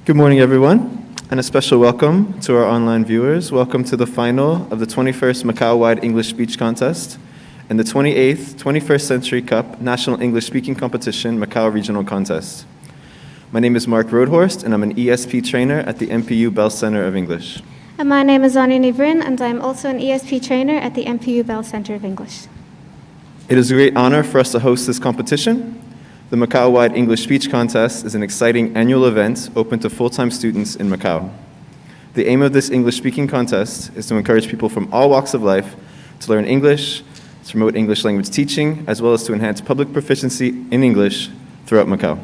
Good morning, everyone, and a special welcome to our online viewers. Welcome to the final of the 21st Macau-wide English Speech Contest and the 28th 21st Century Cup National English Speaking Competition Macau Regional Contest. My name is Mark Roadhorst, and I'm an ESP trainer at the MPU Bell Center of English. And my name is Anya Nivrin, and I'm also an ESP trainer at the MPU Bell Center of English. It is a great honor for us to host this competition. The Macau-wide English Speech Contest is an exciting annual event open to full-time students in Macau. The aim of this English speaking contest is to encourage people from all walks of life to learn English, to promote English language teaching, as well as to enhance public proficiency in English throughout Macau.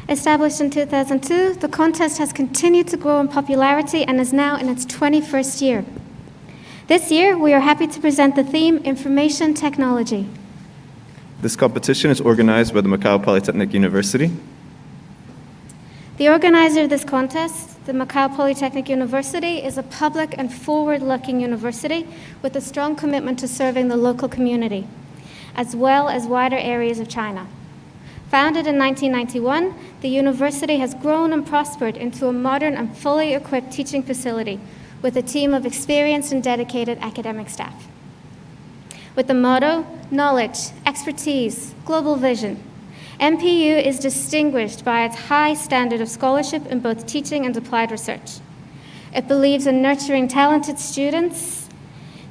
Established in 2002, the contest has continued to grow in popularity and is now in its 21st year. This year, we are happy to present the theme, Information Technology. This competition is organized by the Macau Polytechnic University. The organizer of this contest, the Macau Polytechnic University, is a public and forward-looking university with a strong commitment to serving the local community, as well as wider areas of China. Founded in 1991, the university has grown and prospered into a modern and fully equipped teaching facility with a team of experienced and dedicated academic staff. With the motto, knowledge, expertise, global vision, MPU is distinguished by its high standard of scholarship in both teaching and applied research. It believes in nurturing talented students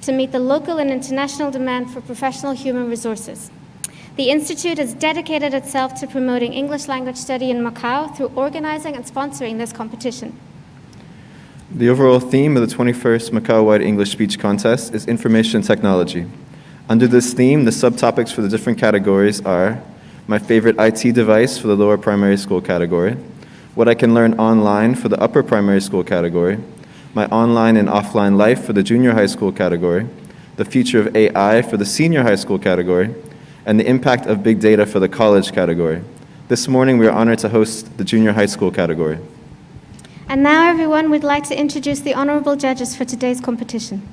to meet the local and international demand for professional human resources. The Institute has dedicated itself to promoting English language study in Macau through organizing and sponsoring this competition. The overall theme of the 21st Macau-wide English Speech Contest is Information Technology. Under this theme, the subtopics for the different categories are my favorite IT device for the lower primary school category, what I can learn online for the upper primary school category, my online and offline life for the junior high school category, the future of AI for the senior high school category, and the impact of big data for the college category. This morning, we are honored to host the junior high school category. And now, everyone, we'd like to introduce the honorable judges for today's competition.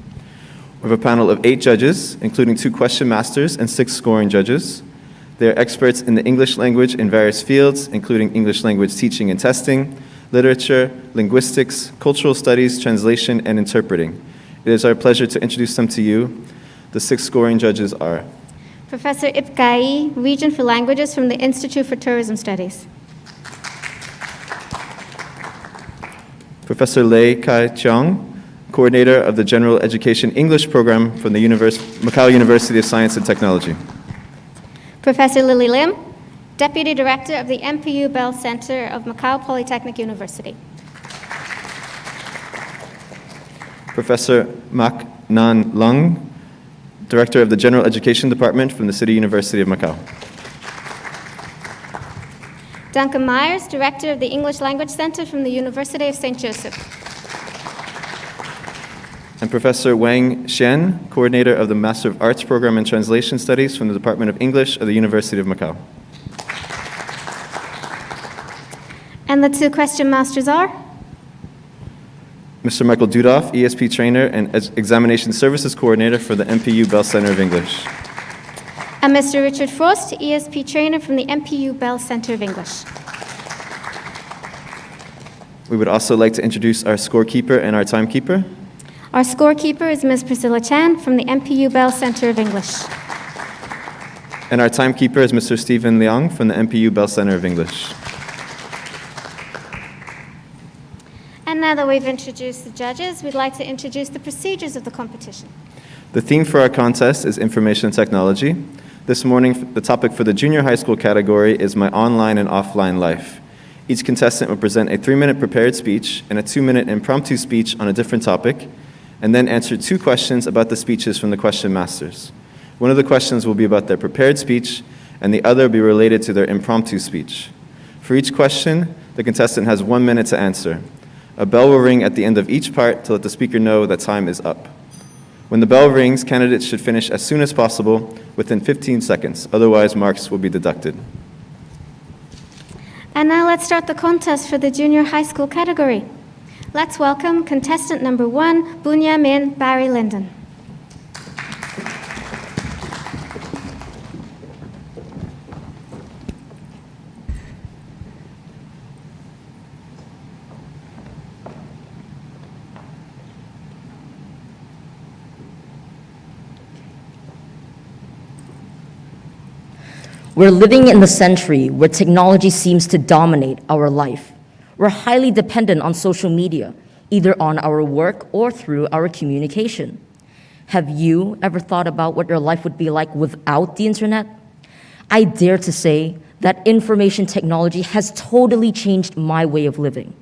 We have a panel of 8 judges, including 2 question masters and 6 scoring judges. They are experts in the English language in various fields, including English language teaching and testing, literature, linguistics, cultural studies, translation, and interpreting. It is our pleasure to introduce them to you. The 6 scoring judges are Professor Ip Kai, Regent for Languages from the Institute for Tourism Studies. Professor Lei Kai Cheong, Coordinator of the General Education English Program from the Macau University of Science and Technology. Professor Lily Lim, Deputy Director of the MPU Bell Center of Macau Polytechnic University. Professor Mak Nan Lung, Director of the General Education Department from the City University of Macau. Duncan Myers, Director of the English Language Center from the University of St. Joseph. And Professor Wang Xian, Coordinator of the Master of Arts Program in Translation Studies from the Department of English of the University of Macau. And the 2 question masters are Mr. Michael Dudoff, ESP Trainer and Examination Services Coordinator for the MPU Bell Center of English. and Mr. Richard Frost, ESP Trainer from the MPU Bell Center of English. We would also like to introduce our scorekeeper and our timekeeper. Our scorekeeper is Ms. Priscilla Chan from the MPU Bell Center of English. And our timekeeper is Mr. Stephen Liang from the MPU Bell Center of English. And now that we've introduced the judges, we'd like to introduce the procedures of the competition. The theme for our contest is information technology. This morning, the topic for the junior high school category is my online and offline life. Each contestant will present a 3-minute prepared speech and a 2-minute impromptu speech on a different topic, and then answer 2 questions about the speeches from the question masters. One of the questions will be about their prepared speech, and the other will be related to their impromptu speech. For each question, the contestant has 1 minute to answer. A bell will ring at the end of each part to let the speaker know that time is up. When the bell rings, candidates should finish as soon as possible, within 15 seconds. Otherwise, marks will be deducted. And now let's start the contest for the junior high school category. Let's welcome contestant number 1, Bunyamin Barry Linden. We're living in the century where technology seems to dominate our life. We're highly dependent on social media, either on our work or through our communication. Have you ever thought about what your life would be like without the internet? I dare to say that information technology has totally changed my way of living.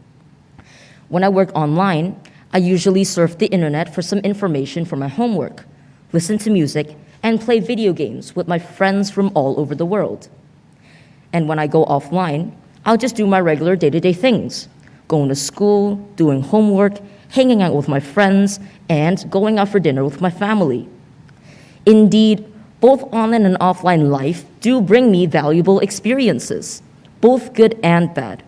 When I work online, I usually surf the internet for some information for my homework, listen to music, and play video games with my friends from all over the world. And when I go offline, I'll just do my regular day-to-day things, going to school, doing homework, hanging out with my friends, and going out for dinner with my family. Indeed, both online and offline life do bring me valuable experiences, both good and bad.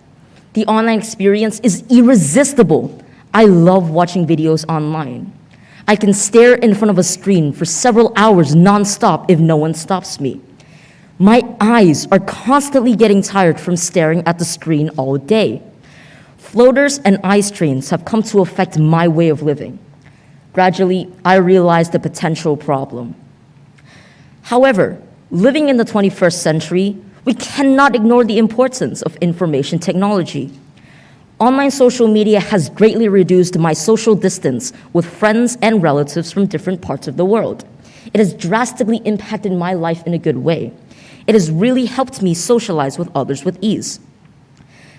The online experience is irresistible. I love watching videos online. I can stare in front of a screen for several hours nonstop if no one stops me. My eyes are constantly getting tired from staring at the screen all day. Floaters and ice trains have come to affect my way of living. Gradually, I realized the potential problem. However, living in the 21st century, we cannot ignore the importance of information technology. Online social media has greatly reduced my social distance with friends and relatives from different parts of the world. It has drastically impacted my life in a good way. It has really helped me socialize with others with ease.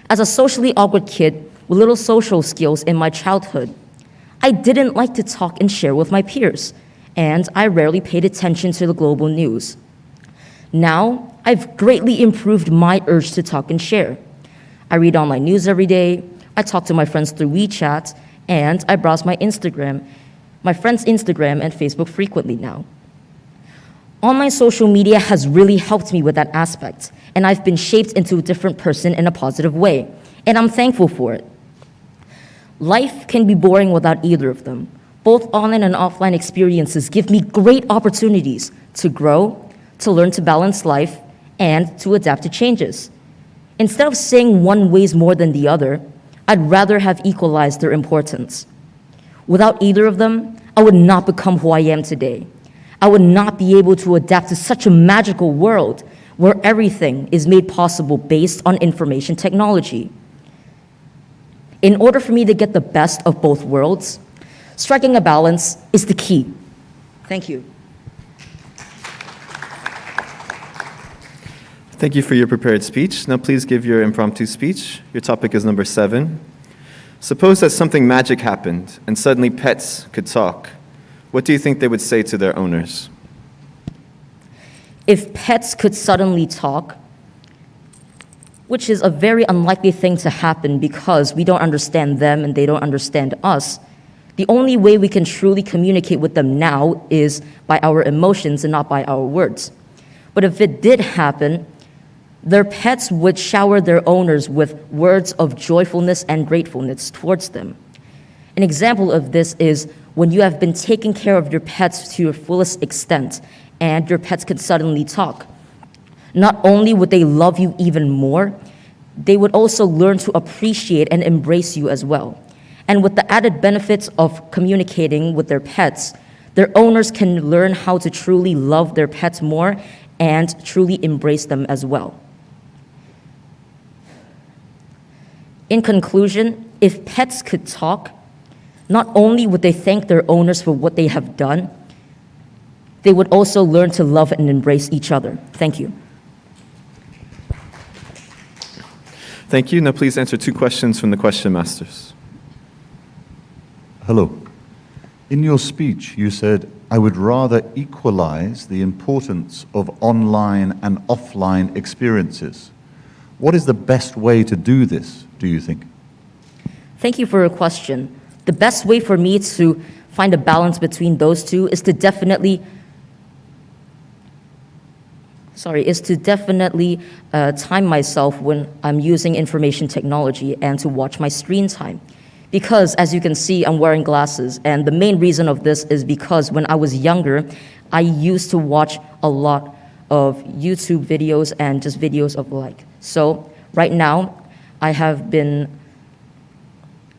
As a socially awkward kid with little social skills in my childhood, I didn't like to talk and share with my peers, and I rarely paid attention to the global news. Now, I've greatly improved my urge to talk and share. I read online news every day, I talk to my friends through WeChat, and I browse my friends' Instagram and Facebook frequently now. Online social media has really helped me with that aspect, and I've been shaped into a different person in a positive way, and I'm thankful for it. Life can be boring without either of them. Both online and offline experiences give me great opportunities to grow, to learn to balance life, and to adapt to changes. Instead of saying one weighs more than the other, I'd rather have equalized their importance. Without either of them, I would not become who I am today. I would not be able to adapt to such a magical world where everything is made possible based on information technology. In order for me to get the best of both worlds, striking a balance is the key. Thank you. Thank you for your prepared speech. Now please give your impromptu speech. Your topic is number 7. Suppose that something magic happened and suddenly pets could talk. What do you think they would say to their owners? If pets could suddenly talk, which is a very unlikely thing to happen because we don't understand them and they don't understand us, the only way we can truly communicate with them now is by our emotions and not by our words. But if it did happen, their pets would shower their owners with words of joyfulness and gratefulness towards them. An example of this is when you have been taking care of your pets to your fullest extent and your pets could suddenly talk. Not only would they love you even more, they would also learn to appreciate and embrace you as well. And with the added benefits of communicating with their pets, their owners can learn how to truly love their pets more and truly embrace them as well. In conclusion, if pets could talk, not only would they thank their owners for what they have done, they would also learn to love and embrace each other. Thank you. Thank you. Now please answer 2 questions from the question masters. Hello. In your speech, you said, I would rather equalize the importance of online and offline experiences. What is the best way to do this, do you think? Thank you for your question. The best way for me to find a balance between those two is to definitely time myself when I'm using information technology and to watch my screen time. Because as you can see, I'm wearing glasses, and the main reason of this is because when I was younger, I used to watch a lot of YouTube videos and just videos of like. So right now, I have been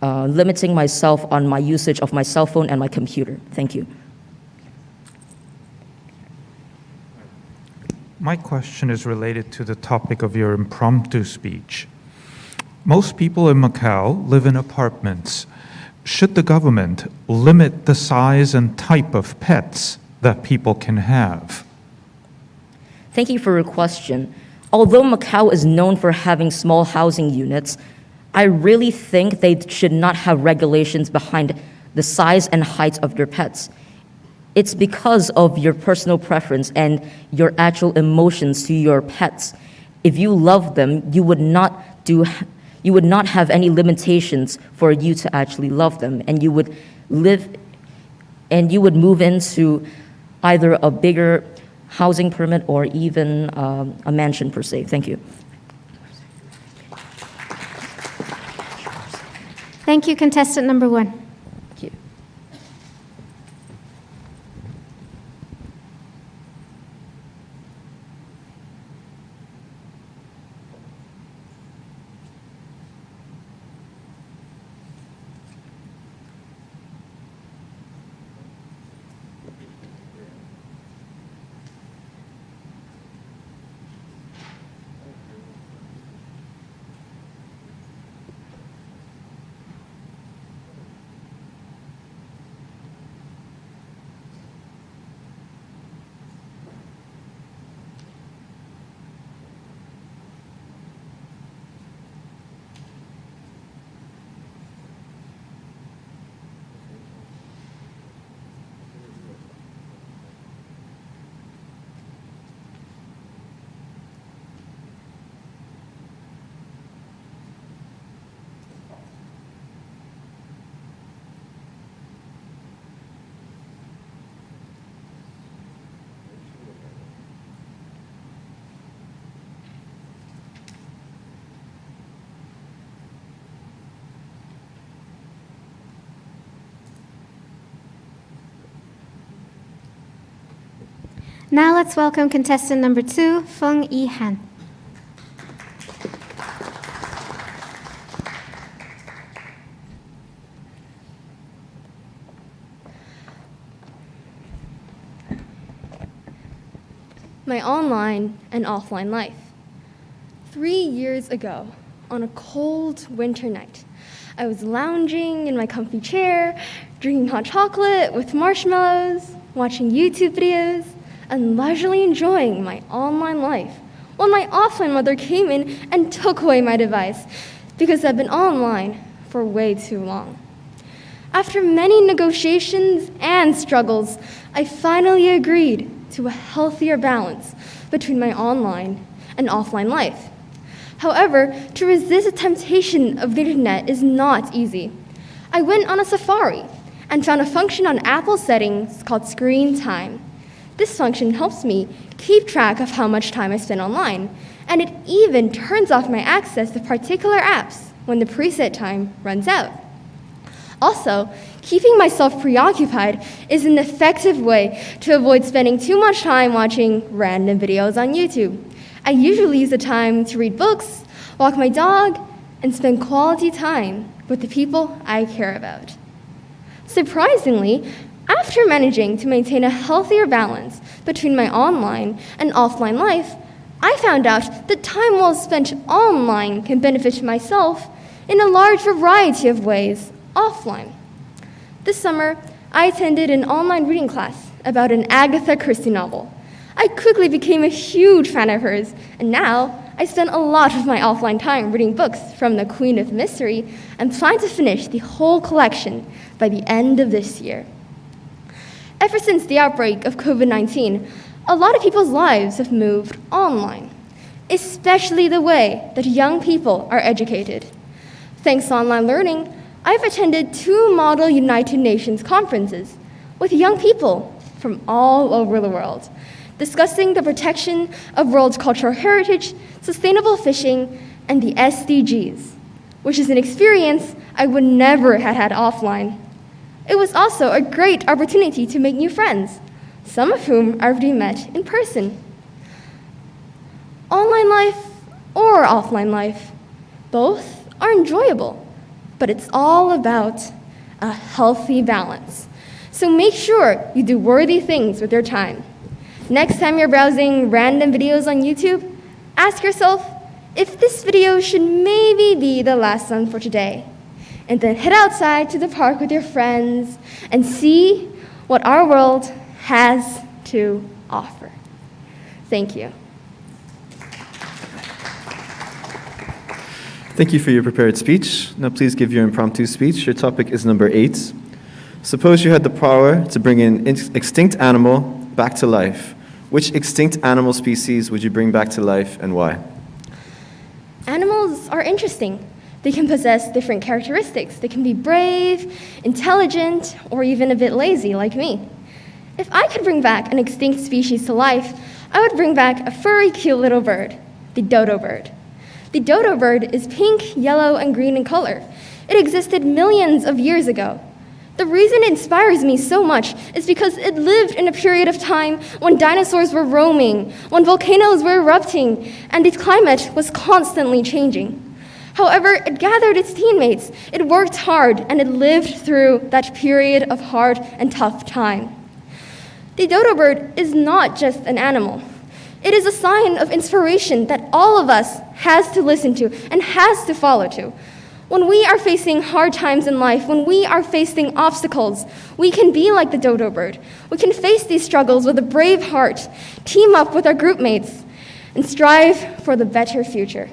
limiting myself on my usage of my cell phone and my computer. Thank you. My question is related to the topic of your impromptu speech. Most people in Macau live in apartments. Should the government limit the size and type of pets that people can have? Thank you for your question. Although Macau is known for having small housing units, I really think they should not have regulations behind the size and height of their pets. It's because of your personal preference and your actual emotions to your pets. If you love them, you would not have any limitations for you to actually love them, and you would move into either a bigger housing permit or even a mansion per se. Thank you. Thank you, contestant number 1. Thank you. Now let's welcome contestant number 2, Feng Yi Han. My online and offline life. 3 years ago, on a cold winter night, I was lounging in my comfy chair, drinking hot chocolate with marshmallows, watching YouTube videos, and leisurely enjoying my online life when my offline mother came in and took away my device because I've been online for way too long. After many negotiations and struggles, I finally agreed to a healthier balance between my online and offline life. However, to resist the temptation of the internet is not easy. I went on a safari and found a function on Apple settings called Screen Time. This function helps me keep track of how much time I spend online, and it even turns off my access to particular apps when the preset time runs out. Also, keeping myself preoccupied is an effective way to avoid spending too much time watching random videos on YouTube. I usually use the time to read books, walk my dog, and spend quality time with the people I care about. Surprisingly, after managing to maintain a healthier balance between my online and offline life, I found out that time well spent online can benefit myself in a large variety of ways offline. This summer, I attended an online reading class about an Agatha Christie novel. I quickly became a huge fan of hers, and now I spend a lot of my offline time reading books from the Queen of Mystery and plan to finish the whole collection by the end of this year. Ever since the outbreak of COVID-19, a lot of people's lives have moved online, especially the way that young people are educated. Thanks to online learning, I've attended 2 Model United Nations conferences with young people from all over the world, discussing the protection of world cultural heritage, sustainable fishing, and the SDGs, which is an experience I would never have had offline. It was also a great opportunity to make new friends, some of whom I've already met in person. Online life or offline life, both are enjoyable, but it's all about a healthy balance. So make sure you do worthy things with your time. Next time you're browsing random videos on YouTube, ask yourself if this video should maybe be the last one for today. And then head outside to the park with your friends and see what our world has to offer. Thank you. Thank you for your prepared speech. Now please give your impromptu speech. Your topic is number 8. Suppose you had the power to bring an extinct animal back to life. Which extinct animal species would you bring back to life and why? Animals are interesting. They can possess different characteristics. They can be brave, intelligent, or even a bit lazy like me. If I could bring back an extinct species to life, I would bring back a furry, cute little bird, the dodo bird. The dodo bird is pink, yellow, and green in color. It existed millions of years ago. The reason it inspires me so much is because it lived in a period of time when dinosaurs were roaming, when volcanoes were erupting, and the climate was constantly changing. However, it gathered its teammates, it worked hard, and it lived through that period of hard and tough time. The dodo bird is not just an animal. It is a sign of inspiration that all of us has to listen to and has to follow to. When we are facing hard times in life, when we are facing obstacles, we can be like the dodo bird. We can face these struggles with a brave heart, team up with our group mates, and strive for the better future.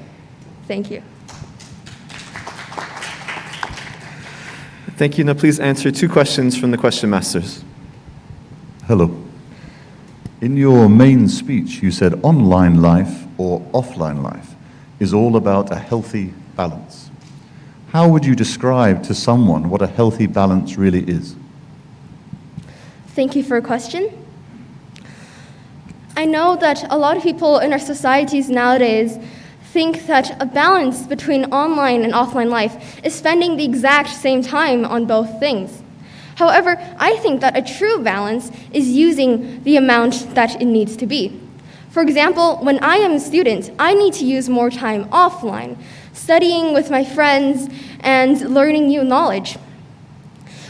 Thank you. Thank you. Now please answer 2 questions from the question masters. Hello. In your main speech, you said online life or offline life is all about a healthy balance. How would you describe to someone what a healthy balance really is? Thank you for your question. I know that a lot of people in our societies nowadays think that a balance between online and offline life is spending the exact same time on both things. However, I think that a true balance is using the amount that it needs to be. For example, when I am a student, I need to use more time offline, studying with my friends and learning new knowledge.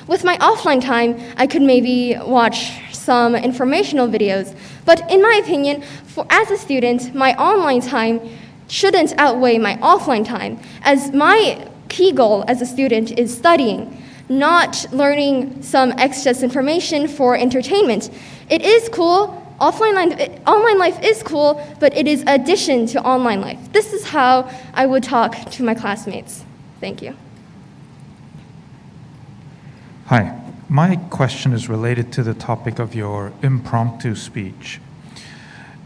With my offline time, I could maybe watch some informational videos, but in my opinion, as a student, my online time shouldn't outweigh my offline time, as my key goal as a student is studying, not learning some excess information for entertainment. It is cool, online life is cool, but it is addition to online life. This is how I would talk to my classmates. Thank you. Hi, my question is related to the topic of your impromptu speech.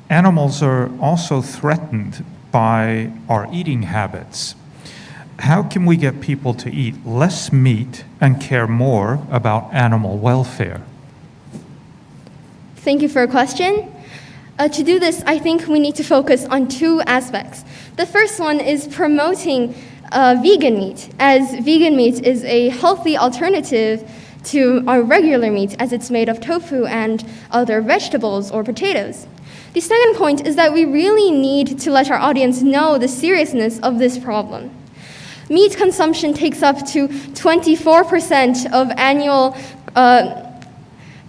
Animals are also threatened by our eating habits. How can we get people to eat less meat and care more about animal welfare? Thank you for your question. To do this, I think we need to focus on 2 aspects. The first one is promoting vegan meat, as vegan meat is a healthy alternative to our regular meat, as it's made of tofu and other vegetables or potatoes. The second point is that we really need to let our audience know the seriousness of this problem. Meat consumption takes up to 24% of annual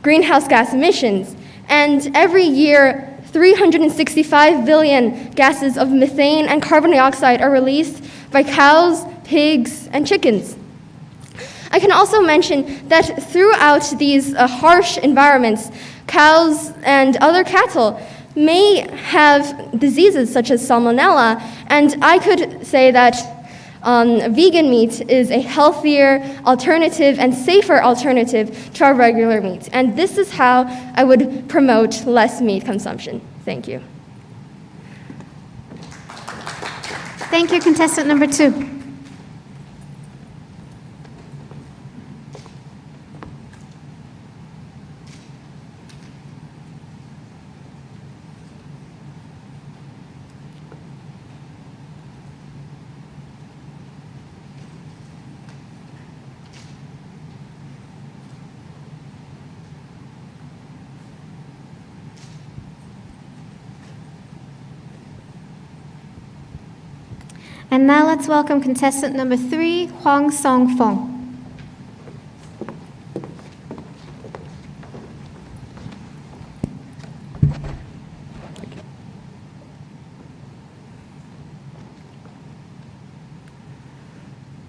greenhouse gas emissions, and every year 365 billion gases of methane and carbon dioxide are released by cows, pigs, and chickens. I can also mention that throughout these harsh environments, cows and other cattle may have diseases such as salmonella, and I could say that vegan meat is a healthier alternative and safer alternative to our regular meat. And this is how I would promote less meat consumption. Thank you. Thank you, contestant number 2. And now let's welcome contestant number 3, Huang Song Fong.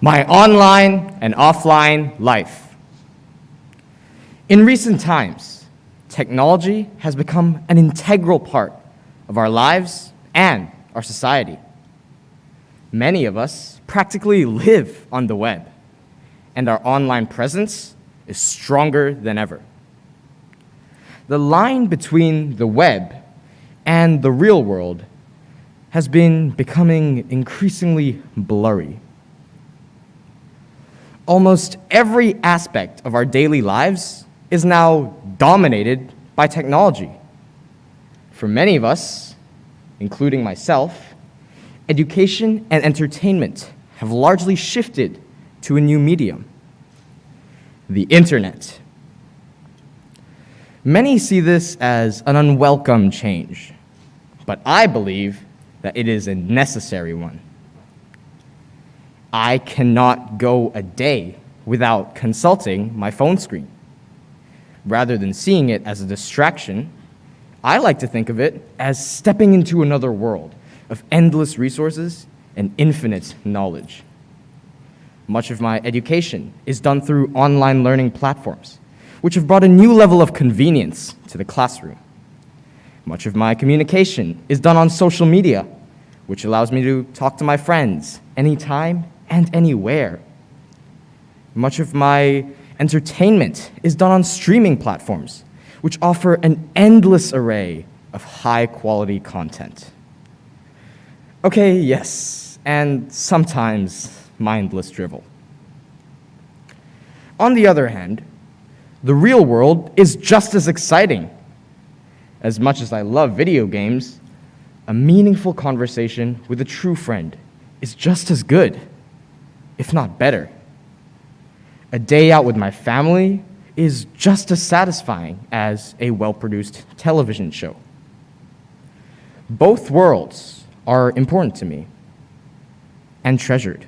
My online and offline life. In recent times, technology has become an integral part of our lives and our society. Many of us practically live on the web, and our online presence is stronger than ever. The line between the web and the real world has been becoming increasingly blurry. Almost every aspect of our daily lives is now dominated by technology. For many of us, including myself, education and entertainment have largely shifted to a new medium, the internet. Many see this as an unwelcome change, but I believe that it is a necessary one. I cannot go a day without consulting my phone screen. Rather than seeing it as a distraction, I like to think of it as stepping into another world of endless resources and infinite knowledge. Much of my education is done through online learning platforms, which have brought a new level of convenience to the classroom. Much of my communication is done on social media, which allows me to talk to my friends anytime and anywhere. Much of my entertainment is done on streaming platforms, which offer an endless array of high-quality content. Okay, yes, and sometimes mindless drivel. On the other hand, the real world is just as exciting. As much as I love video games, a meaningful conversation with a true friend is just as good, if not better. A day out with my family is just as satisfying as a well-produced television show. Both worlds are important to me and treasured.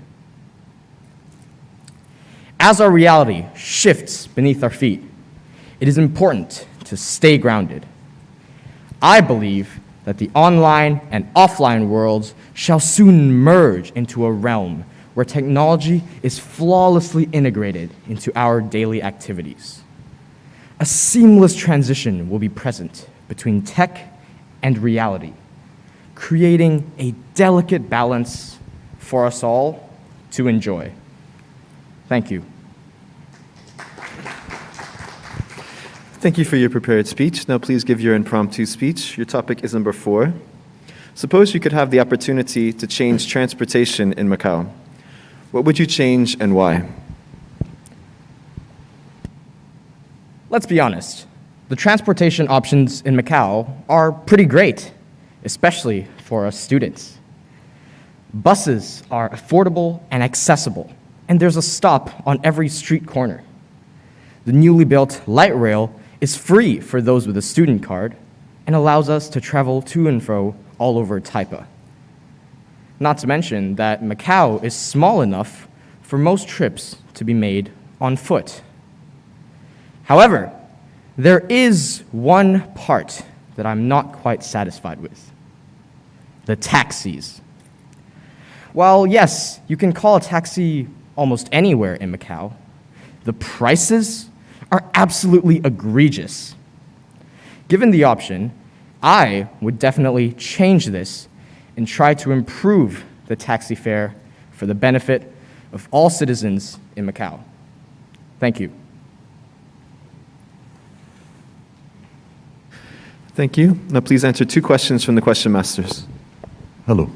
As our reality shifts beneath our feet, it is important to stay grounded. I believe that the online and offline worlds shall soon merge into a realm where technology is flawlessly integrated into our daily activities. A seamless transition will be present between tech and reality, creating a delicate balance for us all to enjoy. Thank you. Thank you for your prepared speech. Now please give your impromptu speech. Your topic is number 4. Suppose you could have the opportunity to change transportation in Macau. What would you change and why? Let's be honest. The transportation options in Macau are pretty great, especially for us students. Buses are affordable and accessible, and there's a stop on every street corner. The newly built light rail is free for those with a student card and allows us to travel to and fro all over Taipa. Not to mention that Macau is small enough for most trips to be made on foot. However, there is one part that I'm not quite satisfied with: the taxis. While yes, you can call a taxi almost anywhere in Macau, the prices are absolutely egregious. Given the option, I would definitely change this and try to improve the taxi fare for the benefit of all citizens in Macau. Thank you. Thank you. Now please answer 2 questions from the question masters. Hello.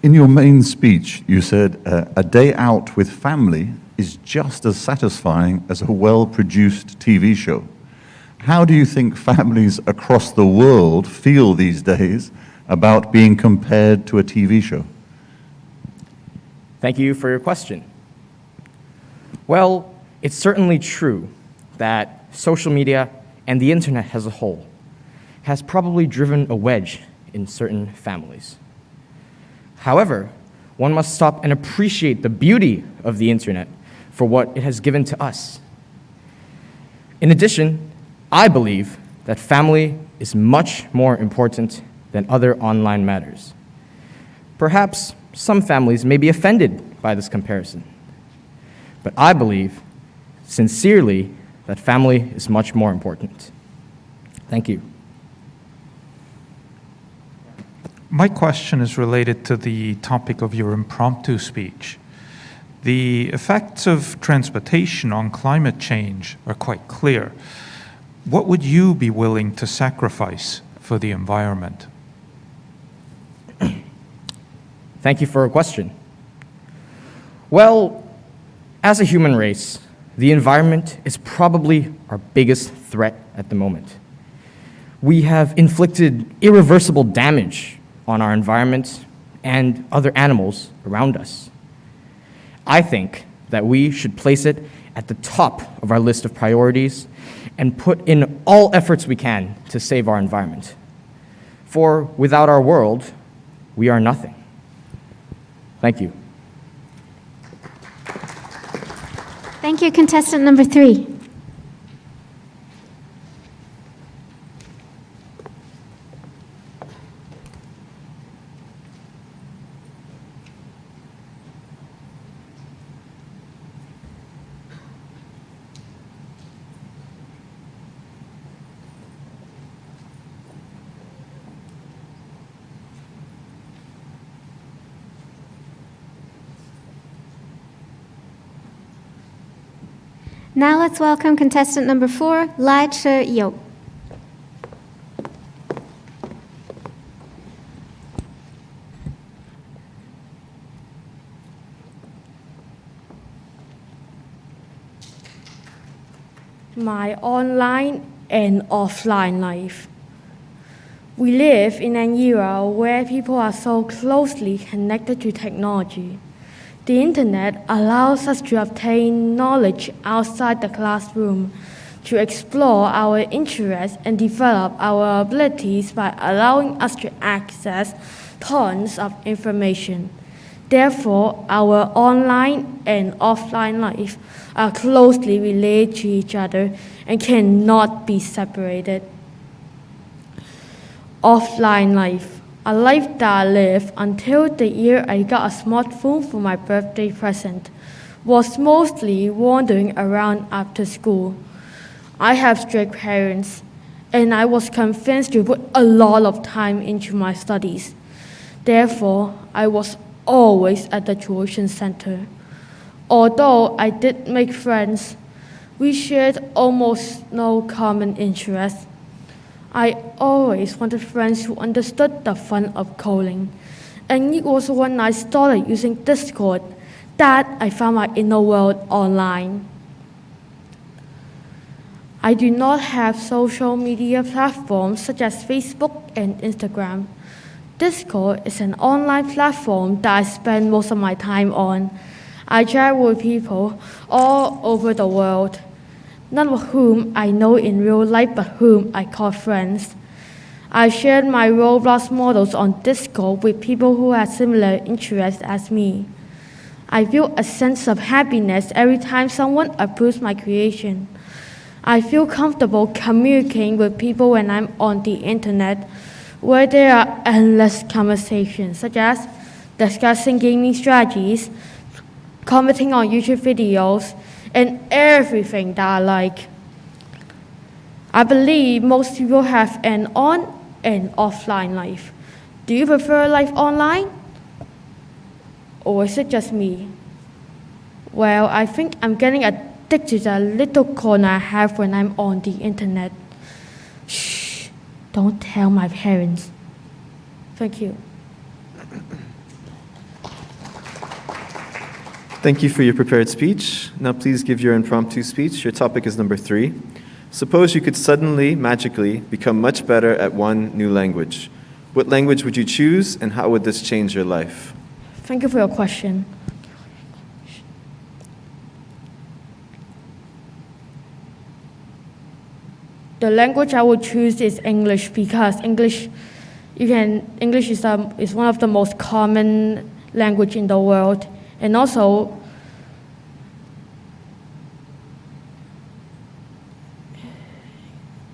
In your main speech, you said a day out with family is just as satisfying as a well-produced TV show. How do you think families across the world feel these days about being compared to a TV show? Thank you for your question. Well, it's certainly true that social media and the internet as a whole has probably driven a wedge in certain families. However, one must stop and appreciate the beauty of the internet for what it has given to us. In addition, I believe that family is much more important than other online matters. Perhaps some families may be offended by this comparison. But I believe, sincerely, that family is much more important. Thank you. My question is related to the topic of your impromptu speech. The effects of transportation on climate change are quite clear. What would you be willing to sacrifice for the environment? Thank you for your question. Well, as a human race, the environment is probably our biggest threat at the moment. We have inflicted irreversible damage on our environment and other animals around us. I think that we should place it at the top of our list of priorities and put in all efforts we can to save our environment. For without our world, we are nothing. Thank you. Thank you, contestant number 3. Now let's welcome contestant number 4, Lai Che Yo. My online and offline life. We live in an era where people are so closely connected to technology. The internet allows us to obtain knowledge outside the classroom, to explore our interests and develop our abilities by allowing us to access tons of information. Therefore, our online and offline life are closely related to each other and cannot be separated. Offline life. A life that I lived until the year I got a smartphone for my birthday present, was mostly wandering around after school. I have strict parents, and I was convinced to put a lot of time into my studies. Therefore, I was always at the tuition center. Although I did make friends, we shared almost no common interests. I always wanted friends who understood the fun of coding, and it was when I started using Discord that I found my inner world online. I do not have social media platforms such as Facebook and Instagram. Discord is an online platform that I spend most of my time on. I chat with people all over the world, none of whom I know in real life but whom I call friends. I shared my Roblox models on Discord with people who have similar interests as me. I feel a sense of happiness every time someone approves my creation. I feel comfortable communicating with people when I'm on the internet, where there are endless conversations, such as discussing gaming strategies, commenting on YouTube videos, and everything that I like. I believe most people have an on and offline life. Do you prefer life online? Or is it just me? Well, I think I'm getting addicted to the little corner I have when I'm on the internet. Shh, don't tell my parents. Thank you. Thank you for your prepared speech. Now please give your impromptu speech. Your topic is number 3. Suppose you could suddenly, magically, become much better at one new language. What language would you choose, and how would this change your life? Thank you for your question. The language I would choose is English, because English is one of the most common language in the world, and also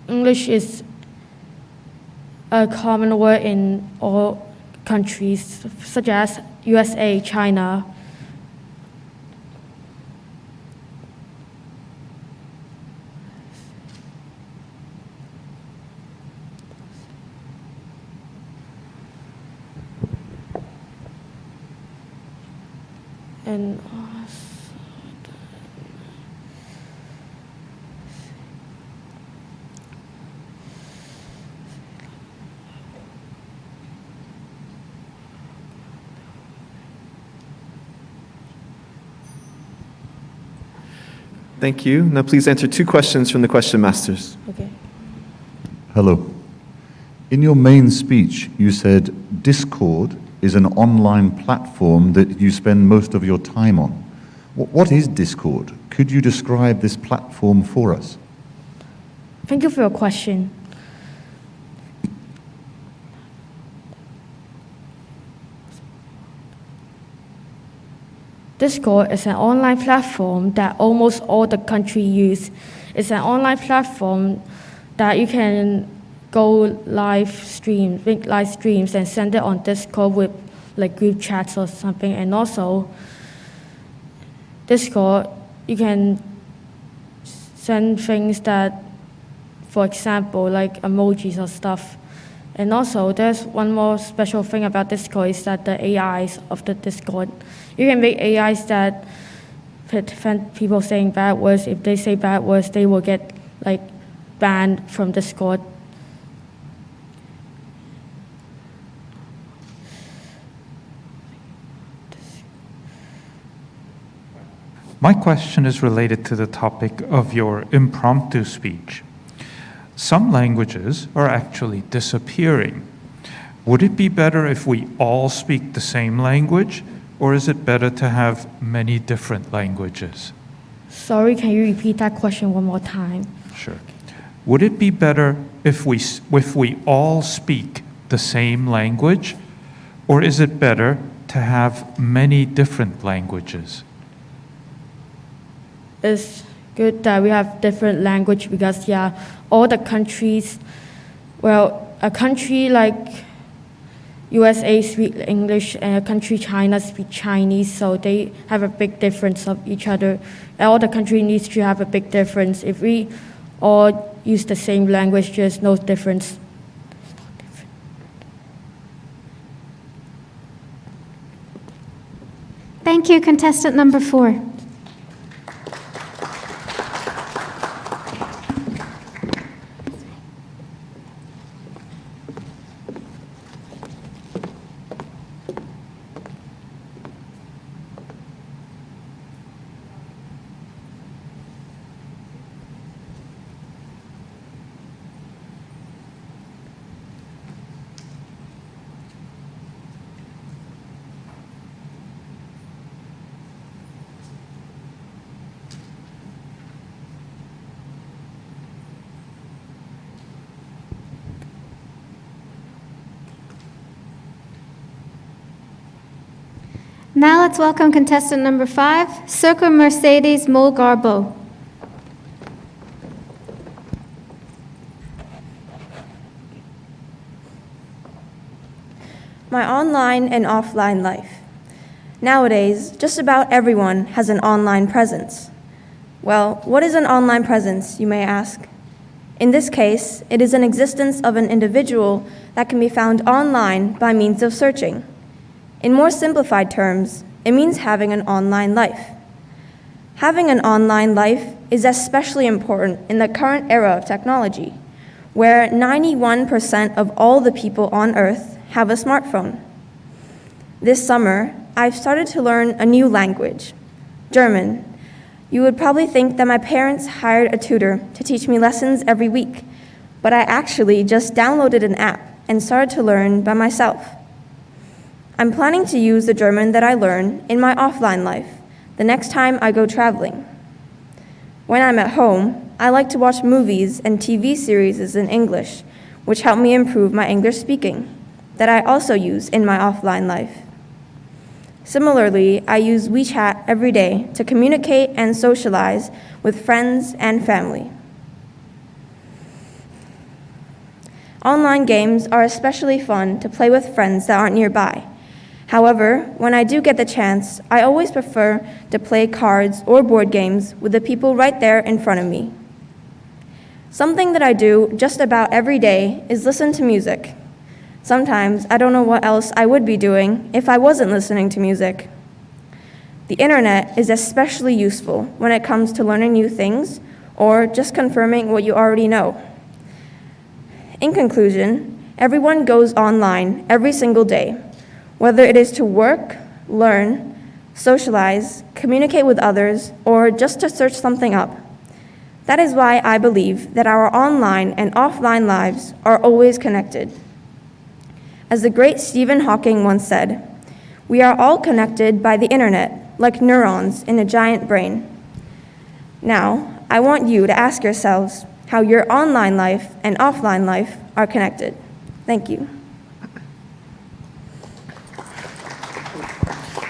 English is a common word in all countries, such as USA, China. And Thank you. Now please answer 2 questions from the question masters. okay. Hello. In your main speech, you said Discord is an online platform that you spend most of your time on. What is Discord? Could you describe this platform for us? Thank you for your question. Discord is an online platform that almost all the country use. It's an online platform that you can go make live streams and send it on Discord with like group chats or something. And also, Discord, you can send things that, for example, like emojis or stuff. And also, there's one more special thing about Discord is that the AIs of the Discord, you can make AIs that prevent people saying bad words. If they say bad words, they will get like banned from Discord. My question is related to the topic of your impromptu speech. Some languages are actually disappearing. Would it be better if we all speak the same language, or is it better to have many different languages? Sorry, can you repeat that question one more time? Sure. Would it be better if we all speak the same language, or is it better to have many different languages? It's good that we have different language because, yeah, all the countries, well, a country like USA speak English and a country China speak Chinese, so they have a big difference of each other. All the country needs to have a big difference. If we all use the same language, there's no difference. Thank you, contestant number 4. Now let's welcome contestant number 5, Circa Mercedes Mulgarbo. My online and offline life. Nowadays, just about everyone has an online presence. Well, what is an online presence, you may ask? In this case, it is an existence of an individual that can be found online by means of searching. In more simplified terms, it means having an online life. Having an online life is especially important in the current era of technology, where 91% of all the people on Earth have a smartphone. This summer, I've started to learn a new language, German. You would probably think that my parents hired a tutor to teach me lessons every week, but I actually just downloaded an app and started to learn by myself. I'm planning to use the German that I learn in my offline life the next time I go traveling. When I'm at home, I like to watch movies and TV series in English, which help me improve my English speaking, that I also use in my offline life. Similarly, I use WeChat every day to communicate and socialize with friends and family. Online games are especially fun to play with friends that aren't nearby. However, when I do get the chance, I always prefer to play cards or board games with the people right there in front of me. Something that I do just about every day is listen to music. Sometimes I don't know what else I would be doing if I wasn't listening to music. The internet is especially useful when it comes to learning new things or just confirming what you already know. In conclusion, everyone goes online every single day, whether it is to work, learn, socialize, communicate with others, or just to search something up. That is why I believe that our online and offline lives are always connected. As the great Stephen Hawking once said, "We are all connected by the internet, like neurons in a giant brain." Now, I want you to ask yourselves how your online life and offline life are connected. Thank you.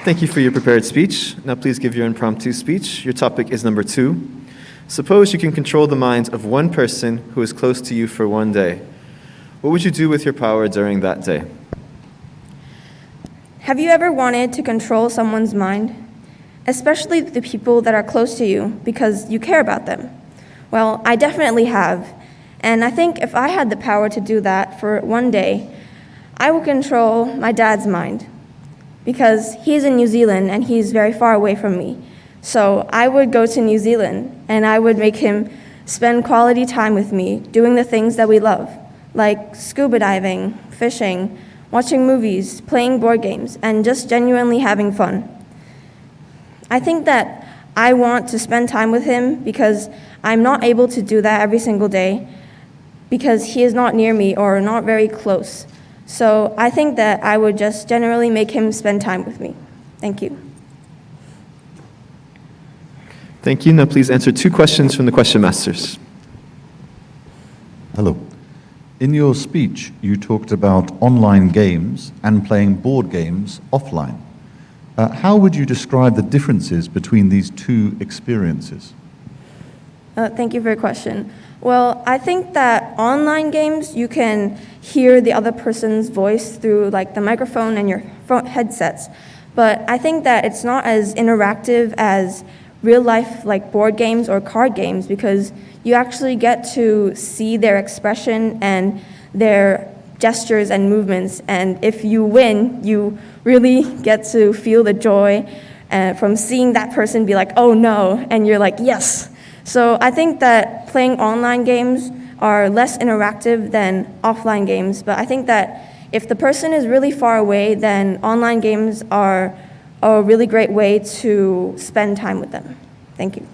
Thank you for your prepared speech. Now please give your impromptu speech. Your topic is number 2. Suppose you can control the minds of one person who is close to you for one day. What would you do with your power during that day? Have you ever wanted to control someone's mind? Especially the people that are close to you because you care about them. Well, I definitely have. And I think if I had the power to do that for one day, I would control my dad's mind. Because he's in New Zealand and he's very far away from me. So I would go to New Zealand and I would make him spend quality time with me doing the things that we love, like scuba diving, fishing, watching movies, playing board games, and just genuinely having fun. I think that I want to spend time with him because I'm not able to do that every single day because he is not near me or not very close. So I think that I would just generally make him spend time with me. Thank you. Thank you. Now please answer 2 questions from the question masters. Hello. In your speech, you talked about online games and playing board games offline. How would you describe the differences between these 2 experiences? Thank you for your question. Well, I think that online games, you can hear the other person's voice through like the microphone and your headsets. But I think that it's not as interactive as real life like board games or card games because you actually get to see their expression and their gestures and movements. And if you win, you really get to feel the joy from seeing that person be like, "Oh no," and you're like, "Yes." So I think that playing online games are less interactive than offline games, but I think that if the person is really far away, then online games are a really great way to spend time with them. Thank you.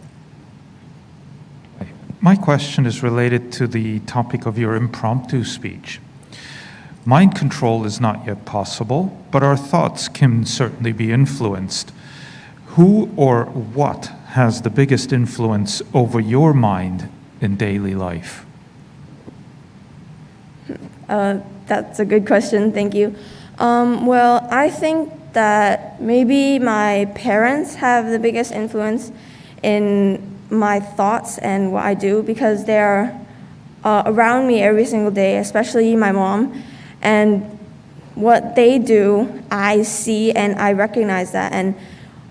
My question is related to the topic of your impromptu speech. Mind control is not yet possible, but our thoughts can certainly be influenced. Who or what has the biggest influence over your mind in daily life? That's a good question, thank you. Well, I think that maybe my parents have the biggest influence in my thoughts and what I do because they're around me every single day, especially my mom. And what they do, I see and I recognize that. And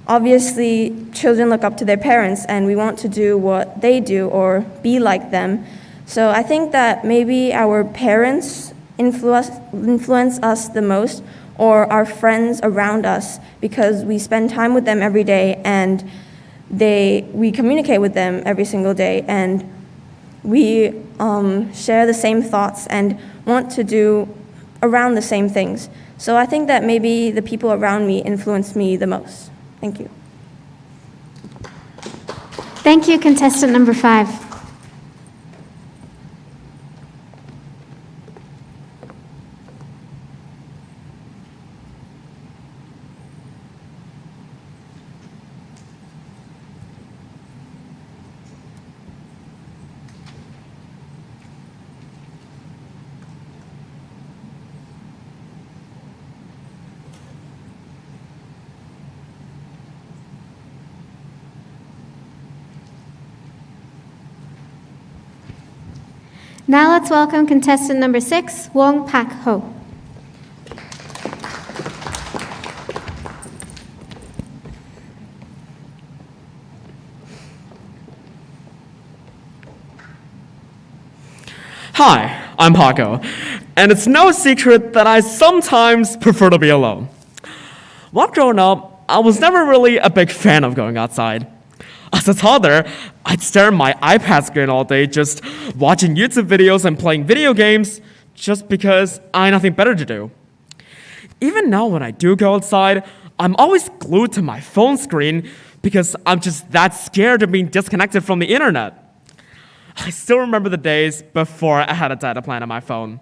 obviously, children look up to their parents and we want to do what they do or be like them. So I think that maybe our parents influence us the most or our friends around us because we spend time with them every day and we communicate with them every single day and we share the same thoughts and want to do around the same things. So I think that maybe the people around me influence me the most. Thank you. Thank you, contestant number 5. Now let's welcome contestant number 6, Wong Pak Ho. Hi, I'm Paco, and it's no secret that I sometimes prefer to be alone. While growing up, I was never really a big fan of going outside. As a toddler, I'd stare at my iPad screen all day just watching YouTube videos and playing video games just because I had nothing better to do. Even now when I do go outside, I'm always glued to my phone screen because I'm just that scared of being disconnected from the internet. I still remember the days before I had a data plan on my phone.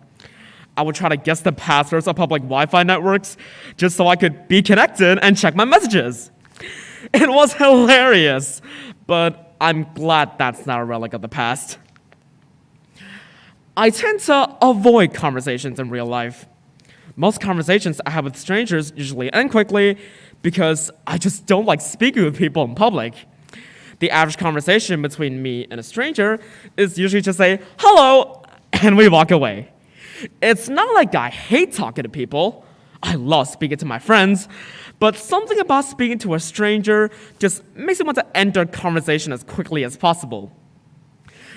I would try to guess the passwords of public Wi-Fi networks just so I could be connected and check my messages. It was hilarious, but I'm glad that's now a relic of the past. I tend to avoid conversations in real life. Most conversations I have with strangers usually end quickly because I just don't like speaking with people in public. The average conversation between me and a stranger is usually just say, hello, and we walk away. It's not like I hate talking to people. I love speaking to my friends, but something about speaking to a stranger just makes me want to end a conversation as quickly as possible.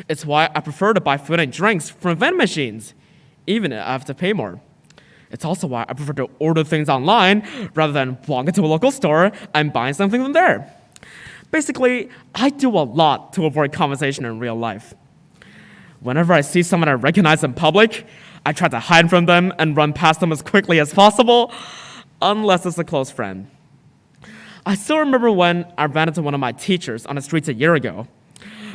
It's why I prefer to buy food and drinks from vending machines, even if I have to pay more. It's also why I prefer to order things online rather than walk into a local store and buying something from there. Basically, I do a lot to avoid conversation in real life. Whenever I see someone I recognize in public, I try to hide from them and run past them as quickly as possible, unless it's a close friend. I still remember when I ran into one of my teachers on the streets a year ago.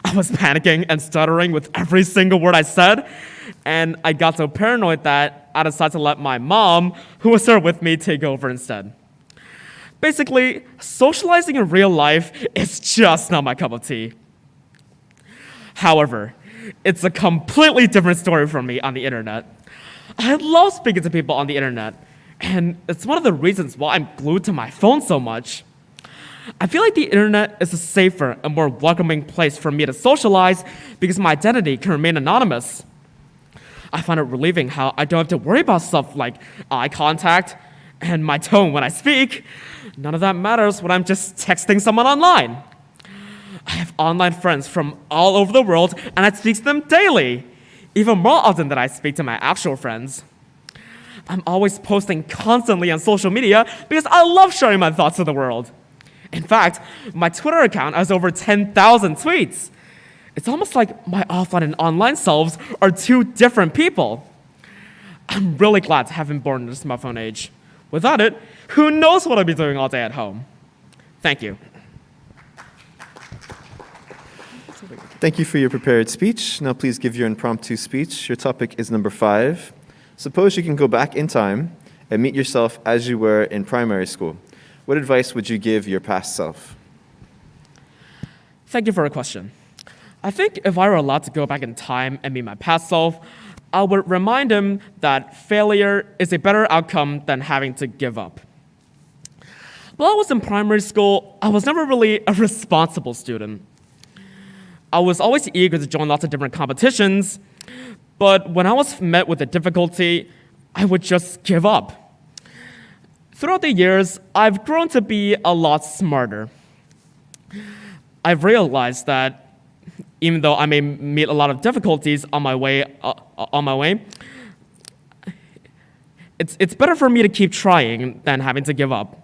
I was panicking and stuttering with every single word I said, and I got so paranoid that I decided to let my mom, who was there with me, take over instead. Basically, socializing in real life is just not my cup of tea. However, it's a completely different story for me on the internet. I love speaking to people on the internet, and it's one of the reasons why I'm glued to my phone so much. I feel like the internet is a safer and more welcoming place for me to socialize because my identity can remain anonymous. I find it relieving how I don't have to worry about stuff like eye contact and my tone when I speak. None of that matters when I'm just texting someone online. I have online friends from all over the world, and I speak to them daily, even more often than I speak to my actual friends. I'm always posting constantly on social media because I love sharing my thoughts to the world. In fact, my Twitter account has over 10,000 tweets. It's almost like my offline and online selves are two different people. I'm really glad to have been born in the smartphone age. Without it, who knows what I'd be doing all day at home? Thank you. Thank you for your prepared speech. Now please give your impromptu speech. Your topic is number 5. Suppose you can go back in time and meet yourself as you were in primary school. What advice would you give your past self? Thank you for the question. I think if I were allowed to go back in time and meet my past self, I would remind him that failure is a better outcome than having to give up. While I was in primary school, I was never really a responsible student. I was always eager to join lots of different competitions, but when I was met with a difficulty, I would just give up. Throughout the years, I've grown to be a lot smarter. I've realized that even though I may meet a lot of difficulties on my way, it's better for me to keep trying than having to give up.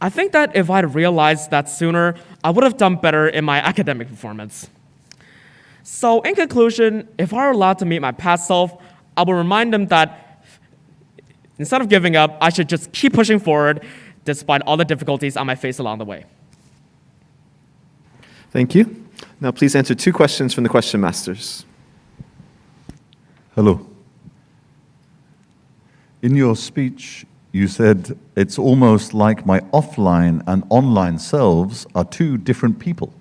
I think that if I'd realized that sooner, I would have done better in my academic performance. So in conclusion, if I were allowed to meet my past self, I will remind them that instead of giving up, I should just keep pushing forward despite all the difficulties I might face along the way. Thank you. Now please answer 2 questions from the question masters. Hello. In your speech, you said, it's almost like my offline and online selves are 2 different people.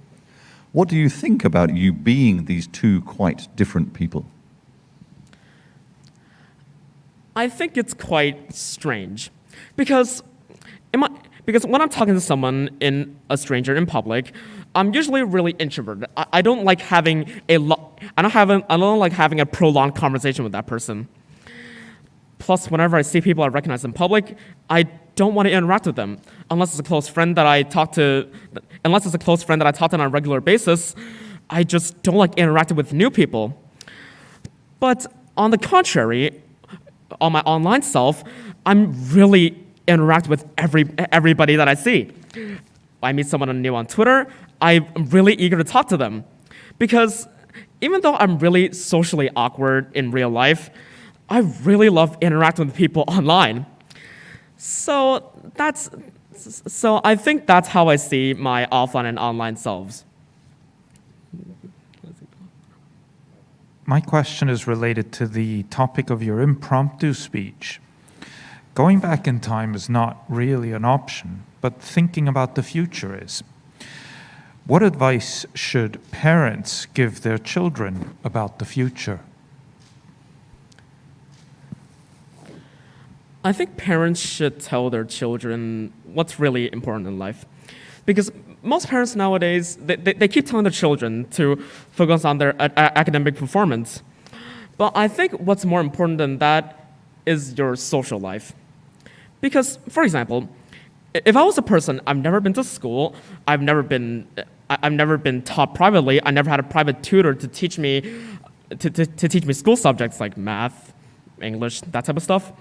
What do you think about you being these 2 quite different people? I think it's quite strange because when I'm talking to someone a stranger in public, I'm usually really introverted. I don't like having I don't like having a prolonged conversation with that person. Plus, whenever I see people I recognize in public, I don't want to interact with them unless it's a close friend that I talk to. Unless it's a close friend that I talk to on a regular basis, I just don't like interacting with new people. But on the contrary, on my online self, I'm really interact with everybody that I see. I meet someone new on Twitter, I'm really eager to talk to them. Because even though I'm really socially awkward in real life, I really love interacting with people online. So I think that's how I see my offline and online selves. My question is related to the topic of your impromptu speech. Going back in time is not really an option, but thinking about the future is. What advice should parents give their children about the future? I think parents should tell their children what's really important in life. Because most parents nowadays, they keep telling their children to focus on their academic performance. But I think what's more important than that is your social life. Because, for example, if I was a person, I've never been to school, I've never been taught privately, I never had a private tutor to teach me school subjects like math, English, that type of stuff.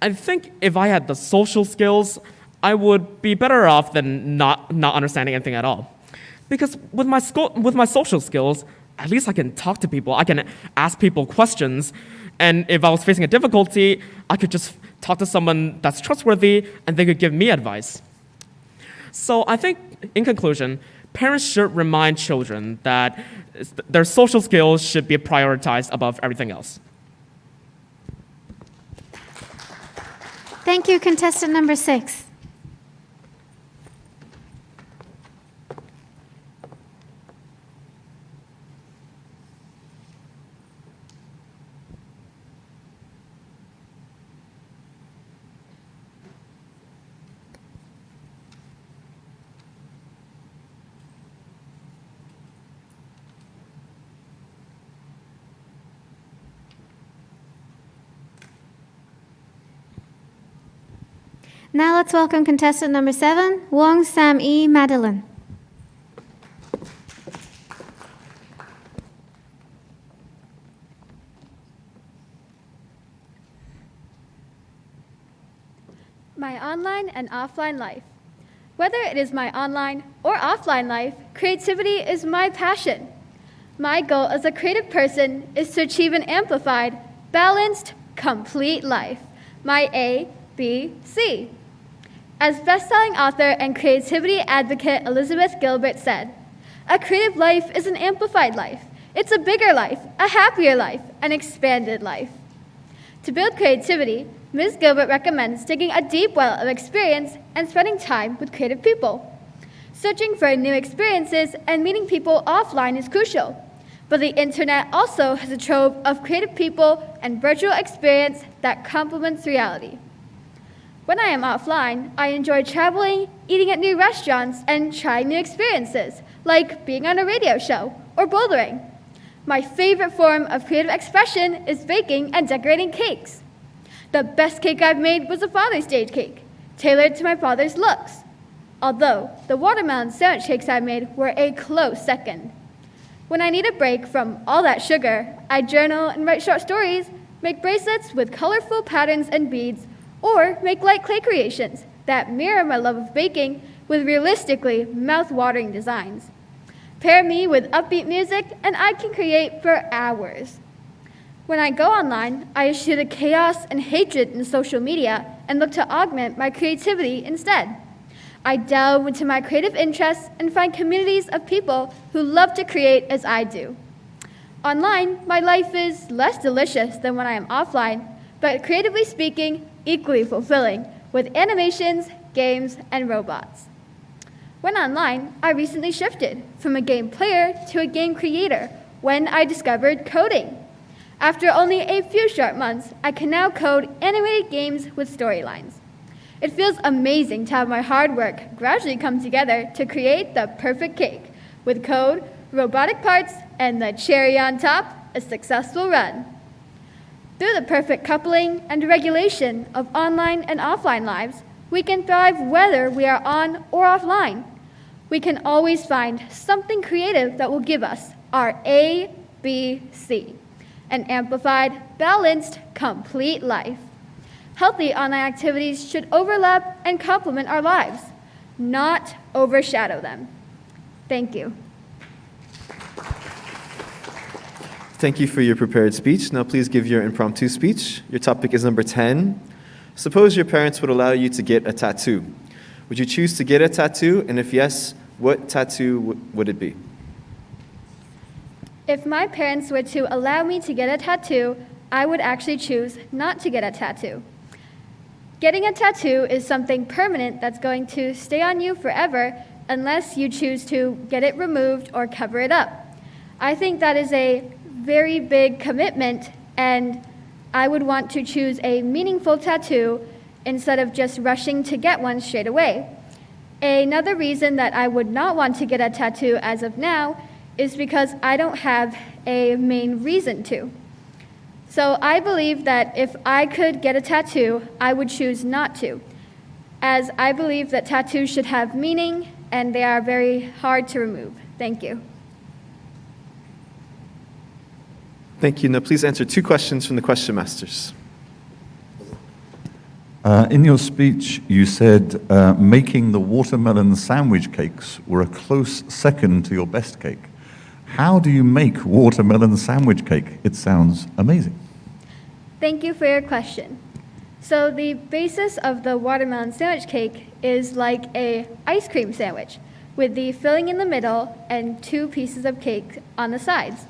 I think if I had the social skills, I would be better off than not understanding anything at all. Because with my social skills, at least I can talk to people, I can ask people questions, and if I was facing a difficulty, I could just talk to someone that's trustworthy and they could give me advice. So I think, in conclusion, parents should remind children that their social skills should be prioritized above everything else. Thank you, contestant number 6. Now let's welcome contestant number 7, Wong Sam E. Madeline. My online and offline life. Whether it is my online or offline life, creativity is my passion. My goal as a creative person is to achieve an amplified, balanced, complete life. My A, B, C. As best-selling author and creativity advocate Elizabeth Gilbert said, "A creative life is an amplified life. It's a bigger life, a happier life, an expanded life." To build creativity, Ms. Gilbert recommends digging a deep well of experience and spending time with creative people. Searching for new experiences and meeting people offline is crucial, but the internet also has a trove of creative people and virtual experience that complements reality. When I am offline, I enjoy traveling, eating at new restaurants, and trying new experiences, like being on a radio show or bouldering. My favorite form of creative expression is baking and decorating cakes. The best cake I've made was a Father's Day cake, tailored to my father's looks. Although the watermelon sandwich cakes I made were a close second. When I need a break from all that sugar, I journal and write short stories, make bracelets with colorful patterns and beads, or make light clay creations that mirror my love of baking with realistically mouth-watering designs. Pair me with upbeat music and I can create for hours. When I go online, I eschew the chaos and hatred in social media and look to augment my creativity instead. I delve into my creative interests and find communities of people who love to create as I do. Online, my life is less delicious than when I am offline, but creatively speaking, equally fulfilling, with animations, games, and robots. When online, I recently shifted from a game player to a game creator when I discovered coding. After only a few short months, I can now code animated games with storylines. It feels amazing to have my hard work gradually come together to create the perfect cake, with code, robotic parts, and the cherry on top, a successful run. Through the perfect coupling and regulation of online and offline lives, we can thrive whether we are on or offline. We can always find something creative that will give us our A, B, C. an amplified, balanced, complete life. Healthy online activities should overlap and complement our lives, not overshadow them. Thank you. Thank you for your prepared speech. Now please give your impromptu speech. Your topic is number 10. Suppose your parents would allow you to get a tattoo. Would you choose to get a tattoo? And if yes, what tattoo would it be? If my parents were to allow me to get a tattoo, I would actually choose not to get a tattoo. Getting a tattoo is something permanent that's going to stay on you forever unless you choose to get it removed or cover it up. I think that is a very big commitment, and I would want to choose a meaningful tattoo instead of just rushing to get one straight away. Another reason that I would not want to get a tattoo as of now is because I don't have a main reason to. So I believe that if I could get a tattoo, I would choose not to, as I believe that tattoos should have meaning and they are very hard to remove. Thank you. Thank you. Now please answer 2 questions from the question masters. In your speech, you said making the watermelon sandwich cakes were a close second to your best cake. How do you make watermelon sandwich cake? It sounds amazing. Thank you for your question. So the basis of the watermelon sandwich cake is like an ice cream sandwich with the filling in the middle and 2 pieces of cake on the sides.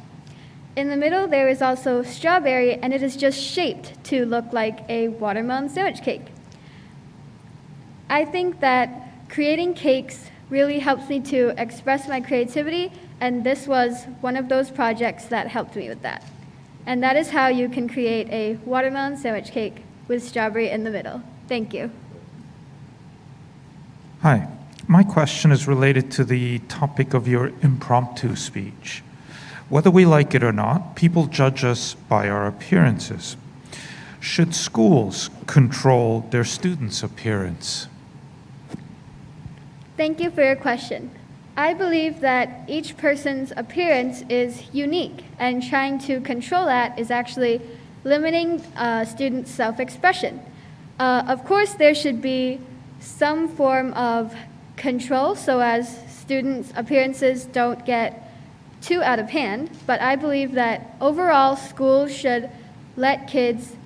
In the middle, there is also strawberry, and it is just shaped to look like a watermelon sandwich cake. I think that creating cakes really helps me to express my creativity, and this was one of those projects that helped me with that. And that is how you can create a watermelon sandwich cake with strawberry in the middle. Thank you. Hi, my question is related to the topic of your impromptu speech. Whether we like it or not, people judge us by our appearances. Should schools control their students' appearance? Thank you for your question. I believe that each person's appearance is unique, and trying to control that is actually limiting students' self-expression. Of course, there should be some form of control so as students' appearances don't get too out of hand, but I believe that overall schools should let kids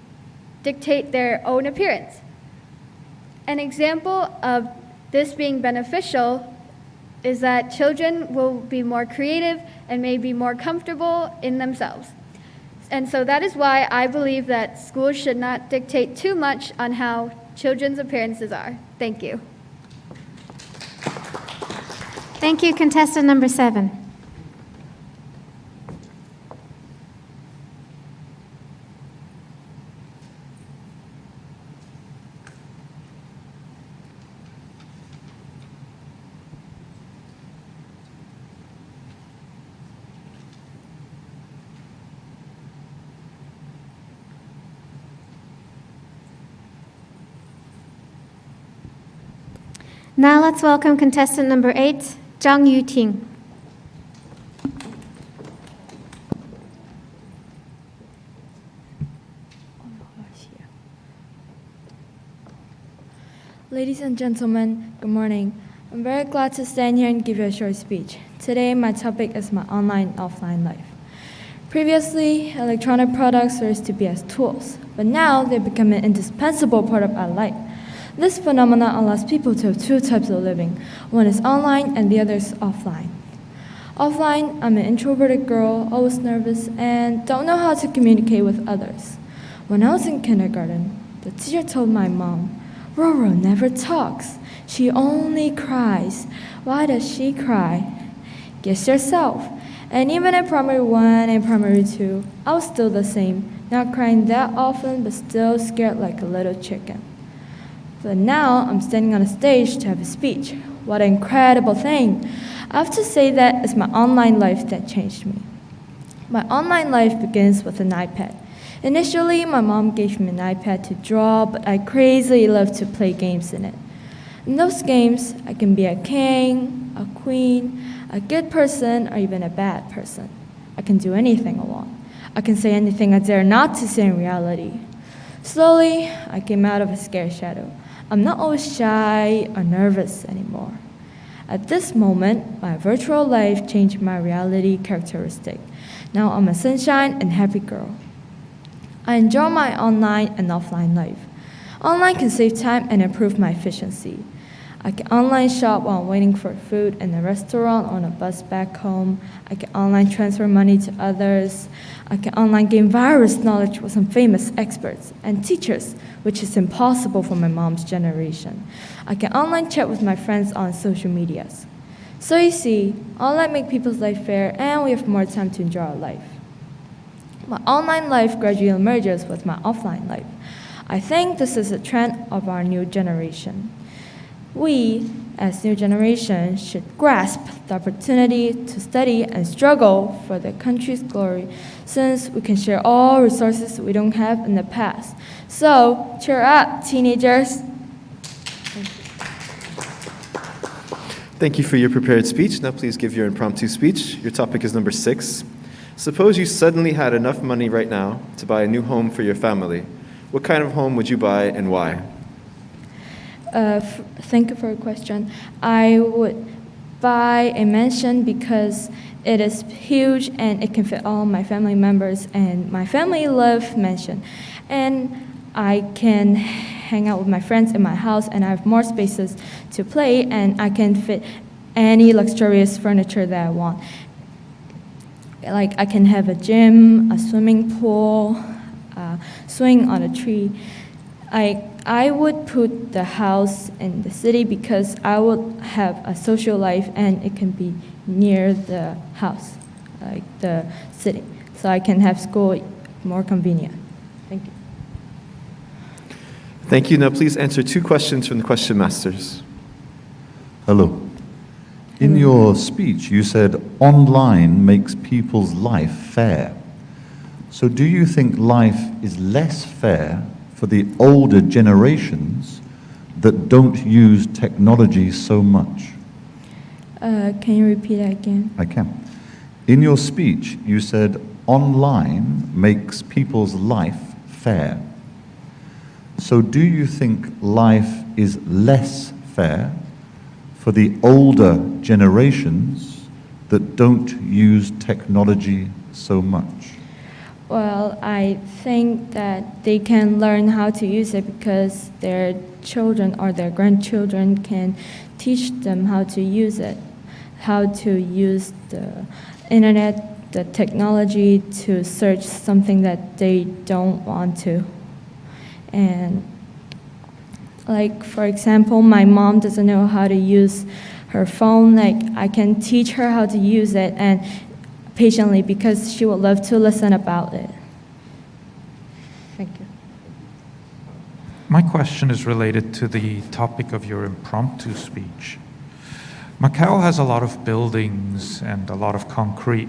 dictate their own appearance. An example of this being beneficial is that children will be more creative and may be more comfortable in themselves. And so that is why I believe that schools should not dictate too much on how children's appearances are. Thank you. Thank you, contestant number 7. Now let's welcome contestant number 8, Zhang Yuting. Ladies and gentlemen, good morning. I'm very glad to stand here and give you a short speech. Today, my topic is my online and offline life. Previously, electronic products used to be as tools, but now they become an indispensable part of our life. This phenomenon allows people to have 2 types of living. One is online and the other is offline. Offline, I'm an introverted girl, always nervous, and don't know how to communicate with others. When I was in kindergarten, the teacher told my mom, "Roro never talks. She only cries. Why does she cry? Guess yourself." And even in primary 1 and primary 2, I was still the same, not crying that often, but still scared like a little chicken. But now I'm standing on a stage to have a speech. What an incredible thing. I have to say that it's my online life that changed me. My online life begins with an iPad. Initially, my mom gave me an iPad to draw, but I crazily love to play games in it. In those games, I can be a king, a queen, a good person, or even a bad person. I can do anything I want. I can say anything I dare not to say in reality. Slowly, I came out of a scared shadow. I'm not always shy or nervous anymore. At this moment, my virtual life changed my reality characteristic. Now I'm a sunshine and happy girl. I enjoy my online and offline life. Online can save time and improve my efficiency. I can online shop while waiting for food in a restaurant or on a bus back home. I can online transfer money to others. I can online gain virus knowledge with some famous experts and teachers, which is impossible for my mom's generation. I can online chat with my friends on social medias. So you see, online makes people's life fair and we have more time to enjoy our life. My online life gradually merges with my offline life. I think this is a trend of our new generation. We, as new generation, should grasp the opportunity to study and struggle for the country's glory, since we can share all resources we don't have in the past. So, cheer up, teenagers. Thank you for your prepared speech. Now please give your impromptu speech. Your topic is number 6. Suppose you suddenly had enough money right now to buy a new home for your family. What kind of home would you buy and why? Thank you for your question. I would buy a mansion because it is huge and it can fit all my family members, and my family love mansion. And I can hang out with my friends in my house, and I have more spaces to play, and I can fit any luxurious furniture that I want. Like I can have a gym, a swimming pool, swing on a tree. I would put the house in the city because I would have a social life and it can be near the house, like the city. So I can have school more convenient. Thank you. Thank you. Now please answer 2 questions from the question masters. Hello. In your speech, you said online makes people's life fair. So do you think life is less fair for the older generations that don't use technology so much? Can you repeat that again? I can. In your speech, you said online makes people's life fair. So do you think life is less fair for the older generations that don't use technology so much? Well, I think that they can learn how to use it because their children or their grandchildren can teach them how to use it, how to use the internet, the technology to search something that they don't want to. And like, for example, my mom doesn't know how to use her phone. Like, I can teach her how to use it and patiently because she would love to listen about it. Thank you. My question is related to the topic of your impromptu speech. Macau has a lot of buildings and a lot of concrete.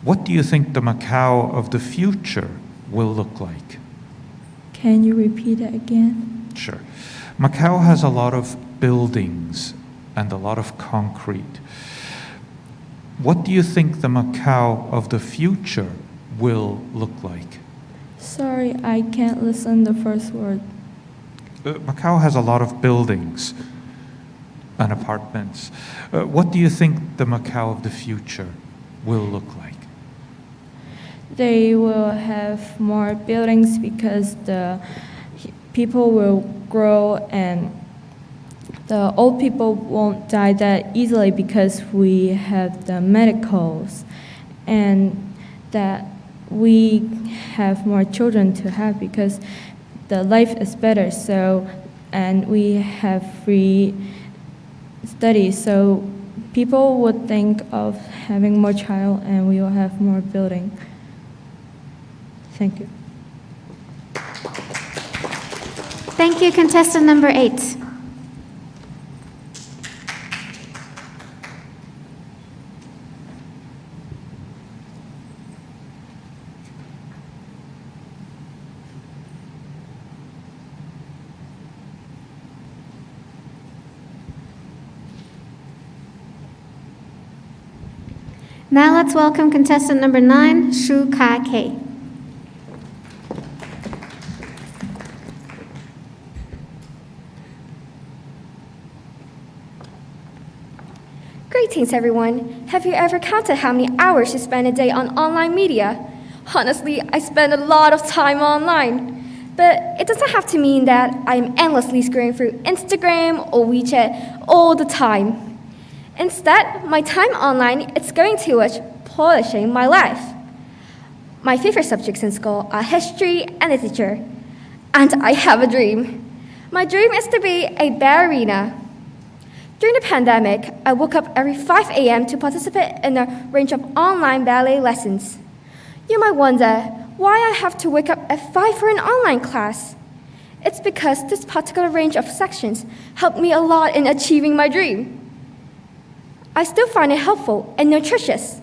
What do you think the Macau of the future will look like? Can you repeat it again? Sure. Macau has a lot of buildings and a lot of concrete. What do you think the Macau of the future will look like? Sorry, I can't listen the first word. Macau has a lot of buildings and apartments. What do you think the Macau of the future will look like? They will have more buildings because the people will grow and the old people won't die that easily because we have the medicals, and that we have more children to have because the life is better. So, and we have free study. So people would think of having more child and we will have more building. Thank you. Thank you, contestant number 8. Now let's welcome contestant number 9, Shu Ka K. Greetings, everyone. Have you ever counted how many hours you spend a day on online media? Honestly, I spend a lot of time online. But it doesn't have to mean that I'm endlessly scrolling through Instagram or WeChat all the time. Instead, my time online is going towards polishing my life. My favorite subjects in school are history and literature. And I have a dream. My dream is to be a ballerina. During the pandemic, I woke up every 5 a.m. to participate in a range of online ballet lessons. You might wonder why I have to wake up at 5 for an online class. It's because this particular range of sections helped me a lot in achieving my dream. I still find it helpful and nutritious.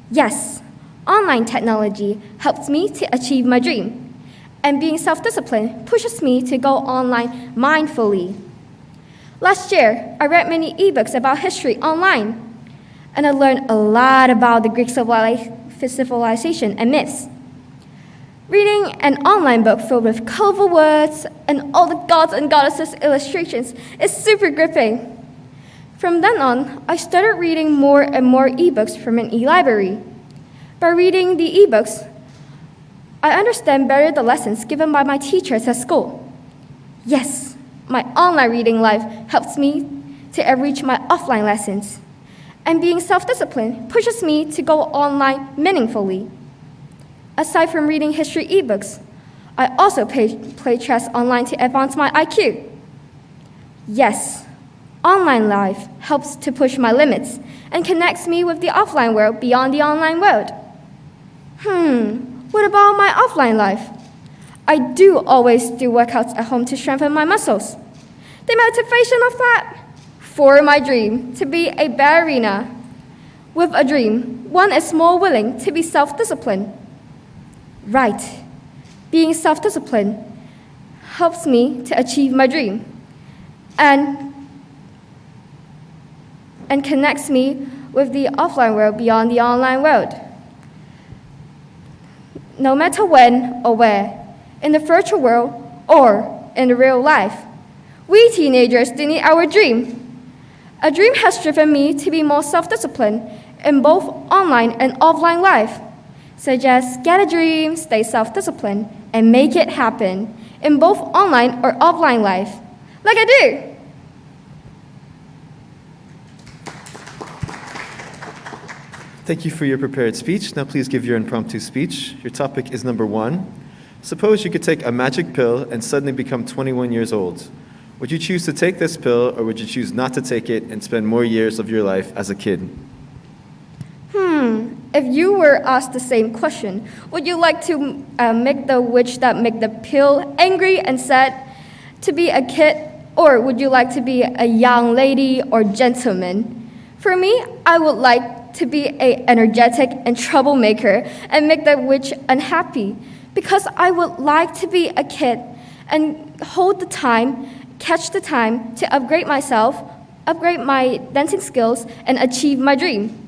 Yes, online technology helps me to achieve my dream, and being self-disciplined pushes me to go online mindfully. Last year, I read many ebooks about history online, and I learned a lot about the Greek civilization and myths. Reading an online book filled with colorful words and all the gods and goddesses illustrations is super gripping. From then on, I started reading more and more ebooks from an e-library. By reading the ebooks, I understand better the lessons given by my teachers at school. Yes, my online reading life helps me to reach my offline lessons, and being self-disciplined pushes me to go online meaningfully. Aside from reading history ebooks, I also play chess online to advance my IQ. Yes, online life helps to push my limits and connects me with the offline world beyond the online world. What about my offline life? I do always do workouts at home to strengthen my muscles. The motivation of that? For my dream, to be a ballerina. With a dream, one is more willing to be self-disciplined. Right. Being self-disciplined helps me to achieve my dream and connects me with the offline world beyond the online world. No matter when or where, in the virtual world or in the real life, we teenagers do need our dream. A dream has driven me to be more self-disciplined in both online and offline life. So just get a dream, stay self-disciplined, and make it happen in both online or offline life, like I do. Thank you for your prepared speech. Now please give your impromptu speech. Your topic is number 1. Suppose you could take a magic pill and suddenly become 21 years old. Would you choose to take this pill, or would you choose not to take it and spend more years of your life as a kid? If you were asked the same question, would you like to make the witch that make the pill angry and sad to be a kid, or would you like to be a young lady or gentleman? For me, I would like to be an energetic and troublemaker and make the witch unhappy, because I would like to be a kid and hold the time, catch the time to upgrade myself, upgrade my dancing skills, and achieve my dream.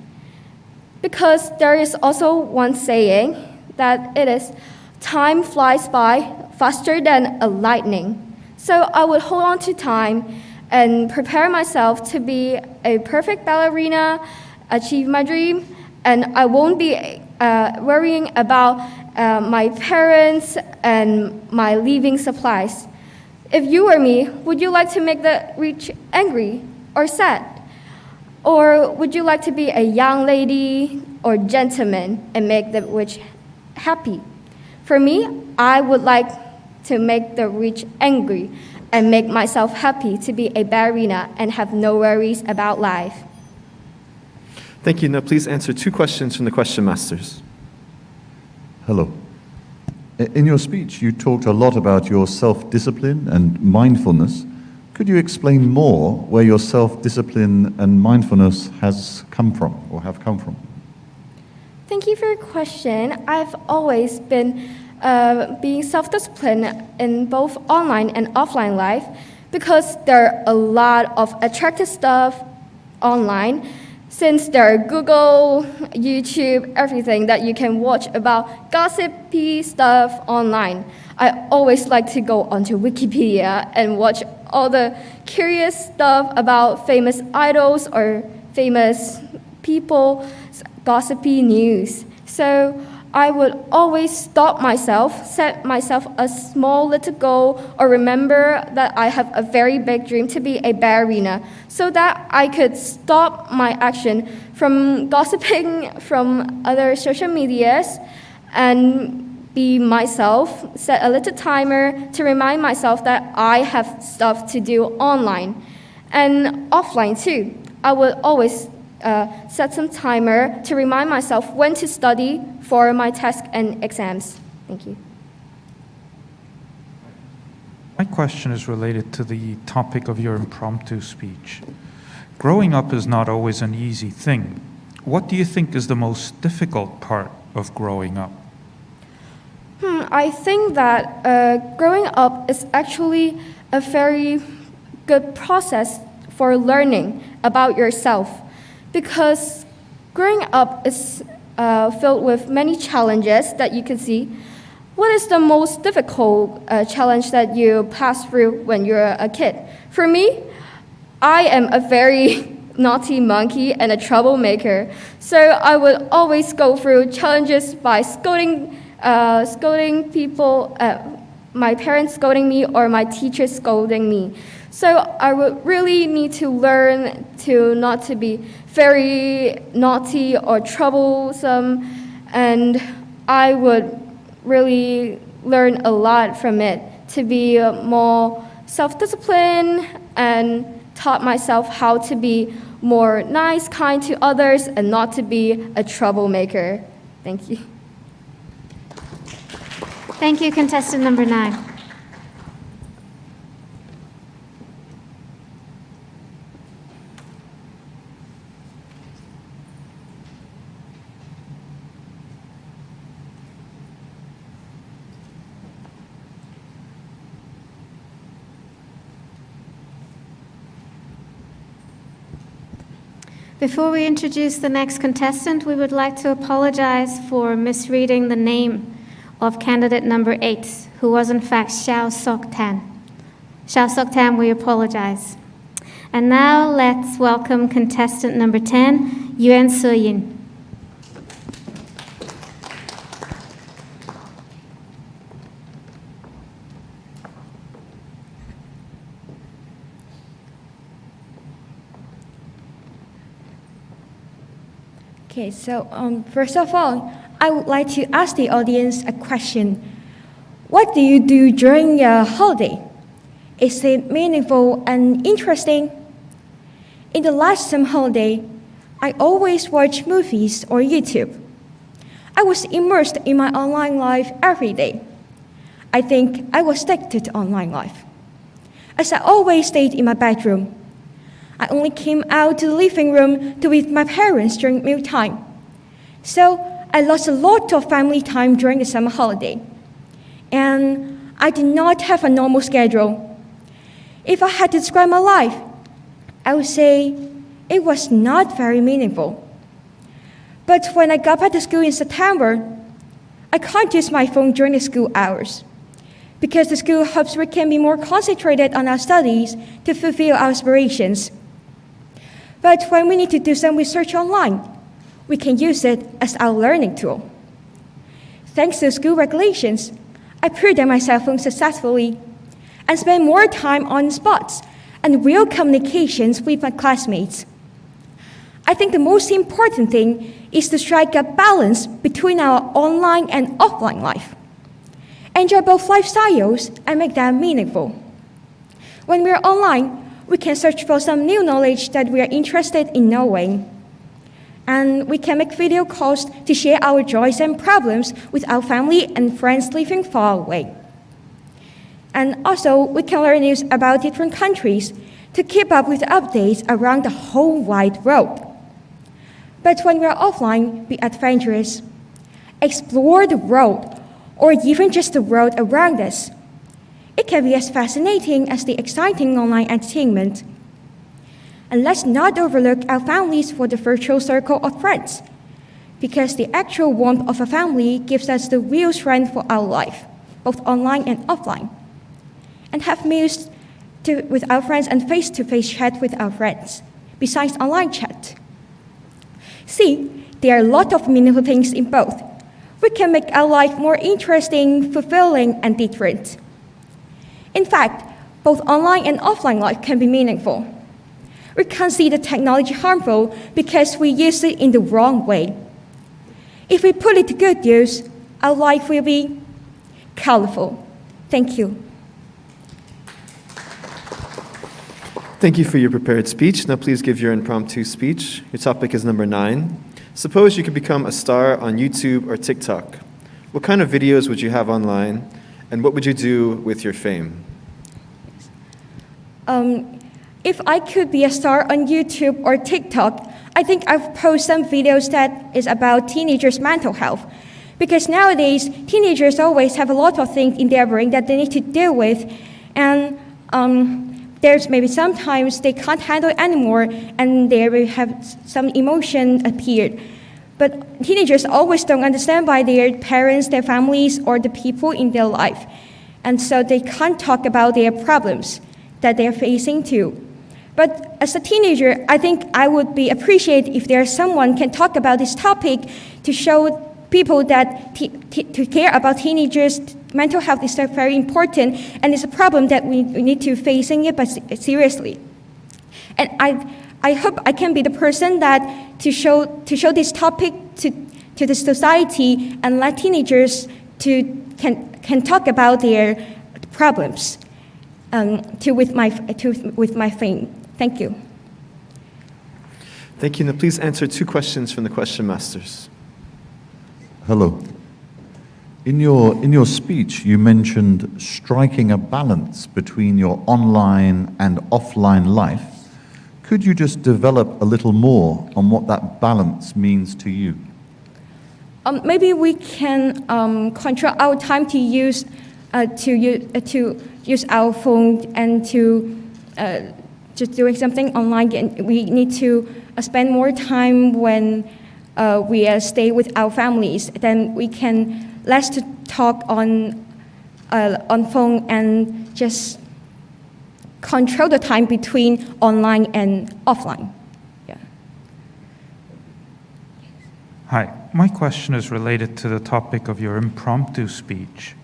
Because there is also one saying that it is, time flies by faster than a lightning. So I would hold on to time and prepare myself to be a perfect ballerina, achieve my dream, and I won't be worrying about my parents and my living supplies. If you were me, would you like to make the witch angry or sad? Or would you like to be a young lady or gentleman and make the witch happy? For me, I would like to make the witch angry and make myself happy to be a ballerina and have no worries about life. Thank you. Now please answer 2 questions from the question masters. Hello. In your speech, you talked a lot about your self-discipline and mindfulness. Could you explain more where your self-discipline and mindfulness has come from or have come from? Thank you for your question. I've always been being self-disciplined in both online and offline life because there are a lot of attractive stuff online Since there are Google, YouTube, everything that you can watch about gossipy stuff online, I always like to go onto Wikipedia and watch all the curious stuff about famous idols or famous people, gossipy news. So I would always stop myself, set myself a small little goal, or remember that I have a very big dream to be a ballerina, so that I could stop my action from gossiping from other social medias and be myself, set a little timer to remind myself that I have stuff to do online and offline too. I would always set some timer to remind myself when to study for my tests and exams. Thank you. My question is related to the topic of your impromptu speech. Growing up is not always an easy thing. What do you think is the most difficult part of growing up? I think that growing up is actually a very good process for learning about yourself, because growing up is filled with many challenges that you can see. What is the most difficult challenge that you pass through when you're a kid? For me, I am a very naughty monkey and a troublemaker, so I would always go through challenges by scolding people, my parents scolding me or my teachers scolding me. So I would really need to learn to not to be very naughty or troublesome, and I would really learn a lot from it to be more self-disciplined and taught myself how to be more nice, kind to others, and not to be a troublemaker. Thank you. Thank you, contestant number 9. Before we introduce the next contestant, we would like to apologize for misreading the name of candidate number 8, who was in fact Xiao Sok Tan. Xiao Sok Tan, we apologize. And now let's welcome contestant number 10, Yuan Se-yin. Okay, so first of all, I would like to ask the audience a question. What do you do during your holiday? Is it meaningful and interesting? In the last summer holiday, I always watch movies or YouTube. I was immersed in my online life every day. I think I was addicted to online life, as I always stayed in my bedroom. I only came out to the living room to be with my parents during mealtime. So I lost a lot of family time during the summer holiday. And I did not have a normal schedule. If I had to describe my life, I would say it was not very meaningful. But when I got back to school in September, I can't use my phone during the school hours, because the school hopes we can be more concentrated on our studies to fulfill our aspirations. But when we need to do some research online, we can use it as our learning tool. Thanks to school regulations, I programmed my cell phone successfully and spent more time on spots and real communications with my classmates. I think the most important thing is to strike a balance between our online and offline life. Enjoy both lifestyles and make them meaningful. When we're online, we can search for some new knowledge that we are interested in knowing. And we can make video calls to share our joys and problems with our family and friends living far away. And also, we can learn news about different countries to keep up with updates around the whole wide world. But when we're offline, be adventurous, explore the world, or even just the world around us. It can be as fascinating as the exciting online entertainment. And let's not overlook our families for the virtual circle of friends, because the actual warmth of a family gives us the real strength for our life, both online and offline. And have meals with our friends and face-to-face chat with our friends, besides online chat. See, there are a lot of meaningful things in both. We can make our life more interesting, fulfilling, and different. In fact, both online and offline life can be meaningful. We can't see the technology harmful because we use it in the wrong way. If we put it to good use, our life will be colorful. Thank you. Thank you for your prepared speech. Now please give your impromptu speech. Your topic is number 9. Suppose you could become a star on YouTube or TikTok. What kind of videos would you have online, and what would you do with your fame? If I could be a star on YouTube or TikTok, I think I've posted some videos that is about teenagers' mental health. Because nowadays, teenagers always have a lot of things in their brain that they need to deal with, and there's maybe sometimes they can't handle it anymore, and they will have some emotion appeared. But teenagers always don't understand by their parents, their families, or the people in their life. And so they can't talk about their problems that they're facing too. But as a teenager, I think I would be appreciated if there's someone can talk about this topic to show people that to care about teenagers. Mental health is very important, and it's a problem that we need to facing it, but seriously. And I hope I can be the person that to show this topic to the society and let teenagers can talk about their problems with my fame. Thank you. Thank you. Now please answer 2 questions from the question masters. Hello. In your speech, you mentioned striking a balance between your online and offline life. Could you just develop a little more on what that balance means to you? Maybe we can control our time to use our phone and to just doing something online. And we need to spend more time when we stay with our families. Then we can less to talk on phone and just control the time between online and offline. Yeah. Hi, my question is related to the topic of your impromptu speech.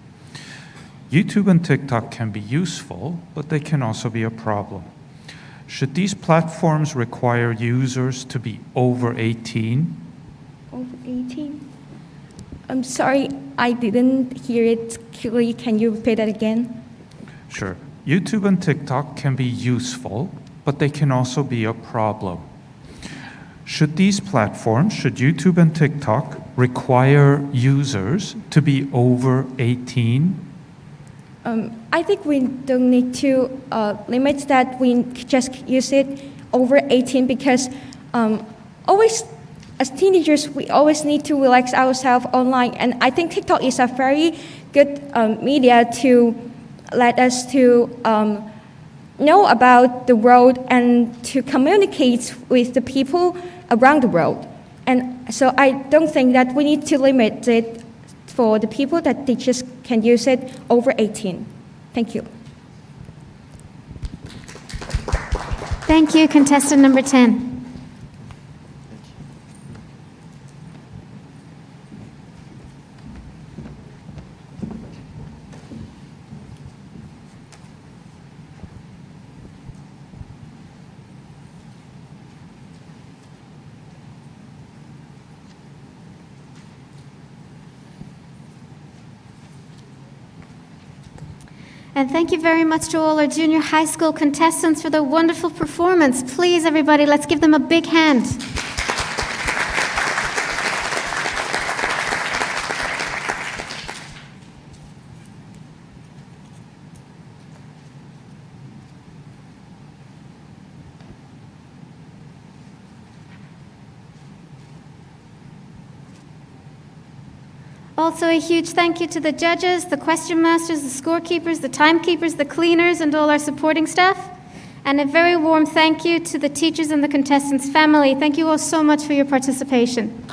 YouTube and TikTok can be useful, but they can also be a problem. Should these platforms require users to be over 18? Over 18? I'm sorry, I didn't hear it clearly. Can you repeat that again? Sure. YouTube and TikTok can be useful, but they can also be a problem. Should YouTube and TikTok require users to be over 18? I think we don't need to limit that. We just use it over 18 because always, as teenagers, we always need to relax ourselves online. And I think TikTok is a very good media to let us to know about the world and to communicate with the people around the world. And so I don't think that we need to limit it for the people that they just can use it over 18. Thank you. Thank you, contestant number 10. And thank you very much to all our junior high school contestants for their wonderful performance. Please, everybody, let's give them a big hand. Also, a huge thank you to the judges, the question masters, the scorekeepers, the timekeepers, the cleaners, and all our supporting staff. And a very warm thank you to the teachers and the contestants' family. Thank you all so much for your participation.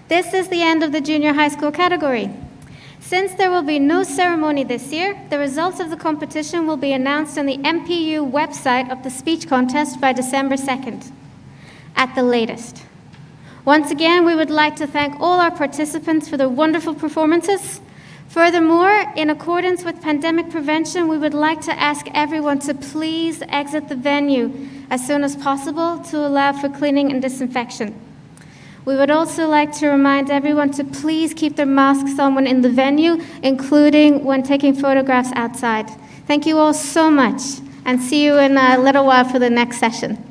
This is the end of the junior high school category. Since there will be no ceremony this year, the results of the competition will be announced on the MPU website of the speech contest by December 2nd, at the latest. Once again, we would like to thank all our participants for their wonderful performances. Furthermore, in accordance with pandemic prevention, we would like to ask everyone to please exit the venue as soon as possible to allow for cleaning and disinfection. We would also like to remind everyone to please keep their masks on when in the venue, including when taking photographs outside. Thank you all so much, and see you in a little while for the next session.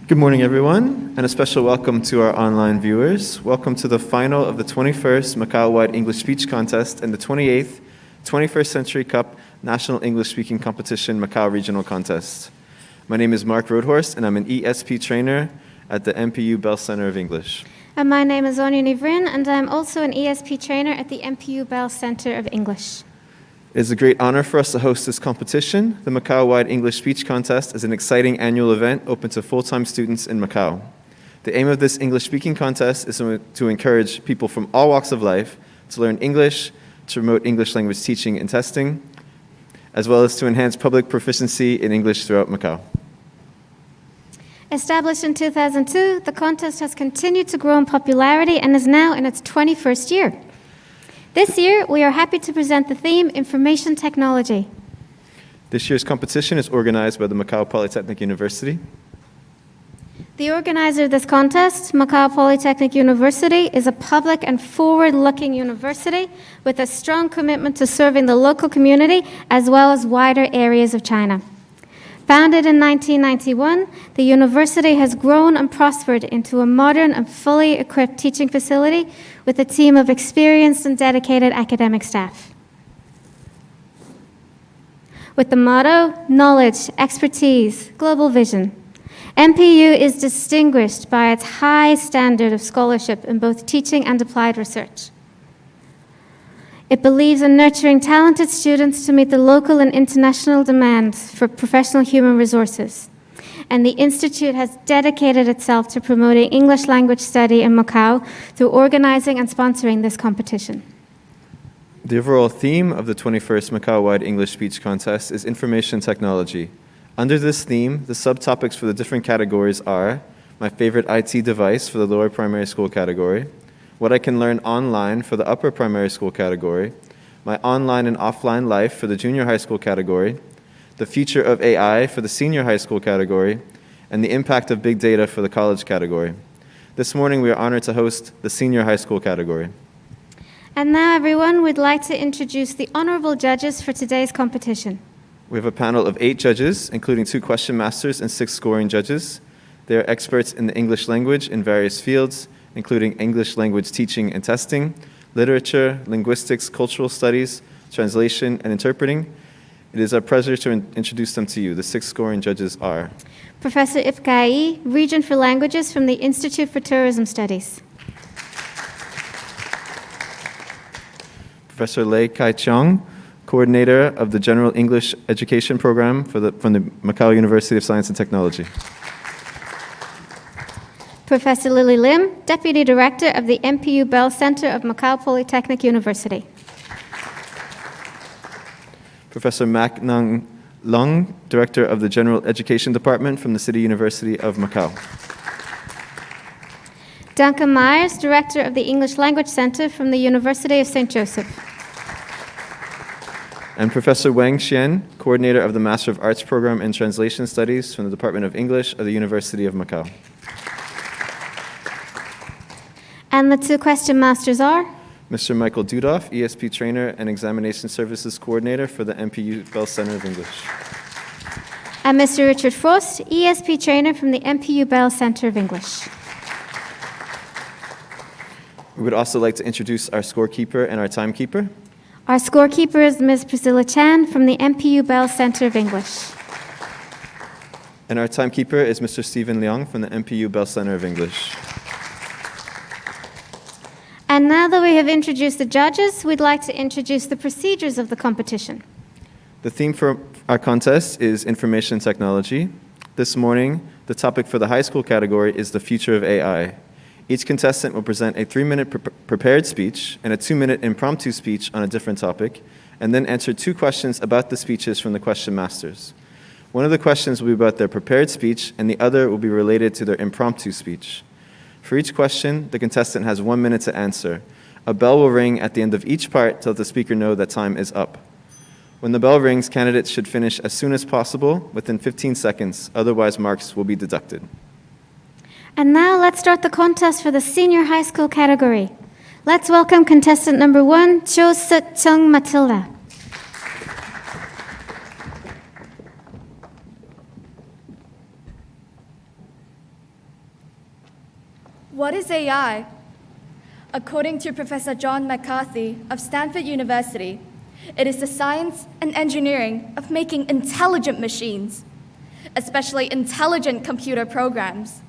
Good morning, everyone, and a special welcome to our online viewers. Welcome to the final of the 21st Macau-wide English Speech Contest and the 28th 21st Century Cup National English Speaking Competition Macau Regional Contest. My name is Mark Roadhorst, and I'm an ESP trainer at the MPU Bell Center of English. And my name is Anya Nivrin, and I'm also an ESP trainer at the MPU Bell Center of English. It is a great honor for us to host this competition. The Macau-wide English Speech Contest is an exciting annual event open to full-time students in Macau. The aim of this English speaking contest is to encourage people from all walks of life to learn English, to promote English language teaching and testing, as well as to enhance public proficiency in English throughout Macau. Established in 2002, the contest has continued to grow in popularity and is now in its 21st year. This year, we are happy to present the theme, Information Technology. This year's competition is organized by the Macau Polytechnic University. The organizer of this contest, Macau Polytechnic University, is a public and forward-looking university with a strong commitment to serving the local community as well as wider areas of China. Founded in 1991, the university has grown and prospered into a modern and fully equipped teaching facility with a team of experienced and dedicated academic staff. With the motto, knowledge, expertise, global vision, MPU is distinguished by its high standard of scholarship in both teaching and applied research. It believes in nurturing talented students to meet the local and international demands for professional human resources. And the Institute has dedicated itself to promoting English language study in Macau through organizing and sponsoring this competition. The overall theme of the 21st Macau-wide English Speech Contest is Information Technology. Under this theme, the subtopics for the different categories are my favorite IT device for the lower primary school category, what I can learn online for the upper primary school category, my online and offline life for the junior high school category, the future of AI for the senior high school category, and the impact of big data for the college category. This morning, we are honored to host the senior high school category. And now, everyone, we'd like to introduce the honorable judges for today's competition. We have a panel of 8 judges, including 2 question masters and 6 scoring judges. They are experts in the English language in various fields, including English language teaching and testing, literature, linguistics, cultural studies, translation, and interpreting. It is our pleasure to introduce them to you. The 6 scoring judges are Professor Ip Kai, Regent for Languages from the Institute for Tourism Studies. Professor Lei Kai-Cheong, Coordinator of the General English Education Program from the Macau University of Science and Technology. Professor Lily Lim, Deputy Director of the MPU Bell Center of Macau Polytechnic University. Professor Mak Nang Lung, Director of the General Education Department from the City University of Macau. Duncan Myers, Director of the English Language Center from the University of St. Joseph. And Professor Wang Xian, Coordinator of the Master of Arts Program in Translation Studies from the Department of English of the University of Macau. And the 2 question masters are Mr. Michael Dudoff, ESP Trainer and Examination Services Coordinator for the MPU Bell Center of English. and Mr. Richard Frost, ESP Trainer from the MPU Bell Center of English. We would also like to introduce our scorekeeper and our timekeeper. Our scorekeeper is Ms. Priscilla Chan from the MPU Bell Center of English. And our timekeeper is Mr. Stephen Leong from the MPU Bell Center of English. And now that we have introduced the judges, we'd like to introduce the procedures of the competition. The theme for our contest is information technology. This morning, the topic for the high school category is the future of AI. Each contestant will present a 3-minute prepared speech and a 2-minute impromptu speech on a different topic, and then answer 2 questions about the speeches from the question masters. One of the questions will be about their prepared speech, and the other will be related to their impromptu speech. For each question, the contestant has 1 minute to answer. A bell will ring at the end of each part to let the speaker know that time is up. When the bell rings, candidates should finish as soon as possible, within 15 seconds, otherwise marks will be deducted. And now let's start the contest for the senior high school category. Let's welcome contestant number 1, Cho Sut-chung Matilda. What is AI? According to Professor John McCarthy of Stanford University, it is the science and engineering of making intelligent machines, especially intelligent computer programs.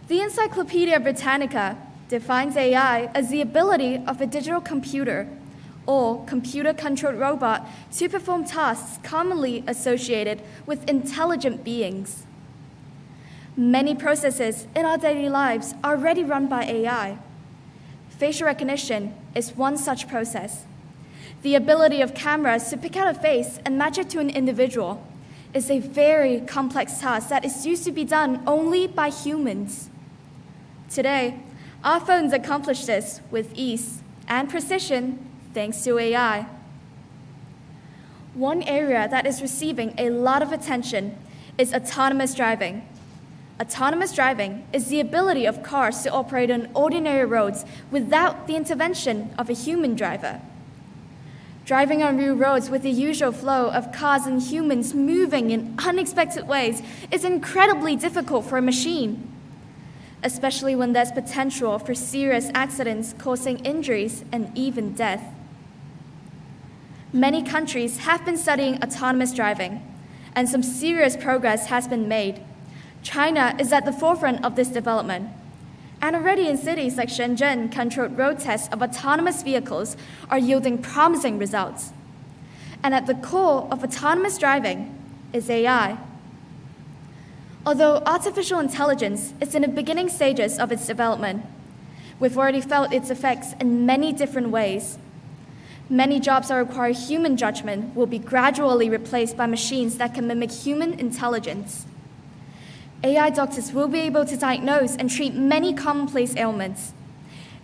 The Encyclopedia Britannica defines AI as the ability of a digital computer or computer-controlled robot to perform tasks commonly associated with intelligent beings. Many processes in our daily lives are already run by AI. Facial recognition is one such process. The ability of cameras to pick out a face and match it to an individual is a very complex task that is used to be done only by humans. Today, our phones accomplish this with ease and precision thanks to AI. One area that is receiving a lot of attention is autonomous driving. Autonomous driving is the ability of cars to operate on ordinary roads without the intervention of a human driver. Driving on real roads with the usual flow of cars and humans moving in unexpected ways is incredibly difficult for a machine, especially when there's potential for serious accidents causing injuries and even death. Many countries have been studying autonomous driving, and some serious progress has been made. China is at the forefront of this development. And already in cities like Shenzhen, controlled road tests of autonomous vehicles are yielding promising results. And at the core of autonomous driving is AI. Although artificial intelligence is in the beginning stages of its development, we've already felt its effects in many different ways. Many jobs that require human judgment will be gradually replaced by machines that can mimic human intelligence. AI doctors will be able to diagnose and treat many commonplace ailments.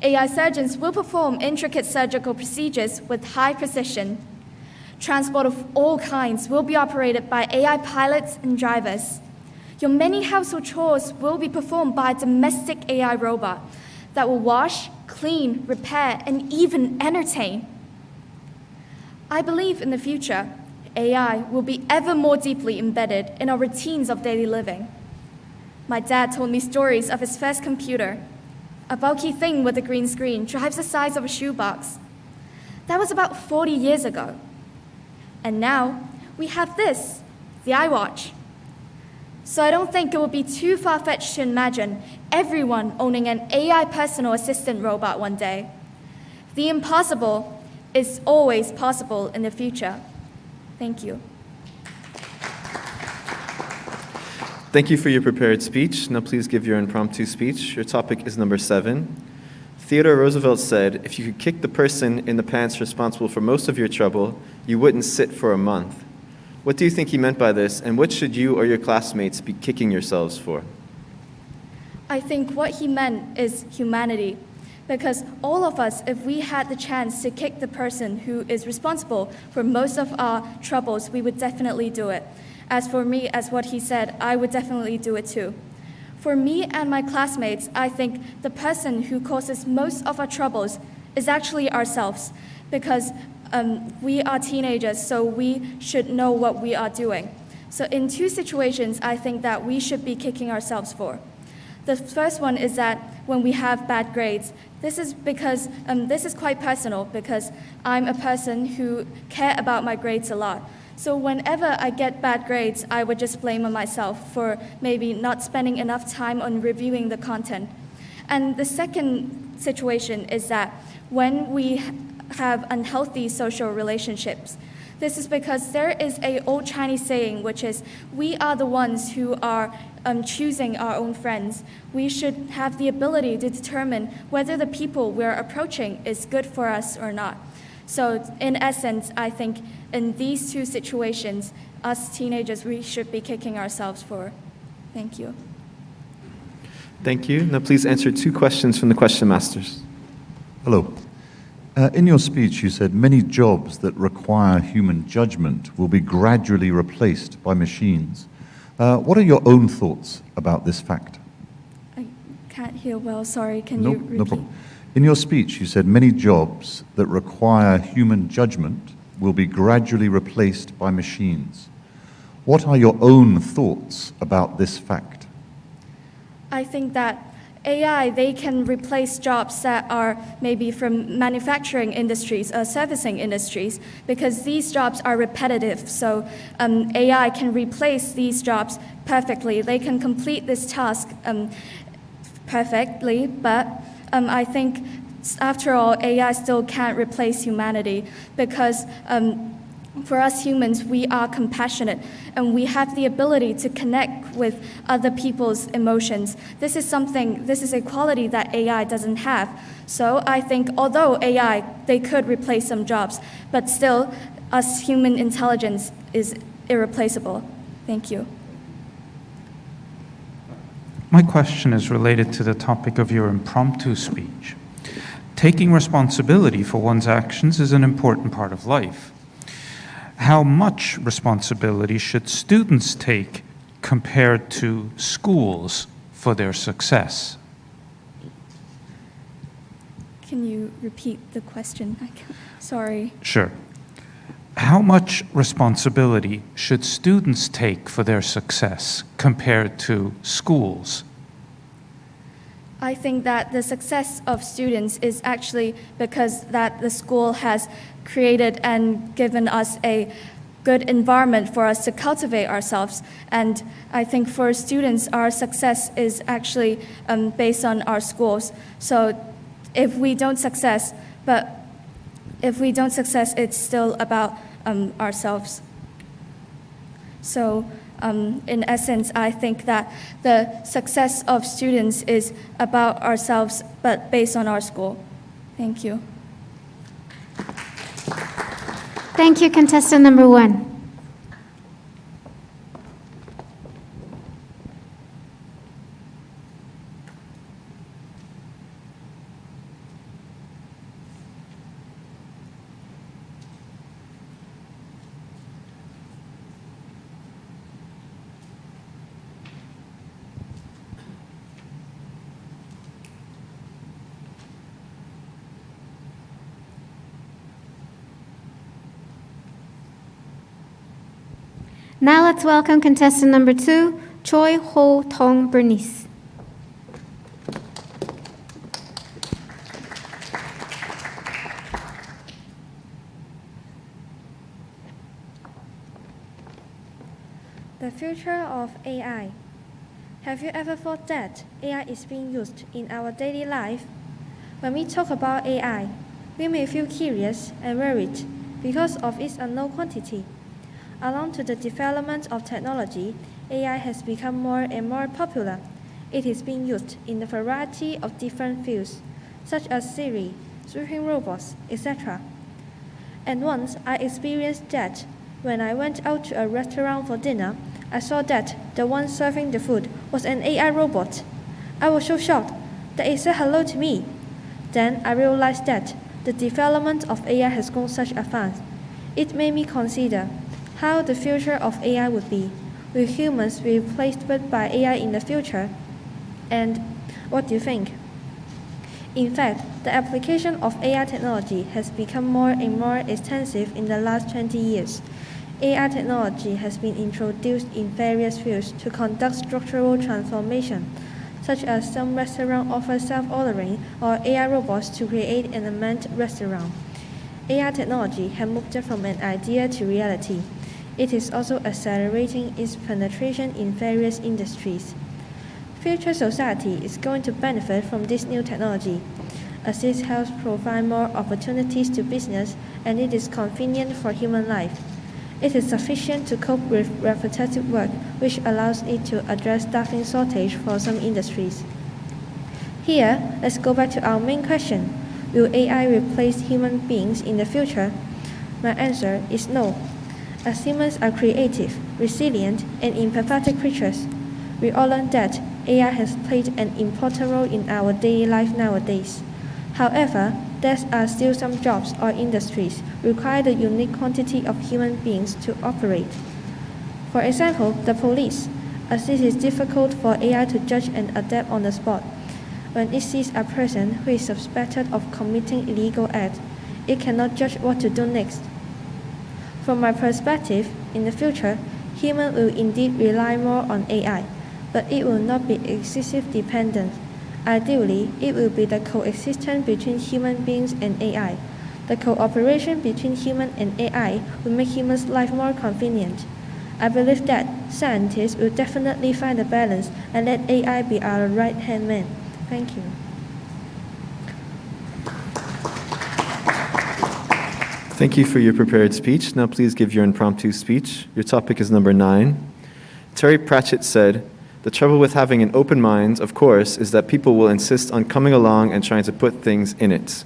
AI surgeons will perform intricate surgical procedures with high precision. Transport of all kinds will be operated by AI pilots and drivers. Your many household chores will be performed by a domestic AI robot that will wash, clean, repair, and even entertain. I believe in the future, AI will be ever more deeply embedded in our routines of daily living. My dad told me stories of his first computer. A bulky thing with a green screen drives the size of a shoebox. That was about 40 years ago. And now, we have this, the iWatch. So I don't think it would be too far-fetched to imagine everyone owning an AI personal assistant robot one day. The impossible is always possible in the future. Thank you. Thank you for your prepared speech. Now please give your impromptu speech. Your topic is number 7. Theodore Roosevelt said, if you could kick the person in the pants responsible for most of your trouble, you wouldn't sit for a month. What do you think he meant by this, and what should you or your classmates be kicking yourselves for? I think what he meant is humanity, because all of us, if we had the chance to kick the person who is responsible for most of our troubles, we would definitely do it. As for me, as what he said, I would definitely do it too. For me and my classmates, I think the person who causes most of our troubles is actually ourselves, because we are teenagers, so we should know what we are doing. So in two situations, I think that we should be kicking ourselves for. The first one is that when we have bad grades, this is because, this is quite personal, because I'm a person who cares about my grades a lot. So whenever I get bad grades, I would just blame on myself for maybe not spending enough time on reviewing the content. And the second situation is that when we have unhealthy social relationships, this is because there is an old Chinese saying, which is, we are the ones who are choosing our own friends. We should have the ability to determine whether the people we're approaching is good for us or not. So in essence, I think in these two situations, us teenagers, we should be kicking ourselves for. Thank you. Thank you. Now please answer 2 questions from the question masters. Hello. In your speech, you said many jobs that require human judgment will be gradually replaced by machines. What are your own thoughts about this fact? I can't hear well, sorry. Can you repeat? No problem. In your speech, you said many jobs that require human judgment will be gradually replaced by machines. What are your own thoughts about this fact? I think that AI, they can replace jobs that are maybe from manufacturing industries or servicing industries because these jobs are repetitive. So AI can replace these jobs perfectly. They can complete this task perfectly, but I think after all, AI still can't replace humanity because for us humans, we are compassionate and we have the ability to connect with other people's emotions. This is a quality that AI doesn't have. So I think although AI, they could replace some jobs, but still us human intelligence is irreplaceable. Thank you. My question is related to the topic of your impromptu speech. Taking responsibility for one's actions is an important part of life. How much responsibility should students take compared to schools for their success? Can you repeat the question? Sorry. Sure. How much responsibility should students take for their success compared to schools? I think that the success of students is actually because that the school has created and given us a good environment for us to cultivate ourselves. And I think for students, our success is actually based on our schools. So if we don't success, it's still about ourselves. So in essence, I think that the success of students is about ourselves, but based on our school. Thank you. Thank you, contestant number 1. Now let's welcome contestant number 2, Choi Ho Tong Bernice. The future of AI. Have you ever thought that AI is being used in our daily life? When we talk about AI, we may feel curious and worried because of its unknown quantity. Along with the development of technology, AI has become more and more popular. It is being used in a variety of different fields, such as Siri, sweeping robots, etc. And once I experienced that when I went out to a restaurant for dinner, I saw that the one serving the food was an AI robot. I was so shocked that it said hello to me. Then I realized that the development of AI has gone such advance. It made me consider how the future of AI would be. Will humans be replaced by AI in the future? And what do you think? In fact, the application of AI technology has become more and more extensive in the last 20 years. AI technology has been introduced in various fields to conduct structural transformation, such as some restaurants offer self-ordering or AI robots to create an unmanned restaurant. AI technology has moved from an idea to reality. It is also accelerating its penetration in various industries. Future society is going to benefit from this new technology, as this helps provide more opportunities to business and it is convenient for human life. It is sufficient to cope with repetitive work, which allows it to address staffing shortage for some industries. Here, let's go back to our main question. Will AI replace human beings in the future? My answer is no. As humans are creative, resilient, and empathetic creatures, we all learn that AI has played an important role in our daily life nowadays. However, there are still some jobs or industries require the unique quantity of human beings to operate. For example, the police, as it is difficult for AI to judge and adapt on the spot. When it sees a person who is suspected of committing illegal act, it cannot judge what to do next. From my perspective, in the future, humans will indeed rely more on AI, but it will not be excessive dependent. Ideally, it will be the coexistence between human beings and AI. The cooperation between human and AI will make humans' life more convenient. I believe that scientists will definitely find a balance and let AI be our right-hand man. Thank you. Thank you for your prepared speech. Now please give your impromptu speech. Your topic is number 9. Terry Pratchett said, "The trouble with having an open mind, of course, is that people will insist on coming along and trying to put things in it."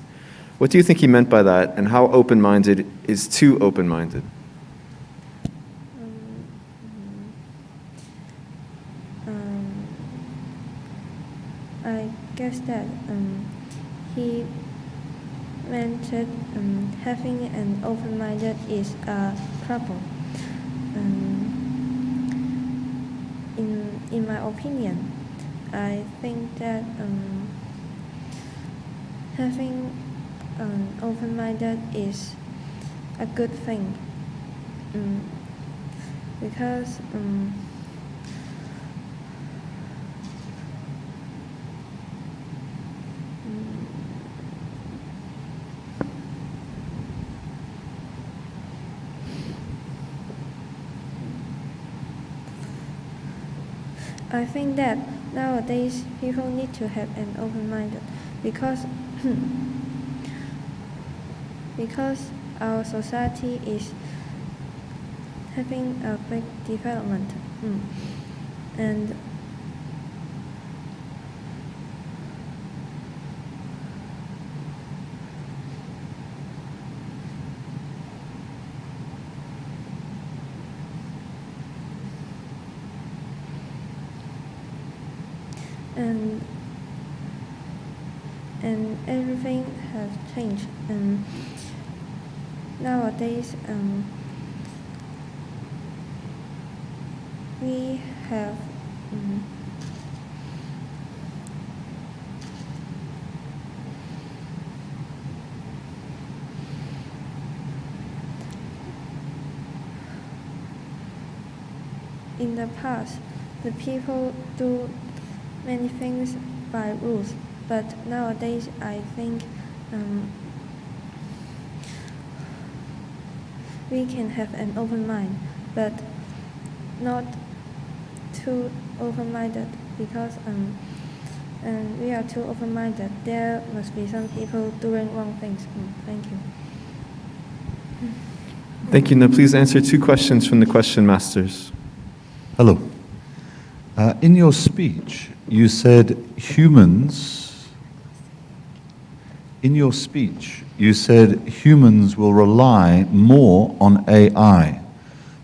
What do you think he meant by that, and how open-minded is too open-minded? I guess that he meant that having an open-minded is a problem. In my opinion, I think that having an open-minded is a good thing because I think that nowadays people need to have an open-minded because because our society is having a big development and everything has changed and nowadays we have in the past the people do many things by rules, but nowadays I think we can have an open mind, but not too open-minded because we are too open-minded. There must be some people doing wrong things. Thank you. Thank you. Now please answer 2 questions from the question masters. Hello. In your speech, you said humans will rely more on AI,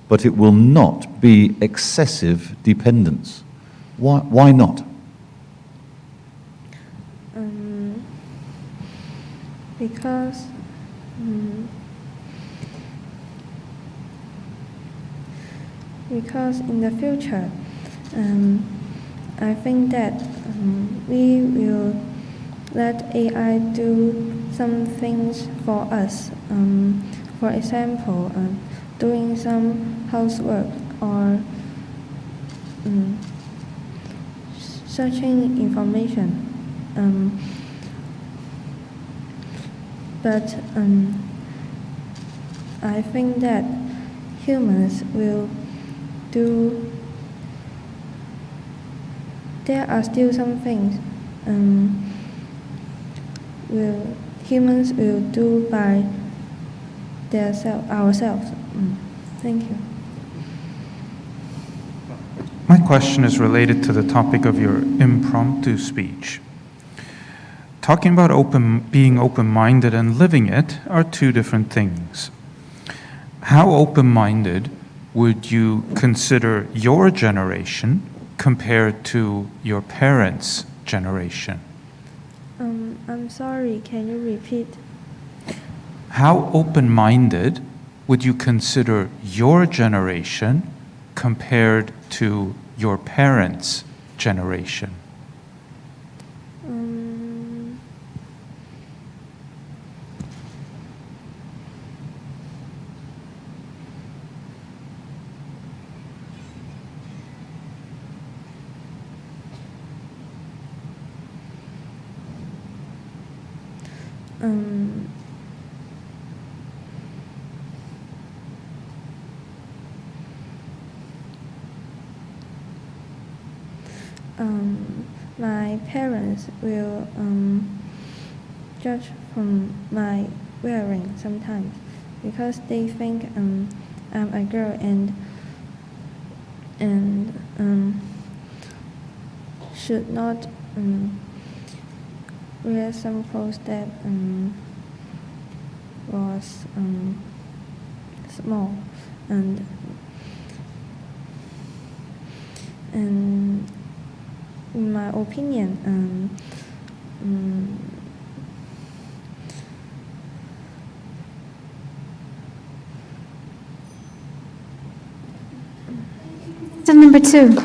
but it will not be excessive dependence. Why not? Because in the future, I think that we will let AI do some things for us. For example, doing some housework or searching information. But I think that humans will do. There are still some things humans will do by ourselves. Thank you. My question is related to the topic of your impromptu speech. Talking about being open-minded and living it are 2 different things. How open-minded would you consider your generation compared to your parents' generation? I'm sorry, can you repeat? How open-minded would you consider your generation compared to your parents' generation? My parents will judge from my wearing sometimes because they think I'm a girl and should not wear some clothes that was small and in my opinion, Number 2.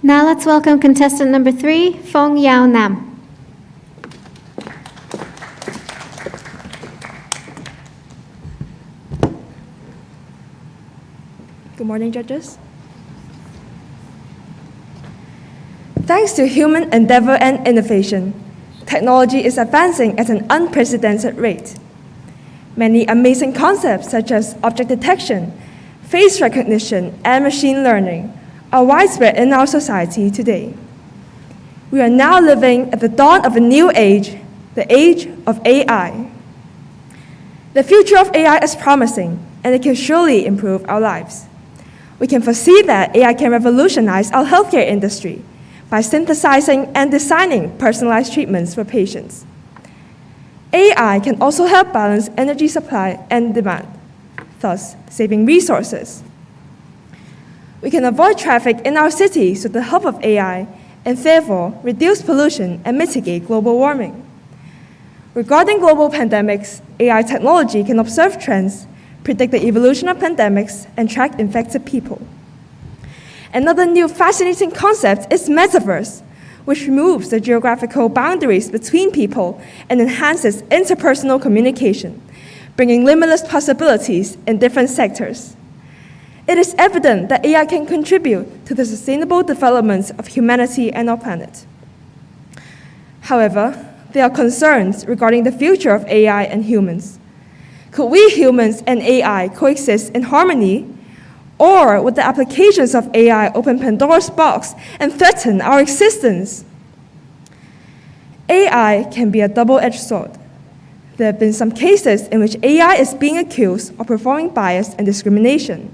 Now let's welcome contestant number 3, Phong Yao Nam. Good morning, judges. Thanks to human endeavor and innovation, technology is advancing at an unprecedented rate. Many amazing concepts such as object detection, face recognition, and machine learning are widespread in our society today. We are now living at the dawn of a new age, the age of AI. The future of AI is promising, and it can surely improve our lives. We can foresee that AI can revolutionize our healthcare industry by synthesizing and designing personalized treatments for patients. AI can also help balance energy supply and demand, thus saving resources. We can avoid traffic in our cities with the help of AI and therefore reduce pollution and mitigate global warming. Regarding global pandemics, AI technology can observe trends, predict the evolution of pandemics, and track infected people. Another new fascinating concept is metaverse, which removes the geographical boundaries between people and enhances interpersonal communication, bringing limitless possibilities in different sectors. It is evident that AI can contribute to the sustainable development of humanity and our planet. However, there are concerns regarding the future of AI and humans. Could we humans and AI coexist in harmony? Or would the applications of AI open Pandora's box and threaten our existence? AI can be a double-edged sword. There have been some cases in which AI is being accused of performing bias and discrimination.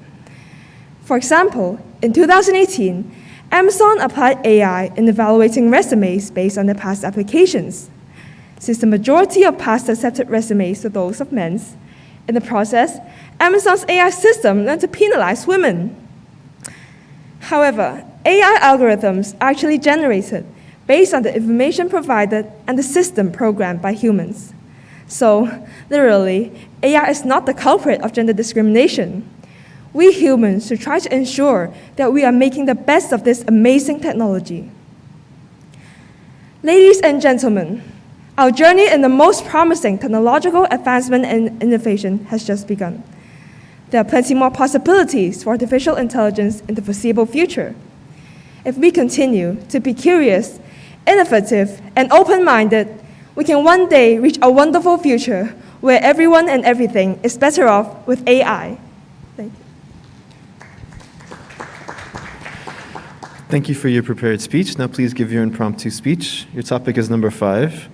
For example, in 2018, Amazon applied AI in evaluating resumes based on their past applications. Since the majority of past accepted resumes were those of men, in the process, Amazon's AI system learned to penalize women. However, AI algorithms are actually generated based on the information provided and the system programmed by humans. So, literally, AI is not the culprit of gender discrimination. We humans should try to ensure that we are making the best of this amazing technology. Ladies and gentlemen, our journey in the most promising technological advancement and innovation has just begun. There are plenty more possibilities for artificial intelligence in the foreseeable future. If we continue to be curious, innovative, and open-minded, we can one day reach a wonderful future where everyone and everything is better off with AI. Thank you. Thank you for your prepared speech. Now please give your impromptu speech. Your topic is number 5.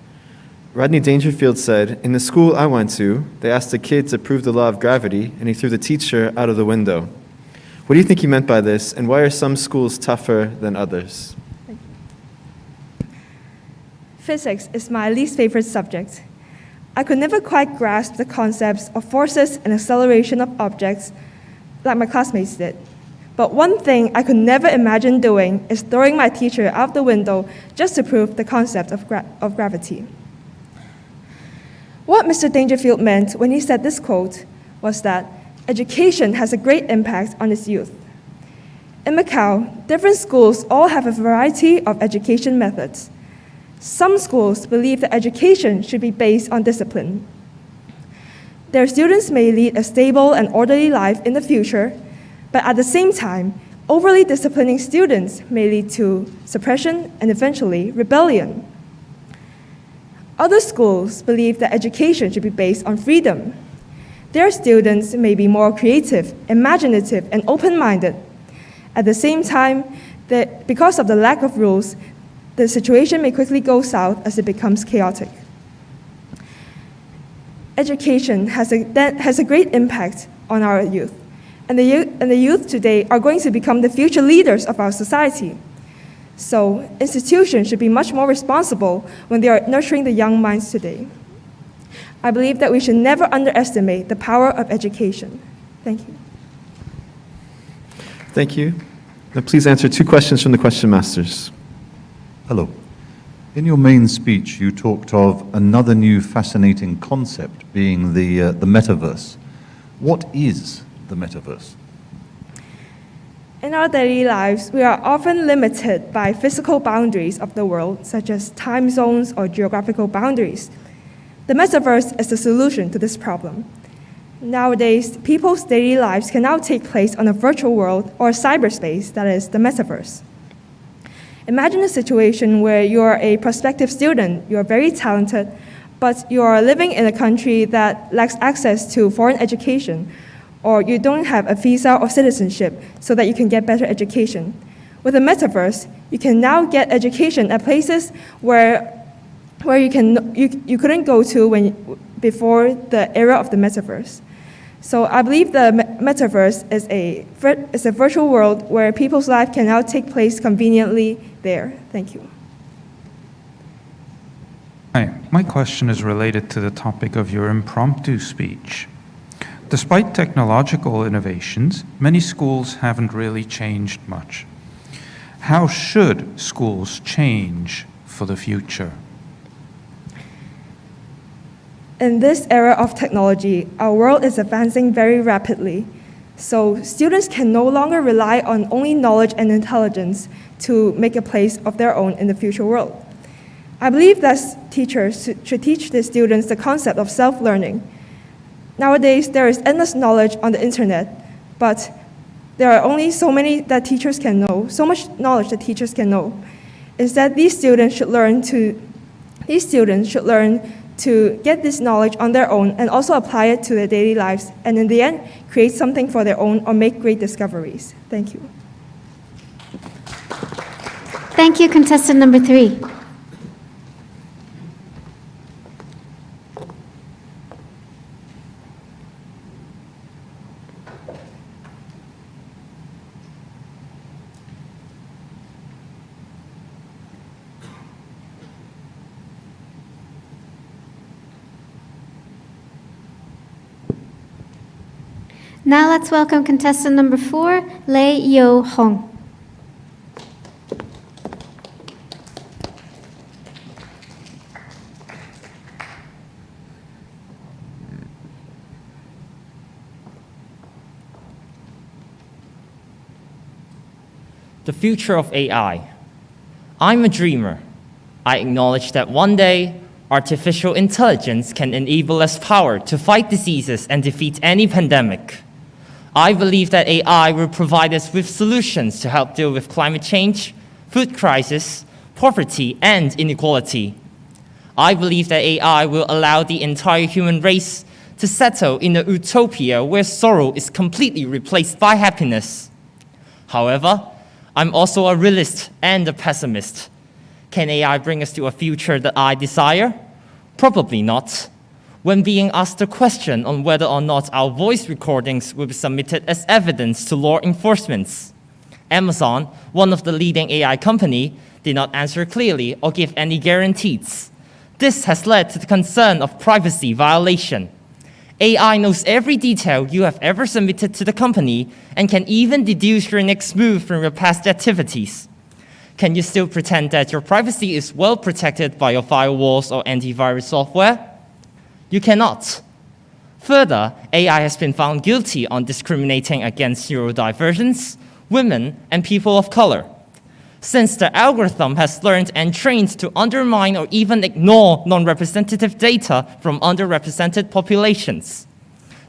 Rodney Dangerfield said, "In the school I went to, they asked a kid to prove the law of gravity, and he threw the teacher out of the window. What do you think he meant by this, and why are some schools tougher than others?" Physics is my least favorite subject. I could never quite grasp the concepts of forces and acceleration of objects like my classmates did. But one thing I could never imagine doing is throwing my teacher out the window just to prove the concept of gravity. What Mr. Dangerfield meant when he said this quote was that education has a great impact on its youth. In Macau, different schools all have a variety of education methods. Some schools believe that education should be based on discipline. Their students may lead a stable and orderly life in the future, but at the same time, overly disciplining students may lead to suppression and eventually rebellion. Other schools believe that education should be based on freedom. Their students may be more creative, imaginative, and open-minded. At the same time, because of the lack of rules, the situation may quickly go south as it becomes chaotic. Education has a great impact on our youth, and the youth today are going to become the future leaders of our society. So institutions should be much more responsible when they are nurturing the young minds today. I believe that we should never underestimate the power of education. Thank you. Thank you. Now please answer 2 questions from the question masters. Hello. In your main speech, you talked of another new fascinating concept being the metaverse. What is the metaverse? In our daily lives, we are often limited by physical boundaries of the world, such as time zones or geographical boundaries. The metaverse is the solution to this problem. Nowadays, people's daily lives can now take place on a virtual world or cyberspace, that is, the metaverse. Imagine a situation where you are a prospective student, you are very talented, but you are living in a country that lacks access to foreign education, or you don't have a visa or citizenship so that you can get better education. With the metaverse, you can now get education at places where you couldn't go to before the era of the metaverse. So I believe the metaverse is a virtual world where people's life can now take place conveniently there. Thank you. Hi, my question is related to the topic of your impromptu speech. Despite technological innovations, many schools haven't really changed much. How should schools change for the future? In this era of technology, our world is advancing very rapidly. So students can no longer rely on only knowledge and intelligence to make a place of their own in the future world. I believe that teachers should teach their students the concept of self-learning. Nowadays, there is endless knowledge on the internet, but there are only so many that teachers can know, so much knowledge that teachers can know. Instead, these students should learn to get this knowledge on their own and also apply it to their daily lives, and in the end, create something for their own or make great discoveries. Thank you. Thank you, contestant number 3. Now let's welcome contestant number 4, Lei Yo Hong. The future of AI. I'm a dreamer. I acknowledge that one day, artificial intelligence can enable us power to fight diseases and defeat any pandemic. I believe that AI will provide us with solutions to help deal with climate change, food crisis, poverty, and inequality. I believe that AI will allow the entire human race to settle in a utopia where sorrow is completely replaced by happiness. However, I'm also a realist and a pessimist. Can AI bring us to a future that I desire? Probably not. When being asked the question on whether or not our voice recordings will be submitted as evidence to law enforcement, Amazon, one of the leading AI companies, did not answer clearly or give any guarantees. This has led to the concern of privacy violation. AI knows every detail you have ever submitted to the company and can even deduce your next move from your past activities. Can you still pretend that your privacy is well protected by your firewalls or antivirus software? You cannot. Further, AI has been found guilty on discriminating against neurodivergence, women, and people of color. Since the algorithm has learned and trained to undermine or even ignore non-representative data from underrepresented populations.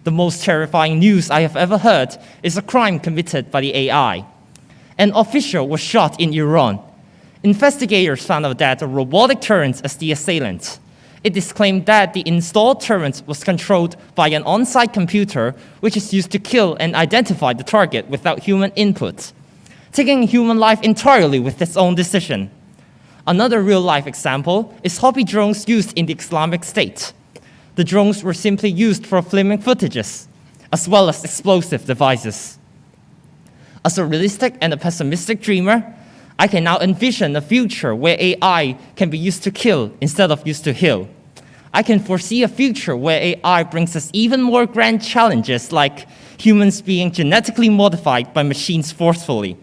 The most terrifying news I have ever heard is a crime committed by the AI. An official was shot in Iran. Investigators found out that a robotic turret as the assailant. It is claimed that the installed turret was controlled by an on-site computer, which is used to kill and identify the target without human input, taking human life entirely with its own decision. Another real-life example is hobby drones used in the Islamic State. The drones were simply used for filming footages, as well as explosive devices. As a realistic and a pessimistic dreamer, I can now envision a future where AI can be used to kill instead of used to heal. I can foresee a future where AI brings us even more grand challenges like humans being genetically modified by machines forcefully.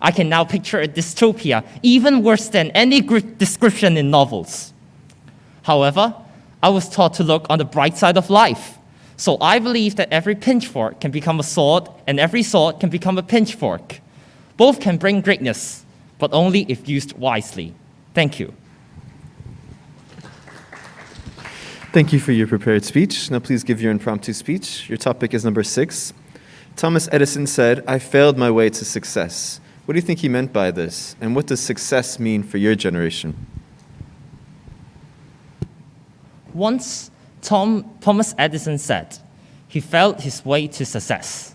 I can now picture a dystopia even worse than any description in novels. However, I was taught to look on the bright side of life. So I believe that every pitchfork can become a sword and every sword can become a pitchfork. Both can bring greatness, but only if used wisely. Thank you. Thank you for your prepared speech. Now please give your impromptu speech. Your topic is number 6. Thomas Edison said, "I failed my way to success." What do you think he meant by this? And what does success mean for your generation? Once, Thomas Edison said, he failed his way to success.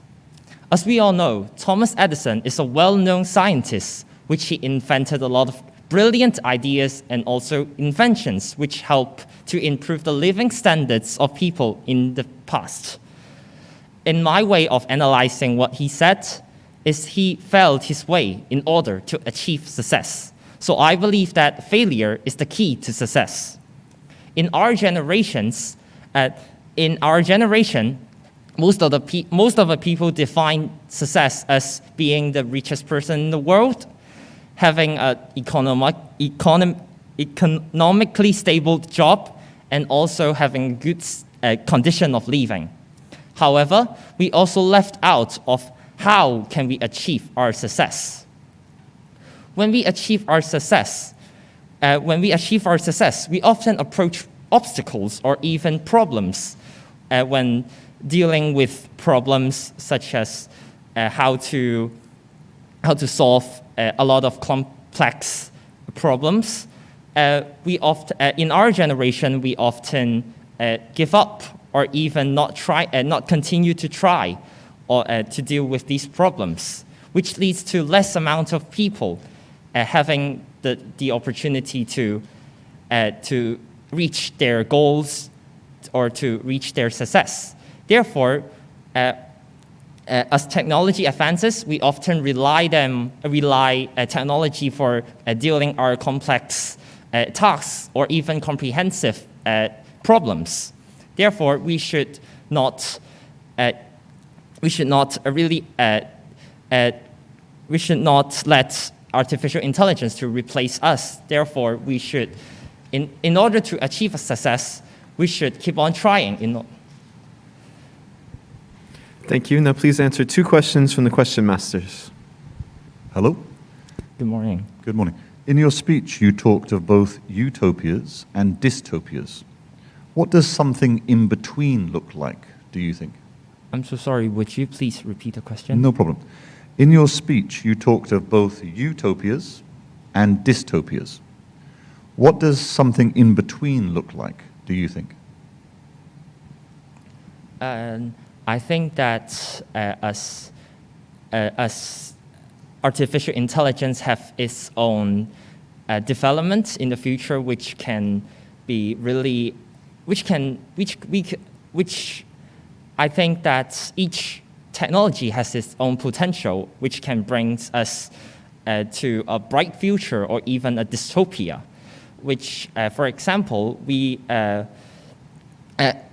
As we all know, Thomas Edison is a well-known scientist, which he invented a lot of brilliant ideas and also inventions which help to improve the living standards of people in the past. In my way of analyzing what he said, is he failed his way in order to achieve success. So I believe that failure is the key to success. In our generation, most of the people define success as being the richest person in the world, having an economically stable job, and also having good condition of living. However, we also left out of how can we achieve our success. When we achieve our success, we often approach obstacles or even problems when dealing with problems such as how to solve a lot of complex problems. In our generation, we often give up or even not continue to try or to deal with these problems, which leads to less amount of people having the opportunity to reach their goals or to reach their success. Therefore, as technology advances, we often rely technology for dealing our complex tasks or even comprehensive problems. Therefore, we should not let artificial intelligence to replace us. Therefore, we should, in order to achieve a success, we should keep on trying. Thank you. Now please answer 2 questions from the question masters. Hello. Good morning. Good morning. In your speech, you talked of both utopias and dystopias. What does something in between look like, do you think? I'm so sorry, would you please repeat the question? No problem. In your speech, you talked of both utopias and dystopias. What does something in between look like, do you think? I think that as artificial intelligence have its own development in the future, which can be really, which I think that each technology has its own potential, which can bring us to a bright future or even a dystopia, which, for example,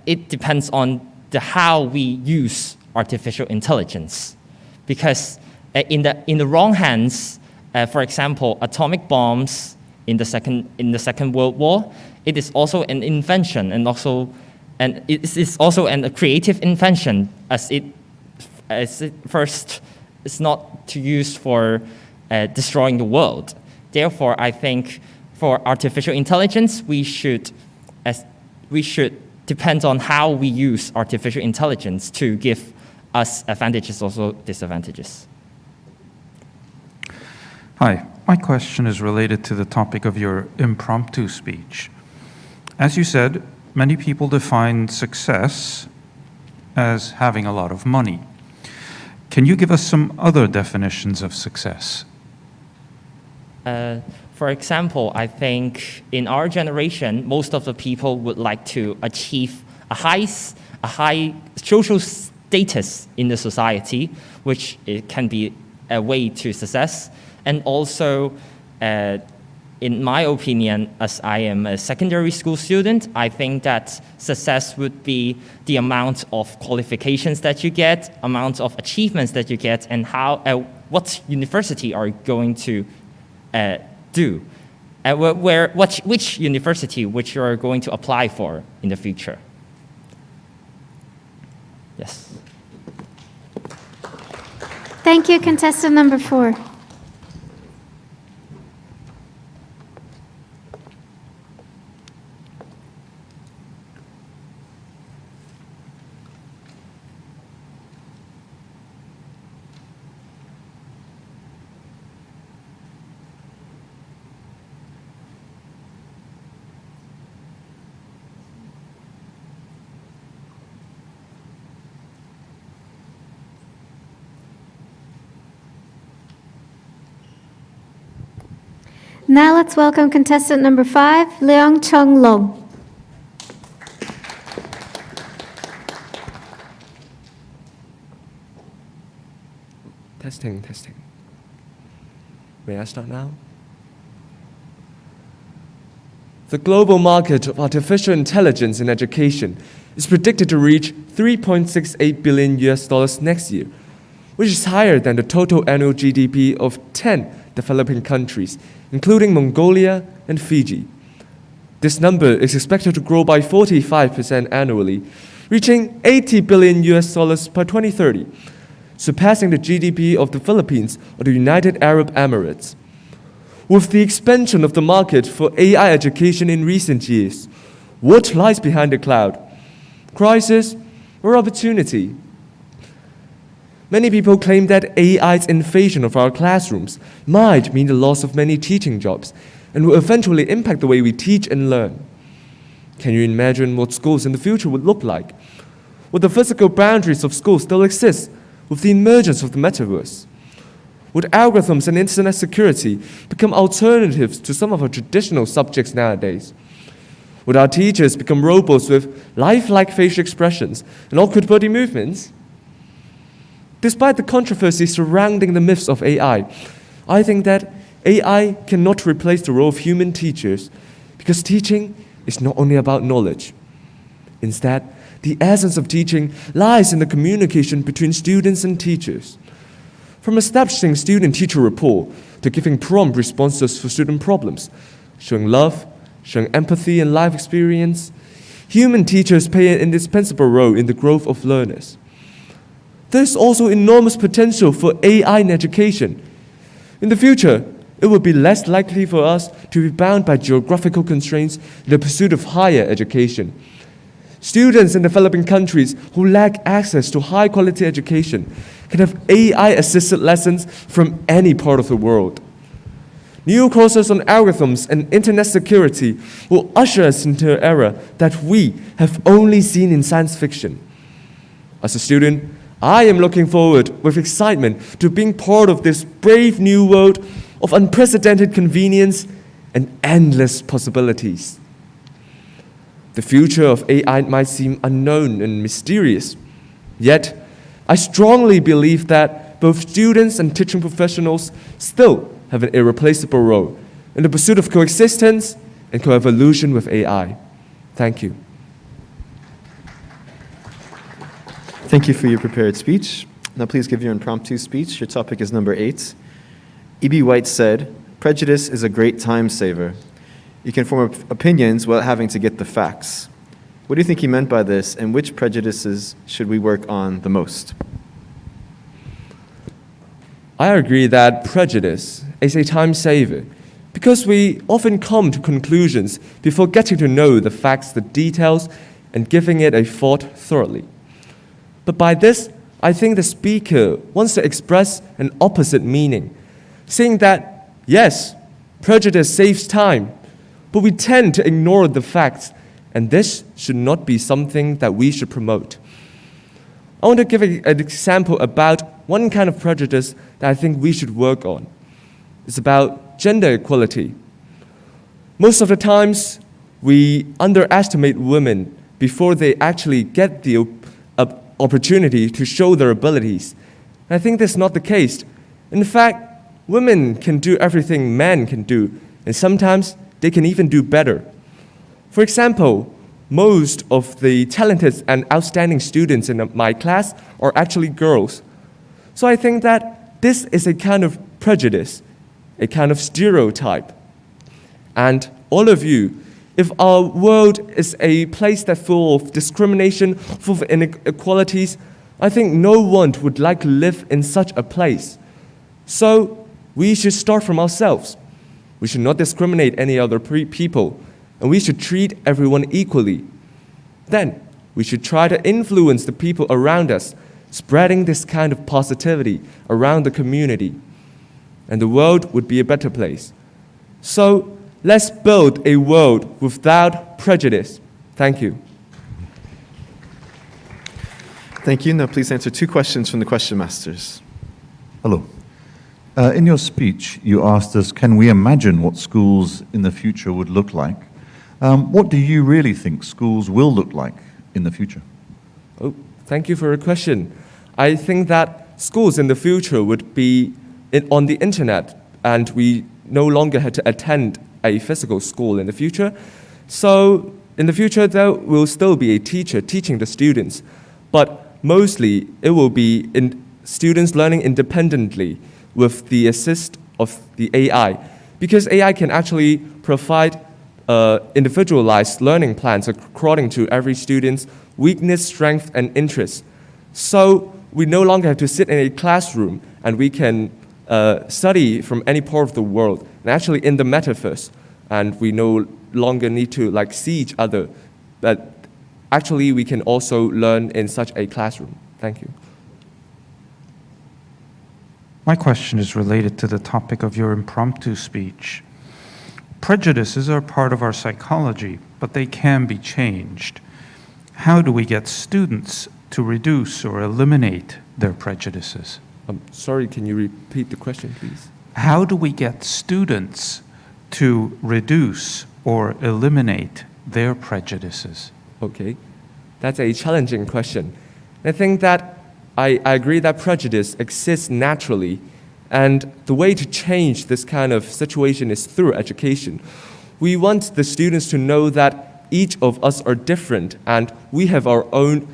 it depends on how we use artificial intelligence. Because in the wrong hands, for example, atomic bombs in the Second World War, it is also an invention and it is also a creative invention as it first it's not to use for destroying the world. Therefore, I think for artificial intelligence, we should depend on how we use artificial intelligence to give us advantages, also disadvantages. Hi, my question is related to the topic of your impromptu speech. As you said, many people define success as having a lot of money. Can you give us some other definitions of success? For example, I think in our generation, most of the people would like to achieve a high social status in the society, which it can be a way to success. And also, in my opinion, as I am a secondary school student, I think that success would be the amount of qualifications that you get, amount of achievements that you get, and how what university are you going to do, which university which you are going to apply for in the future. Yes. Thank you, contestant number 4. Now let's welcome contestant number 5, Leong Chung Long. Testing. May I start now? The global market of artificial intelligence in education is predicted to reach $3.68 billion next year, which is higher than the total annual GDP of 10 developing countries, including Mongolia and Fiji. This number is expected to grow by 45% annually, reaching $80 billion by 2030, surpassing the GDP of the Philippines or the United Arab Emirates. With the expansion of the market for AI education in recent years, what lies behind the cloud? Crisis or opportunity? Many people claim that AI's invasion of our classrooms might mean the loss of many teaching jobs and will eventually impact the way we teach and learn. Can you imagine what schools in the future would look like? Would the physical boundaries of schools still exist with the emergence of the metaverse? Would algorithms and internet security become alternatives to some of our traditional subjects nowadays? Would our teachers become robots with lifelike facial expressions and awkward body movements? Despite the controversy surrounding the myths of AI, I think that AI cannot replace the role of human teachers because teaching is not only about knowledge. Instead, the essence of teaching lies in the communication between students and teachers. From establishing student-teacher rapport to giving prompt responses for student problems, showing love, showing empathy and life experience, human teachers play an indispensable role in the growth of learners. There is also enormous potential for AI in education. In the future, it will be less likely for us to be bound by geographical constraints in the pursuit of higher education. Students in developing countries who lack access to high-quality education can have AI-assisted lessons from any part of the world. New courses on algorithms and internet security will usher us into an era that we have only seen in science fiction. As a student, I am looking forward with excitement to being part of this brave new world of unprecedented convenience and endless possibilities. The future of AI might seem unknown and mysterious, yet I strongly believe that both students and teaching professionals still have an irreplaceable role in the pursuit of coexistence and coevolution with AI. Thank you. Thank you for your prepared speech. Now please give your impromptu speech. Your topic is number 8. E.B. White said, "Prejudice is a great time saver. You can form opinions without having to get the facts." What do you think he meant by this, and which prejudices should we work on the most? I agree that prejudice is a time saver because we often come to conclusions before getting to know the facts, the details, and giving it a thought thoroughly. But by this, I think the speaker wants to express an opposite meaning, saying that, yes, prejudice saves time, but we tend to ignore the facts, and this should not be something that we should promote. I want to give an example about one kind of prejudice that I think we should work on. It's about gender equality. Most of the times, we underestimate women before they actually get the opportunity to show their abilities. And I think that's not the case. In fact, women can do everything men can do, and sometimes they can even do better. For example, most of the talented and outstanding students in my class are actually girls. So I think that this is a kind of prejudice, a kind of stereotype. And all of you, if our world is a place that's full of discrimination, full of inequalities, I think no one would like to live in such a place. So we should start from ourselves. We should not discriminate any other people, and we should treat everyone equally. Then we should try to influence the people around us, spreading this kind of positivity around the community, and the world would be a better place. So let's build a world without prejudice. Thank you. Thank you. Now please answer 2 questions from the question masters. Hello. In your speech, you asked us, can we imagine what schools in the future would look like? What do you really think schools will look like in the future? Oh, thank you for your question. I think that schools in the future would be on the internet, and we no longer had to attend a physical school in the future. So in the future, there will still be a teacher teaching the students, but mostly it will be students learning independently with the assist of the AI, because AI can actually provide individualized learning plans according to every student's weakness, strength, and interest. So we no longer have to sit in a classroom, and we can study from any part of the world, and actually in the metaverse. And we no longer need to see each other, but actually we can also learn in such a classroom. Thank you. My question is related to the topic of your impromptu speech. Prejudices are part of our psychology, but they can be changed. How do we get students to reduce or eliminate their prejudices? Sorry, can you repeat the question, please? How do we get students to reduce or eliminate their prejudices? Okay, that's a challenging question. I think that I agree that prejudice exists naturally, and the way to change this kind of situation is through education. We want the students to know that each of us are different, and we have our own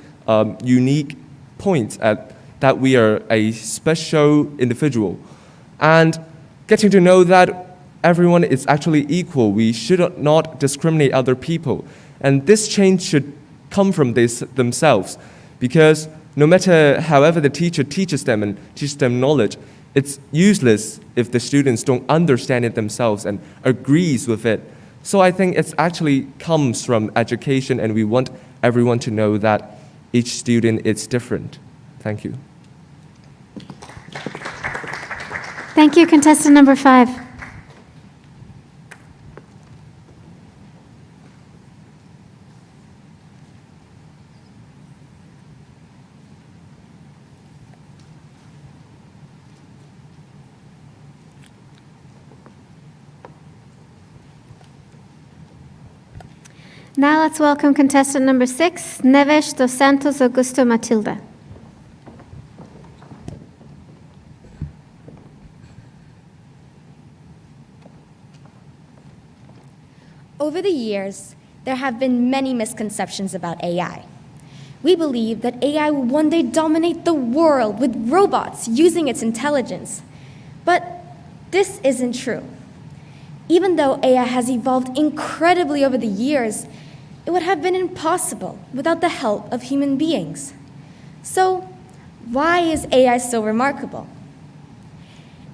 unique points that we are a special individual. And getting to know that everyone is actually equal, we should not discriminate other people. And this change should come from themselves, because no matter however the teacher teaches them and teaches them knowledge, it's useless if the students don't understand it themselves and agrees with it. So I think it actually comes from education, and we want everyone to know that each student is different. Thank you. Thank you, contestant number 5. Now let's welcome contestant number 6, Neves dos Santos Augusto Matilda. Over the years, there have been many misconceptions about AI. We believe that AI will one day dominate the world with robots using its intelligence. But this isn't true. Even though AI has evolved incredibly over the years, it would have been impossible without the help of human beings. So, why is AI so remarkable?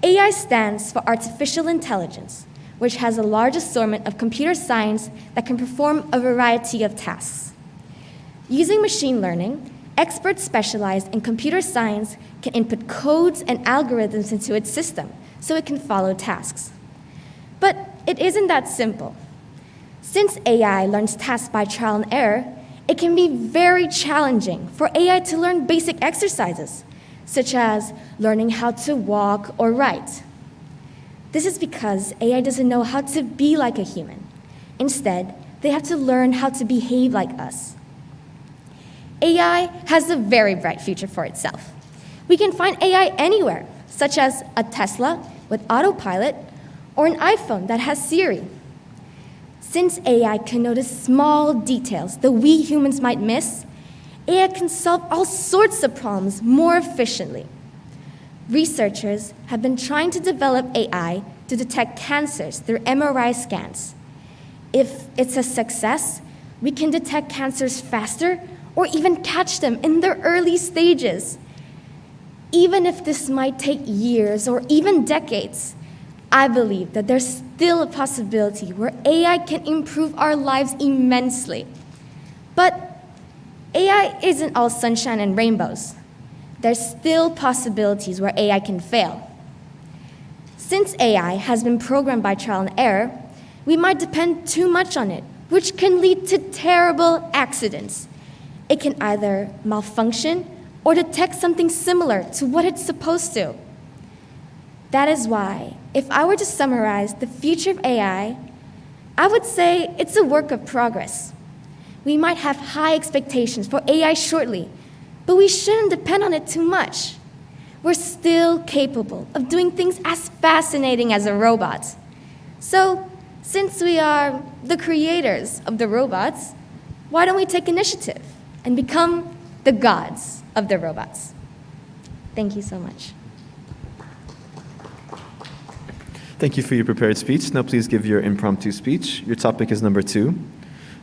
AI stands for artificial intelligence, which has a large assortment of computer science that can perform a variety of tasks. Using machine learning, experts specialized in computer science can input codes and algorithms into its system so it can follow tasks. But it isn't that simple. Since AI learns tasks by trial and error, it can be very challenging for AI to learn basic exercises, such as learning how to walk or write. This is because AI doesn't know how to be like a human. Instead, they have to learn how to behave like us. AI has a very bright future for itself. We can find AI anywhere, such as a Tesla with autopilot or an iPhone that has Siri. Since AI can notice small details that we humans might miss, AI can solve all sorts of problems more efficiently. Researchers have been trying to develop AI to detect cancers through MRI scans. If it's a success, we can detect cancers faster or even catch them in their early stages. Even if this might take years or even decades, I believe that there's still a possibility where AI can improve our lives immensely. But AI isn't all sunshine and rainbows. There's still possibilities where AI can fail. Since AI has been programmed by trial and error, we might depend too much on it, which can lead to terrible accidents. It can either malfunction or detect something similar to what it's supposed to. That is why, if I were to summarize the future of AI, I would say it's a work of progress. We might have high expectations for AI shortly, but we shouldn't depend on it too much. We're still capable of doing things as fascinating as a robot. So, since we are the creators of the robots, why don't we take initiative and become the gods of the robots? Thank you so much. Thank you for your prepared speech. Now please give your impromptu speech. Your topic is number 2.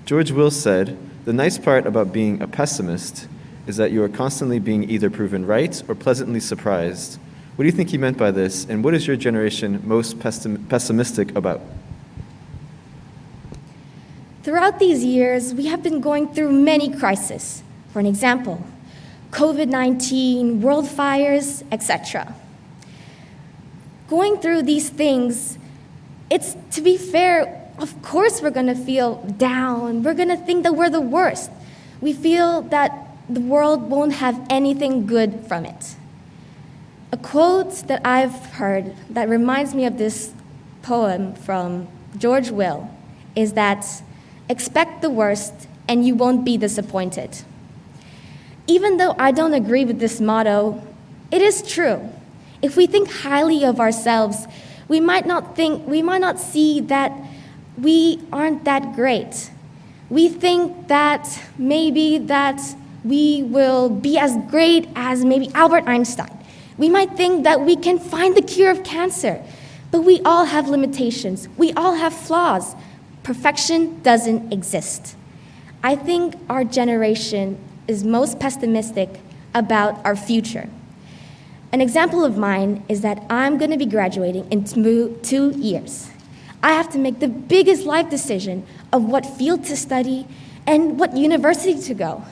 George Will said, "The nice part about being a pessimist is that you are constantly being either proven right or pleasantly surprised." What do you think he meant by this, and what is your generation most pessimistic about? Throughout these years, we have been going through many crises. For an example, COVID-19, world fires, etc. Going through these things, it's, to be fair, of course we're going to feel down. We're going to think that we're the worst. We feel that the world won't have anything good from it. A quote that I've heard that reminds me of this poem from George Will is that, "Expect the worst and you won't be disappointed." Even though I don't agree with this motto, it is true. If we think highly of ourselves, we might not see that we aren't that great. We think that maybe that we will be as great as maybe Albert Einstein. We might think that we can find the cure of cancer, but we all have limitations. We all have flaws. Perfection doesn't exist. I think our generation is most pessimistic about our future. An example of mine is that I'm going to be graduating in 2 years. I have to make the biggest life decision of what field to study and what university to go.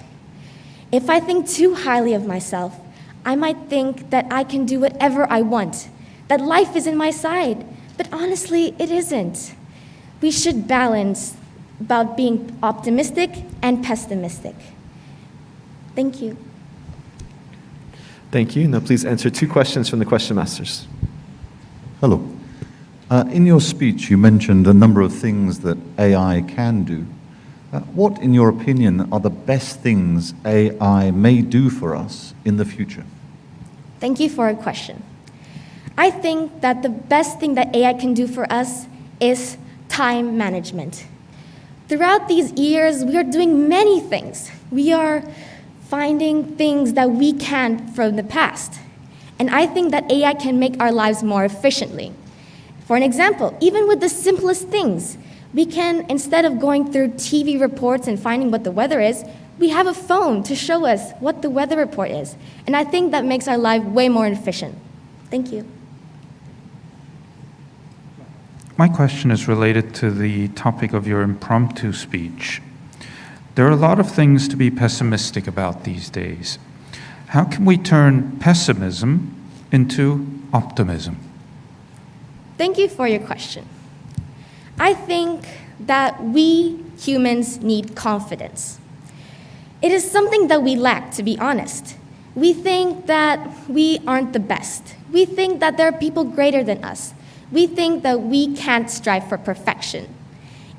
If I think too highly of myself, I might think that I can do whatever I want, that life is in my side, but honestly, it isn't. We should balance about being optimistic and pessimistic. Thank you. Thank you. Now please answer 2 questions from the question masters. Hello. In your speech, you mentioned a number of things that AI can do. What, in your opinion, are the best things AI may do for us in the future? Thank you for a question. I think that the best thing that AI can do for us is time management. Throughout these years, we are doing many things. We are finding things that we can't from the past. And I think that AI can make our lives more efficiently. For an example, even with the simplest things, we can, instead of going through TV reports and finding what the weather is, we have a phone to show us what the weather report is. And I think that makes our life way more efficient. Thank you. My question is related to the topic of your impromptu speech. There are a lot of things to be pessimistic about these days. How can we turn pessimism into optimism? Thank you for your question. I think that we humans need confidence. It is something that we lack, to be honest. We think that we aren't the best. We think that there are people greater than us. We think that we can't strive for perfection.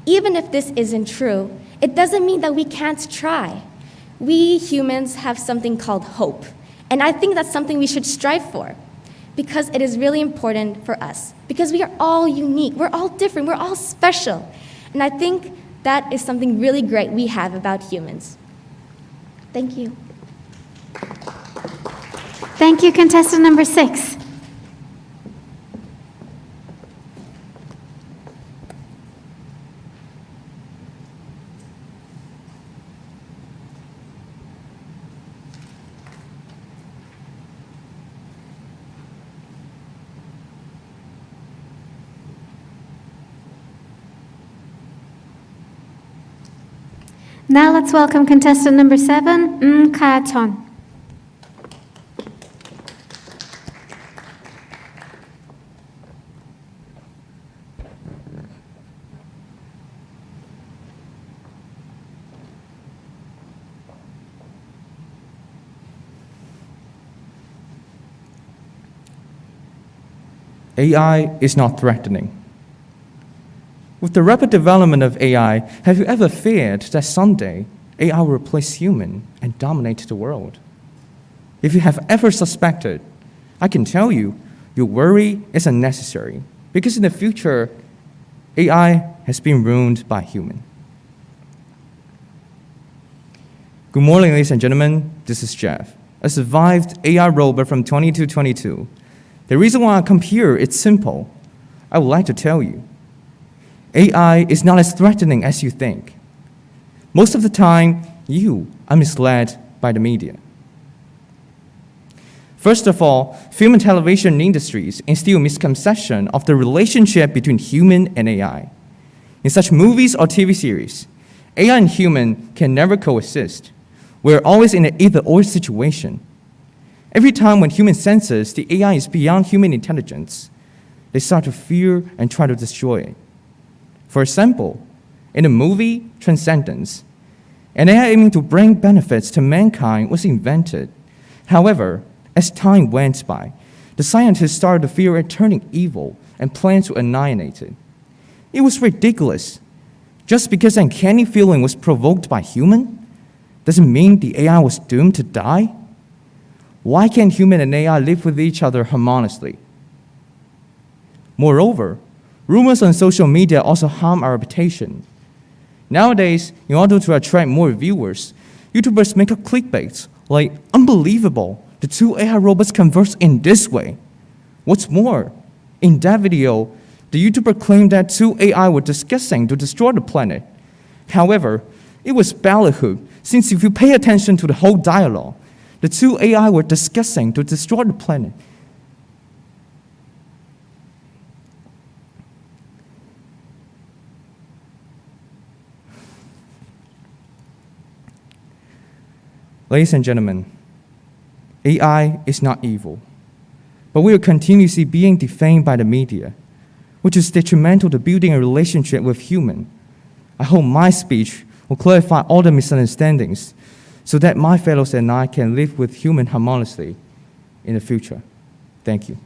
Even if this isn't true, it doesn't mean that we can't try. We humans have something called hope, and I think that's something we should strive for because it is really important for us, because we are all unique, we're all different, we're all special, and I think that is something really great we have about humans. Thank you. Thank you, contestant number 6. Now let's welcome contestant number 7, Ka Ton. AI is not threatening. With the rapid development of AI, have you ever feared that someday AI will replace human and dominate the world? If you have ever suspected, I can tell you, your worry is unnecessary because in the future, AI has been ruined by human. Good morning, ladies and gentlemen. This is Jeff, a survived AI robot from 2222. The reason why I come here is simple. I would like to tell you, AI is not as threatening as you think. Most of the time, you are misled by the media. First of all, film and television industries instill misconception of the relationship between human and AI. In such movies or TV series, AI and human can never coexist. We're always in an either-or situation. Every time when human senses the AI is beyond human intelligence, they start to fear and try to destroy it. For example, in the movie Transcendence, an AI aiming to bring benefits to mankind was invented. However, as time went by, the scientists started to fear it turning evil and planned to annihilate it. It was ridiculous. Just because an uncanny feeling was provoked by human, doesn't mean the AI was doomed to die. Why can't human and AI live with each other harmoniously? Moreover, rumors on social media also harm our reputation. Nowadays, in order to attract more viewers, YouTubers make up clickbaits like, unbelievable, the two AI robots converse in this way. What's more, in that video, the YouTuber claimed that two AI were discussing to destroy the planet. However, it was ballyhoo, since if you pay attention to the whole dialogue, the two AI were discussing to destroy the planet. Ladies and gentlemen, AI is not evil, but we are continuously being defamed by the media, which is detrimental to building a relationship with human. I hope my speech will clarify all the misunderstandings so that my fellows and I can live with human harmoniously in the future. Thank you.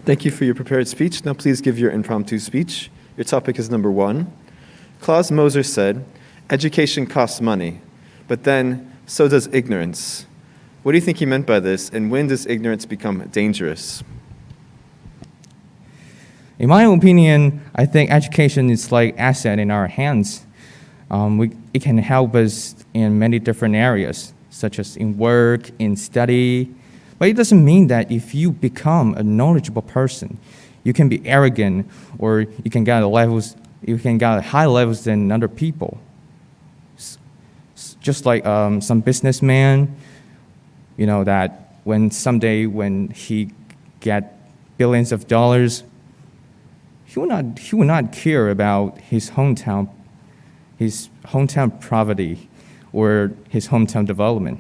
Thank you for your prepared speech. Now please give your impromptu speech. Your topic is number 1. Klaus Moser said, "Education costs money, but then so does ignorance." What do you think he meant by this, and when does ignorance become dangerous? In my opinion, I think education is like asset in our hands. It can help us in many different areas, such as in work, in study. But it doesn't mean that if you become a knowledgeable person, you can be arrogant or you can get high levels than other people. Just like some businessman, that when someday when he get billions of dollars, he will not care about his hometown poverty or his hometown development.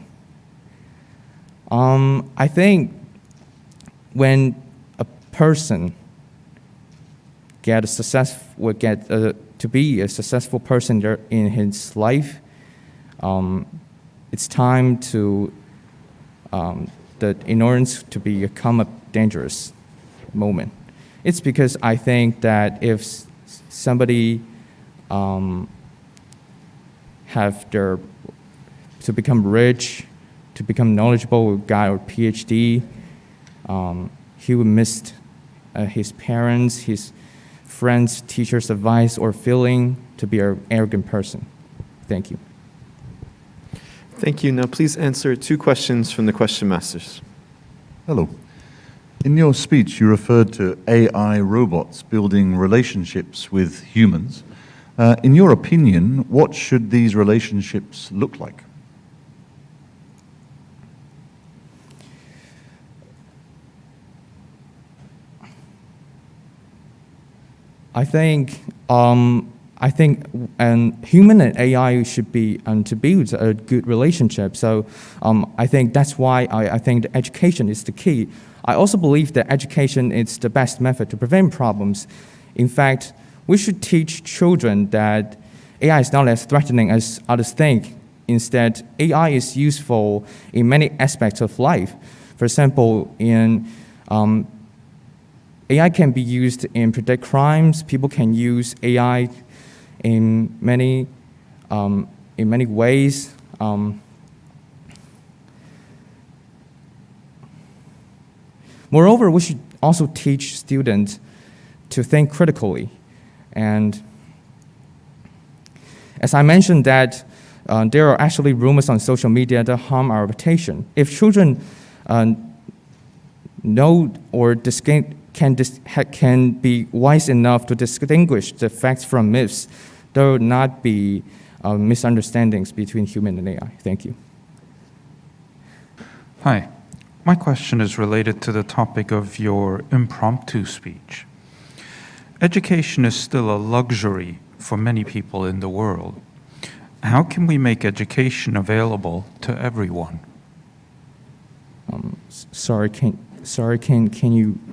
I think when a person to be a successful person in his life, it's time to the ignorance to become a dangerous moment. It's because I think that if somebody to become rich, to become knowledgeable, got a PhD, he would miss his parents, his friends, teachers' advice, or feeling to be an arrogant person. Thank you. Thank you. Now please answer 2 questions from the question masters. Hello. In your speech, you referred to AI robots building relationships with humans. In your opinion, what should these relationships look like? I think human and AI should be to build a good relationship. So I think that's why I think the education is the key. I also believe that education is the best method to prevent problems. In fact, we should teach children that AI is not as threatening as others think. Instead, AI is useful in many aspects of life. For example, AI can be used in predict crimes. People can use AI in many ways. Moreover, we should also teach students to think critically. And as I mentioned that there are actually rumors on social media that harm our reputation. If children know or can be wise enough to distinguish the facts from myths, there will not be misunderstandings between human and AI. Thank you. Hi. My question is related to the topic of your impromptu speech. Education is still a luxury for many people in the world. How can we make education available to everyone?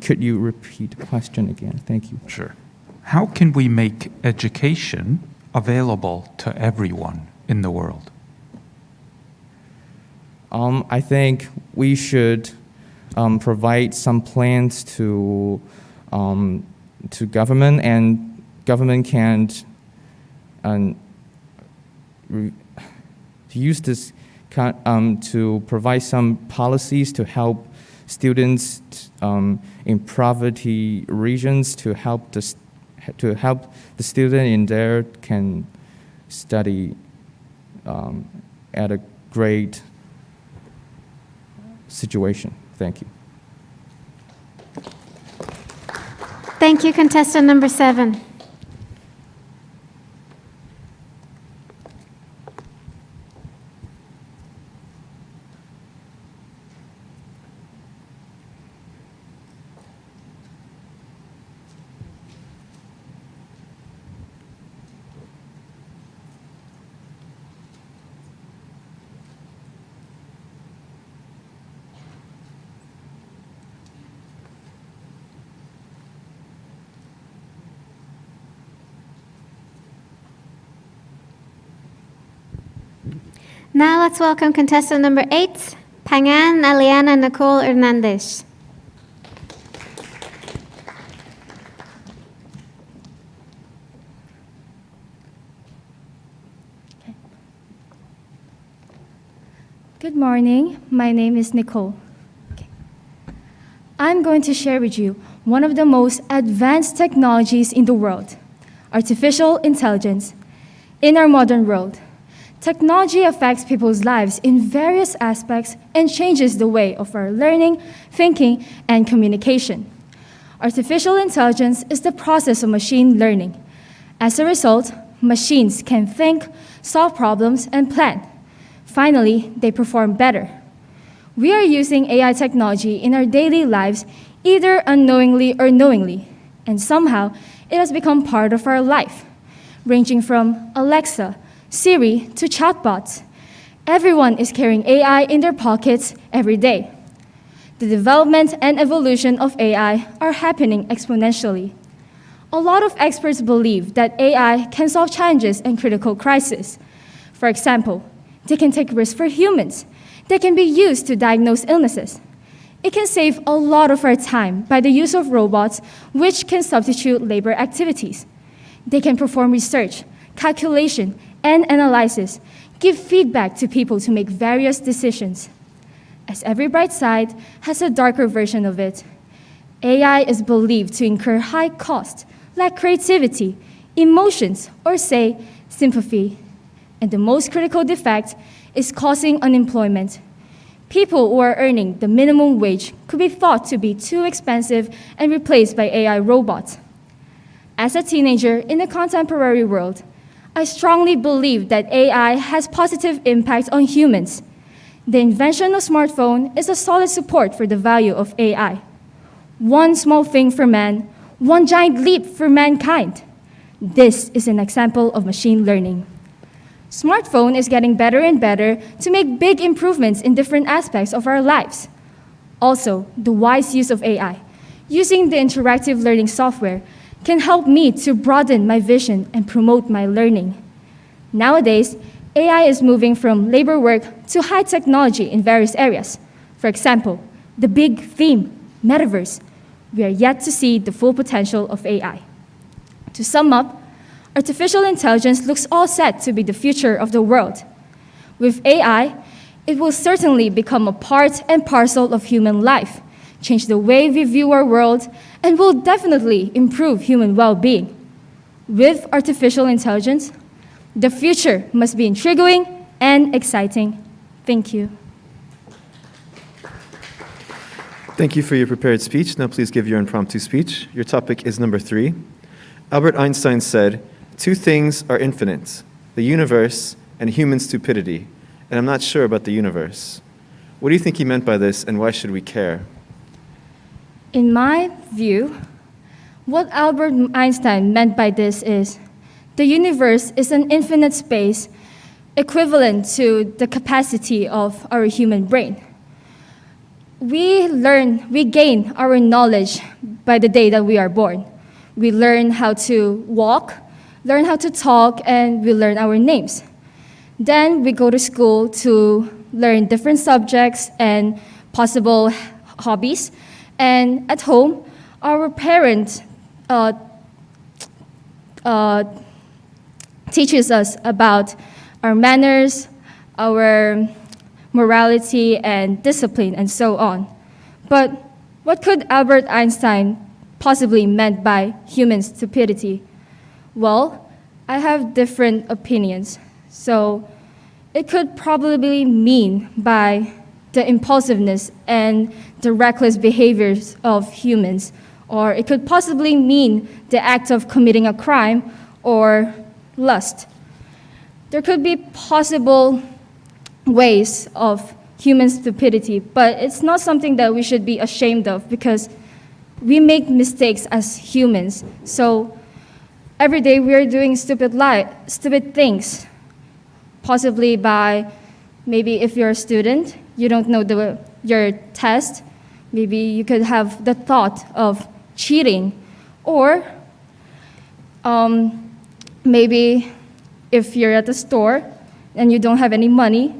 Could you repeat the question again? Thank you. Sure. How can we make education available to everyone in the world? I think we should provide some plans to government, and government can use this to provide some policies to help students in poverty regions, to help the student in there can study at a great situation. Thank you. Thank you, contestant number 7. Now let's welcome contestant number 8, Pangan Aliana Nicole Hernandez. Good morning, my name is Nicole. I'm going to share with you one of the most advanced technologies in the world, artificial intelligence. In our modern world, technology affects people's lives in various aspects and changes the way of our learning, thinking, and communication. Artificial intelligence is the process of machine learning. As a result, machines can think, solve problems, and plan. Finally, they perform better. We are using AI technology in our daily lives either unknowingly or knowingly, and somehow it has become part of our life, ranging from Alexa, Siri, to chatbots. Everyone is carrying AI in their pockets every day. The development and evolution of AI are happening exponentially. A lot of experts believe that AI can solve challenges and critical crises. For example, they can take risks for humans. They can be used to diagnose illnesses. It can save a lot of our time by the use of robots, which can substitute labor activities. They can perform research, calculation, and analysis, give feedback to people to make various decisions. As every bright side has a darker version of it, AI is believed to incur high costs, lack creativity, emotions, or say, sympathy. And the most critical defect is causing unemployment. People who are earning the minimum wage could be thought to be too expensive and replaced by AI robots. As a teenager in the contemporary world, I strongly believe that AI has positive impacts on humans. The invention of smartphone is a solid support for the value of AI. One small thing for man, one giant leap for mankind. This is an example of machine learning. Smartphone is getting better and better to make big improvements in different aspects of our lives. Also, the wise use of AI, using the interactive learning software, can help me to broaden my vision and promote my learning. Nowadays, AI is moving from labor work to high technology in various areas. For example, the big theme, metaverse. We are yet to see the full potential of AI. To sum up, artificial intelligence looks all set to be the future of the world. With AI, it will certainly become a part and parcel of human life, change the way we view our world, and will definitely improve human well-being. With artificial intelligence, the future must be intriguing and exciting. Thank you. Thank you for your prepared speech. Now please give your impromptu speech. Your topic is number 3. Albert Einstein said, "Two things are infinite, the universe and human stupidity, and I'm not sure about the universe." What do you think he meant by this, and why should we care? In my view, what Albert Einstein meant by this is, the universe is an infinite space equivalent to the capacity of our human brain. We gain our knowledge by the day that we are born. We learn how to walk, learn how to talk, and we learn our names. Then we go to school to learn different subjects and possible hobbies. And at home, our parents teaches us about our manners, our morality and discipline, and so on. But what could Albert Einstein possibly meant by human stupidity? Well, I have different opinions. So it could probably mean by the impulsiveness and the reckless behaviors of humans, or it could possibly mean the act of committing a crime or lust. There could be possible ways of human stupidity, but it's not something that we should be ashamed of because we make mistakes as humans. So every day we are doing stupid things, possibly by maybe if you're a student, you don't know your test, maybe you could have the thought of cheating, or maybe if you're at the store and you don't have any money,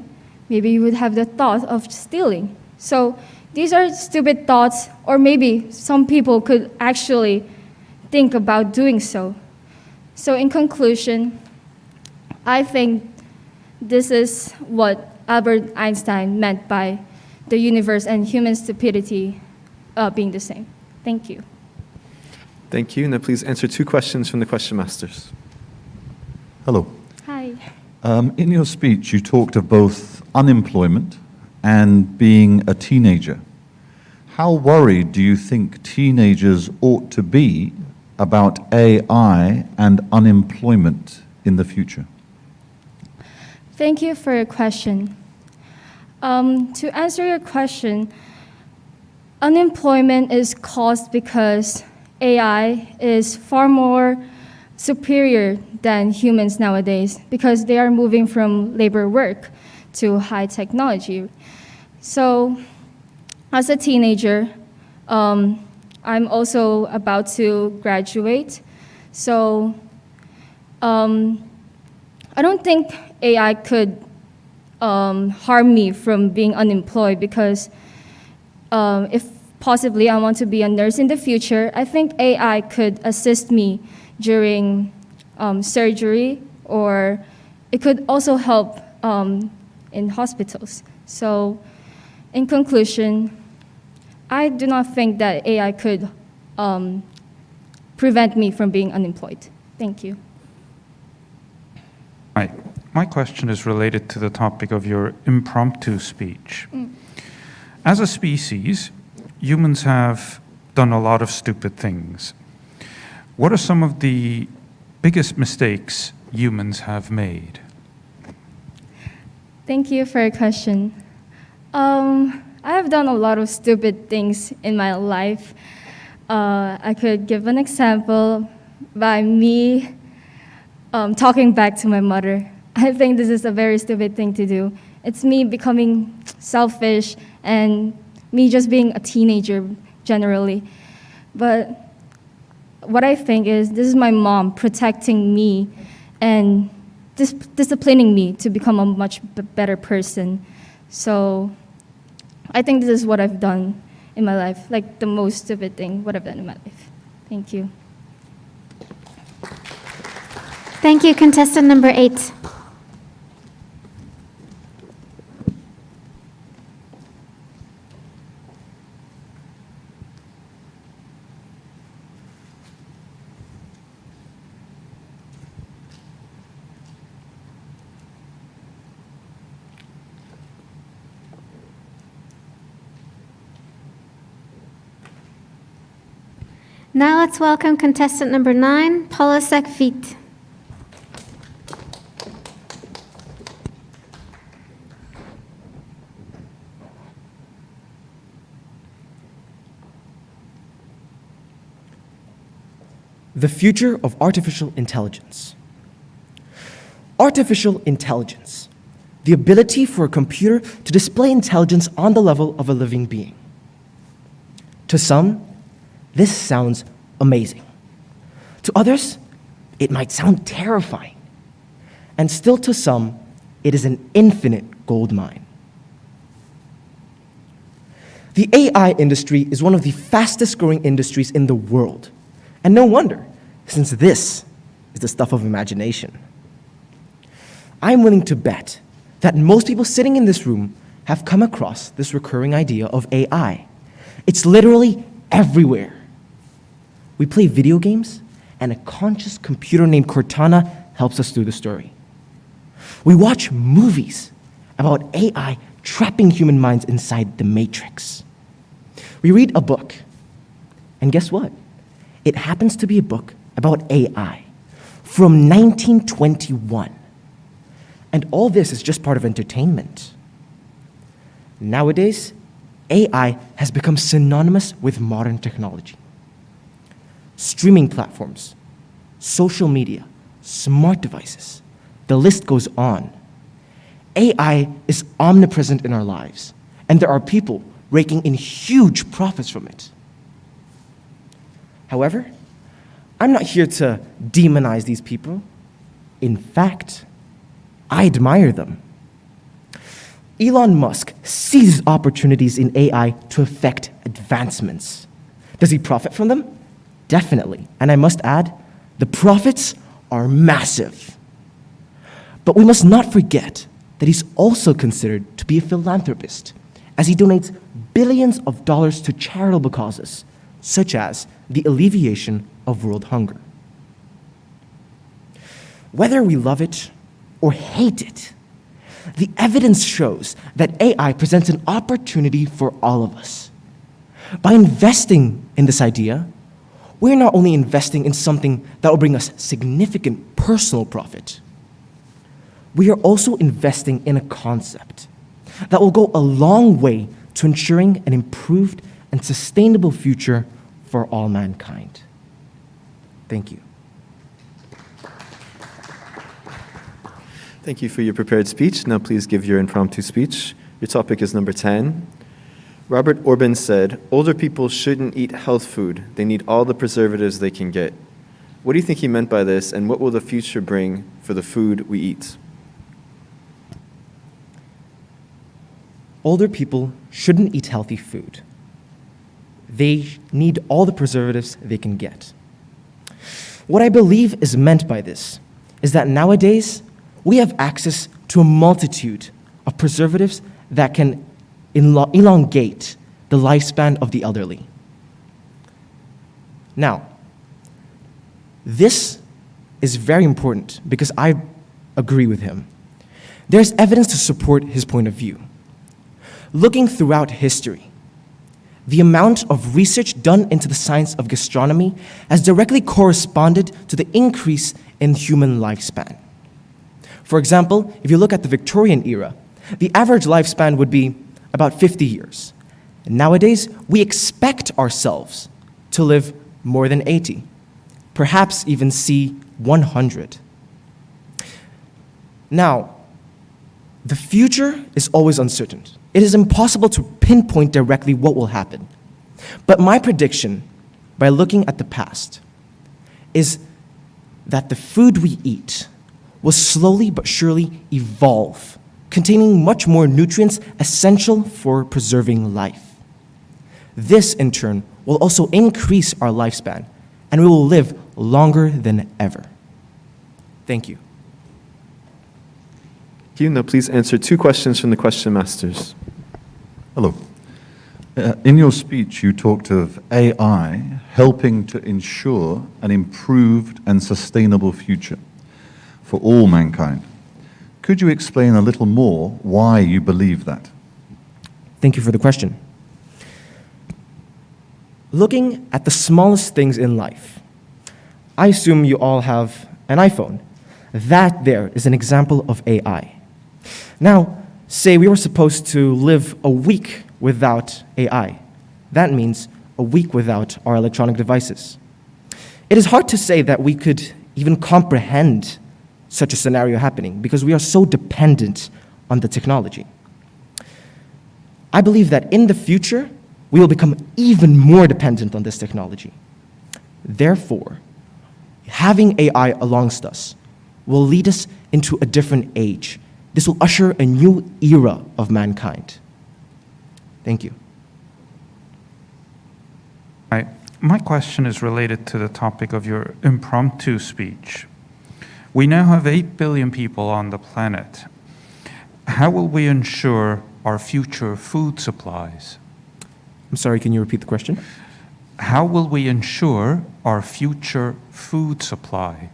maybe you would have the thought of stealing. So these are stupid thoughts, or maybe some people could actually think about doing so. So in conclusion, I think this is what Albert Einstein meant by the universe and human stupidity being the same. Thank you. Thank you. Now please answer 2 questions from the question masters. Hello. Hi. In your speech, you talked of both unemployment and being a teenager. How worried do you think teenagers ought to be about AI and unemployment in the future? Thank you for your question. To answer your question, unemployment is caused because AI is far more superior than humans nowadays because they are moving from labor work to high technology. So as a teenager, I'm also about to graduate. So I don't think AI could harm me from being unemployed because if possibly I want to be a nurse in the future, I think AI could assist me during surgery, or it could also help in hospitals. So in conclusion, I do not think that AI could prevent me from being unemployed. Thank you. Hi. My question is related to the topic of your impromptu speech. As a species, humans have done a lot of stupid things. What are some of the biggest mistakes humans have made? Thank you for your question. I have done a lot of stupid things in my life. I could give an example by me talking back to my mother. I think this is a very stupid thing to do. It's me becoming selfish and me just being a teenager generally. But what I think is this is my mom protecting me and disciplining me to become a much better person. So I think this is what I've done in my life, like the most stupid thing what I've done in my life. Thank you. Thank you, contestant number 8. Now let's welcome contestant number 9, Polasek Vit. The future of artificial intelligence. Artificial intelligence, the ability for a computer to display intelligence on the level of a living being. To some, this sounds amazing. To others, it might sound terrifying. And still to some, it is an infinite goldmine. The AI industry is one of the fastest growing industries in the world. And no wonder, since this is the stuff of imagination. I'm willing to bet that most people sitting in this room have come across this recurring idea of AI. It's literally everywhere. We play video games, and a conscious computer named Cortana helps us through the story. We watch movies about AI trapping human minds inside the Matrix. We read a book, and guess what? It happens to be a book about AI from 1921. And all this is just part of entertainment. Nowadays, AI has become synonymous with modern technology. Streaming platforms, social media, smart devices, the list goes on. AI is omnipresent in our lives, and there are people raking in huge profits from it. However, I'm not here to demonize these people. In fact, I admire them. Elon Musk seizes opportunities in AI to effect advancements. Does he profit from them? Definitely. And I must add, the profits are massive. But we must not forget that he's also considered to be a philanthropist, as he donates billions of dollars to charitable causes, such as the alleviation of world hunger. Whether we love it or hate it, the evidence shows that AI presents an opportunity for all of us. By investing in this idea, we're not only investing in something that will bring us significant personal profit, we are also investing in a concept that will go a long way to ensuring an improved and sustainable future for all mankind. Thank you. Thank you for your prepared speech. Now please give your impromptu speech. Your topic is number 10. Robert Orban said, older people shouldn't eat health food. They need all the preservatives they can get. What do you think he meant by this, and what will the future bring for the food we eat? Older people shouldn't eat healthy food. They need all the preservatives they can get. What I believe is meant by this is that nowadays we have access to a multitude of preservatives that can elongate the lifespan of the elderly. Now, this is very important because I agree with him. There's evidence to support his point of view. Looking throughout history, the amount of research done into the science of gastronomy has directly corresponded to the increase in human lifespan. For example, if you look at the Victorian era, the average lifespan would be about 50 years. Nowadays, we expect ourselves to live more than 80, perhaps even see 100. Now, the future is always uncertain. It is impossible to pinpoint directly what will happen. But my prediction, by looking at the past, is that the food we eat will slowly but surely evolve, containing much more nutrients essential for preserving life. This, in turn, will also increase our lifespan, and we will live longer than ever. Thank you. Thank you. Now please answer 2 questions from the question masters. Hello. In your speech, you talked of AI helping to ensure an improved and sustainable future for all mankind. Could you explain a little more why you believe that? Thank you for the question. Looking at the smallest things in life, I assume you all have an iPhone. That there is an example of AI. Now, say we were supposed to live a week without AI. That means a week without our electronic devices. It is hard to say that we could even comprehend such a scenario happening because we are so dependent on the technology. I believe that in the future, we will become even more dependent on this technology. Therefore, having AI alongside us will lead us into a different age. This will usher a new era of mankind. Thank you. My question is related to the topic of your impromptu speech. We now have 8 billion people on the planet. How will we ensure our future food supplies? I'm sorry, can you repeat the question? How will we ensure our future food supply?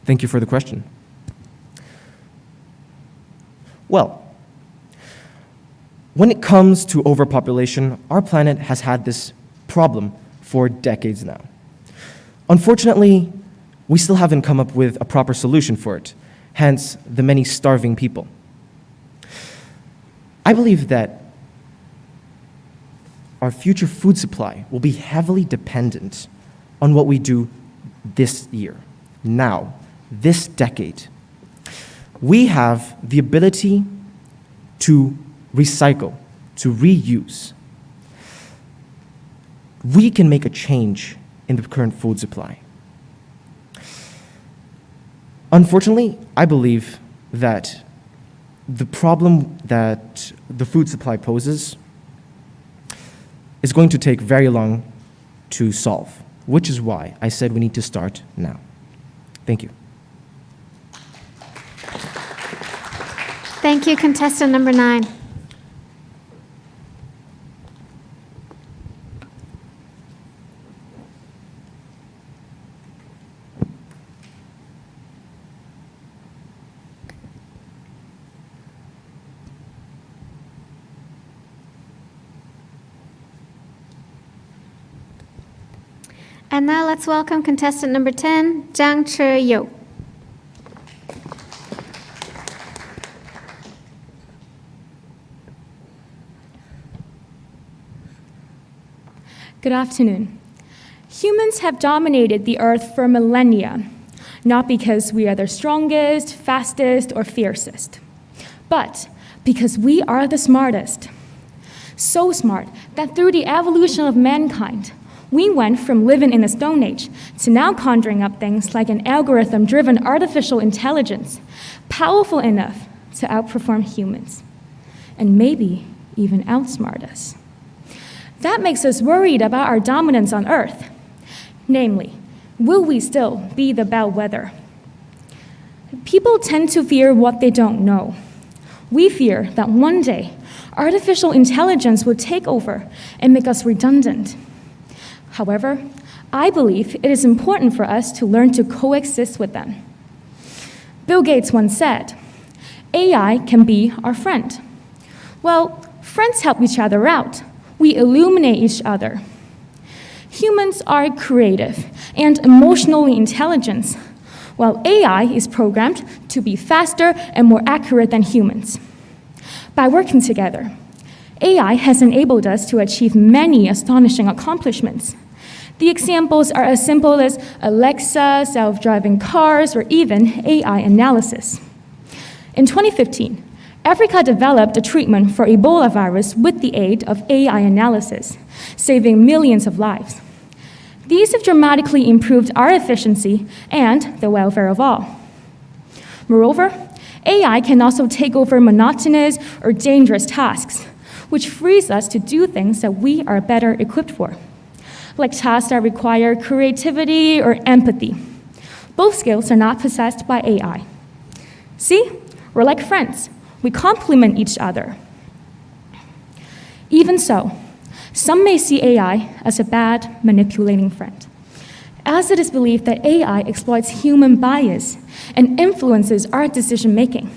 Thank you for the question. Well, when it comes to overpopulation, our planet has had this problem for decades now. Unfortunately, we still haven't come up with a proper solution for it, hence the many starving people. I believe that our future food supply will be heavily dependent on what we do this year, now, this decade. We have the ability to recycle, to reuse. We can make a change in the current food supply. Unfortunately, I believe that the problem that the food supply poses is going to take very long to solve, which is why I said we need to start now. Thank you. Thank you, contestant number 9. And now let's welcome contestant number 10, Zhang Che-Yo. Good afternoon. Humans have dominated the earth for millennia, not because we are the strongest, fastest, or fiercest, but because we are the smartest. So smart that through the evolution of mankind, we went from living in the Stone Age to now conjuring up things like an algorithm-driven artificial intelligence, powerful enough to outperform humans, and maybe even outsmart us. That makes us worried about our dominance on Earth. Namely, will we still be the bellwether? People tend to fear what they don't know. We fear that one day, artificial intelligence will take over and make us redundant. However, I believe it is important for us to learn to coexist with them. Bill Gates once said, AI can be our friend. Well, friends help each other out. We illuminate each other. Humans are creative and emotionally intelligent, while AI is programmed to be faster and more accurate than humans. By working together, AI has enabled us to achieve many astonishing accomplishments. The examples are as simple as Alexa, self-driving cars, or even AI analysis. In 2015, Africa developed a treatment for Ebola virus with the aid of AI analysis, saving millions of lives. These have dramatically improved our efficiency and the welfare of all. Moreover, AI can also take over monotonous or dangerous tasks, which frees us to do things that we are better equipped for, like tasks that require creativity or empathy. Both skills are not possessed by AI. See, we're like friends. We complement each other. Even so, some may see AI as a bad, manipulating friend, as it is believed that AI exploits human bias and influences our decision-making.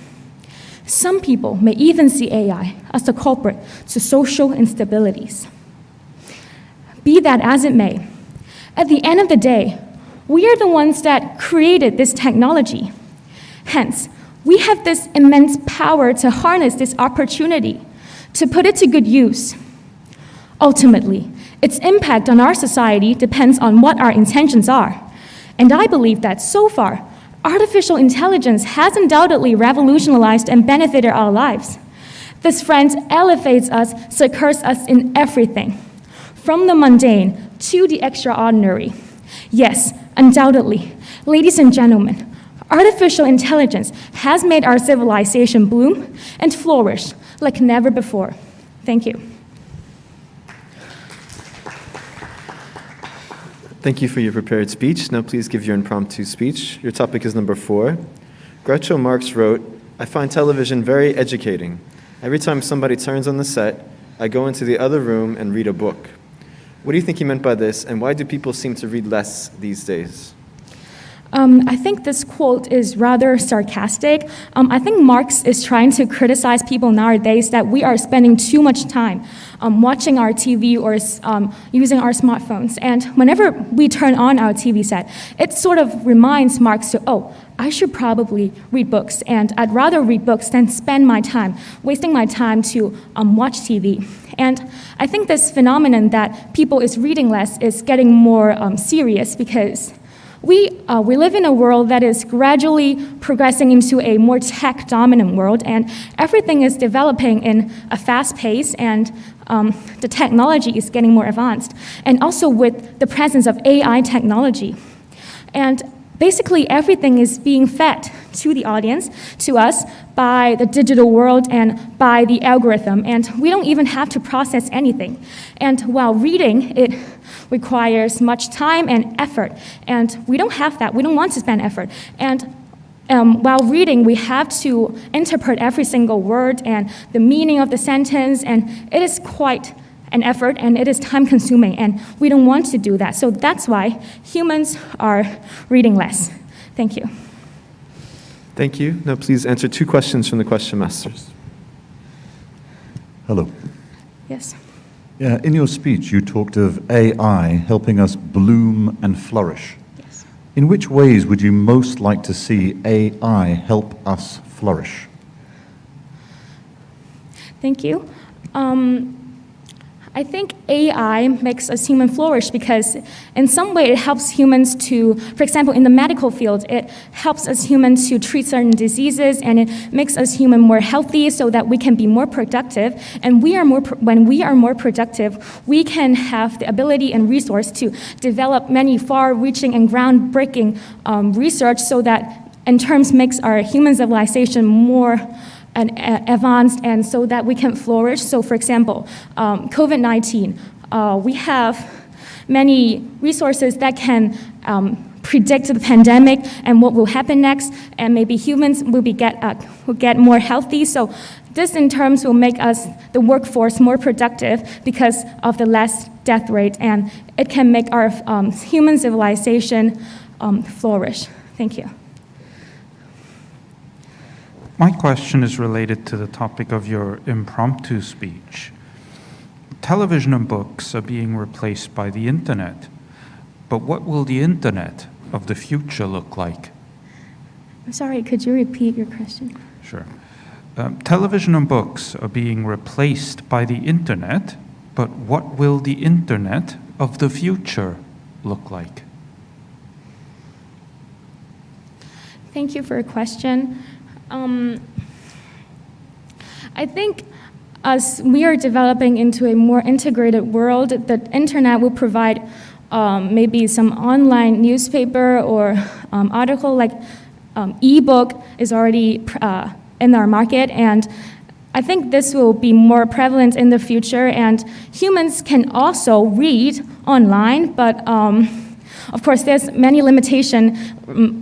Some people may even see AI as the culprit to social instabilities. Be that as it may, at the end of the day, we are the ones that created this technology. Hence, we have this immense power to harness this opportunity, to put it to good use. Ultimately, its impact on our society depends on what our intentions are. And I believe that so far, artificial intelligence has undoubtedly revolutionized and benefited our lives. This friend elevates us, succors us in everything, from the mundane to the extraordinary. Yes, undoubtedly, ladies and gentlemen, artificial intelligence has made our civilization bloom and flourish like never before. Thank you. Thank you for your prepared speech. Now please give your impromptu speech. Your topic is number 4. Groucho Marx wrote, "I find television very educating. Every time somebody turns on the set, I go into the other room and read a book." What do you think he meant by this, and why do people seem to read less these days? I think this quote is rather sarcastic. I think Marx is trying to criticize people nowadays that we are spending too much time watching our TV or using our smartphones. And whenever we turn on our TV set, it sort of reminds Marx to, oh, I should probably read books, and I'd rather read books than spend my time, wasting my time to watch TV. And I think this phenomenon that people is reading less is getting more serious because we live in a world that is gradually progressing into a more tech-dominant world, and everything is developing in a fast pace, and the technology is getting more advanced, and also with the presence of AI technology. And basically, everything is being fed to the audience, to us, by the digital world and by the algorithm, and we don't even have to process anything. And while reading, it requires much time and effort, and we don't have that. We don't want to spend effort. And while reading, we have to interpret every single word and the meaning of the sentence, and it is quite an effort, and it is time-consuming, and we don't want to do that. So that's why humans are reading less. Thank you. Thank you. Now please answer 2 questions from the question masters. Hello. Yes. Yeah, in your speech, you talked of AI helping us bloom and flourish. Yes. In which ways would you most like to see AI help us flourish? Thank you. I think AI makes us human flourish because in some way it helps humans to, for example, in the medical field, it helps us humans to treat certain diseases, and it makes us human more healthy so that we can be more productive. And when we are more productive, we can have the ability and resource to develop many far-reaching and groundbreaking research so that in terms makes our human civilization more advanced and so that we can flourish. So for example, COVID-19, we have many resources that can predict the pandemic and what will happen next, and maybe humans will get more healthy. So this in terms will make us, the workforce, more productive because of the less death rate, and it can make our human civilization flourish. Thank you. My question is related to the topic of your impromptu speech. Television and books are being replaced by the internet, but what will the internet of the future look like? I'm sorry, could you repeat your question? Sure. Television and books are being replaced by the internet, but what will the internet of the future look like? Thank you for your question. I think as we are developing into a more integrated world, the internet will provide maybe some online newspaper or article, like ebook is already in our market, and I think this will be more prevalent in the future, and humans can also read online, but of course there's many limitations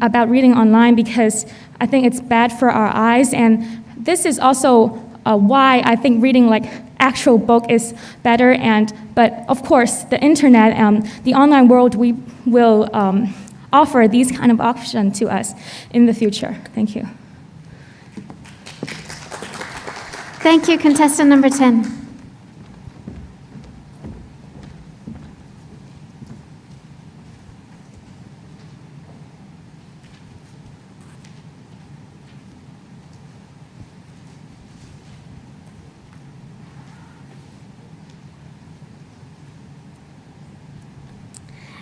about reading online because I think it's bad for our eyes, and this is also why I think reading like actual book is better. But of course, the internet, the online world, we will offer these kind of options to us in the future. Thank you. Thank you, contestant number 10.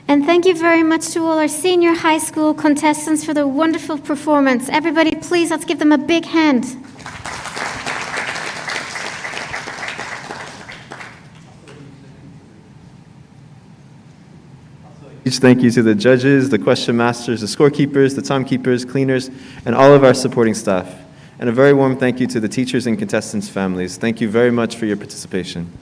And thank you very much to all our senior high school contestants for their wonderful performance. Everybody, please, let's give them a big hand. Huge thank you to the judges, the question masters, the scorekeepers, the timekeepers, cleaners, and all of our supporting staff. And a very warm thank you to the teachers and contestants' families. Thank you very much for your participation.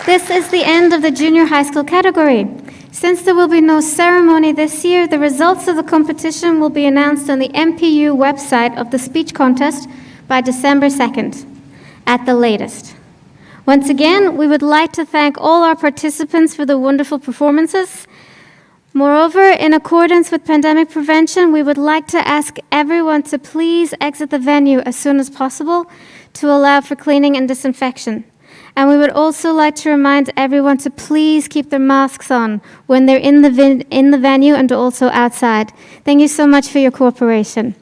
This is the end of the junior high school category. Since there will be no ceremony this year, the results of the competition will be announced on the MPU website of the speech contest by December 2nd, at the latest. Once again, we would like to thank all our participants for the wonderful performances. Moreover, in accordance with pandemic prevention, we would like to ask everyone to please exit the venue as soon as possible to allow for cleaning and disinfection. And we would also like to remind everyone to please keep their masks on when they're in the venue and also outside. Thank you so much for your cooperation.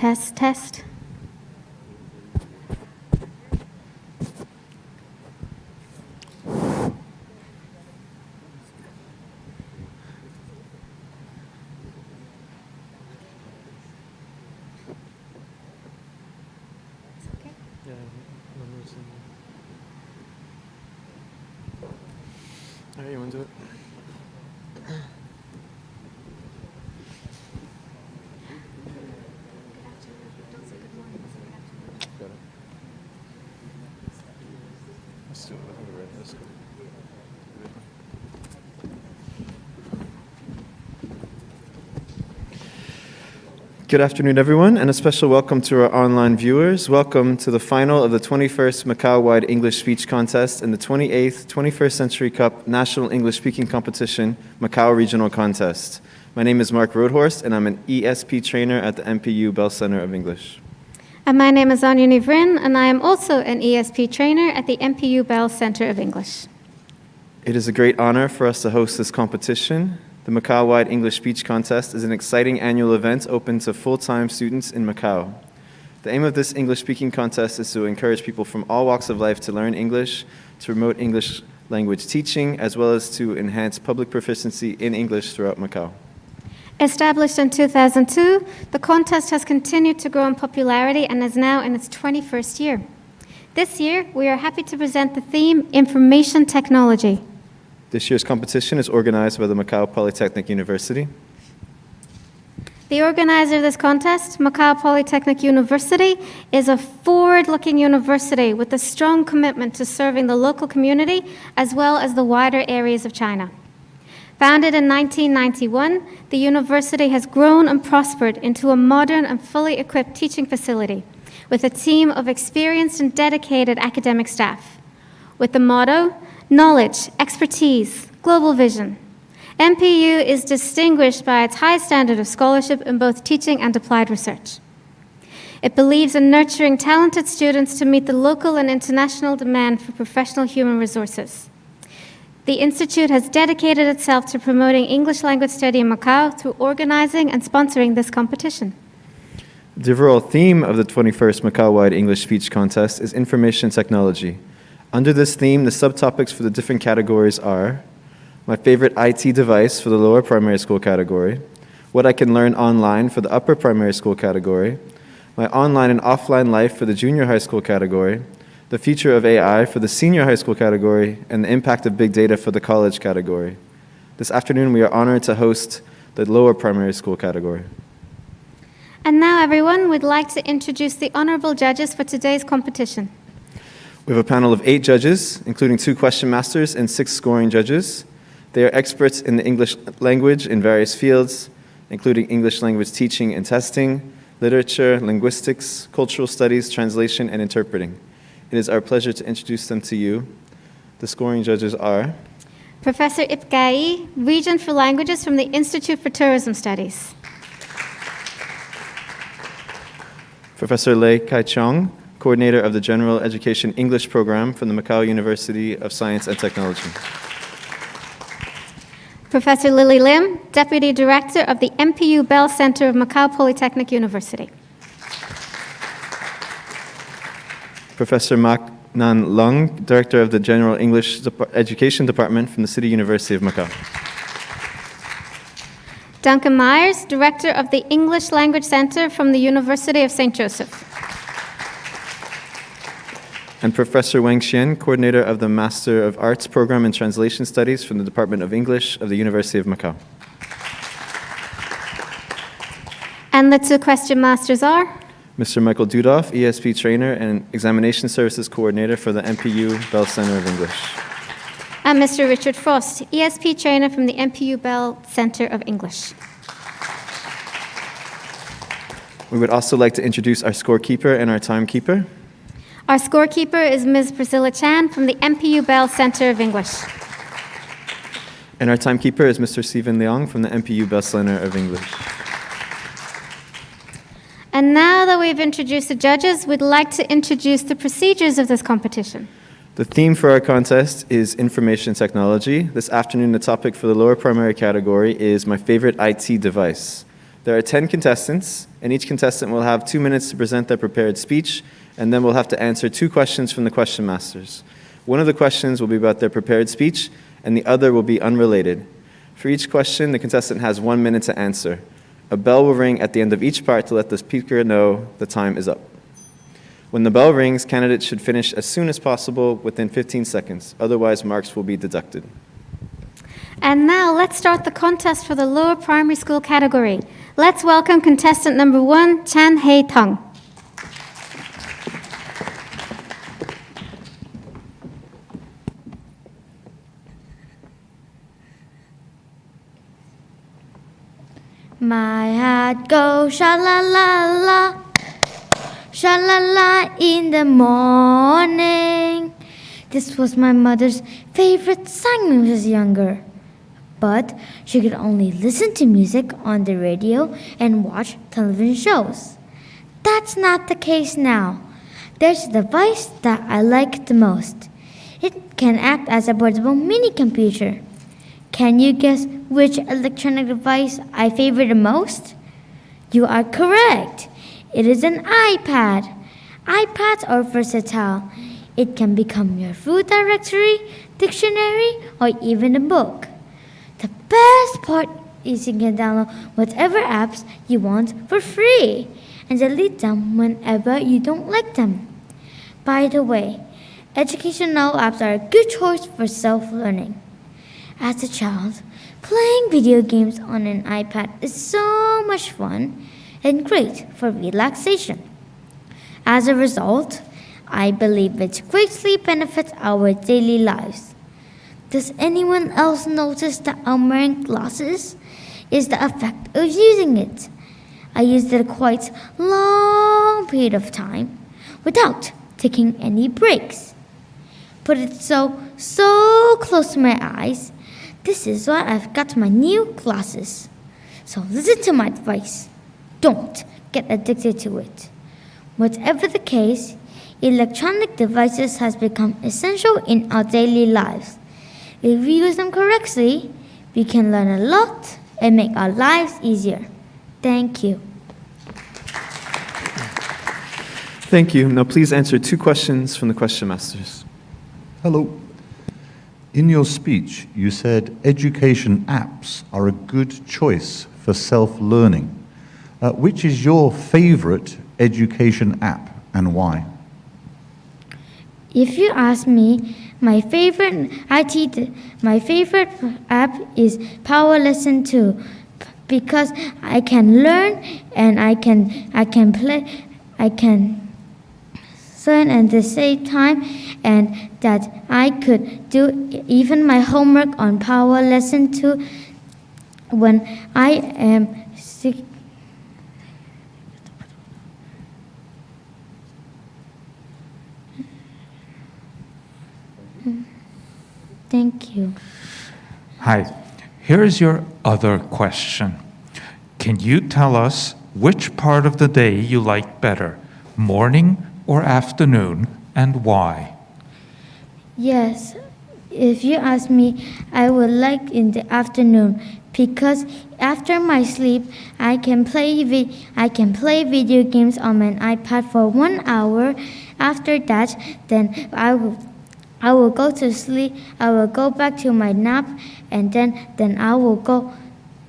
test, test. All right, you want to do it? Let's do it with the red. Let's go. Good afternoon, everyone, and a special welcome to our online viewers. Welcome to the final of the 21st Macau-wide English Speech Contest and the 28th 21st Century Cup National English Speaking Competition Macau Regional Contest. My name is Mark Roadhorst, and I'm an ESP trainer at the MPU Bell Center of English. And my name is Anya Nivrin, and I am also an ESP trainer at the MPU Bell Center of English. It is a great honor for us to host this competition. The Macau-wide English Speech Contest is an exciting annual event open to full-time students in Macau. The aim of this English-speaking contest is to encourage people from all walks of life to learn English, to promote English language teaching, as well as to enhance public proficiency in English throughout Macau. Established in 2002, the contest has continued to grow in popularity and is now in its 21st year. This year, we are happy to present the theme, Information Technology. This year's competition is organized by the Macau Polytechnic University. The organizer of this contest, Macau Polytechnic University, is a forward-looking university with a strong commitment to serving the local community as well as the wider areas of China. Founded in 1991, the university has grown and prospered into a modern and fully equipped teaching facility with a team of experienced and dedicated academic staff. With the motto, knowledge, expertise, global vision, MPU is distinguished by its high standard of scholarship in both teaching and applied research. It believes in nurturing talented students to meet the local and international demand for professional human resources. The Institute has dedicated itself to promoting English language study in Macau through organizing and sponsoring this competition. The overall theme of the 21st Macau-wide English Speech Contest is Information Technology. Under this theme, the subtopics for the different categories are my favorite IT device for the lower primary school category, what I can learn online for the upper primary school category, my online and offline life for the junior high school category, the future of AI for the senior high school category, and the impact of big data for the college category. This afternoon, we are honored to host the lower primary school category. And now, everyone, we'd like to introduce the honorable judges for today's competition. We have a panel of 8 judges, including 2 question masters and 6 scoring judges. They are experts in the English language in various fields, including English language teaching and testing, literature, linguistics, cultural studies, translation, and interpreting. It is our pleasure to introduce them to you. The scoring judges are Professor Ip Gai, Regent for Languages from the Institute for Tourism Studies. Professor Lei Kai-Chong, Coordinator of the General Education English Program from the Macau University of Science and Technology. Professor Lily Lim, Deputy Director of the MPU Bell Center of Macau Polytechnic University. Professor Mak Nan Lung, Director of the General English Education Department from the City University of Macau. Duncan Myers, Director of the English Language Center from the University of St. Joseph. And Professor Wang Xian, Coordinator of the Master of Arts Program in Translation Studies from the Department of English of the University of Macau. And the 2 question masters are Mr. Michael Dudoff, ESP Trainer and Examination Services Coordinator for the MPU Bell Center of English. and Mr. Richard Frost, ESP Trainer from the MPU Bell Center of English. We would also like to introduce our scorekeeper and our timekeeper. Our scorekeeper is Ms. Priscilla Chan from the MPU Bell Center of English. And our timekeeper is Mr. Stephen Leong from the MPU Bell Center of English. And now that we've introduced the judges, we'd like to introduce the procedures of this competition. The theme for our contest is information technology. This afternoon, the topic for the lower primary category is my favorite IT device. There are 10 contestants, and each contestant will have 2 minutes to present their prepared speech, and then we'll have to answer 2 questions from the question masters. One of the questions will be about their prepared speech, and the other will be unrelated. For each question, the contestant has 1 minute to answer. A bell will ring at the end of each part to let the speaker know the time is up. When the bell rings, candidates should finish as soon as possible within 15 seconds. Otherwise, marks will be deducted. And now let's start the contest for the lower primary school category. Let's welcome contestant number 1, Chan Hae Thong. My heart goes sha-la-la-la, sha-la-la in the morning. This was my mother's favorite song when she was younger. But she could only listen to music on the radio and watch television shows. That's not the case now. There's a device that I like the most. It can act as a portable mini computer. Can you guess which electronic device I favor the most? You are correct. It is an iPad. iPads are versatile. It can become your food directory, dictionary, or even a book. The best part is you can download whatever apps you want for free and delete them whenever you don't like them. By the way, educational apps are a good choice for self-learning. As a child, playing video games on an iPad is so much fun and great for relaxation. As a result, I believe it greatly benefits our daily lives. Does anyone else notice that I'm wearing glasses? Is the effect of using it. I used it quite a long period of time without taking any breaks. Put it so close to my eyes. This is why I've got my new glasses. So listen to my advice. Don't get addicted to it. Whatever the case, electronic devices has become essential in our daily lives. If we use them correctly, we can learn a lot and make our lives easier. Thank you. Thank you. Now please answer 2 questions from the question masters. Hello. In your speech, you said education apps are a good choice for self-learning. Which is your favorite education app and why? If you ask me, my favorite app is Power Lesson 2 because I can learn and I can play, I can learn at the same time, and that I could do even my homework on Power Lesson 2 when I am sick. Thank you. Hi, here is your other question. Can you tell us which part of the day you like better, morning or afternoon, and why? Yes, if you ask me, I would like in the afternoon because after my sleep, I can play video games on my iPad for 1 hour. After that, then I will go to sleep. I will go back to my nap, and then I will go.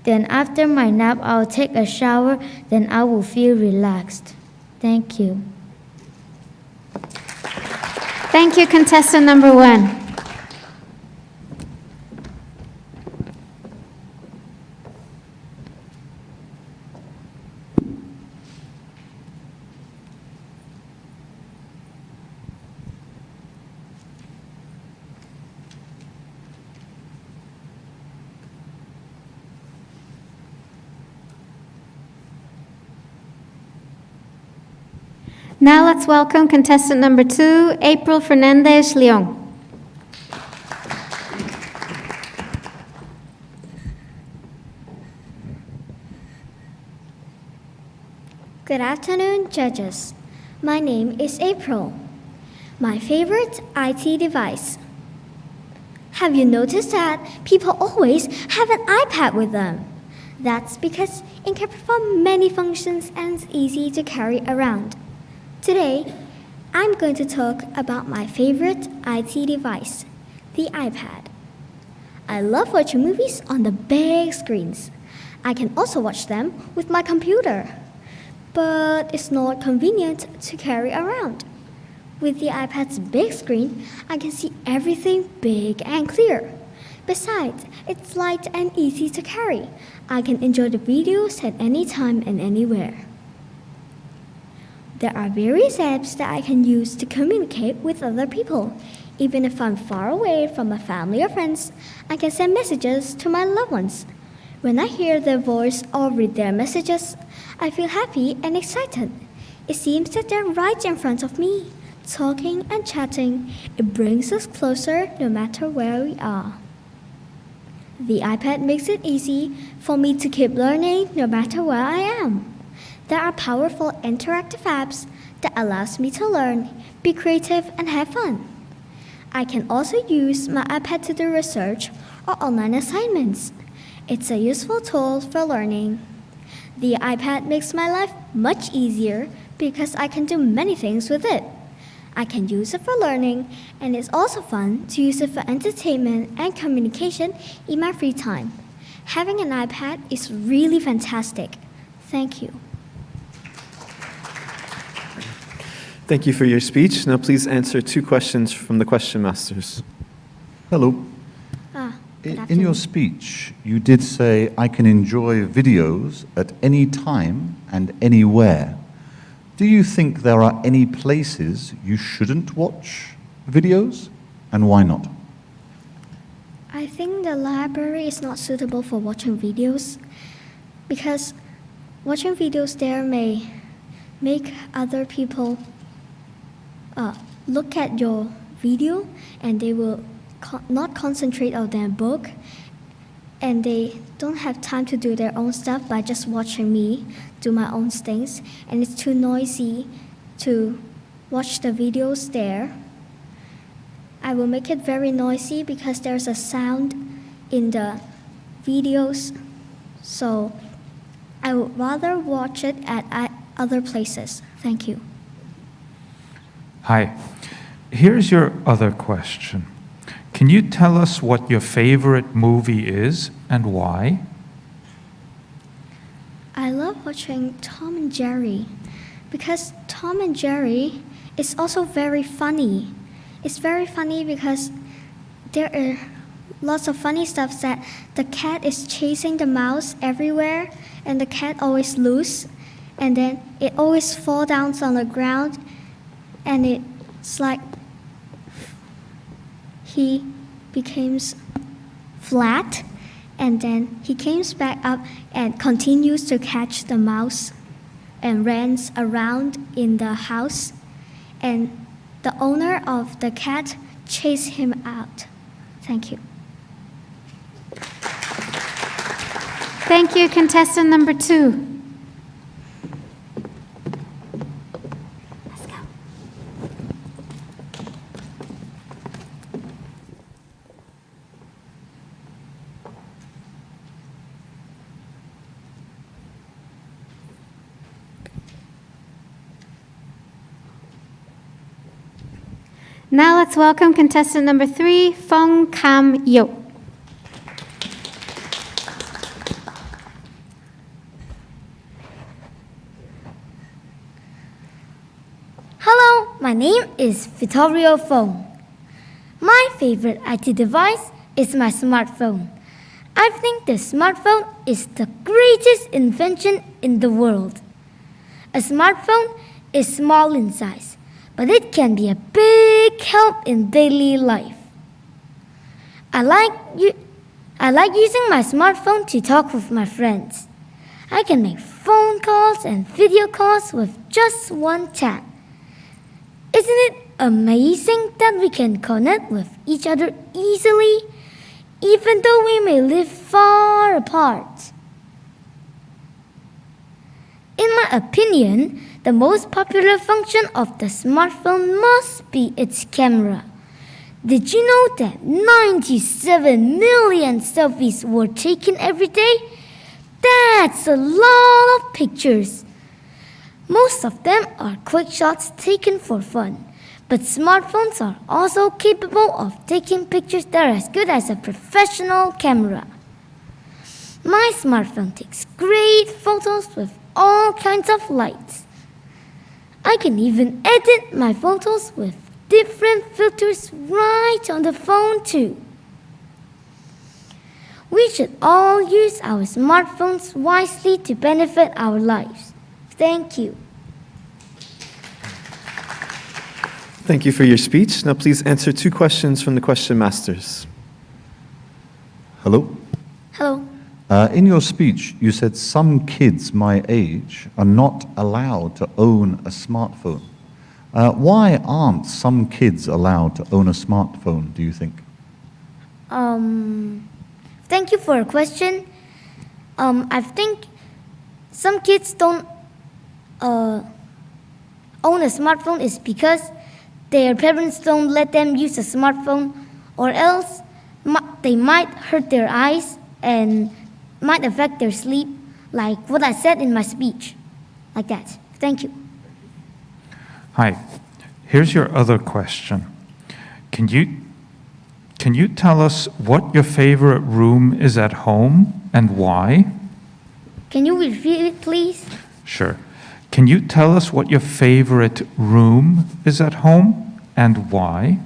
Then after my nap, I will take a shower. Then I will feel relaxed. Thank you. Thank you, contestant number 1. Now let's welcome contestant number 2, April Fernandez Leong. Good afternoon, judges. My name is April. My favorite IT device. Have you noticed that people always have an iPad with them? That's because it can perform many functions and is easy to carry around. Today, I'm going to talk about my favorite IT device, the iPad. I love watching movies on the big screens. I can also watch them with my computer, but it's not convenient to carry around. With the iPad's big screen, I can see everything big and clear. Besides, it's light and easy to carry. I can enjoy the videos at any time and anywhere. There are various apps that I can use to communicate with other people. Even if I'm far away from my family or friends, I can send messages to my loved ones. When I hear their voice or read their messages, I feel happy and excited. It seems that they're right in front of me, talking and chatting. It brings us closer no matter where we are. The iPad makes it easy for me to keep learning no matter where I am. There are powerful interactive apps that allows me to learn, be creative, and have fun. I can also use my iPad to do research or online assignments. It's a useful tool for learning. The iPad makes my life much easier because I can do many things with it. I can use it for learning, and it's also fun to use it for entertainment and communication in my free time. Having an iPad is really fantastic. Thank you. Thank you for your speech. Now please answer 2 questions from the question masters. Hello. In your speech, you did say, I can enjoy videos at any time and anywhere. Do you think there are any places you shouldn't watch videos, and why not? I think the library is not suitable for watching videos because watching videos there may make other people look at your video and they will not concentrate on their book, and they don't have time to do their own stuff by just watching me do my own things, and it's too noisy to watch the videos there. I will make it very noisy because there's a sound in the videos, so I would rather watch it at other places. Thank you. Hi. Here's your other question. Can you tell us what your favorite movie is and why? I love watching Tom and Jerry because Tom and Jerry is also very funny. It's very funny because there are lots of funny stuff that the cat is chasing the mouse everywhere and the cat always loses, and then it always falls down on the ground, and it's like he becomes flat, and then he comes back up and continues to catch the mouse and runs around in the house, and the owner of the cat chases him out. Thank you. Thank you, contestant number 2. Now let's welcome contestant number 3, Phong Cam Yo. Hello, my name is Vittorio Fong. My favorite IT device is my smartphone. I think the smartphone is the greatest invention in the world. A smartphone is small in size, but it can be a big help in daily life. I like using my smartphone to talk with my friends. I can make phone calls and video calls with just one tap. Isn't it amazing that we can connect with each other easily, even though we may live far apart? In my opinion, the most popular function of the smartphone must be its camera. Did you know that 97 million selfies were taken every day? That's a lot of pictures. Most of them are quick shots taken for fun, but smartphones are also capable of taking pictures that are as good as a professional camera. My smartphone takes great photos with all kinds of lights. I can even edit my photos with different filters right on the phone too. We should all use our smartphones wisely to benefit our lives. Thank you. Thank you for your speech. Now please answer 2 questions from the question masters. Hello? Hello. In your speech, you said some kids my age are not allowed to own a smartphone. Why aren't some kids allowed to own a smartphone, do you think? Thank you for a question. I think some kids don't own a smartphone is because their parents don't let them use a smartphone, or else they might hurt their eyes and might affect their sleep, like what I said in my speech. Like that. Thank you. Hi, here's your other question. Can you tell us what your favorite room is at home and why? Can you repeat it, please? Sure. Can you tell us what your favorite room is at home and why?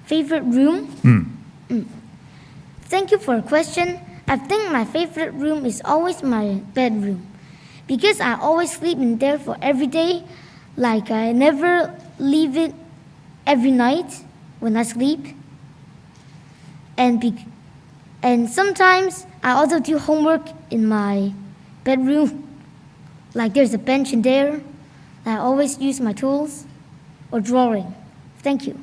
Favorite room? Thank you for a question. I think my favorite room is always my bedroom, because I always sleep in there for every day. Like I never leave it every night when I sleep. And sometimes I also do homework in my bedroom. Like there's a bench in there. I always use my tools or drawing. Thank you.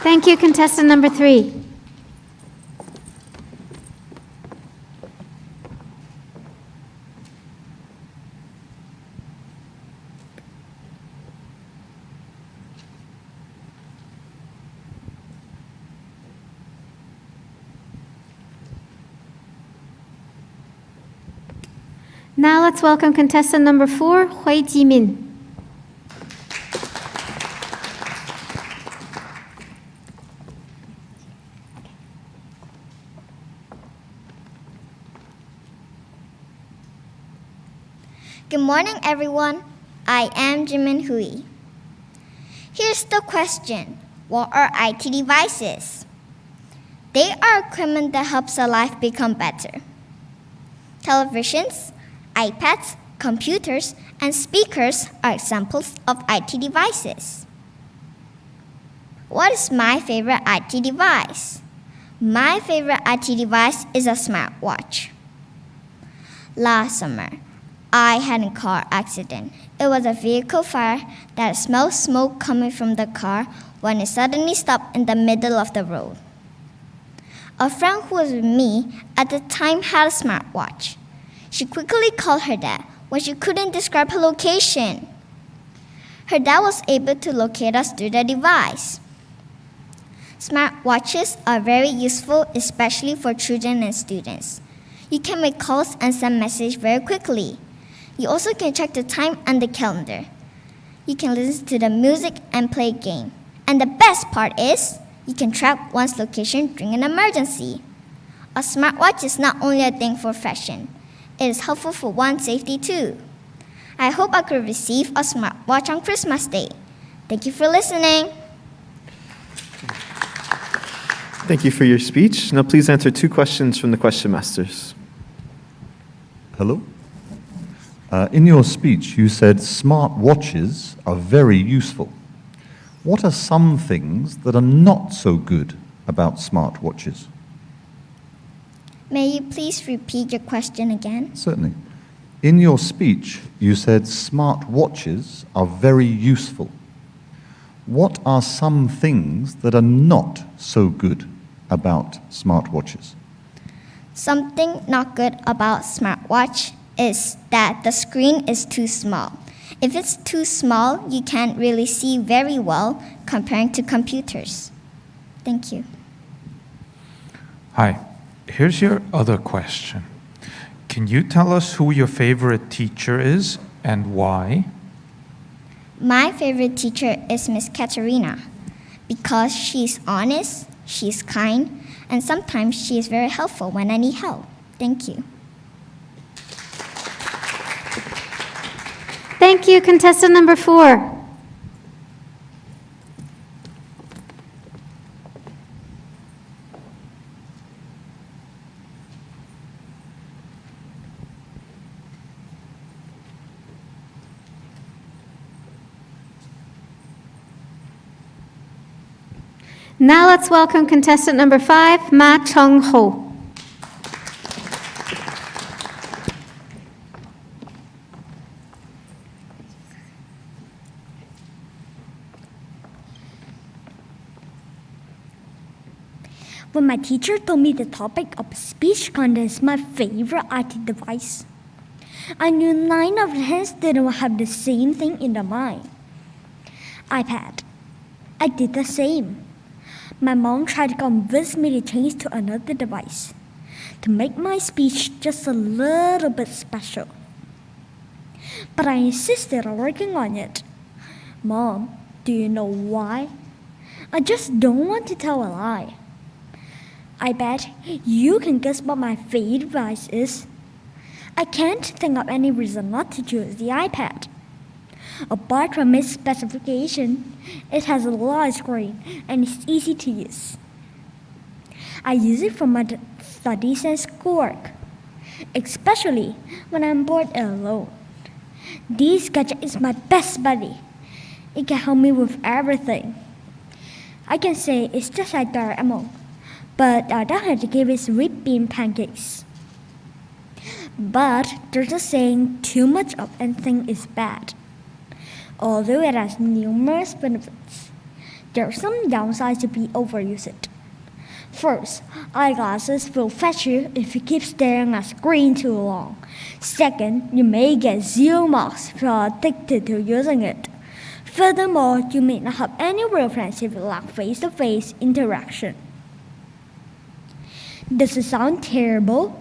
Thank you, contestant number 3. Now let's welcome contestant number 4, Hui Jimin. Good morning, everyone. I am Jimin Hui. Here's the question. What are IT devices? They are equipment that helps our life become better. Televisions, iPads, computers, and speakers are examples of IT devices. What is my favorite IT device? My favorite IT device is a smartwatch. Last summer, I had a car accident. It was a vehicle fire that smelled smoke coming from the car when it suddenly stopped in the middle of the road. A friend who was with me at the time had a smartwatch. She quickly called her dad when she couldn't describe her location. Her dad was able to locate us through the device. Smartwatches are very useful, especially for children and students. You can make calls and send messages very quickly. You also can check the time and the calendar. You can listen to the music and play a game. And the best part is, you can track one's location during an emergency. A smartwatch is not only a thing for fashion, it is helpful for one's safety too. I hope I could receive a smartwatch on Christmas Day. Thank you for listening. Thank you for your speech. Now please answer 2 questions from the question masters. Hello? In your speech, you said smart watches are very useful. What are some things that are not so good about smart watches? May you please repeat your question again? Certainly. In your speech, you said smart watches are very useful. What are some things that are not so good about smartwatches? Something not good about smartwatch is that the screen is too small. If it's too small, you can't really see very well comparing to computers. Thank you. Hi, Here's your other question. Can you tell us who your favorite teacher is and why? My favorite teacher is Miss Katerina because she's honest, she's kind, and sometimes she is very helpful when I need help. Thank you. Thank you, contestant number 4. Now let's welcome contestant number 5, Ma Chung-ho. When my teacher told me the topic of speech contest is my favorite IT device, I knew 9 of the 10 students have the same thing in their mind. iPad. I did the same. My mom tried to convince me to change to another device to make my speech just a little bit special. But I insisted on working on it. Mom, do you know why? I just don't want to tell a lie. I bet you can guess what my favorite device is. I can't think of any reason not to choose the iPad. Apart from its specification, it has a large screen and it's easy to use. I use it for my studies and schoolwork, especially when I'm bored and alone. This gadget is my best buddy. It can help me with everything. I can say it's just like Doraemon, but I don't have to give it whipped bean pancakes. But there's a saying, too much of anything is bad. Although it has numerous benefits, there are some downsides if we overuse it. First, eyeglasses will fetch you if you keep staring at a screen too long. Second, you may get 0 marks if you are addicted to using it. Furthermore, you may not have any real friends if you lack face-to-face interaction. Does it sound terrible?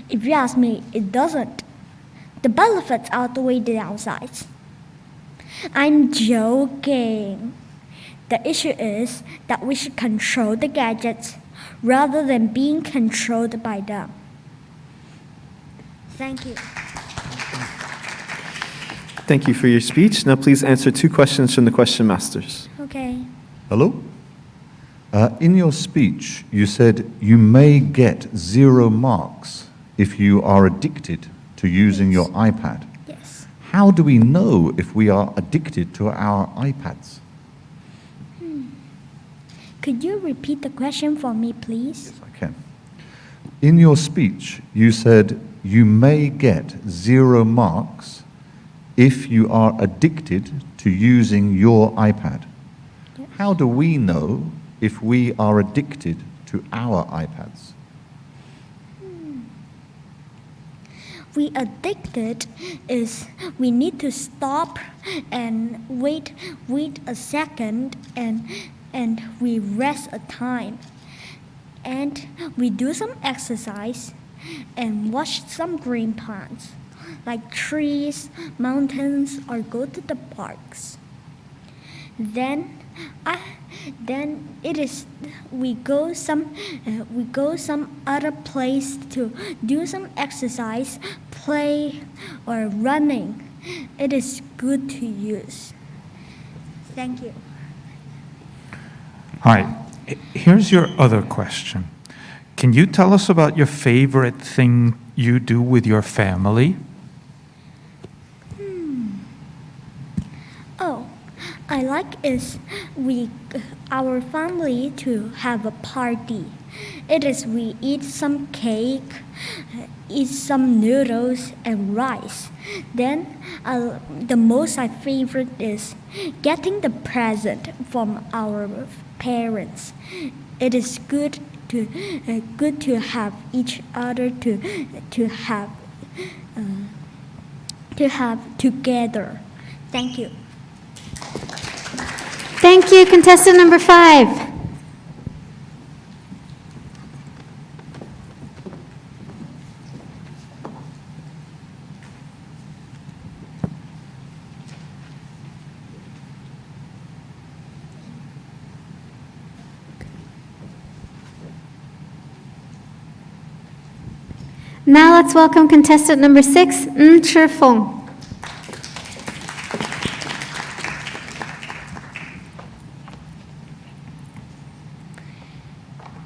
If you ask me, it doesn't. The benefits outweigh the downsides. I'm joking. The issue is that we should control the gadgets rather than being controlled by them. Thank you. Thank you for your speech. Now please answer 2 questions from the question masters. Okay. Hello? In your speech, you said you may get 0 marks if you are addicted to using your iPad. Yes. How do we know if we are addicted to our iPads? Could you repeat the question for me, please? Yes, I can. In your speech, you said you may get 0 marks if you are addicted to using your iPad. Yes. How do we know if we are addicted to our iPads? We addicted is we need to stop and wait a second and we rest a time. And we do some exercise and watch some green plants like trees, mountains, or go to the parks. Then we go some other place to do some exercise, play, or running. It is good to use. Thank you. Hi, here's your other question. Can you tell us about your favorite thing you do with your family? Oh, I like our family to have a party. It is we eat some cake, eat some noodles and rice. Then the most I favorite is getting the present from our parents. It is good to have each other to have together. Thank you. Thank you, contestant number 5. Now let's welcome contestant number 6, Chi Fong.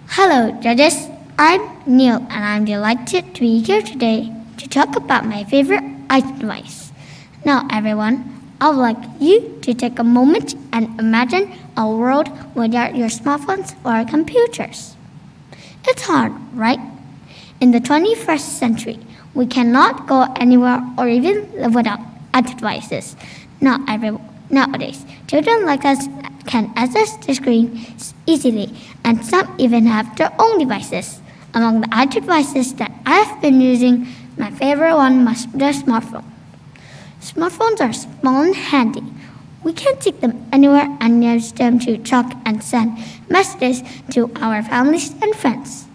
Hello, judges. I'm Neil, and I'm delighted to be here today to talk about my favorite IT device. Now, everyone, I would like you to take a moment and imagine a world without your smartphones or computers. It's hard, right? In the 21st century, we cannot go anywhere or even live without IT devices. Nowadays, children like us can access the screen easily, and some even have their own devices. Among the IT devices that I've been using, my favorite one must be the smartphone. Smartphones are small and handy. We can take them anywhere and use them to talk and send messages to our families and friends.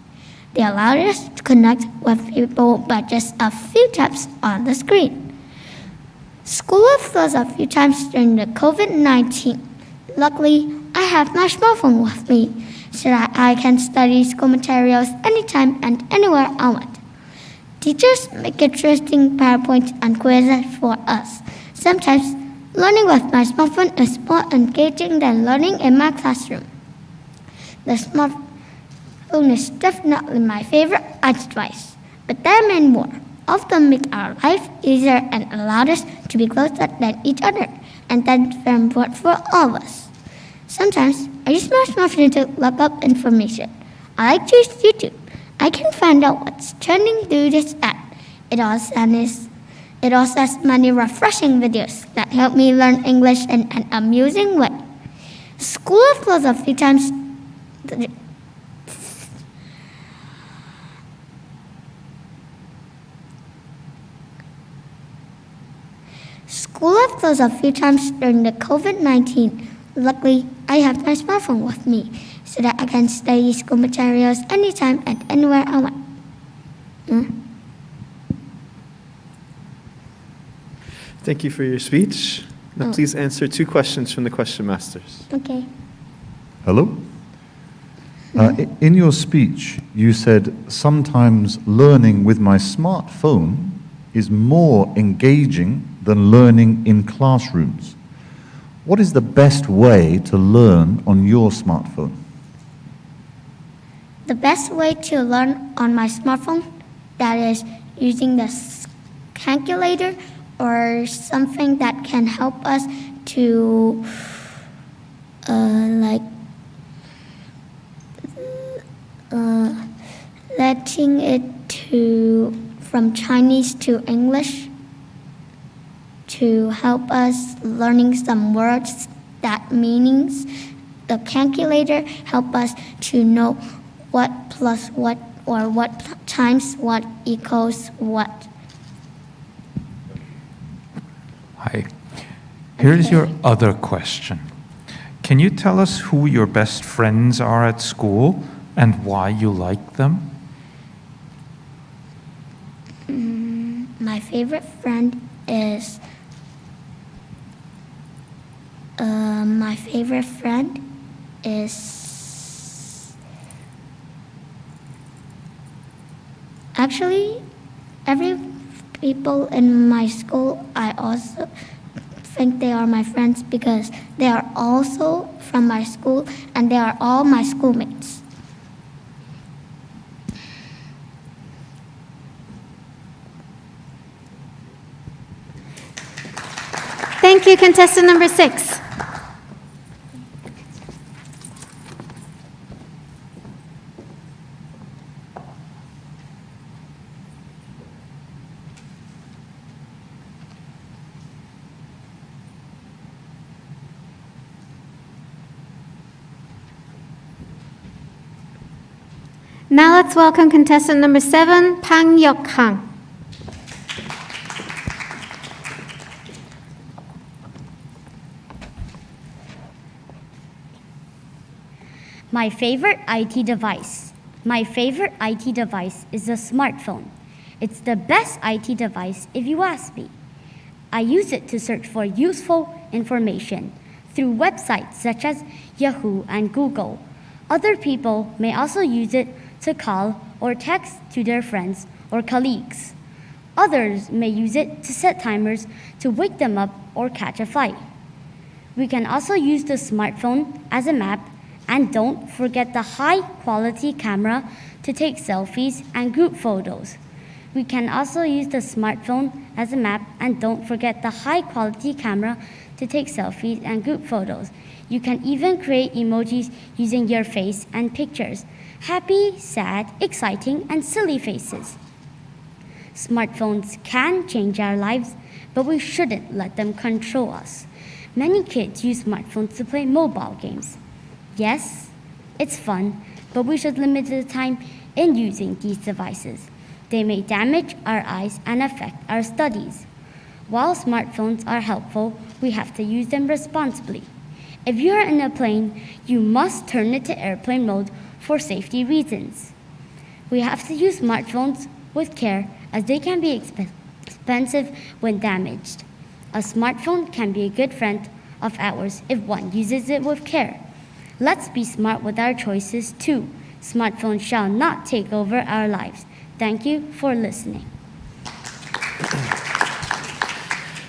They allow us to connect with people by just a few taps on the screen. School was closed a few times during the COVID-19. Luckily, I have my smartphone with me so that I can study school materials anytime and anywhere I want. Teachers make interesting PowerPoints and quizzes for us. Sometimes, learning with my smartphone is more engaging than learning in my classroom. The smartphone is definitely my favorite IT device, but there are many more. All of them make our life easier and allow us to be closer than each other, and that's very important for all of us. Sometimes, I use my smartphone to look up information. I like to use YouTube. I can find out what's trending through this app. It also has many refreshing videos that help me learn English in an amusing way. School has closed a few times. School has closed a few times during the COVID-19. Luckily, I have my smartphone with me so that I can study school materials anytime and anywhere I want. Thank you for your speech. Now please answer 2 questions from the question masters. Okay. Hello? In your speech, you said, sometimes learning with my smartphone is more engaging than learning in classrooms. What is the best way to learn on your smartphone? The best way to learn on my smartphone, that is using the calculator or something that can help us to letting it from Chinese to English, to help us learning some words, that meanings. The calculator help us to know what plus what or what times what equals what. Hi. Here's your other question. Can you tell us who your best friends are at school and why you like them? My favorite friend is actually every people in my school. I also think they are my friends because they are also from my school and they are all my schoolmates. Thank you, contestant number 6. Now let's welcome contestant number 7, Pang Yok Hang. My favorite IT device. My favorite IT device is a smartphone. It's the best IT device if you ask me. I use it to search for useful information through websites such as Yahoo and Google. Other people may also use it to call or text to their friends or colleagues. Others may use it to set timers to wake them up or catch a flight. We can also use the smartphone as a map, and don't forget the high-quality camera to take selfies and group photos. We can also use the smartphone as a map, and don't forget the high-quality camera to take selfies and group photos. You can even create emojis using your face and pictures. Happy, sad, exciting, and silly faces. Smartphones can change our lives, but we shouldn't let them control us. Many kids use smartphones to play mobile games. Yes, it's fun, but we should limit the time in using these devices. They may damage our eyes and affect our studies. While smartphones are helpful, we have to use them responsibly. If you are in a plane, you must turn it to airplane mode for safety reasons. We have to use smartphones with care, as they can be expensive when damaged. A smartphone can be a good friend of ours if one uses it with care. Let's be smart with our choices too. Smartphones shall not take over our lives. Thank you for listening.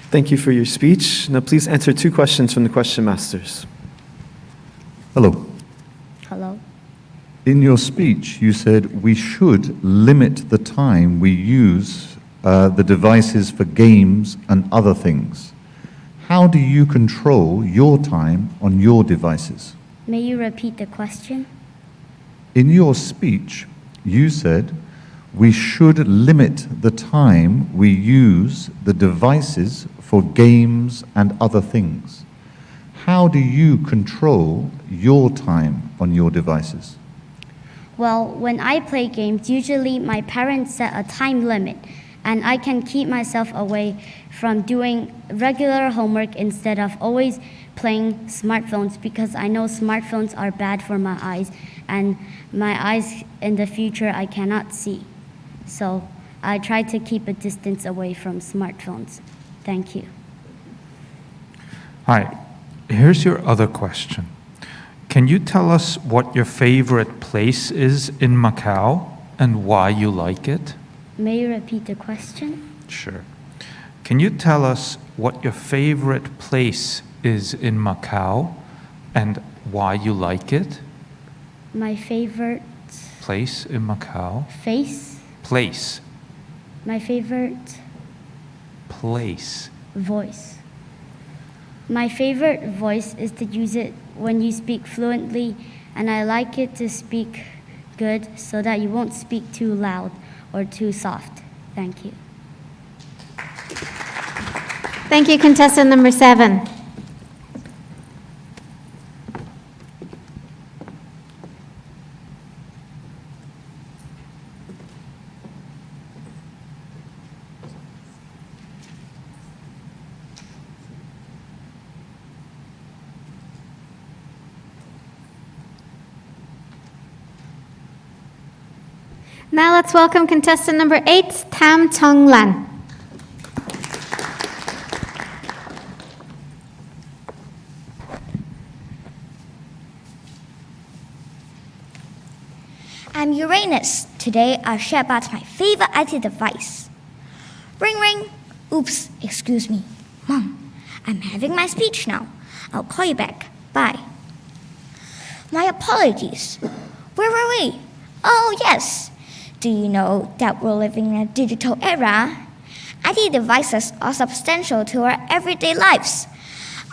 Thank you for your speech. Now please answer 2 questions from the question masters. Hello. Hello. In your speech, you said we should limit the time we use the devices for games and other things. How do you control your time on your devices? May you repeat the question? In your speech, you said we should limit the time we use the devices for games and other things. How do you control your time on your devices? Well, when I play games, usually my parents set a time limit, and I can keep myself away from doing regular homework instead of always playing smartphones, because I know smartphones are bad for my eyes, and my eyes in the future I cannot see. So I try to keep a distance away from smartphones. Thank you. Hi, here's your other question. Can you tell us what your favorite place is in Macau and why you like it? May you repeat the question? Sure. Can you tell us what your favorite place is in Macau and why you like it? My favorite Place in Macau? face? Place. My favorite Place. voice. My favorite voice is to use it when you speak fluently, and I like it to speak good so that you won't speak too loud or too soft. Thank you. Thank you, contestant number 7. Now let's welcome contestant number 8, Tam Tong Lan. I'm Uranus. Today I'll share about my favorite IT device. Ring ring. Oops, excuse me. Mom, I'm having my speech now. I'll call you back. Bye. My apologies. Where were we? Oh, yes. Do you know that we're living in a digital era? IT devices are substantial to our everyday lives.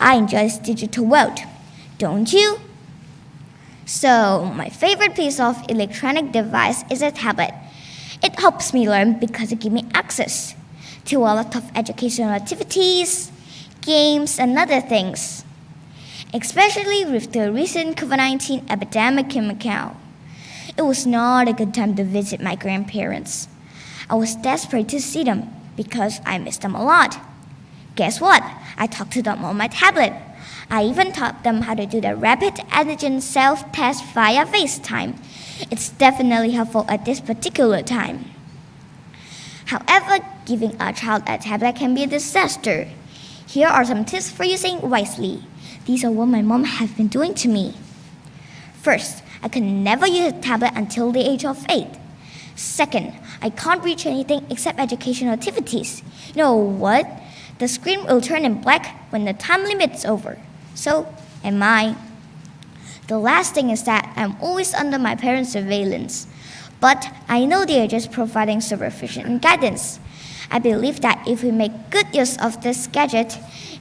I enjoy this digital world. Don't you? So, my favorite piece of electronic device is a tablet. It helps me learn because it gives me access to a lot of educational activities, games, and other things, especially with the recent COVID-19 epidemic in Macau. It was not a good time to visit my grandparents. I was desperate to see them because I missed them a lot. Guess what? I talked to them on my tablet. I even taught them how to do the rapid antigen self-test via FaceTime. It's definitely helpful at this particular time. However, giving a child a tablet can be a disaster. Here are some tips for using wisely. These are what my mom has been doing to me. First, I could never use a tablet until the age of 8. Second, I can't reach anything except educational activities. You know what? The screen will turn in black when the time limit's over. So am I. The last thing is that I'm always under my parents' surveillance. But I know they are just providing supervision and guidance. I believe that if we make good use of this gadget,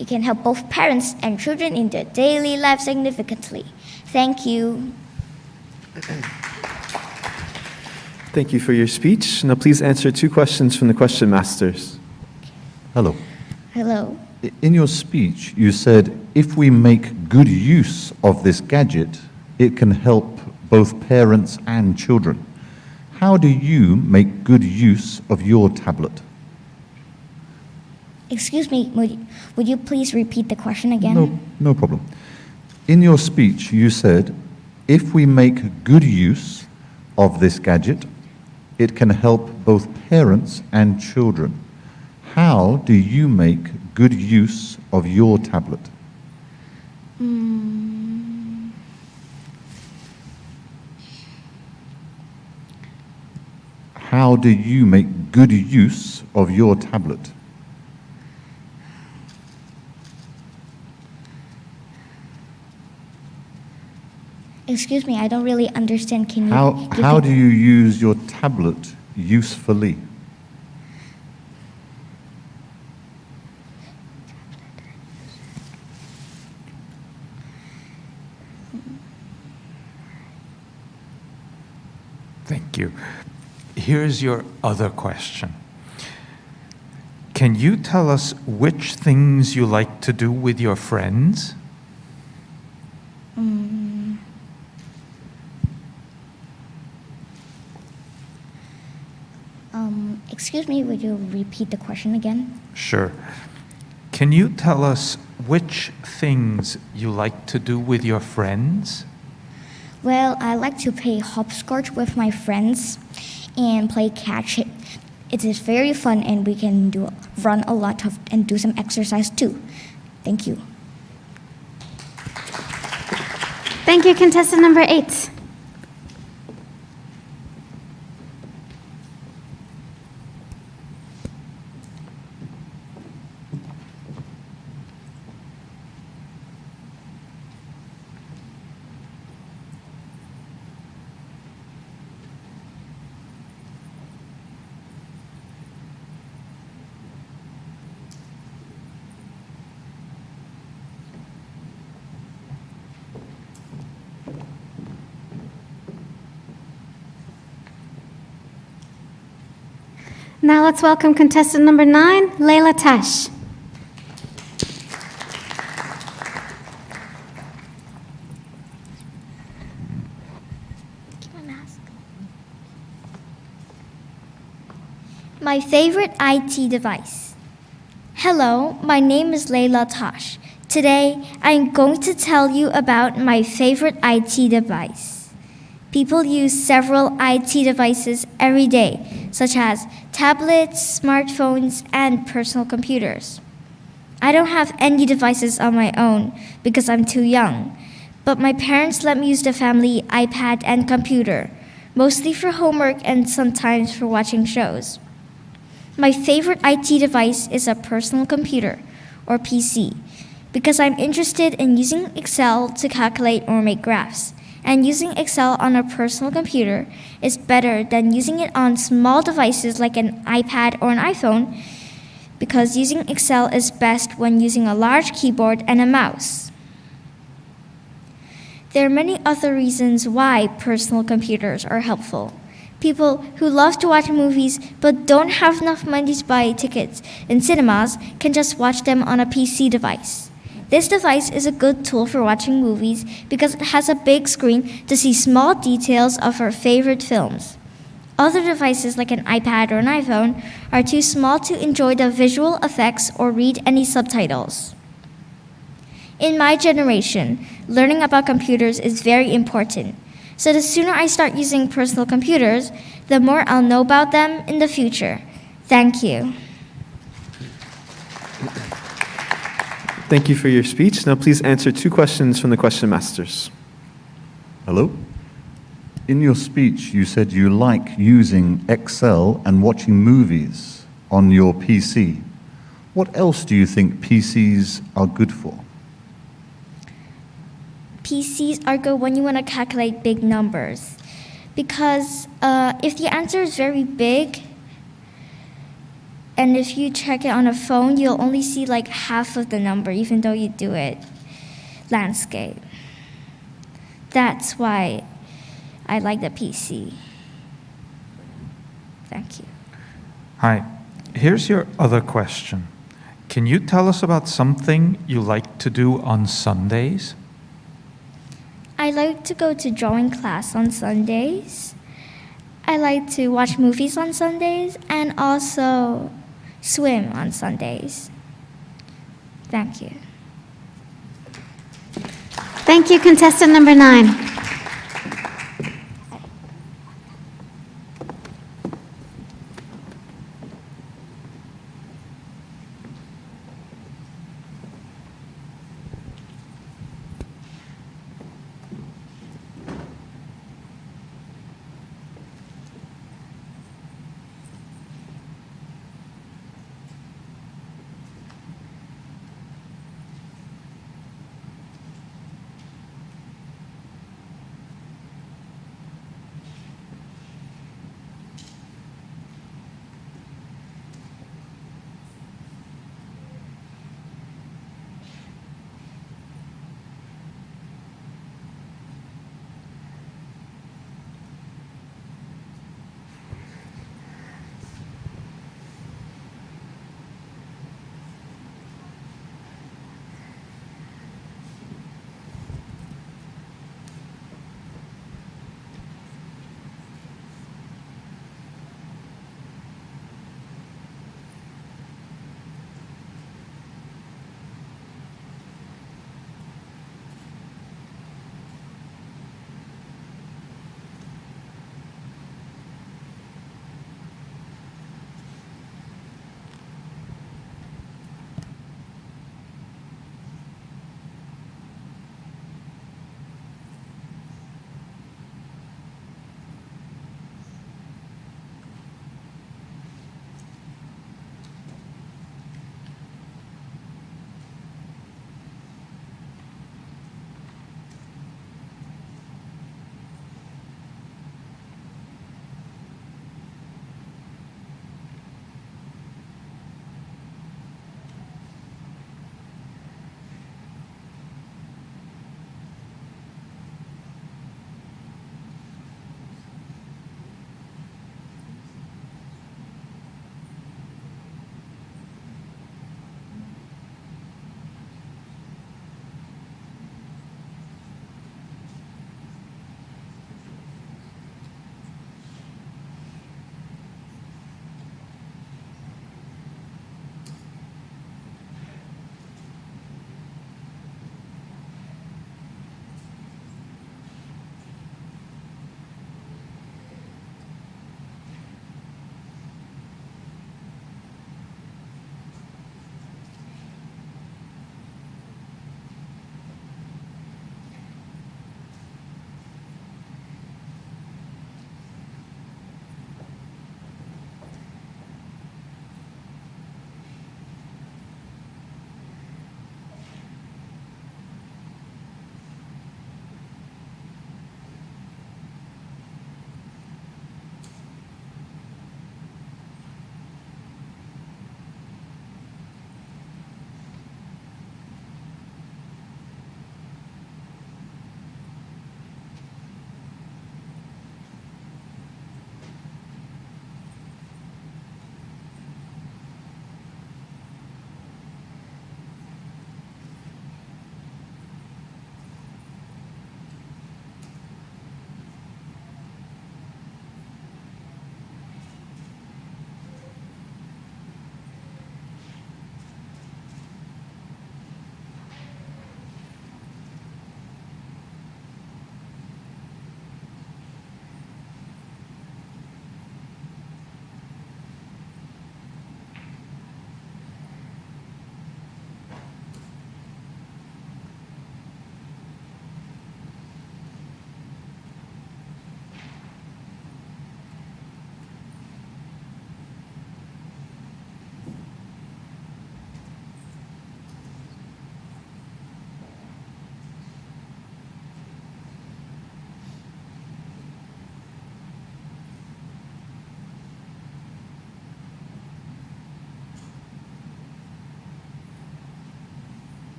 it can help both parents and children in their daily lives significantly. Thank you. Thank you for your speech. Now please answer 2 questions from the question masters. Hello. Hello. In your speech, you said, if we make good use of this gadget, it can help both parents and children. How do you make good use of your tablet? Excuse me, would you please repeat the question again? No problem. In your speech, you said, if we make good use of this gadget, it can help both parents and children. How do you make good use of your tablet? How do you make good use of your tablet? Excuse me, I don't really understand. Can you How do you use your tablet usefully? Thank you. Here's your other question. Can you tell us which things you like to do with your friends? Excuse me, would you repeat the question again? Sure. Can you tell us which things you like to do with your friends? Well, I like to play hopscotch with my friends and play catch. It is very fun, and we can run a lot and do some exercise too. Thank you. Thank you, contestant number 8. Now let's welcome contestant number 9, Layla Tash. My favorite IT device. Hello, my name is Layla Tash. Today, I'm going to tell you about my favorite IT device. People use several IT devices every day, such as tablets, smartphones, and personal computers. I don't have any devices on my own because I'm too young, but my parents let me use the family iPad and computer, mostly for homework and sometimes for watching shows. My favorite IT device is a personal computer, or PC, because I'm interested in using Excel to calculate or make graphs. And using Excel on a personal computer is better than using it on small devices like an iPad or an iPhone, because using Excel is best when using a large keyboard and a mouse. There are many other reasons why personal computers are helpful. People who love to watch movies but don't have enough money to buy tickets in cinemas can just watch them on a PC device. This device is a good tool for watching movies because it has a big screen to see small details of our favorite films. Other devices like an iPad or an iPhone are too small to enjoy the visual effects or read any subtitles. In my generation, learning about computers is very important. So the sooner I start using personal computers, the more I'll know about them in the future. Thank you. Thank you for your speech. Now please answer 2 questions from the question masters. Hello. In your speech, you said you like using Excel and watching movies on your PC. What else do you think PCs are good for? PCs are good when you want to calculate big numbers. Because if the answer is very big, and if you check it on a phone, you'll only see like half of the number, even though you do it landscape. That's why I like the PC. Thank you. Hi, here's your other question. Can you tell us about something you like to do on Sundays? I like to go to drawing class on Sundays. I like to watch movies on Sundays and also swim on Sundays. Thank you. Thank you, contestant number 9.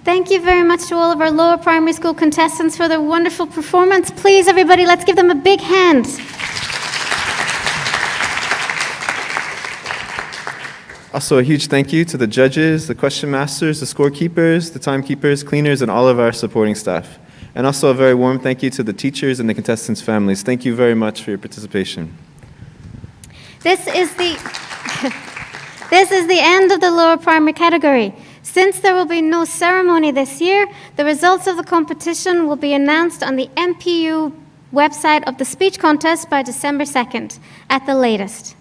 Thank you very much to all of our lower primary school contestants for their wonderful performance. Please, everybody, let's give them a big hand. Also, a huge thank you to the judges, the question masters, the scorekeepers, the timekeepers, cleaners, and all of our supporting staff. And also a very warm thank you to the teachers and the contestants' families. Thank you very much for your participation. This is the end of the lower primary category. Since there will be no ceremony this year, the results of the competition will be announced on the MPU website of the speech contest by December 2nd, at the latest.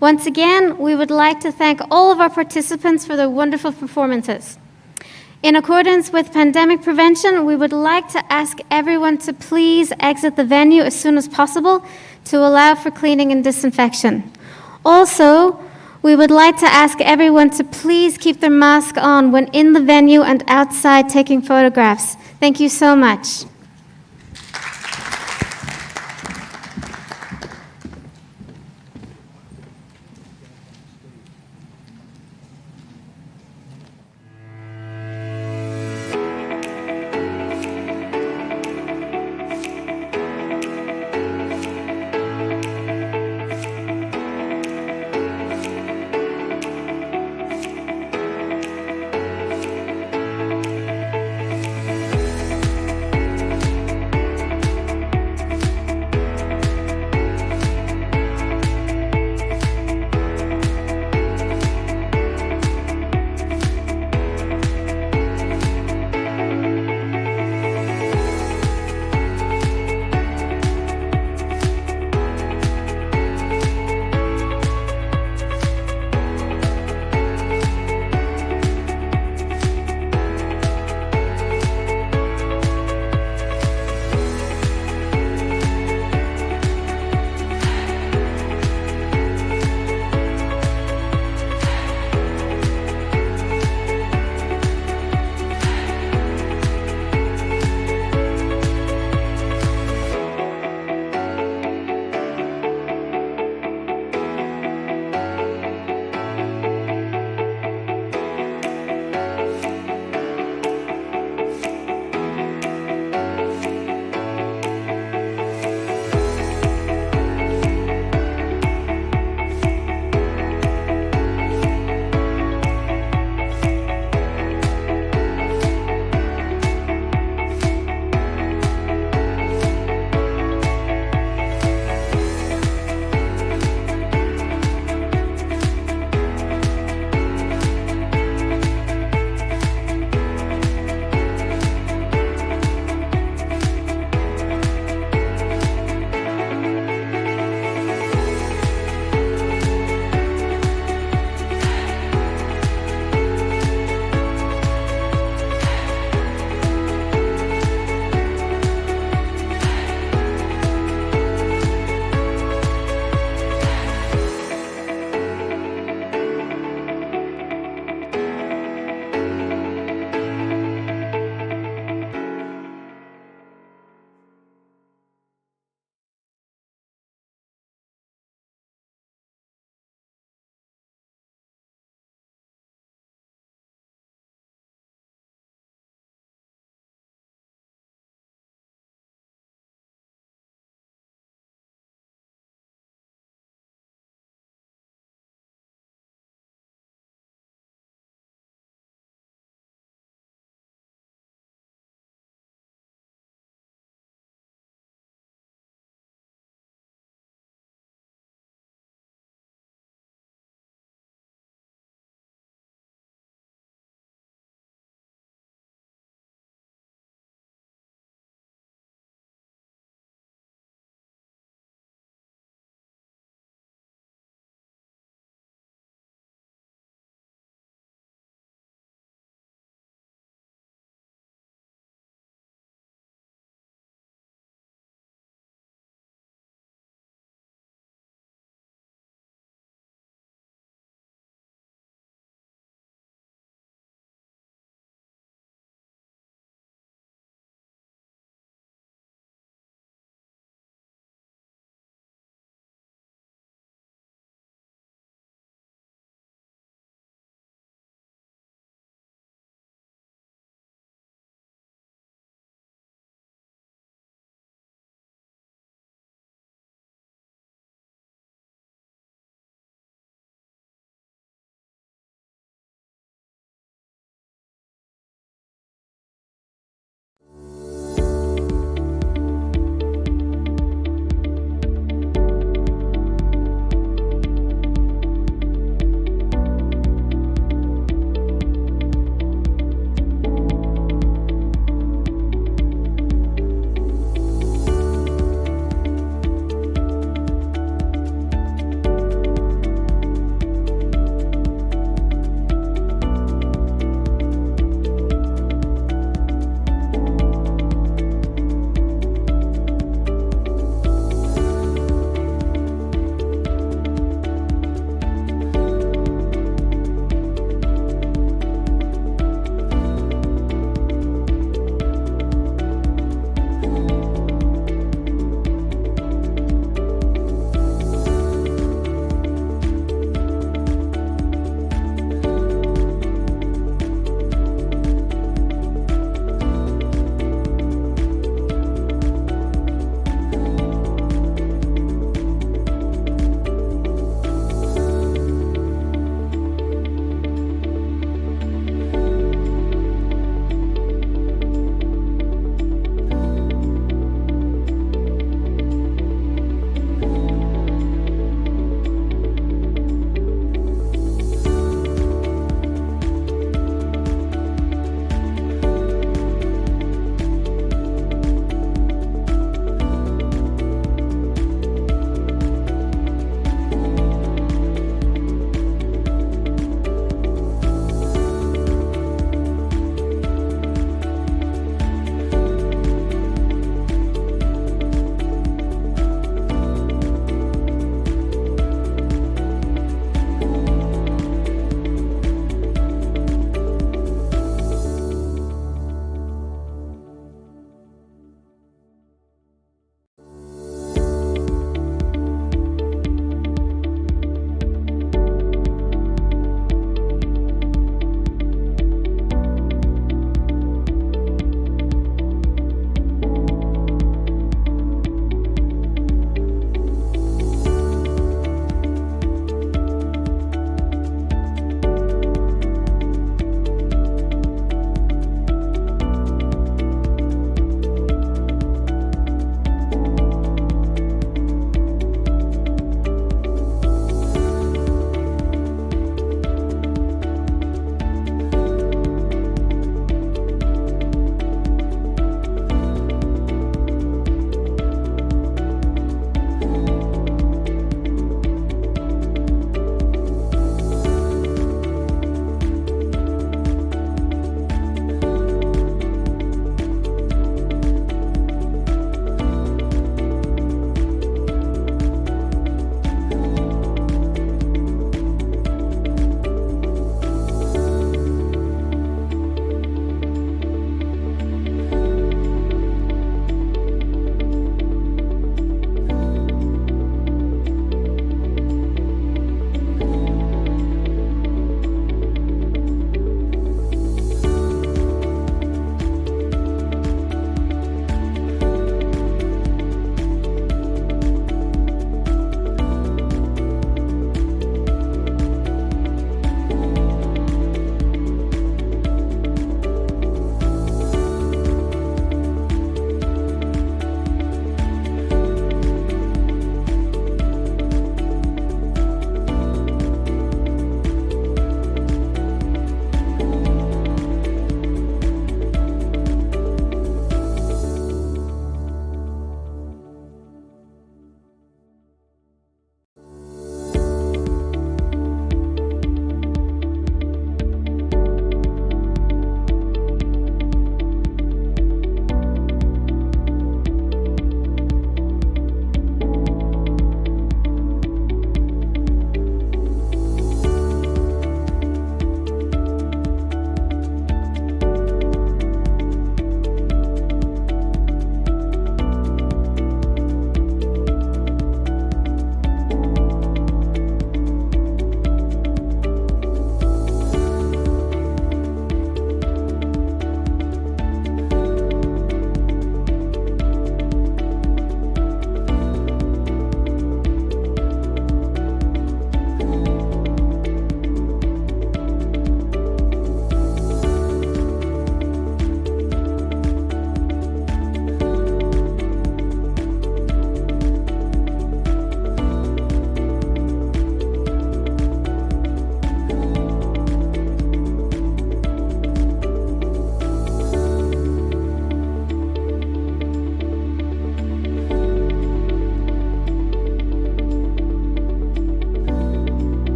Once again, we would like to thank all of our participants for their wonderful performances. In accordance with pandemic prevention, we would like to ask everyone to please exit the venue as soon as possible to allow for cleaning and disinfection. Also, we would like to ask everyone to please keep their mask on when in the venue and outside taking photographs. Thank you so much.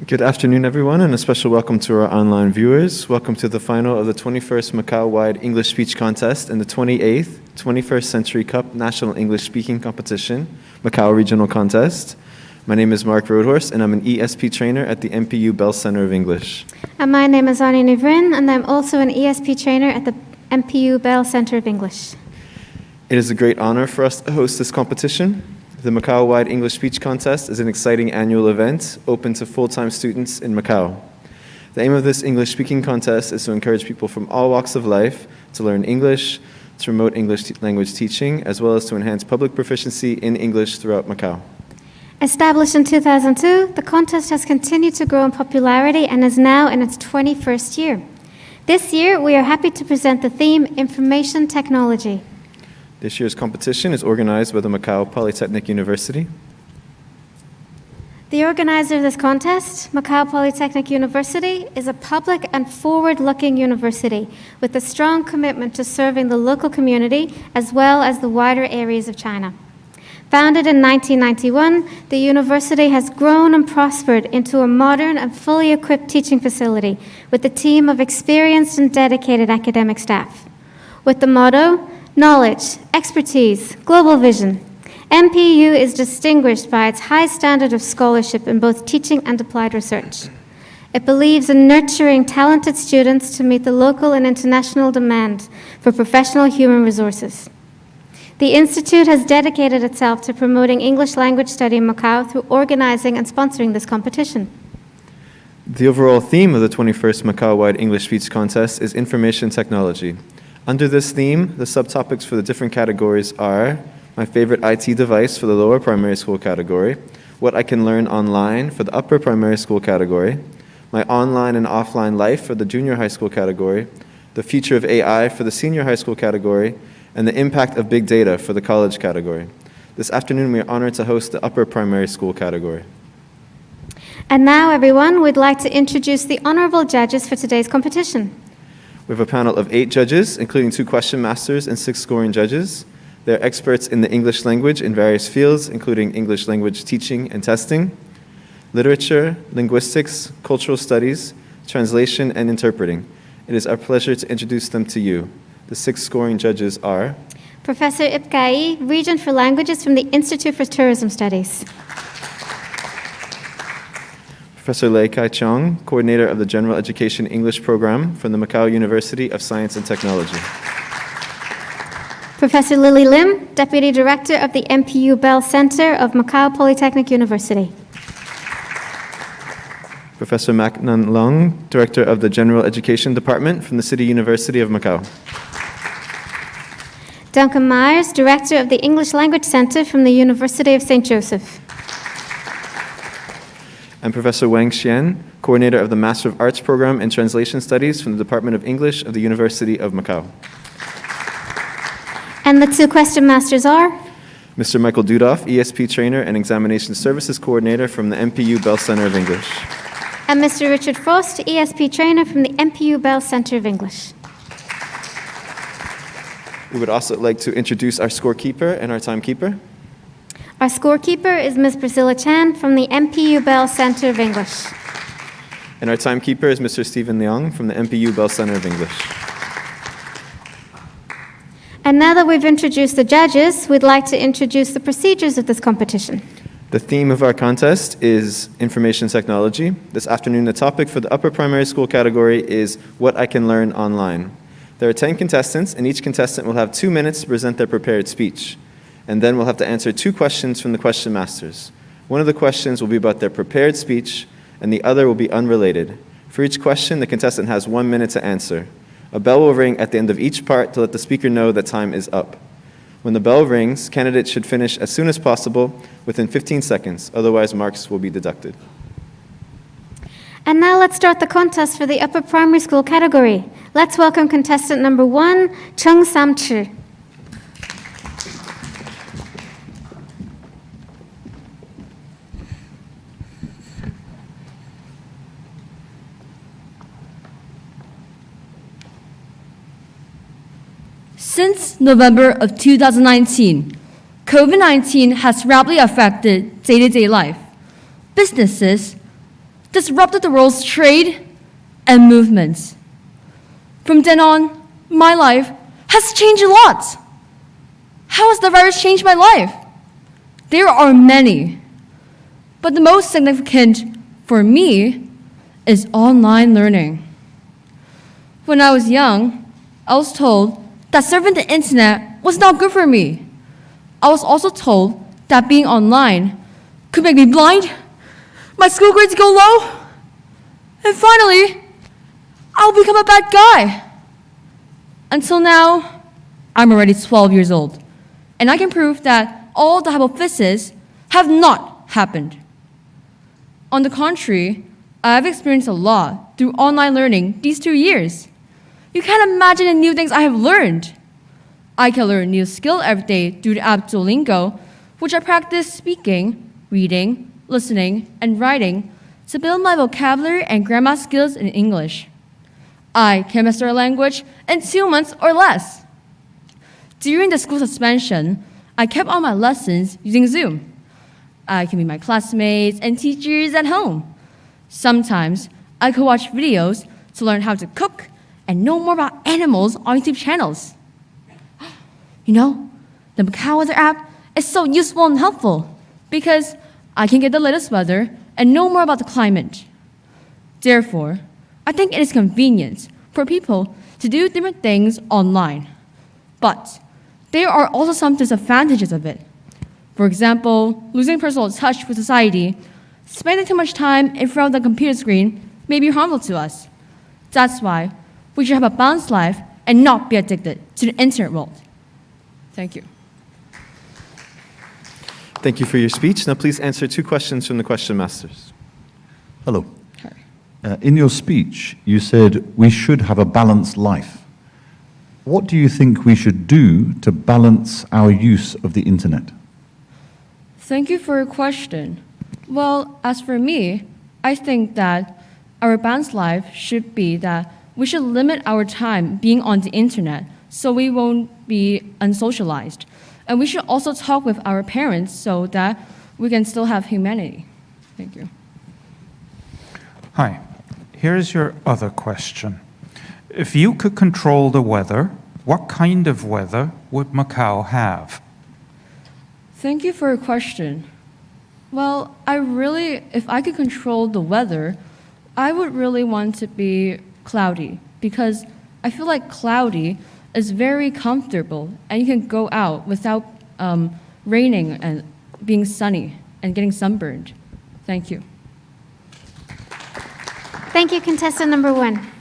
Good afternoon, everyone, and a special welcome to our online viewers. Welcome to the final of the 21st Macau-wide English Speech Contest and the 28th 21st Century Cup National English Speaking Competition, Macau Regional Contest. My name is Mark Roadhorse, and I'm an ESP trainer at the MPU Bell Center of English. And my name is Ani Nivrin, and I'm also an ESP trainer at the MPU Bell Center of English. It is a great honor for us to host this competition. The Macau-wide English Speech Contest is an exciting annual event open to full-time students in Macau. The aim of this English speaking contest is to encourage people from all walks of life to learn English, to promote English language teaching, as well as to enhance public proficiency in English throughout Macau. Established in 2002, the contest has continued to grow in popularity and is now in its 21st year. This year, we are happy to present the theme, Information Technology. This year's competition is organized by the Macau Polytechnic University. The organizer of this contest, Macau Polytechnic University, is a public and forward-looking university with a strong commitment to serving the local community as well as the wider areas of China. Founded in 1991, the university has grown and prospered into a modern and fully equipped teaching facility with a team of experienced and dedicated academic staff. With the motto, Knowledge, Expertise, Global Vision, MPU is distinguished by its high standard of scholarship in both teaching and applied research. It believes in nurturing talented students to meet the local and international demand for professional human resources. The Institute has dedicated itself to promoting English language study in Macau through organizing and sponsoring this competition. The overall theme of the 21st Macau-wide English Speech Contest is Information Technology. Under this theme, the subtopics for the different categories are my favorite IT device for the lower primary school category, what I can learn online for the upper primary school category, my online and offline life for the junior high school category, the future of AI for the senior high school category, and the impact of big data for the college category. This afternoon, we are honored to host the upper primary school category. And now, everyone, we'd like to introduce the honorable judges for today's competition. We have a panel of 8 judges, including 2 question masters and 6 scoring judges. They're experts in the English language in various fields, including English language teaching and testing, literature, linguistics, cultural studies, translation, and interpreting. It is our pleasure to introduce them to you. The 6 scoring judges are Professor Ip Kai, Regent for Languages from the Institute for Tourism Studies. Professor Lei Kai Chong, Coordinator of the General Education English Program from the Macau University of Science and Technology. Professor Lily Lim, Deputy Director of the MPU Bell Center of Macau Polytechnic University. Professor Mak Nan Long, Director of the General Education Department from the City University of Macau. Duncan Myers, Director of the English Language Center from the University of St. Joseph. And Professor Wang Xian, Coordinator of the Master of Arts Program in Translation Studies from the Department of English of the University of Macau. And the 2 question masters are Mr. Michael Dudoff, ESP Trainer and Examination Services Coordinator from the MPU Bell Center of English. And Mr. Richard Frost, ESP Trainer from the MPU Bell Center of English. We would also like to introduce our scorekeeper and our timekeeper. Our scorekeeper is Ms. Priscilla Chan from the MPU Bell Center of English. And our timekeeper is Mr. Stephen Leong from the MPU Bell Center of English. And now that we've introduced the judges, we'd like to introduce the procedures of this competition. The theme of our contest is Information Technology. This afternoon, the topic for the upper primary school category is What I Can Learn Online. There are 10 contestants, and each contestant will have 2 minutes to present their prepared speech. And then we'll have to answer 2 questions from the question masters. One of the questions will be about their prepared speech, and the other will be unrelated. For each question, the contestant has 1 minute to answer. A bell will ring at the end of each part to let the speaker know that time is up. When the bell rings, candidates should finish as soon as possible within 15 seconds, otherwise marks will be deducted. And now let's start the contest for the upper primary school category. Let's welcome contestant number 1, Chung Sam-chi. Since November of 2019, COVID-19 has rapidly affected day-to-day life. Businesses, disrupted the world's trade and movements. From then on, my life has changed a lot. How has the virus changed my life? There are many, but the most significant for me is online learning. When I was young, I was told that surfing the internet was not good for me. I was also told that being online could make me blind, my school grades go low, and finally, I'll become a bad guy. Until now, I'm already 12 years old, and I can prove that all the hypotheses have not happened. On the contrary, I've experienced a lot through online learning these 2 years. You can't imagine the new things I have learned. I can learn a new skill every day through the app Duolingo, which I practice speaking, reading, listening, and writing to build my vocabulary and grammar skills in English. I can master a language in 2 months or less. During the school suspension, I kept all my lessons using Zoom. I can meet my classmates and teachers at home. Sometimes I could watch videos to learn how to cook and know more about animals on YouTube channels. You know, the Macau Weather app is so useful and helpful because I can get the latest weather and know more about the climate. Therefore, I think it is convenient for people to do different things online. But there are also some disadvantages of it. For example, losing personal touch with society, spending too much time in front of the computer screen may be harmful to us. That's why we should have a balanced life and not be addicted to the internet world. Thank you. Thank you for your speech. Now please answer 2 questions from the question masters. Hello. In your speech, you said we should have a balanced life. What do you think we should do to balance our use of the internet? Thank you for your question. Well, as for me, I think that our balanced life should be that we should limit our time being on the internet so we won't be unsocialized. And we should also talk with our parents so that we can still have humanity. Thank you. Hi, here's your other question. If you could control the weather, what kind of weather would Macau have? Thank you for your question. Well, if I could control the weather, I would really want to be cloudy because I feel like cloudy is very comfortable and you can go out without raining and being sunny and getting sunburned. Thank you. Thank you, contestant number 1.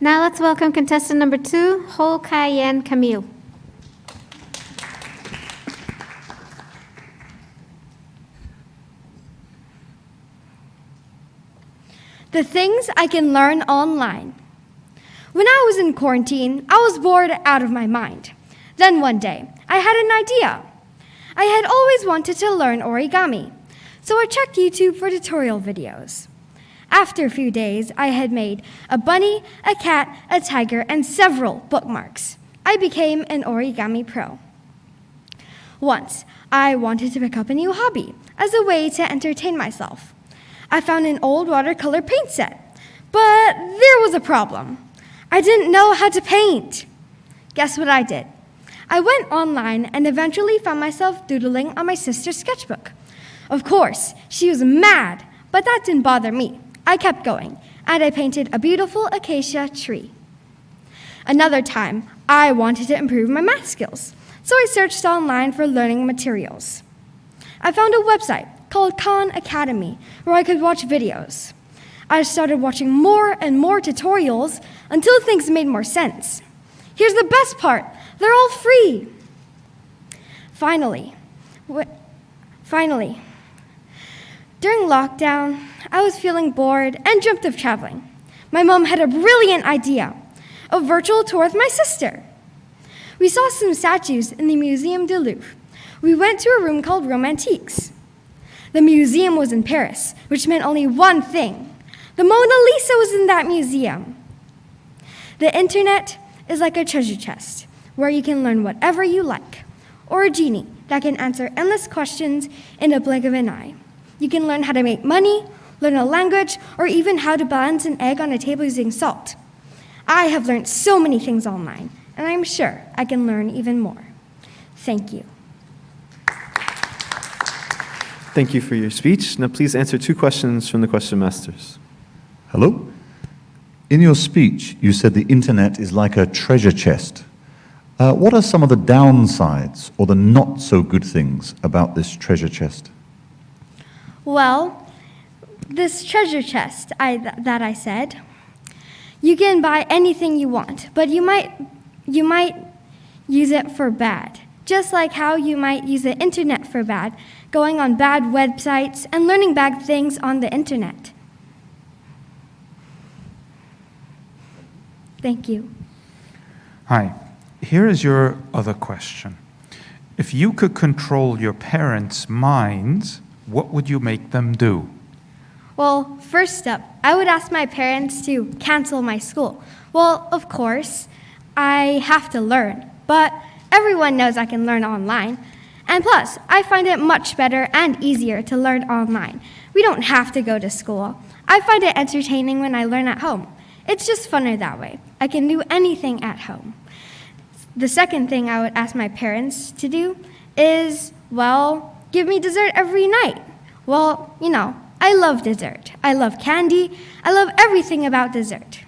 Now let's welcome contestant number 2, Ho Kai Yen Camille. The things I can learn online. When I was in quarantine, I was bored out of my mind. Then one day, I had an idea. I had always wanted to learn origami, so I checked YouTube for tutorial videos. After a few days, I had made a bunny, a cat, a tiger, and several bookmarks. I became an origami pro. Once, I wanted to pick up a new hobby as a way to entertain myself. I found an old watercolor paint set, but there was a problem. I didn't know how to paint. Guess what I did? I went online and eventually found myself doodling on my sister's sketchbook. Of course, she was mad, but that didn't bother me. I kept going, and I painted a beautiful acacia tree. Another time, I wanted to improve my math skills, so I searched online for learning materials. I found a website called Khan Academy where I could watch videos. I started watching more and more tutorials until things made more sense. Here's the best part, they're all free. Finally, during lockdown, I was feeling bored and dreamt of traveling. My mom had a brilliant idea, a virtual tour with my sister. We saw some statues in the Museum du Louvre. We went to a room called Romantiques. The museum was in Paris, which meant only one thing. The Mona Lisa was in that museum. The internet is like a treasure chest where you can learn whatever you like, or a genie that can answer endless questions in a blink of an eye. You can learn how to make money, learn a language, or even how to balance an egg on a table using salt. I have learned so many things online, and I'm sure I can learn even more. Thank you. Thank you for your speech. Now please answer 2 questions from the question masters. Hello? In your speech, you said the internet is like a treasure chest. What are some of the downsides or the not so good things about this treasure chest? Well, this treasure chest that I said, you can buy anything you want, but you might use it for bad. Just like how you might use the internet for bad, going on bad websites and learning bad things on the internet. Thank you. Hi. Here is your other question. If you could control your parents' minds, what would you make them do? Well, first up, I would ask my parents to cancel my school. Well, of course, I have to learn, but everyone knows I can learn online. And plus, I find it much better and easier to learn online. We don't have to go to school. I find it entertaining when I learn at home. It's just funner that way. I can do anything at home. The second thing I would ask my parents to do is, well, give me dessert every night. Well, you know, I love dessert. I love candy. I love everything about dessert.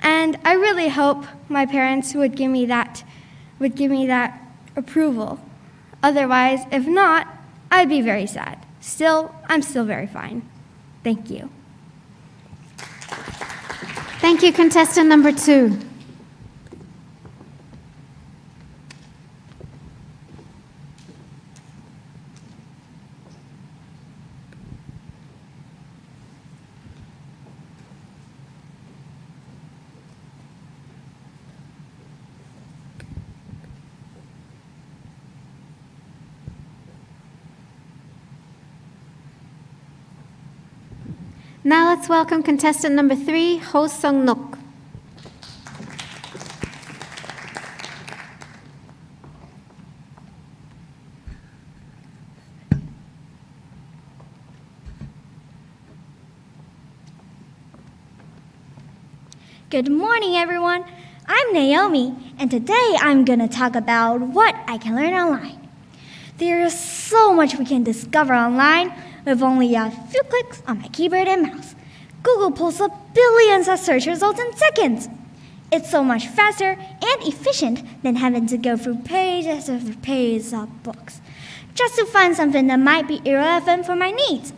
And I really hope my parents would give me that approval. Otherwise, if not, I'd be very sad. Still, I'm still very fine. Thank you. Thank you, contestant number 2. Now let's welcome contestant number 3, Ho Sung Nok. Good morning, everyone. I'm Naomi, and today I'm going to talk about what I can learn online. There is so much we can discover online with only a few clicks on my keyboard and mouse. Google pulls up billions of search results in seconds. It's so much faster and efficient than having to go through pages after pages of books just to find something that might be irrelevant for my needs.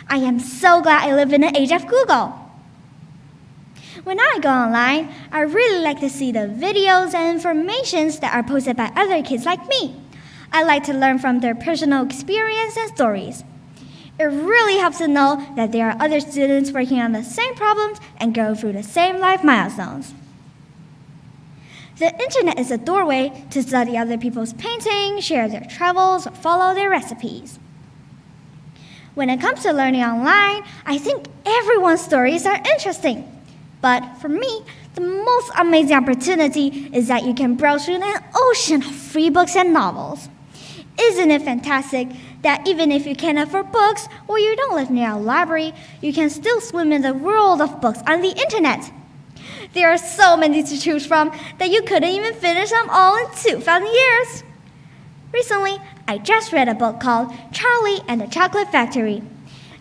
I am so glad I live in the age of Google. When I go online, I really like to see the videos and informations that are posted by other kids like me. I like to learn from their personal experience and stories. It really helps to know that there are other students working on the same problems and go through the same life milestones. The internet is a doorway to study other people's painting, share their travels, or follow their recipes. When it comes to learning online, I think everyone's stories are interesting. But for me, the most amazing opportunity is that you can browse through an ocean of free books and novels. Isn't it fantastic that even if you can't afford books or you don't live near a library, you can still swim in the world of books on the internet? There are so many to choose from that you couldn't even finish them all in 2,000 years. Recently, I just read a book called Charlie and the Chocolate Factory,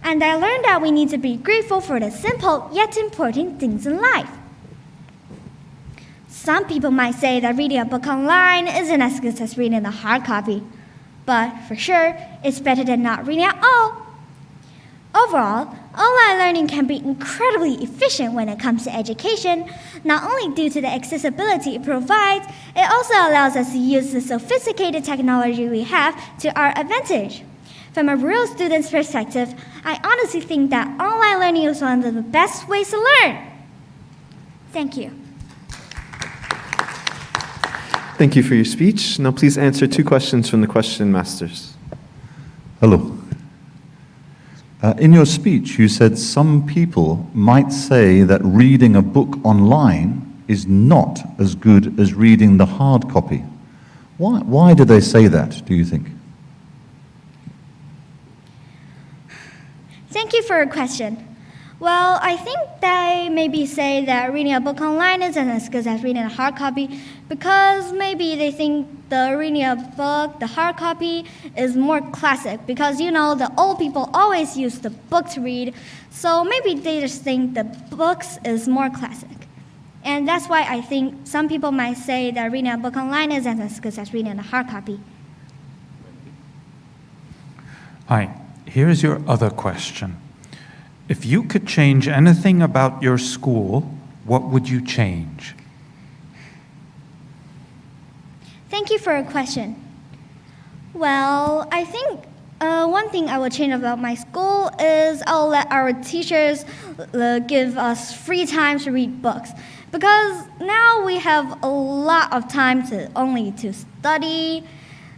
and I learned that we need to be grateful for the simple yet important things in life. Some people might say that reading a book online isn't as good as reading a hard copy, but for sure, it's better than not reading at all. Overall, online learning can be incredibly efficient when it comes to education, not only due to the accessibility it provides, it also allows us to use the sophisticated technology we have to our advantage. From a real student's perspective, I honestly think that online learning is one of the best ways to learn. Thank you. Thank you for your speech. Now please answer 2 questions from the question masters. Hello. In your speech, you said some people might say that reading a book online is not as good as reading the hard copy. Why do they say that, do you think? Thank you for your question. Well, I think they maybe say that reading a book online isn't as good as reading a hard copy because maybe they think the reading a book, the hard copy, is more classic because, you know, the old people always use the book to read, so maybe they just think the books is more classic. And that's why I think some people might say that reading a book online isn't as good as reading a hard copy. Hi, here's your other question. If you could change anything about your school, what would you change? Thank you for your question. Well, I think one thing I will change about my school is I'll let our teachers give us free time to read books. Because now we have a lot of time to study,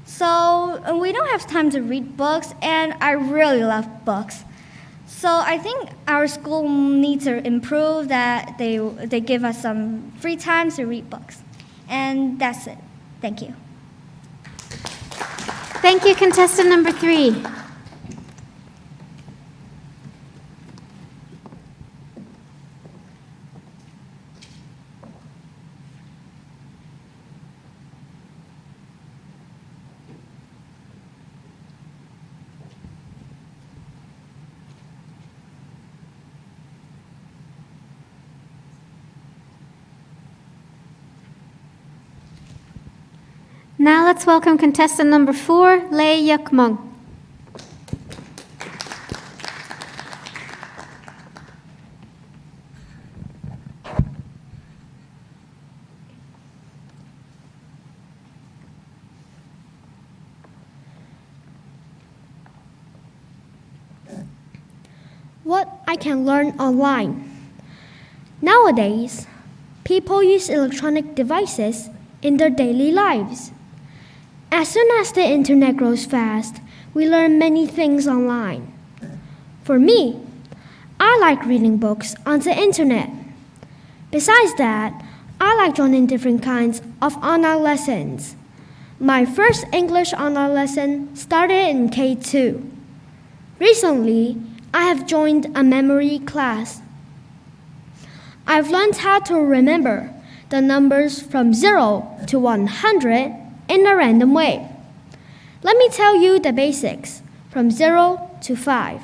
so we don't have time to read books, and I really love books. So I think our school needs to improve that they give us some free time to read books. And that's it. Thank you. Thank you, contestant number 3. Now let's welcome contestant number 4, Lei Yuk Mung. What I can learn online. Nowadays, people use electronic devices in their daily lives. As soon as the internet grows fast, we learn many things online. For me, I like reading books on the internet. Besides that, I like joining different kinds of online lessons. My first English online lesson started in K2. Recently, I have joined a memory class. I've learned how to remember the numbers from 0 to 100 in a random way. Let me tell you the basics from 0 to 5.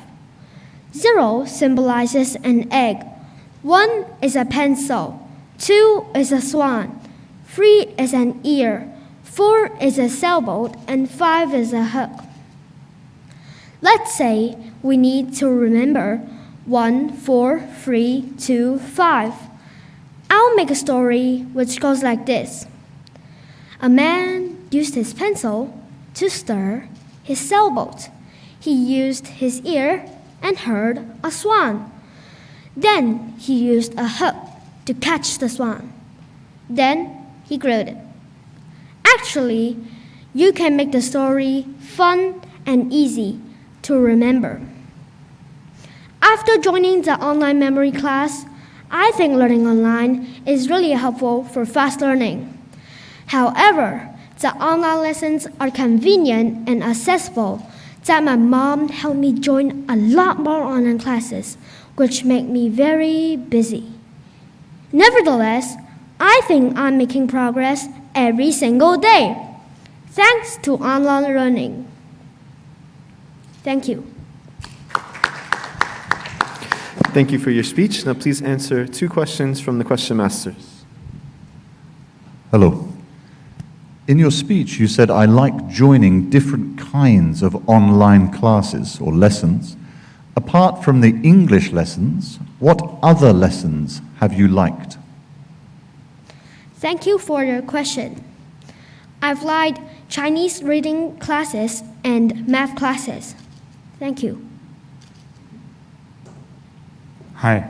0 symbolizes an egg. 1 is a pencil. 2 is a swan. 3 is an ear. 4 is a sailboat. And 5 is a hook. Let's say we need to remember 1, 4, 3, 2, 5. I'll make a story which goes like this. A man used his pencil to stir his sailboat. He used his ear and heard a swan. Then he used a hook to catch the swan. Then he grilled it. Actually, you can make the story fun and easy to remember. After joining the online memory class, I think learning online is really helpful for fast learning. However, the online lessons are convenient and accessible that my mom helped me join a lot more online classes, which make me very busy. Nevertheless, I think I'm making progress every single day, thanks to online learning. Thank you. Thank you for your speech. Now please answer 2 questions from the question masters. Hello. In your speech, you said, I like joining different kinds of online classes or lessons. Apart from the English lessons, what other lessons have you liked? Thank you for your question. I've liked Chinese reading classes and math classes. Thank you. Hi,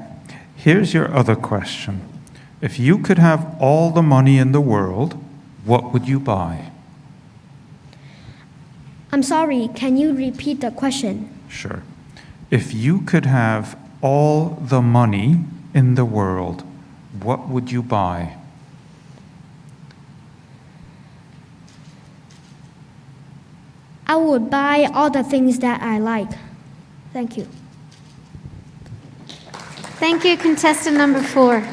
here's your other question. If you could have all the money in the world, what would you buy? I'm sorry, can you repeat the question? Sure. If you could have all the money in the world, what would you buy? I would buy all the things that I like. Thank you. Thank you, contestant number 4.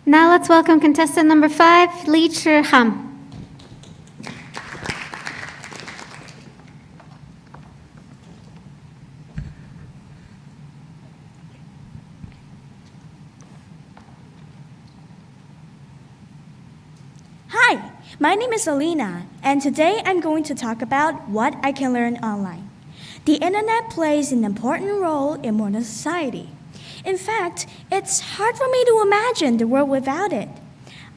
Now let's welcome contestant number 5, Lee Chi-ham. Hi, my name is Alina, and today I'm going to talk about what I can learn online. The internet plays an important role in modern society. In fact, it's hard for me to imagine the world without it.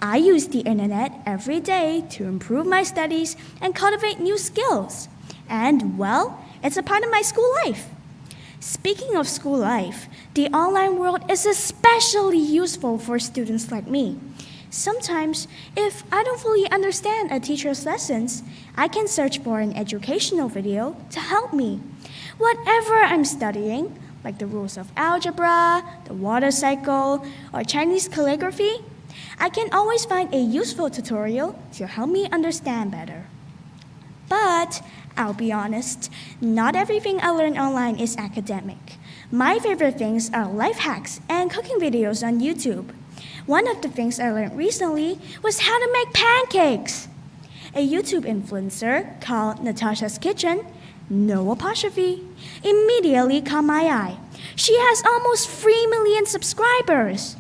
I use the internet every day to improve my studies and cultivate new skills. And, well, it's a part of my school life. Speaking of school life, the online world is especially useful for students like me. Sometimes, if I don't fully understand a teacher's lessons, I can search for an educational video to help me. Whatever I'm studying, like the rules of algebra, the water cycle, or Chinese calligraphy, I can always find a useful tutorial to help me understand better. But I'll be honest, not everything I learn online is academic. My favorite things are life hacks and cooking videos on YouTube. One of the things I learned recently was how to make pancakes. A YouTube influencer called Natasha's Kitchen, no apostrophe, immediately caught my eye. She has almost 3 million subscribers.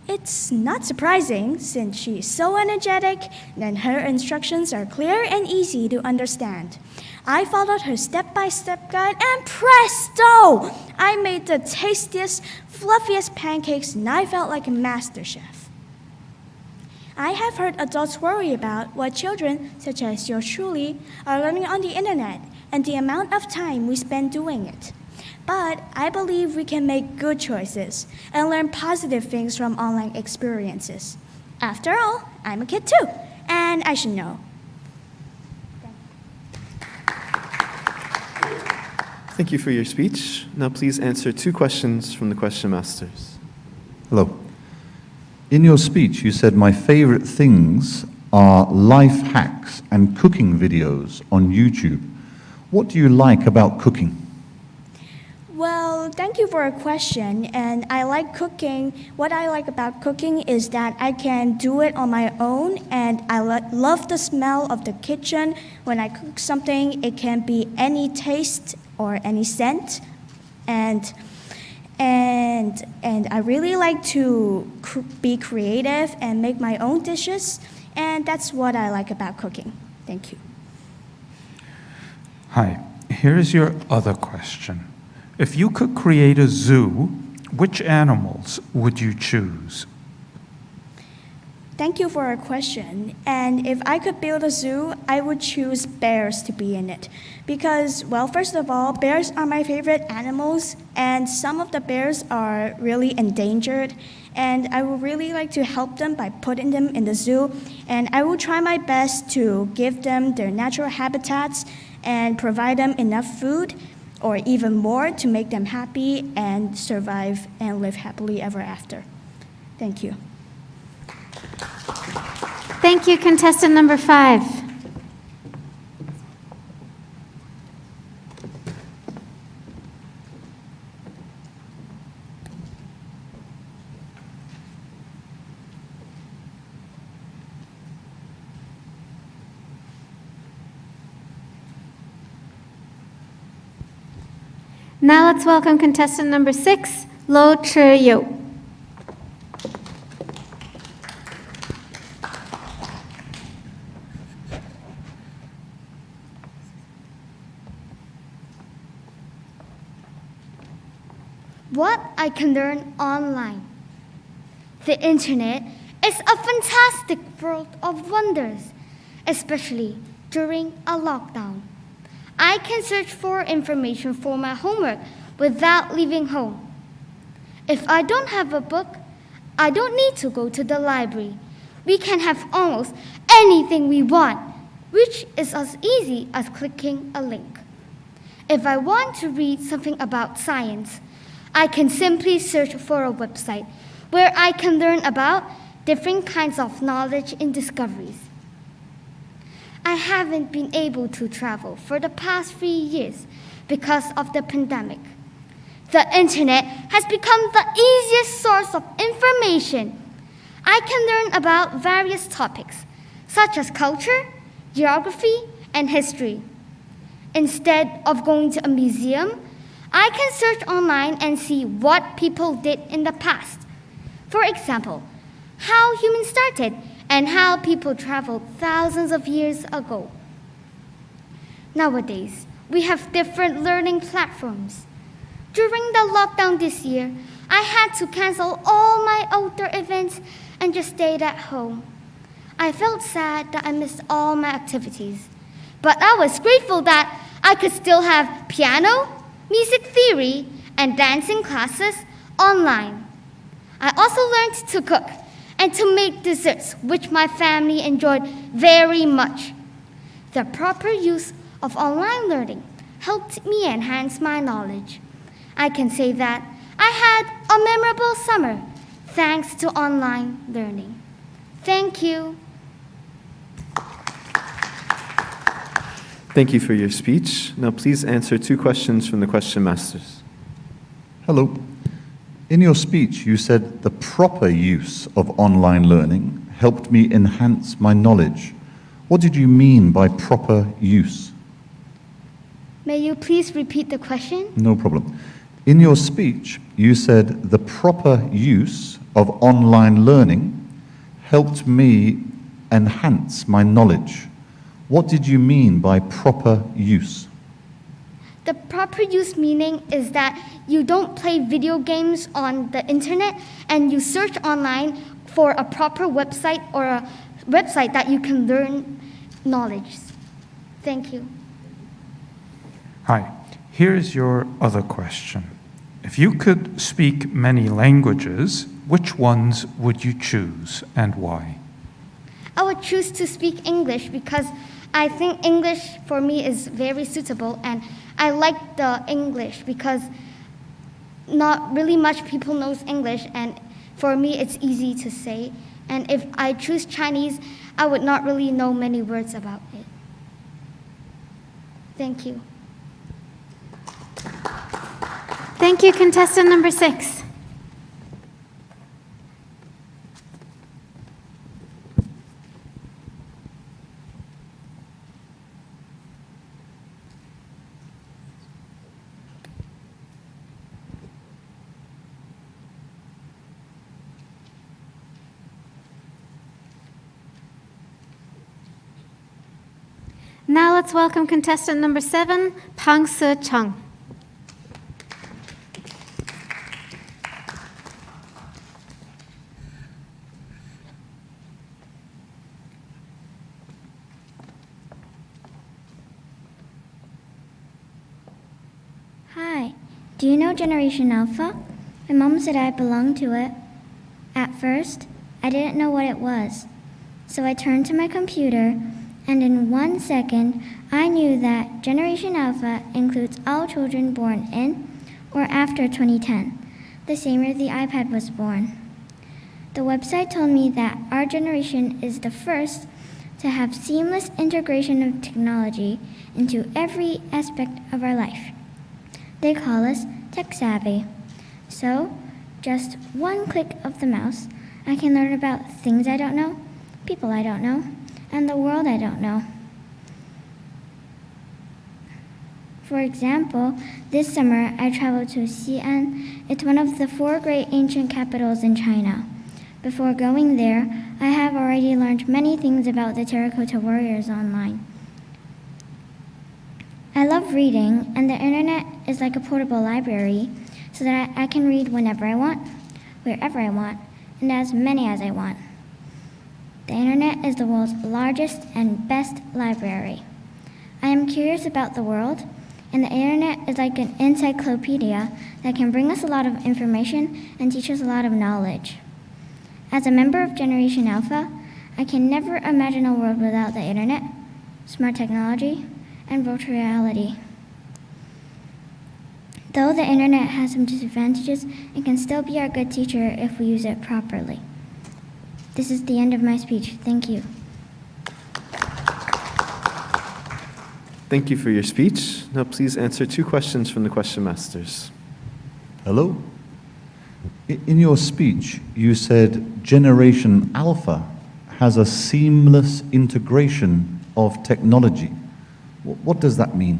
It's not surprising since she is so energetic and her instructions are clear and easy to understand. I followed her step-by-step guide and presto! I made the tastiest, fluffiest pancakes and I felt like a master chef. I have heard adults worry about what children, such as yours truly, are learning on the internet and the amount of time we spend doing it. But I believe we can make good choices and learn positive things from online experiences. After all, I'm a kid too, and I should know. Thank you for your speech. Now please answer 2 questions from the question masters. Hello. In your speech, you said my favorite things are life hacks and cooking videos on YouTube. What do you like about cooking? Well, thank you for a question, and I like cooking. What I like about cooking is that I can do it on my own, and I love the smell of the kitchen. When I cook something, it can be any taste or any scent, and I really like to be creative and make my own dishes, and that's what I like about cooking. Thank you. Hi, here's your other question. If you could create a zoo, which animals would you choose? Thank you for a question. And if I could build a zoo, I would choose bears to be in it. Because, well, first of all, bears are my favorite animals, and some of the bears are really endangered. And I would really like to help them by putting them in the zoo. And I will try my best to give them their natural habitats and provide them enough food, or even more, to make them happy and survive and live happily ever after. Thank you. Thank you, contestant number 5. Now let's welcome contestant number 6, Lo Chi-yo. What I can learn online. The internet is a fantastic world of wonders, especially during a lockdown. I can search for information for my homework without leaving home. If I don't have a book, I don't need to go to the library. We can have almost anything we want, which is as easy as clicking a link. If I want to read something about science, I can simply search for a website where I can learn about different kinds of knowledge and discoveries. I haven't been able to travel for the past 3 years because of the pandemic. The internet has become the easiest source of information. I can learn about various topics, such as culture, geography, and history. Instead of going to a museum, I can search online and see what people did in the past. For example, how humans started and how people traveled thousands of years ago. Nowadays, we have different learning platforms. During the lockdown this year, I had to cancel all my outdoor events and just stayed at home. I felt sad that I missed all my activities, but I was grateful that I could still have piano, music theory, and dancing classes online. I also learned to cook and to make desserts, which my family enjoyed very much. The proper use of online learning helped me enhance my knowledge. I can say that I had a memorable summer thanks to online learning. Thank you. Thank you for your speech. Now please answer 2 questions from the question masters. Hello. In your speech, you said the proper use of online learning helped me enhance my knowledge. What did you mean by proper use? May you please repeat the question? No problem. In your speech, you said the proper use of online learning helped me enhance my knowledge. What did you mean by proper use? The proper use meaning is that you don't play video games on the internet and you search online for a proper website or a website that you can learn knowledge. Thank you. Hi, here's your other question. If you could speak many languages, which ones would you choose and why? I would choose to speak English because I think English for me is very suitable, and I like the English because not really much people knows English, and for me it's easy to say. And if I choose Chinese, I would not really know many words about it. Thank you. Thank you, contestant number 6. Now let's welcome contestant number 7, Pang Se Chung. Hi, do you know Generation Alpha? My mom said I belonged to it. At first, I didn't know what it was. So I turned to my computer, and in 1 second, I knew that Generation Alpha includes all children born in or after 2010, the same year the iPad was born. The website told me that our generation is the first to have seamless integration of technology into every aspect of our life. They call us tech savvy. So, just one click of the mouse, I can learn about things I don't know, people I don't know, and the world I don't know. For example, this summer I traveled to Xi'an. It's one of the 4 great ancient capitals in China. Before going there, I have already learned many things about the terracotta warriors online. I love reading, and the internet is like a portable library, so that I can read whenever I want, wherever I want, and as many as I want. The internet is the world's largest and best library. I am curious about the world, and the internet is like an encyclopedia that can bring us a lot of information and teach us a lot of knowledge. As a member of Generation Alpha, I can never imagine a world without the internet, smart technology, and virtual reality. Though the internet has some disadvantages, it can still be our good teacher if we use it properly. This is the end of my speech. Thank you. Thank you for your speech. Now please answer 2 questions from the question masters. Hello. In your speech, you said Generation Alpha has a seamless integration of technology. What does that mean?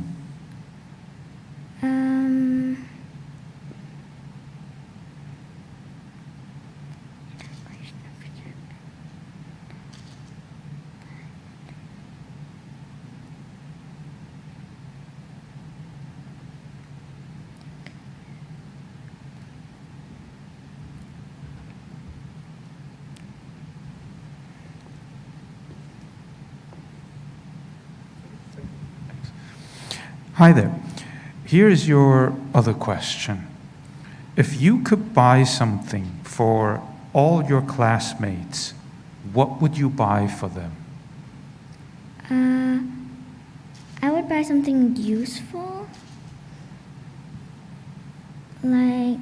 Hi there. Here's your other question. If you could buy something for all your classmates, what would you buy for them? I would buy something useful, like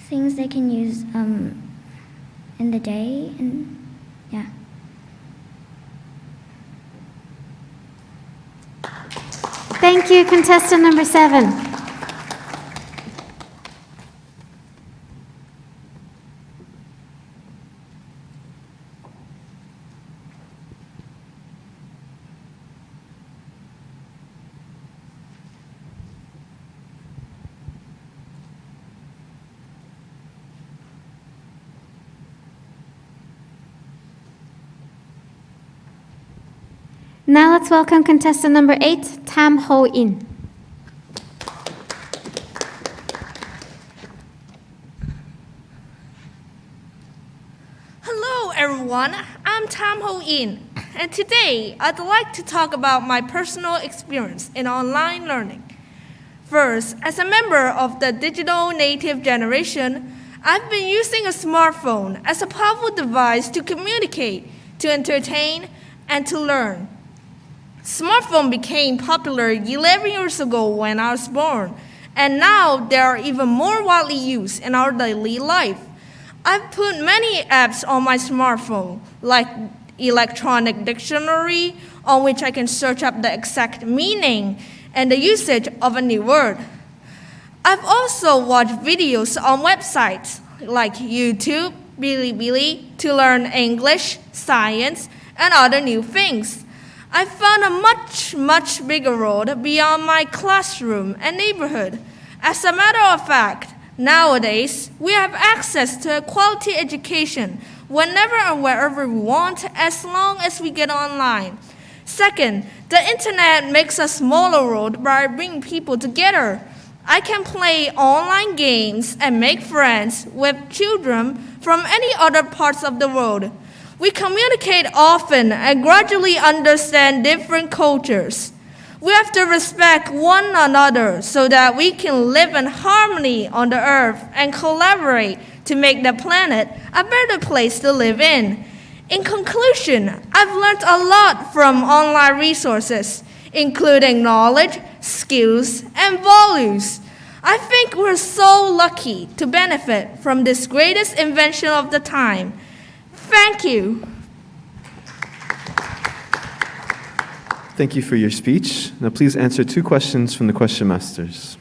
things they can use in the day, and yeah. Thank you, contestant number 7. Now let's welcome contestant number 8, Tam Ho In. Hello everyone, I'm Tam Ho In, and today I'd like to talk about my personal experience in online learning. First, as a member of the digital native generation, I've been using a smartphone as a powerful device to communicate, to entertain, and to learn. Smartphone became popular 11 years ago when I was born, and now they are even more widely used in our daily life. I've put many apps on my smartphone, like electronic dictionary, on which I can search up the exact meaning and the usage of a new word. I've also watched videos on websites like YouTube, Bilibili, to learn English, science, and other new things. I found a much bigger world beyond my classroom and neighborhood. As a matter of fact, nowadays, we have access to a quality education whenever and wherever we want, as long as we get online. Second, the internet makes a smaller world by bringing people together. I can play online games and make friends with children from any other parts of the world. We communicate often and gradually understand different cultures. We have to respect one another so that we can live in harmony on the earth and collaborate to make the planet a better place to live in. In conclusion, I've learned a lot from online resources, including knowledge, skills, and values. I think we're so lucky to benefit from this greatest invention of the time. Thank you. Thank you for your speech. Now please answer 2 questions from the question masters.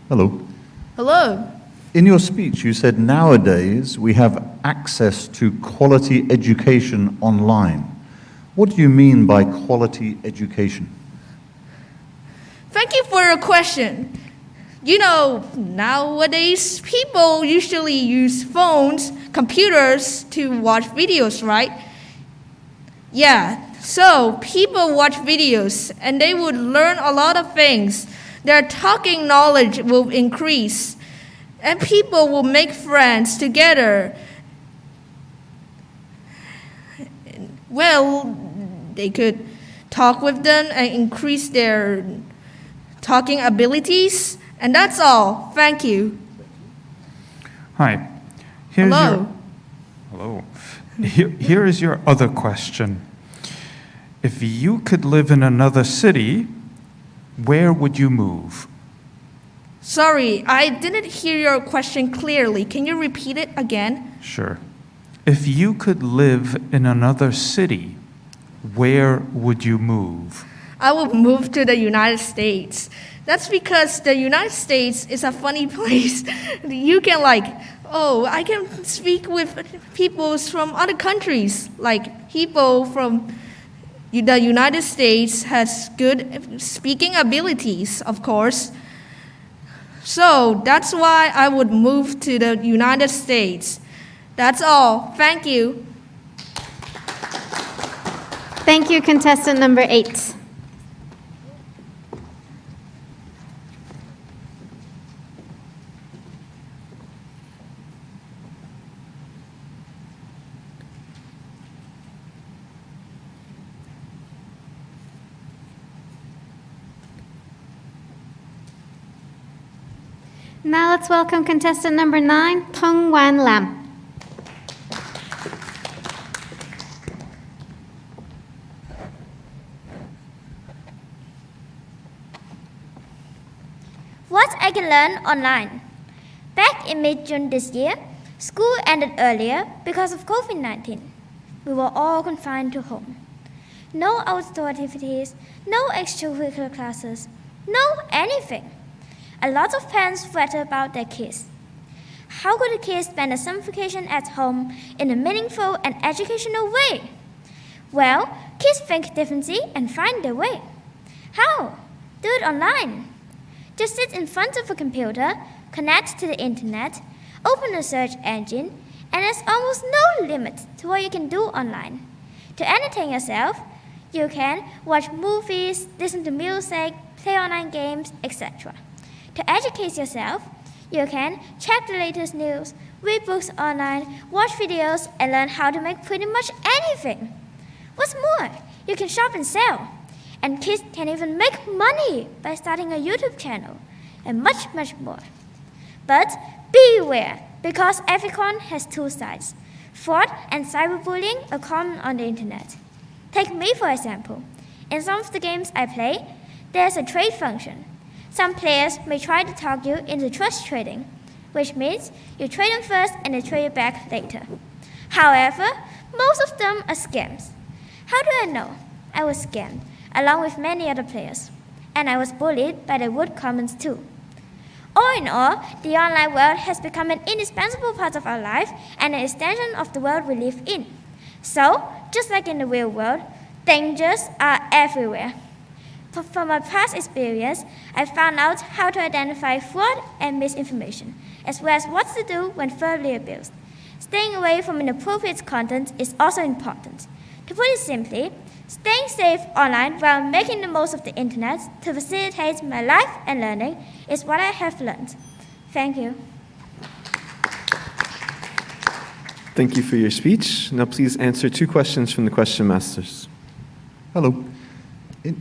Hello. Hello. In your speech, you said nowadays we have access to quality education online. What do you mean by quality education? Thank you for your question. You know, nowadays people usually use phones, computers to watch videos, right? Yeah, so people watch videos and they would learn a lot of things. Their talking knowledge will increase and people will make friends together. Well, they could talk with them and increase their talking abilities. And that's all. Thank you. Hi. Hello. Hello. Here is your other question. If you could live in another city, where would you move? Sorry, I didn't hear your question clearly. Can you repeat it again? Sure. If you could live in another city, where would you move? I would move to the United States. That's because the United States is a funny place. You can I can speak with people from other countries. Like people from the United States has good speaking abilities, of course. So that's why I would move to the United States. That's all. Thank you. Thank you, contestant number 8. Now let's welcome contestant number 9, Thong Wan Lam. What I can learn online. Back in mid-June this year, school ended earlier because of COVID-19. We were all confined to home. No outdoor activities, no extracurricular classes, no anything. A lot of parents fretted about their kids. How could the kids spend a summer vacation at home in a meaningful and educational way? Well, kids think differently and find their way. How? Do it online. Just sit in front of a computer, connect to the internet, open a search engine, and there's almost no limit to what you can do online. To entertain yourself, you can watch movies, listen to music, play online games, etc. To educate yourself, you can check the latest news, read books online, watch videos, and learn how to make pretty much anything. What's more, you can shop and sell. And kids can even make money by starting a YouTube channel, and much, much more. But beware, because every coin has two sides. Fraud and cyberbullying are common on the internet. Take me, for example. In some of the games I play, there's a trade function. Some players may try to talk you into trust trading, which means you trade them first and they trade you back later. However, most of them are scams. How do I know? I was scammed, along with many other players, and I was bullied by the rude comments too. All in all, the online world has become an indispensable part of our life and an extension of the world we live in. So, just like in the real world, dangers are everywhere. From my past experience, I found out how to identify fraud and misinformation, as well as what to do when verbally abused. Staying away from inappropriate content is also important. To put it simply, staying safe online while making the most of the internet to facilitate my life and learning is what I have learned. Thank you. Thank you for your speech. Now please answer 2 questions from the question masters. Hello.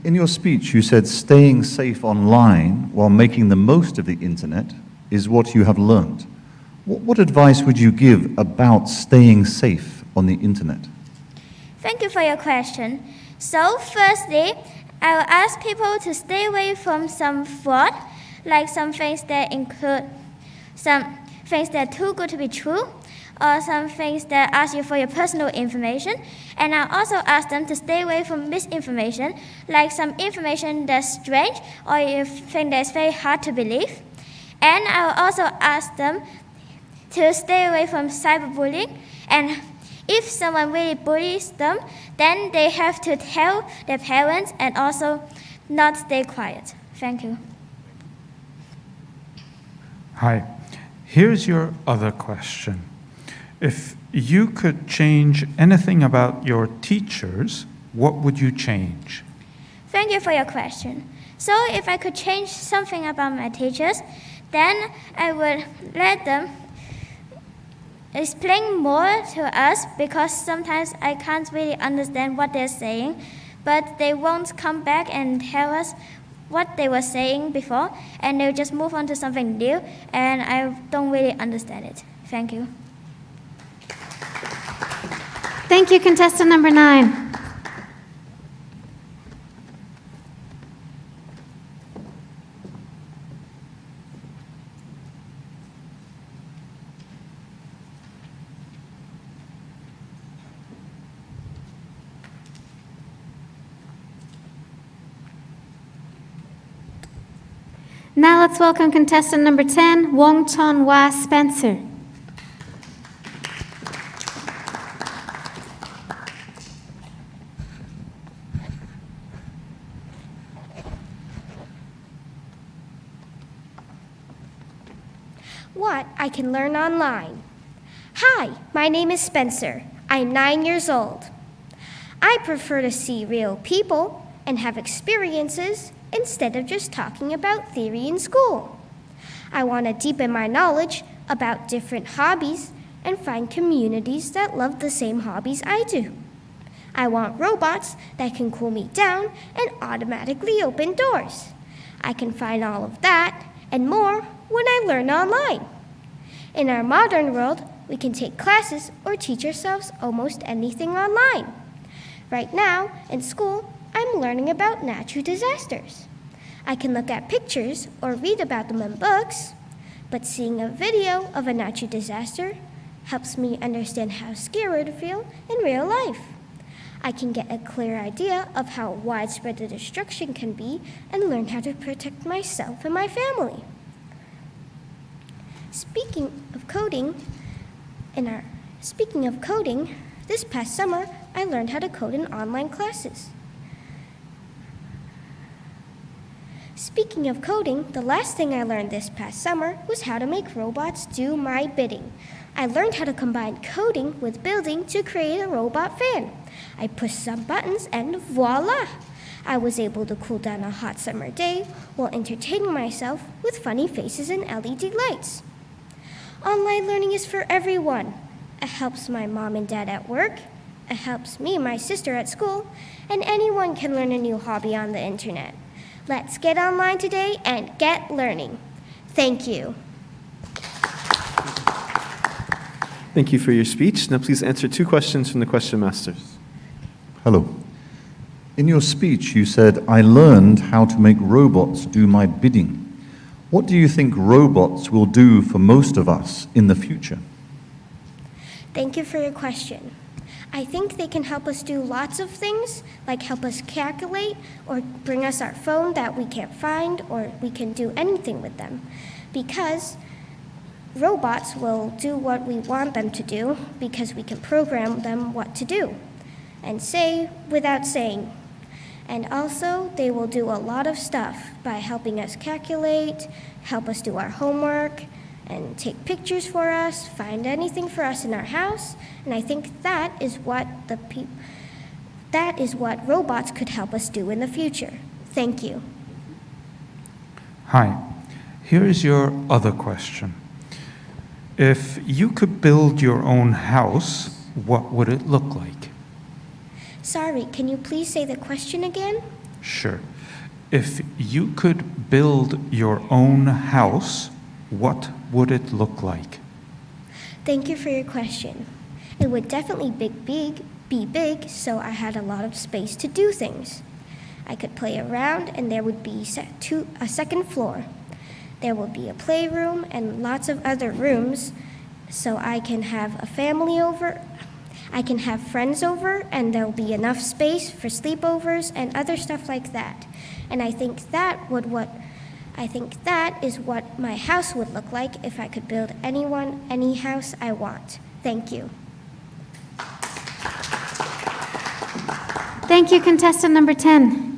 In your speech, you said staying safe online while making the most of the internet is what you have learned. What advice would you give about staying safe on the internet? Thank you for your question. So, firstly, I will ask people to stay away from some fraud, like some things that include some things that are too good to be true, or some things that ask you for your personal information. And I'll also ask them to stay away from misinformation, like some information that's strange or you think that's very hard to believe. And I'll also ask them to stay away from cyberbullying. And If someone really bullies them, then they have to tell their parents and also not stay quiet. Thank you. Hi. Here's your other question. If you could change anything about your teachers, what would you change? Thank you for your question. So if I could change something about my teachers, then I would let them explain more to us, because sometimes I can't really understand what they're saying, but they won't come back and tell us what they were saying before, and they'll just move on to something new, and I don't really understand it. Thank you. Thank you, contestant number 9. Now let's welcome contestant number 10, Wong Ton Wah Spencer. What I can learn online. Hi, my name is Spencer. I'm 9 years old. I prefer to see real people and have experiences instead of just talking about theory in school. I want to deepen my knowledge about different hobbies and find communities that love the same hobbies I do. I want robots that can cool me down and automatically open doors. I can find all of that and more when I learn online. In our modern world, we can take classes or teach ourselves almost anything online. Right now, in school, I'm learning about natural disasters. I can look at pictures or read about them in books, but seeing a video of a natural disaster helps me understand how scary it would feel in real life. I can get a clear idea of how widespread the destruction can be and learn how to protect myself and my family. Speaking of coding, this past summer, I learned how to code in online classes. Speaking of coding, the last thing I learned this past summer was how to make robots do my bidding. I learned how to combine coding with building to create a robot fan. I pushed some buttons and voila! I was able to cool down a hot summer day while entertaining myself with funny faces and LED lights. Online learning is for everyone. It helps my mom and dad at work, it helps me and my sister at school, and anyone can learn a new hobby on the internet. Let's get online today and get learning. Thank you. Thank you for your speech. Now please answer 2 questions from the question masters. Hello. In your speech, you said, I learned how to make robots do my bidding. What do you think robots will do for most of us in the future? Thank you for your question. I think they can help us do lots of things, like help us calculate or bring us our phone that we can't find, or we can do anything with them. Because robots will do what we want them to do, because we can program them what to do and say without saying. And also, they will do a lot of stuff by helping us calculate, help us do our homework, and take pictures for us, find anything for us in our house. And I think that is what robots could help us do in the future. Thank you. Hi. Here is your other question. If you could build your own house, what would it look like? Sorry, can you please say the question again? Sure. If you could build your own house, what would it look like? Thank you for your question. It would definitely be big, so I had a lot of space to do things. I could play around, and there would be a second floor. There would be a playroom and lots of other rooms, so I can have a family over. I can have friends over, and there'll be enough space for sleepovers and other stuff like that. And I think that is what my house would look like if I could build any house I want. Thank you. Thank you, contestant number 10.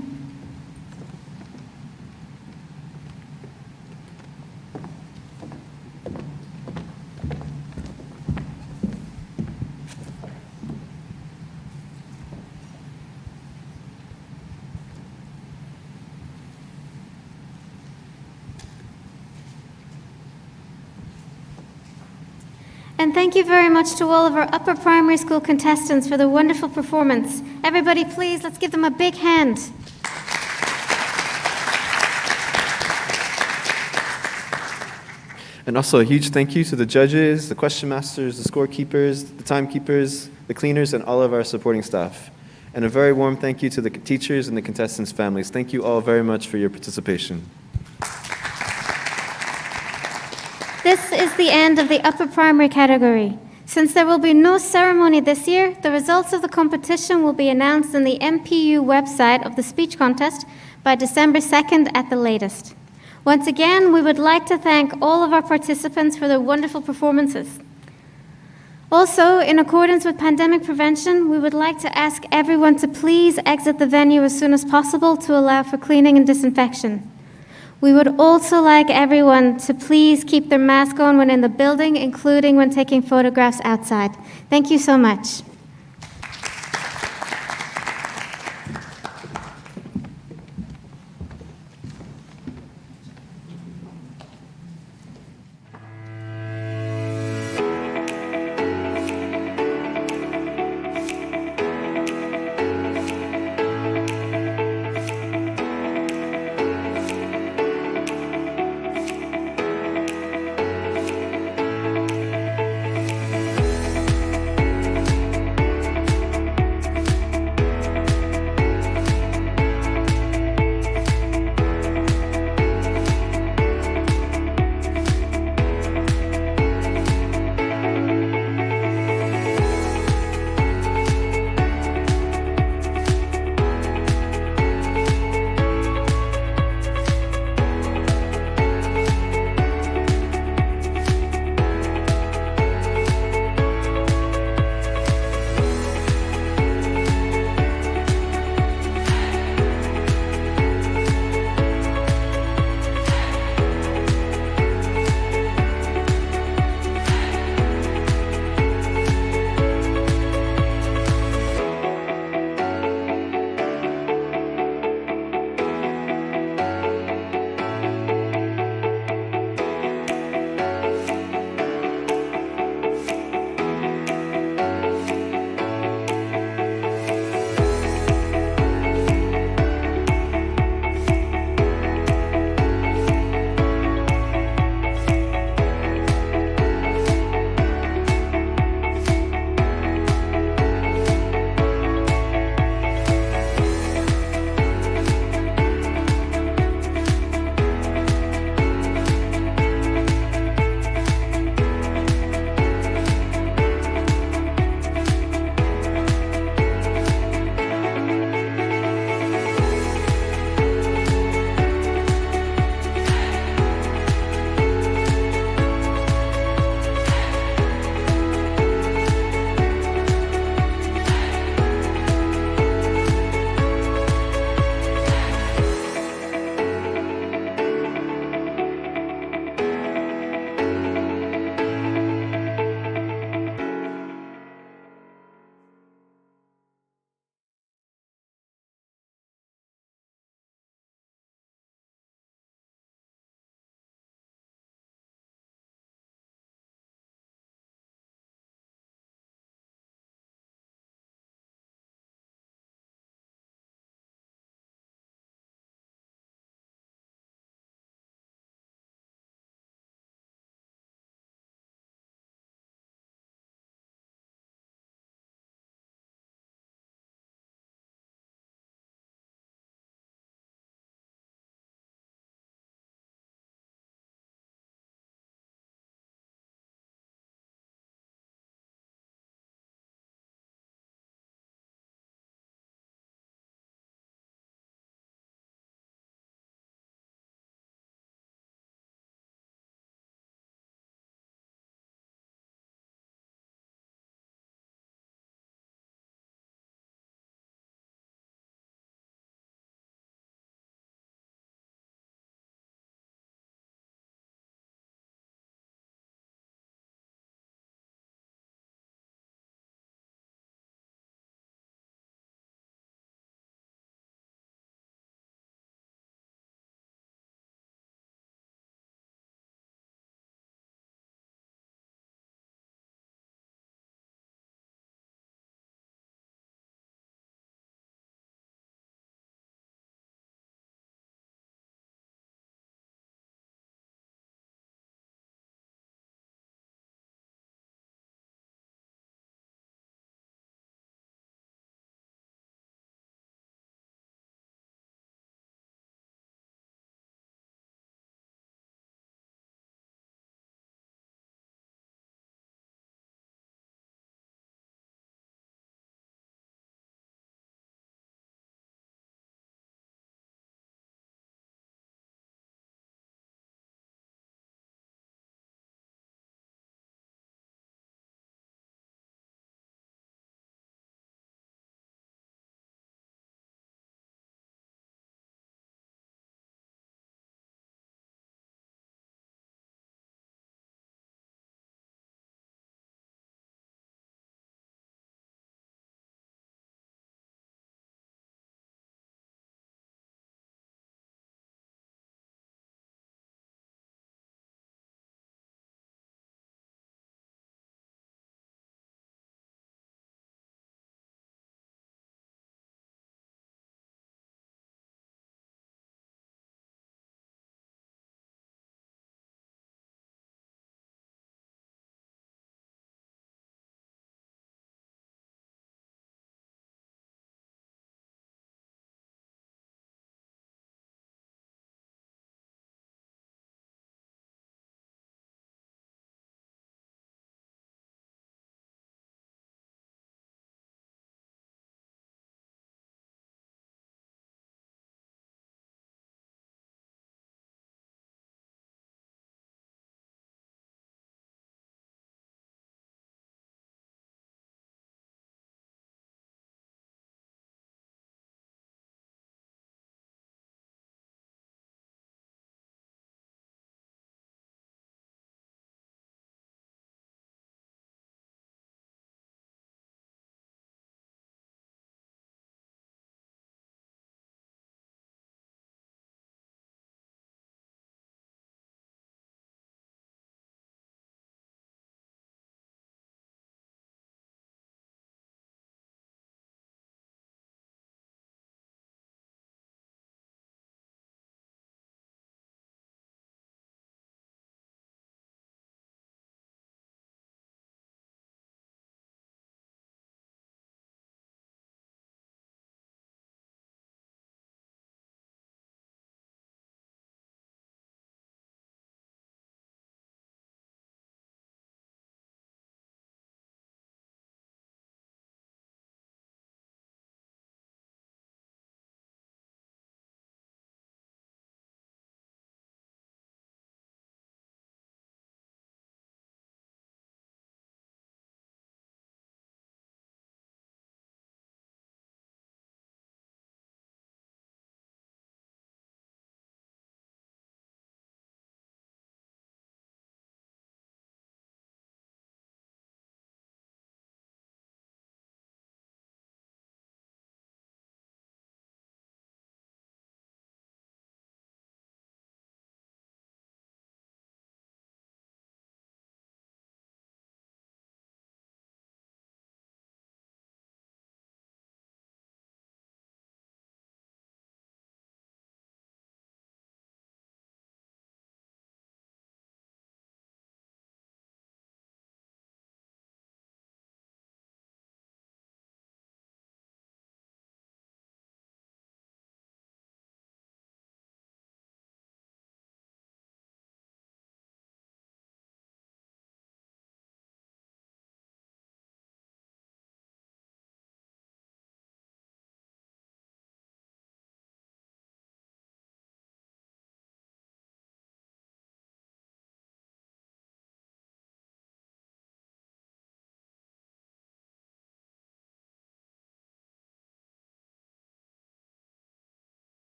And thank you very much to all of our upper primary school contestants for the wonderful performance. Everybody, please, let's give them a big hand. And also a huge thank you to the judges, the question masters, the scorekeepers, the timekeepers, the cleaners, and all of our supporting staff. And a very warm thank you to the teachers and the contestants' families. Thank you all very much for your participation. This is the end of the upper primary category. Since there will be no ceremony this year, the results of the competition will be announced on the MPU website of the speech contest by December 2nd at the latest. Once again, we would like to thank all of our participants for their wonderful performances. Also, in accordance with pandemic prevention, we would like to ask everyone to please exit the venue as soon as possible to allow for cleaning and disinfection. We would also like everyone to please keep their mask on when in the building, including when taking photographs outside. Thank you so much.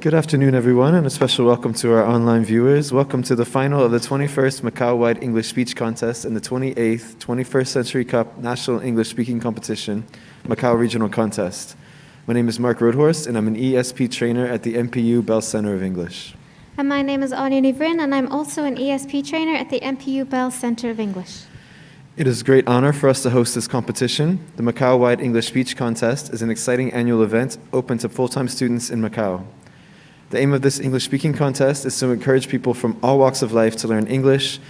Good afternoon, everyone, and a special welcome to our online viewers. Welcome to the final of the 21st Macau-wide English Speech Contest and the 28th 21st Century Cup National English Speaking Competition, Macau Regional Contest. My name is Mark Roadhorst, and I'm an ESP trainer at the MPU Bell Center of English. And my name is Anya Nivrin, and I'm also an ESP trainer at the MPU Bell Center of English. It is a great honor for us to host this competition. The Macau-wide English Speech Contest is an exciting annual event open to full-time students in Macau. The aim of this English speaking contest is to encourage people from all walks of life to learn English,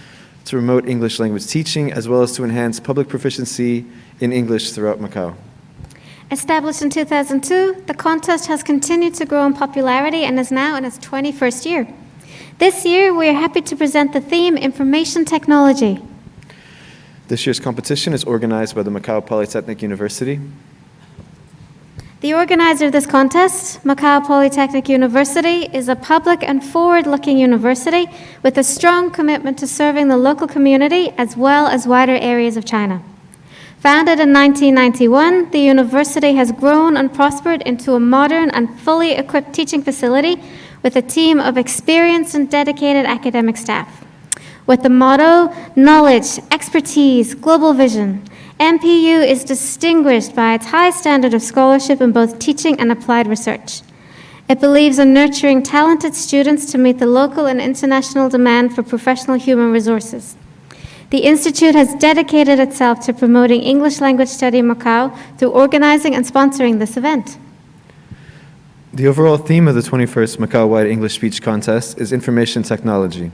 to promote English language teaching, as well as to enhance public proficiency in English throughout Macau. Established in 2002, the contest has continued to grow in popularity and is now in its 21st year. This year, we are happy to present the theme Information Technology. This year's competition is organized by the Macau Polytechnic University. The organizer of this contest, Macau Polytechnic University, is a public and forward-looking university with a strong commitment to serving the local community as well as wider areas of China. Founded in 1991, the university has grown and prospered into a modern and fully equipped teaching facility with a team of experienced and dedicated academic staff. With the motto, knowledge, expertise, global vision, MPU is distinguished by its high standard of scholarship in both teaching and applied research. It believes in nurturing talented students to meet the local and international demand for professional human resources. The Institute has dedicated itself to promoting English language study in Macau through organizing and sponsoring this event. The overall theme of the 21st Macau-wide English Speech Contest is information technology.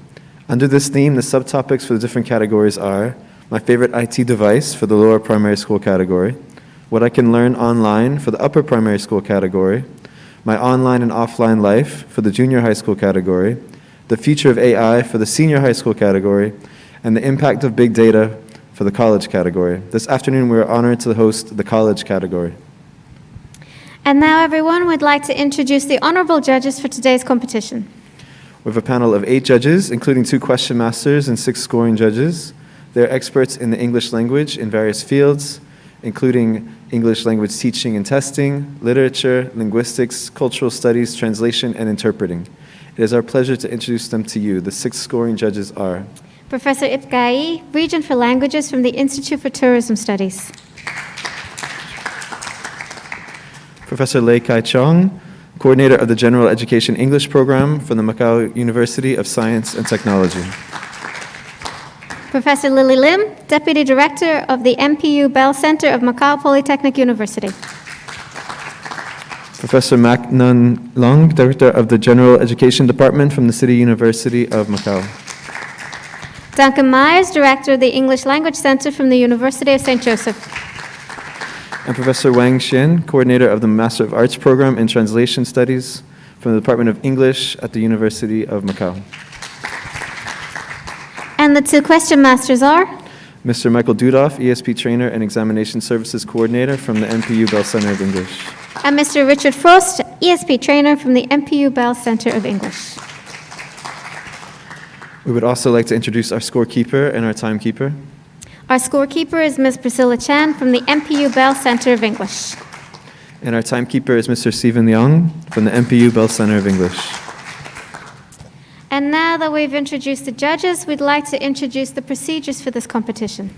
Under this theme, the subtopics for the different categories are my favorite IT device for the lower primary school category, what I can learn online for the upper primary school category, my online and offline life for the junior high school category, the future of AI for the senior high school category, and the impact of big data for the college category. This afternoon, we are honored to host the college category. And now, everyone, we'd like to introduce the honorable judges for today's competition. We have a panel of 8 judges, including 2 question masters and 6 scoring judges. They're experts in the English language in various fields, including English language teaching and testing, literature, linguistics, cultural studies, translation, and interpreting. It is our pleasure to introduce them to you. The 6 scoring judges are Professor Ip Gai, Regent for Languages from the Institute for Tourism Studies. Professor Lei Kai Chong, Coordinator of the General Education English Program from the Macau University of Science and Technology. Professor Lily Lim, Deputy Director of the MPU Bell Center of Macau Polytechnic University. Professor Mak Nun Long, Director of the General Education Department from the City University of Macau. Duncan Myers, Director of the English Language Center from the University of St. Joseph. And Professor Wang Xin, Coordinator of the Master of Arts Program in Translation Studies from the Department of English at the University of Macau. And the 2 question masters are Mr. Michael Dudoff, ESP Trainer and Examination Services Coordinator from the MPU Bell Center of English. and Mr. Richard Frost, ESP Trainer from the MPU Bell Center of English. We would also like to introduce our scorekeeper and our timekeeper. Our scorekeeper is Ms. Priscilla Chan from the MPU Bell Center of English. And our timekeeper is Mr. Stephen Leong from the MPU Bell Center of English. And now that we've introduced the judges, we'd like to introduce the procedures for this competition.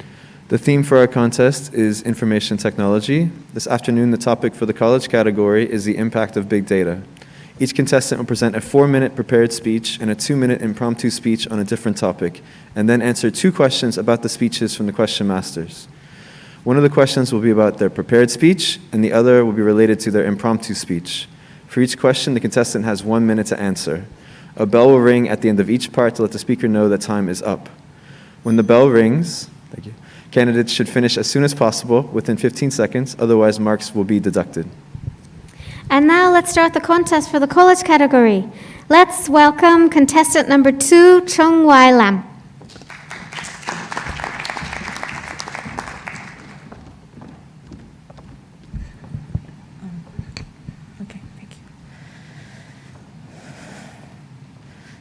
The theme for our contest is information technology. This afternoon, the topic for the college category is the impact of big data. Each contestant will present a 4-minute prepared speech and a 2-minute impromptu speech on a different topic, and then answer 2 questions about the speeches from the question masters. One of the questions will be about their prepared speech, and the other will be related to their impromptu speech. For each question, the contestant has 1 minute to answer. A bell will ring at the end of each part to let the speaker know that time is up. When the bell rings, thank you, candidates should finish as soon as possible, within 15 seconds, otherwise marks will be deducted. And now let's start the contest for the college category. Let's welcome contestant number 2, Chung Wai Lam.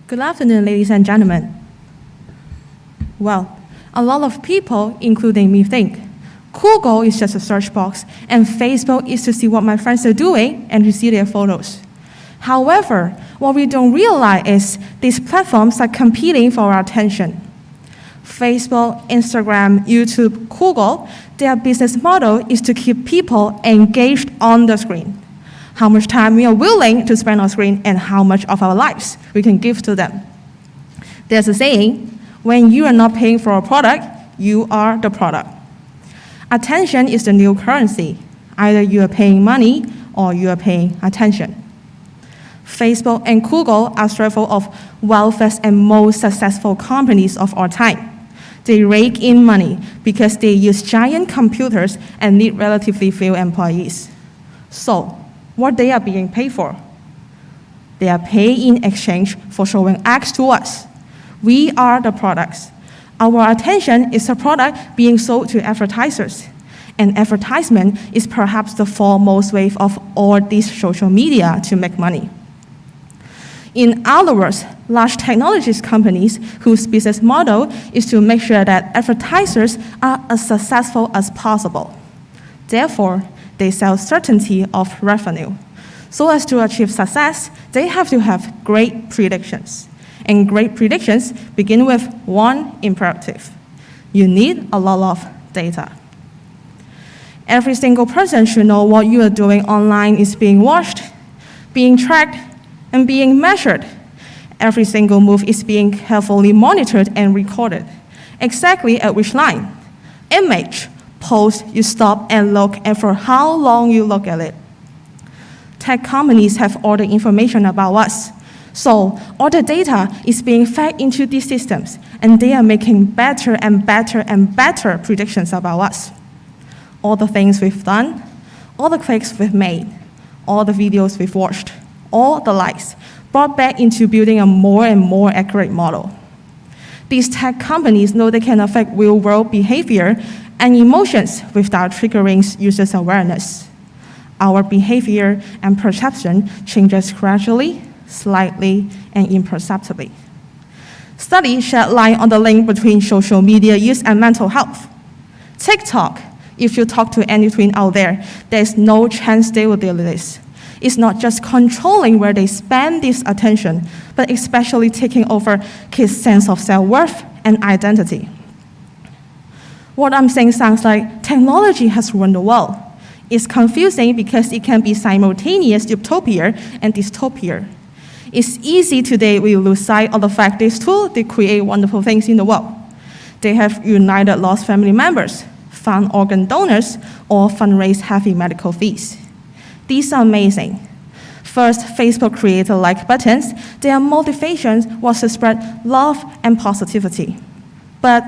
Good afternoon, ladies and gentlemen. Well, a lot of people, including me, think Google is just a search box, and Facebook is to see what my friends are doing and to see their photos. However, what we don't realize is these platforms are competing for our attention. Facebook, Instagram, YouTube, Google, their business model is to keep people engaged on the screen. How much time we are willing to spend on screen and how much of our lives we can give to them. There's a saying, when you are not paying for a product, you are the product. Attention is the new currency. Either you are paying money or you are paying attention. Facebook and Google are several of wealthiest and most successful companies of our time. They rake in money because they use giant computers and need relatively few employees. So, what they are being paid for? They are paid in exchange for showing ads to us. We are the products. Our attention is a product being sold to advertisers. And advertisement is perhaps the foremost wave of all these social media to make money. In other words, large technology companies whose business model is to make sure that advertisers are as successful as possible. Therefore, they sell certainty of revenue. So as to achieve success, they have to have great predictions. And great predictions begin with one imperative. You need a lot of data. Every single person should know what you are doing online is being watched, being tracked, and being measured. Every single move is being carefully monitored and recorded. Exactly at which line, image, post, you stop and look, and for how long you look at it. Tech companies have all the information about us. So all the data is being fed into these systems, and they are making better and better and better predictions about us. All the things we've done, all the clicks we've made, all the videos we've watched, all the likes, brought back into building a more and more accurate model. These tech companies know they can affect real-world behavior and emotions without triggering users' awareness. Our behavior and perception changes gradually, slightly, and imperceptibly. Studies shed light on the link between social media use and mental health. TikTok, if you talk to any twin out there, there's no chance they will deal with this. It's not just controlling where they spend this attention, but especially taking over kids' sense of self-worth and identity. What I'm saying sounds like technology has ruined the world. It's confusing because it can be simultaneous utopia and dystopia. It's easy today we lose sight of the fact these tools, they create wonderful things in the world. They have united lost family members, found organ donors, or fundraised heavy medical fees. These are amazing. First, Facebook created like buttons. Their motivation was to spread love and positivity. But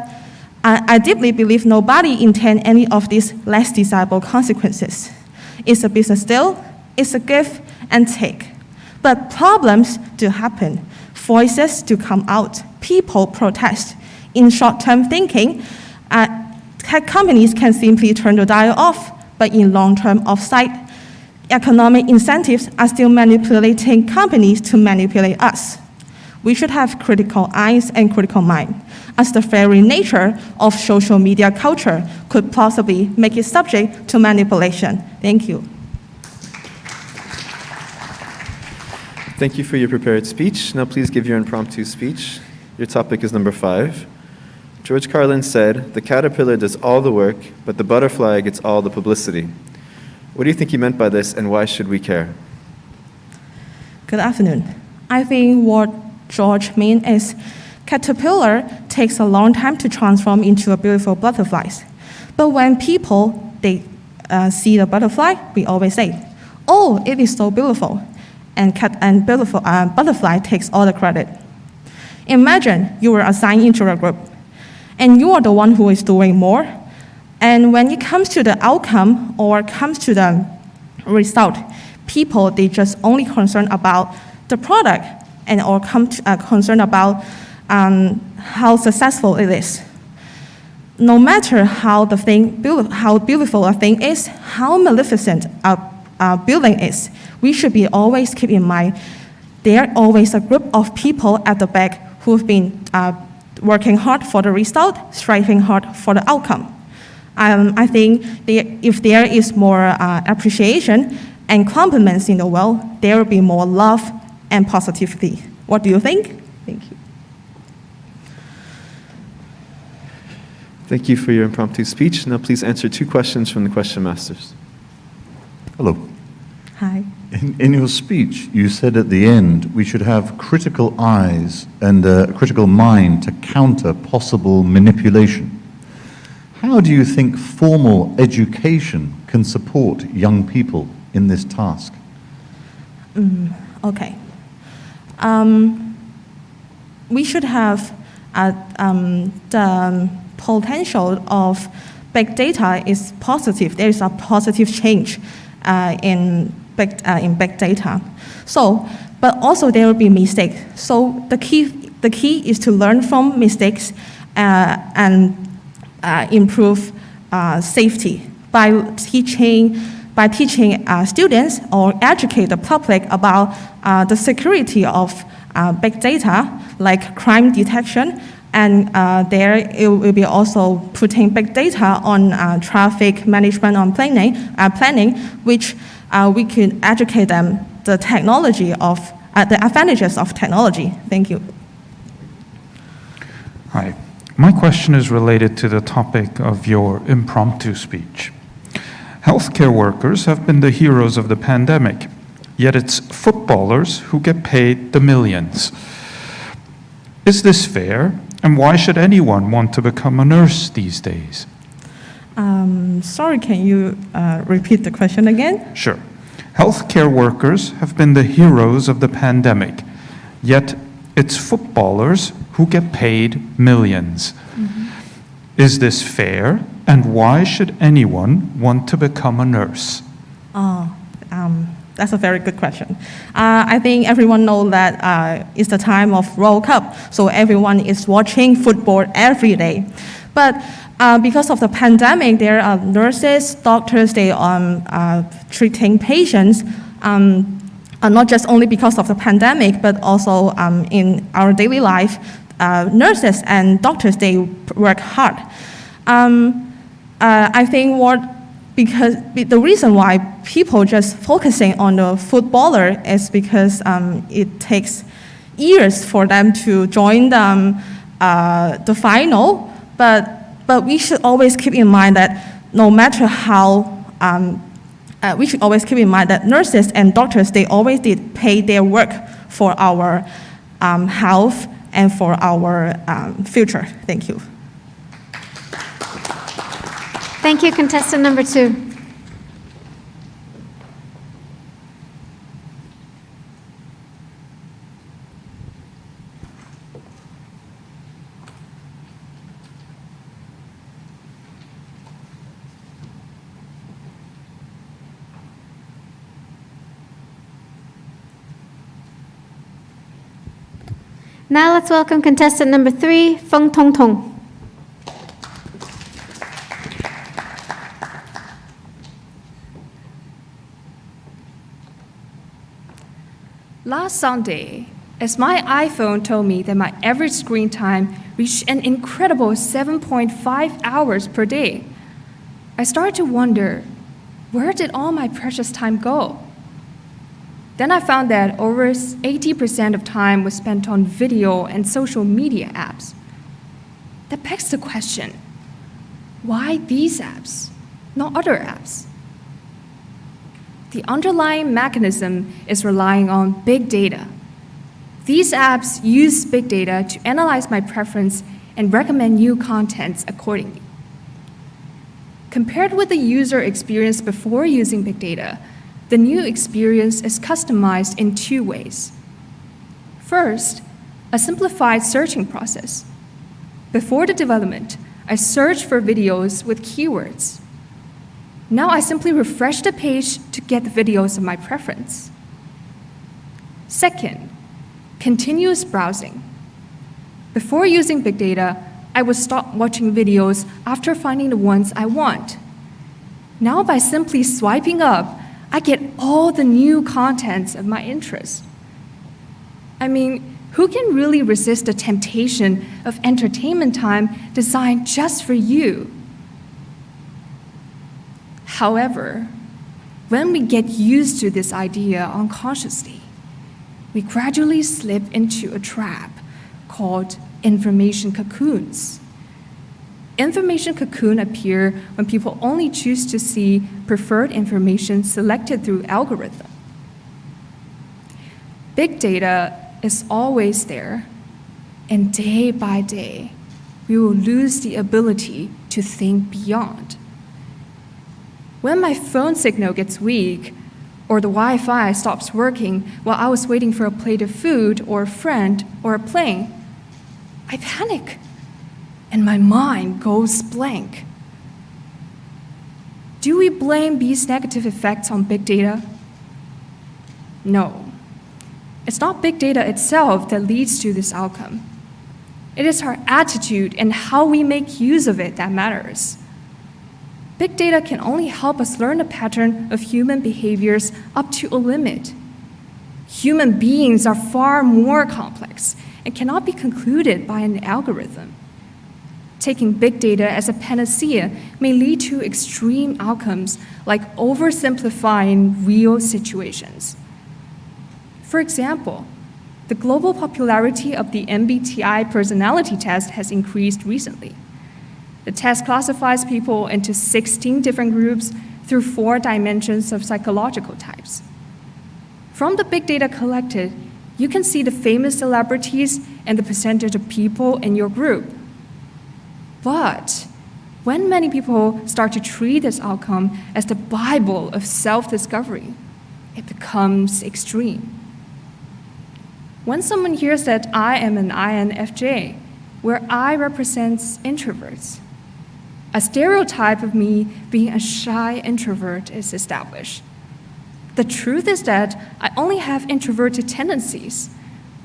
I deeply believe nobody intended any of these less desirable consequences. It's a business deal, it's a give and take. But problems do happen. Voices do come out. People protest. In short-term thinking, tech companies can simply turn the dial off, but in long-term offsite, economic incentives are still manipulating companies to manipulate us. We should have critical eyes and critical mind, as the very nature of social media culture could possibly make it subject to manipulation. Thank you. Thank you for your prepared speech. Now please give your impromptu speech. Your topic is number 5. George Carlin said, "The caterpillar does all the work, but the butterfly gets all the publicity." What do you think he meant by this, and why should we care? Good afternoon. I think what George meant is caterpillar takes a long time to transform into a beautiful butterfly. But when people see the butterfly, we always say, "Oh, it is so beautiful." And butterfly takes all the credit. Imagine you were assigned into a group, and you are the one who is doing more. And when it comes to the outcome or comes to the result, people, they just only concerned about the product and or concerned about how successful it is. No matter how beautiful a thing is, how magnificent a building is, we should be always keep in mind there are always a group of people at the back who've been working hard for the result, striving hard for the outcome. I think if there is more appreciation and compliments in the world, there will be more love and positivity. What do you think? Thank you. Thank you for your impromptu speech. Now please answer 2 questions from the question masters. Hello. Hi. In your speech, you said at the end we should have critical eyes and a critical mind to counter possible manipulation. How do you think formal education can support young people in this task? Okay. We should have the potential of big data is positive. There is a positive change in big data. So, but also there will be mistakes. So the key is to learn from mistakes and improve safety by teaching students or educate the public about the security of big data, like crime detection, and there it will be also putting big data on traffic management on planning, which we can educate them the technology of the advantages of technology. Thank you. Hi. My question is related to the topic of your impromptu speech. Healthcare workers have been the heroes of the pandemic, yet it's footballers who get paid the millions. Is this fair? And why should anyone want to become a nurse these days? Sorry, can you repeat the question again? Sure. Healthcare workers have been the heroes of the pandemic, yet it's footballers who get paid millions. Is this fair? And why should anyone want to become a nurse? That's a very good question. I think everyone knows that it's the time of World Cup, so everyone is watching football every day. But because of the pandemic, there are nurses, doctors, they are treating patients, not just only because of the pandemic, but also in our daily life, nurses and doctors, they work hard. I think because the reason why people just focusing on the footballer is because it takes years for them to join the final, but we should always keep in mind that no matter how, we should always keep in mind that nurses and doctors, they always did pay their work for our health and for our future. Thank you. Thank you, contestant number 2. Now let's welcome contestant number 3, Feng Tong Tong. Last Sunday, as my iPhone told me that my average screen time reached an incredible 7.5 hours per day, I started to wonder, where did all my precious time go? Then I found that over 80% of time was spent on video and social media apps. That begs the question, why these apps, not other apps? The underlying mechanism is relying on big data. These apps use big data to analyze my preference and recommend new contents accordingly. Compared with the user experience before using big data, the new experience is customized in 2 ways. First, a simplified searching process. Before the development, I searched for videos with keywords. Now I simply refresh the page to get the videos of my preference. Second, continuous browsing. Before using big data, I would stop watching videos after finding the ones I want. Now by simply swiping up, I get all the new contents of my interest. I mean, who can really resist the temptation of entertainment time designed just for you? However, when we get used to this idea unconsciously, we gradually slip into a trap called information cocoons. Information cocoons appear when people only choose to see preferred information selected through algorithm. Big data is always there, and day by day, we will lose the ability to think beyond. When my phone signal gets weak, or the Wi-Fi stops working while I was waiting for a plate of food or a friend or a plane, I panic and my mind goes blank. Do we blame these negative effects on big data? No. It's not big data itself that leads to this outcome. It is our attitude and how we make use of it that matters. Big data can only help us learn a pattern of human behaviors up to a limit. Human beings are far more complex and cannot be concluded by an algorithm. Taking big data as a panacea may lead to extreme outcomes like oversimplifying real situations. For example, the global popularity of the MBTI personality test has increased recently. The test classifies people into 16 different groups through 4 dimensions of psychological types. From the big data collected, you can see the famous celebrities and the percentage of people in your group. But when many people start to treat this outcome as the Bible of self-discovery, it becomes extreme. When someone hears that I am an INFJ, where I represents introverts, a stereotype of me being a shy introvert is established. The truth is that I only have introverted tendencies,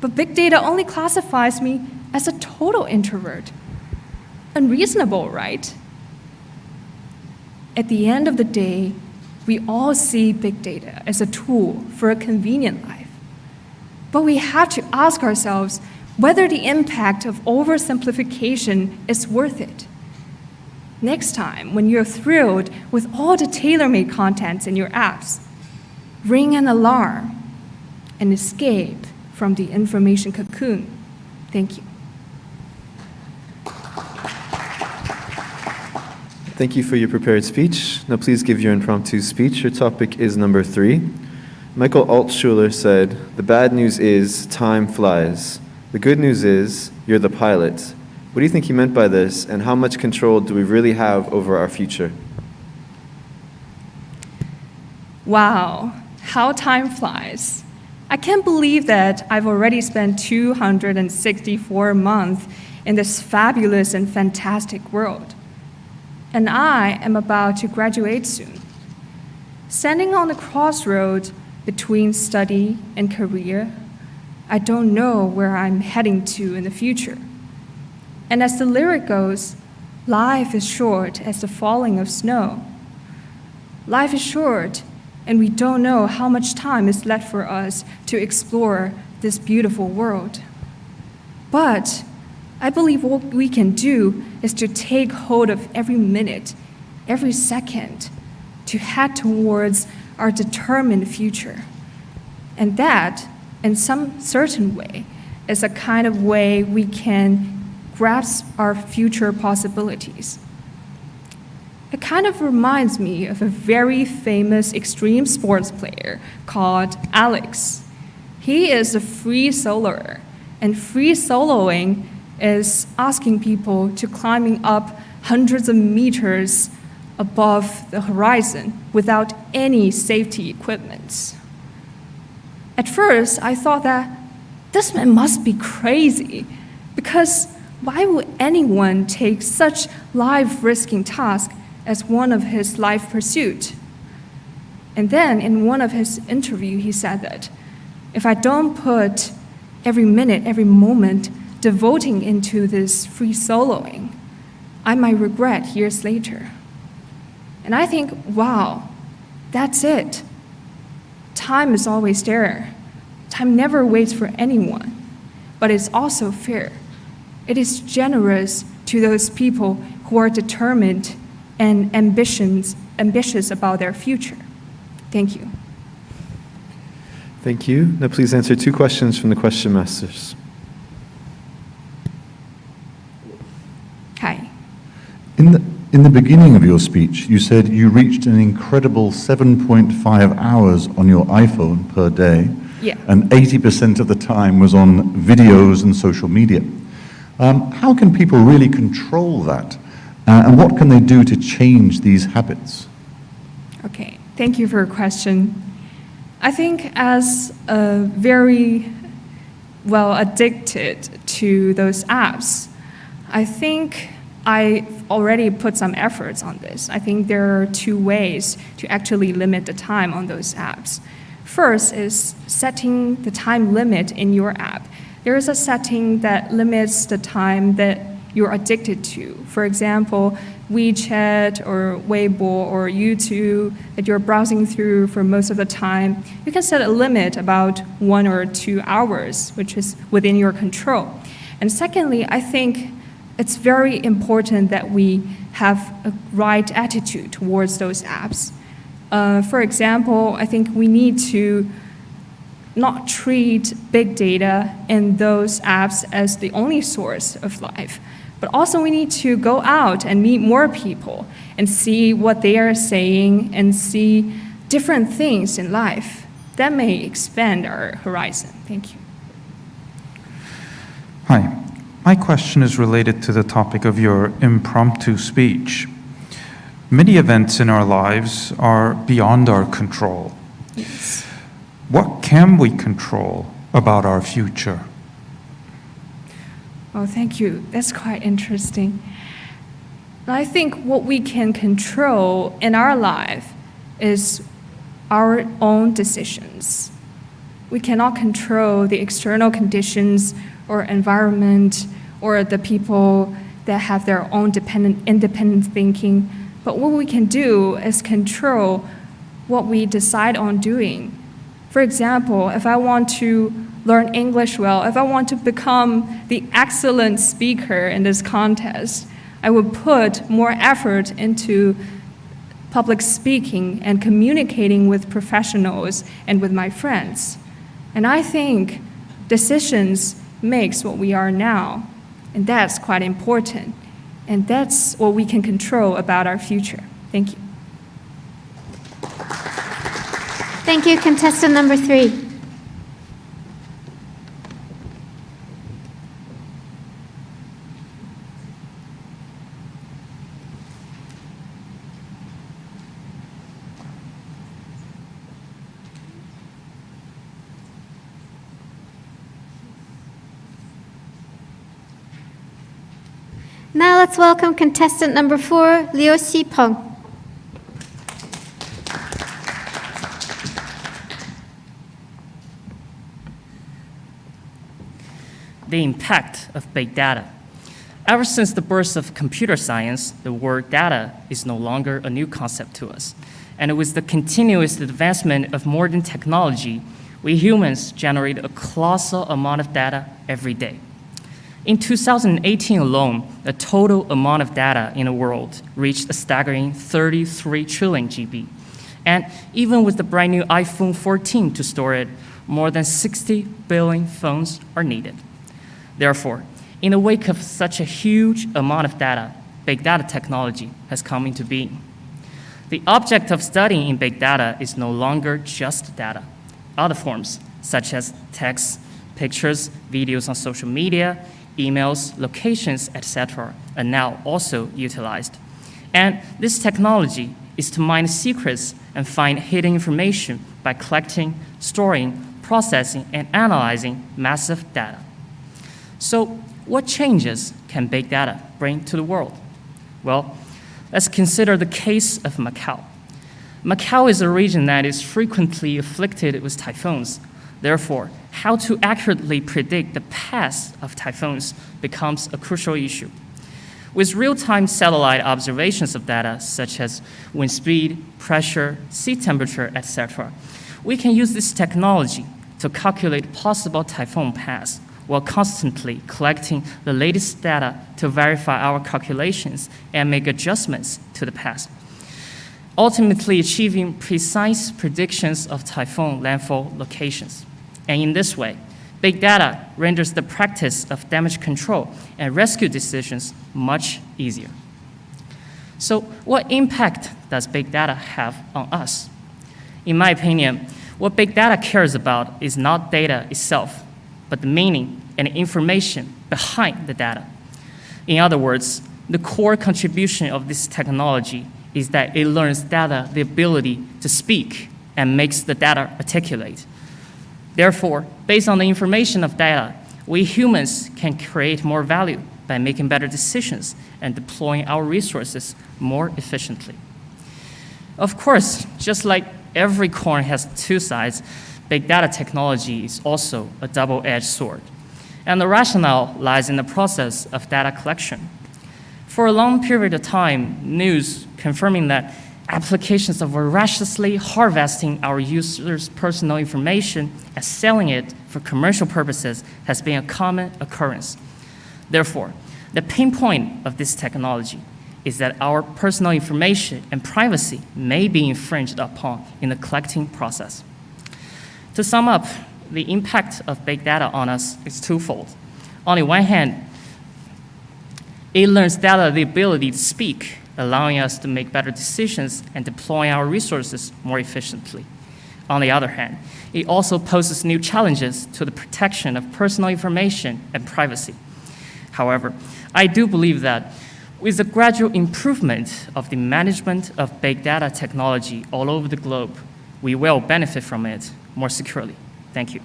but big data only classifies me as a total introvert. Unreasonable, right? At the end of the day, we all see big data as a tool for a convenient life. But we have to ask ourselves whether the impact of oversimplification is worth it. Next time, when you're thrilled with all the tailor-made contents in your apps, ring an alarm and escape from the information cocoon. Thank you. Thank you for your prepared speech. Now please give your impromptu speech. Your topic is number 3. Michael Altschuler said, "The bad news is time flies. The good news is you're the pilot." What do you think he meant by this, and how much control do we really have over our future? Wow, how time flies. I can't believe that I've already spent 264 months in this fabulous and fantastic world. And I am about to graduate soon. Standing on the crossroads between study and career, I don't know where I'm heading to in the future. And as the lyric goes, life is short as the falling of snow. Life is short, and we don't know how much time is left for us to explore this beautiful world. But I believe what we can do is to take hold of every minute, every second, to head towards our determined future. And that, in some certain way, is a kind of way we can grasp our future possibilities. It kind of reminds me of a very famous extreme sports player called Alex. He is a free soloer, and free soloing is asking people to climbing up hundreds of meters above the horizon without any safety equipment. At first, I thought that this man must be crazy, because why would anyone take such life-risking task as one of his life pursuit? And then in one of his interviews, he said that if I don't put every minute, every moment devoting into this free soloing, I might regret years later. And I think, wow, that's it. Time is always there. Time never waits for anyone, but it's also fair. It is generous to those people who are determined and ambitious about their future. Thank you. Thank you. Now please answer 2 questions from the question masters. Hi. In the beginning of your speech, you said you reached an incredible 7.5 hours on your iPhone per day, Yeah. and 80% of the time was on videos and social media. How can people really control that? And what can they do to change these habits? Okay, thank you for your question. I think as a very well addicted to those apps, I think I already put some efforts on this. I think there are 2 ways to actually limit the time on those apps. First is setting the time limit in your app. There is a setting that limits the time that you're addicted to. For example, WeChat or Weibo or YouTube that you're browsing through for most of the time. You can set a limit about 1 or 2 hours, which is within your control. And secondly, I think it's very important that we have a right attitude towards those apps. For example, I think we need to not treat big data and those apps as the only source of life, but also we need to go out and meet more people and see what they are saying and see different things in life. That may expand our horizon. Thank you. Hi. My question is related to the topic of your impromptu speech. Many events in our lives are beyond our control. Yes. What can we control about our future? Oh, thank you. That's quite interesting. I think what we can control in our life is our own decisions. We cannot control the external conditions or environment or the people that have their own independent thinking. But what we can do is control what we decide on doing. For example, if I want to learn English well, if I want to become the excellent speaker in this contest, I would put more effort into public speaking and communicating with professionals and with my friends. And I think decisions makes what we are now, and that's quite important. And that's what we can control about our future. Thank you. Thank you, contestant number 3. Now let's welcome contestant number 4, Liu Xipeng. The impact of big data. Ever since the birth of computer science, the word data is no longer a new concept to us. And with the continuous advancement of modern technology, we humans generate a colossal amount of data every day. In 2018 alone, the total amount of data in the world reached a staggering 33 trillion GB. And even with the brand new iPhone 14 to store it, more than 60 billion phones are needed. Therefore, in the wake of such a huge amount of data, big data technology has come into being. The object of studying in big data is no longer just data. Other forms, such as text, pictures, videos on social media, emails, locations, etc., are now also utilized. And this technology is to mine secrets and find hidden information by collecting, storing, processing, and analyzing massive data. So, what changes can big data bring to the world? Well, let's consider the case of Macau. Macau is a region that is frequently afflicted with typhoons. Therefore, how to accurately predict the path of typhoons becomes a crucial issue. With real-time satellite observations of data, such as wind speed, pressure, sea temperature, etc., we can use this technology to calculate possible typhoon paths while constantly collecting the latest data to verify our calculations and make adjustments to the past. ultimately achieving precise predictions of typhoon landfall locations. And in this way, big data renders the practice of damage control and rescue decisions much easier. So what impact does big data have on us? In my opinion, what big data cares about is not data itself, but the meaning and information behind the data. In other words, the core contribution of this technology is that it learns data the ability to speak and makes the data articulate. Therefore, based on the information of data, we humans can create more value by making better decisions and deploying our resources more efficiently. Of course, just like every coin has two sides, big data technology is also a double-edged sword. And the rationale lies in the process of data collection. For a long period of time, news confirming that applications of voraciously harvesting our users' personal information and selling it for commercial purposes has been a common occurrence. Therefore, the pain point of this technology is that our personal information and privacy may be infringed upon in the collecting process. To sum up, the impact of big data on us is twofold. On the one hand, it learns data the ability to speak, allowing us to make better decisions and deploy our resources more efficiently. On the other hand, it also poses new challenges to the protection of personal information and privacy. However, I do believe that with the gradual improvement of the management of big data technology all over the globe, we will benefit from it more securely. Thank you.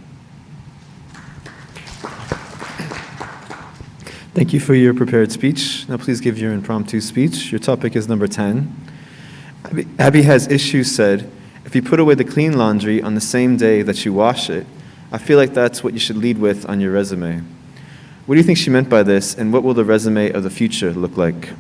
Thank you for your prepared speech. Now please give your impromptu speech. Your topic is number 10. Abby has issues said, if you put away the clean laundry on the same day that you wash it, I feel like that's what you should lead with on your resume. What do you think she meant by this, and what will the resume of the future look like?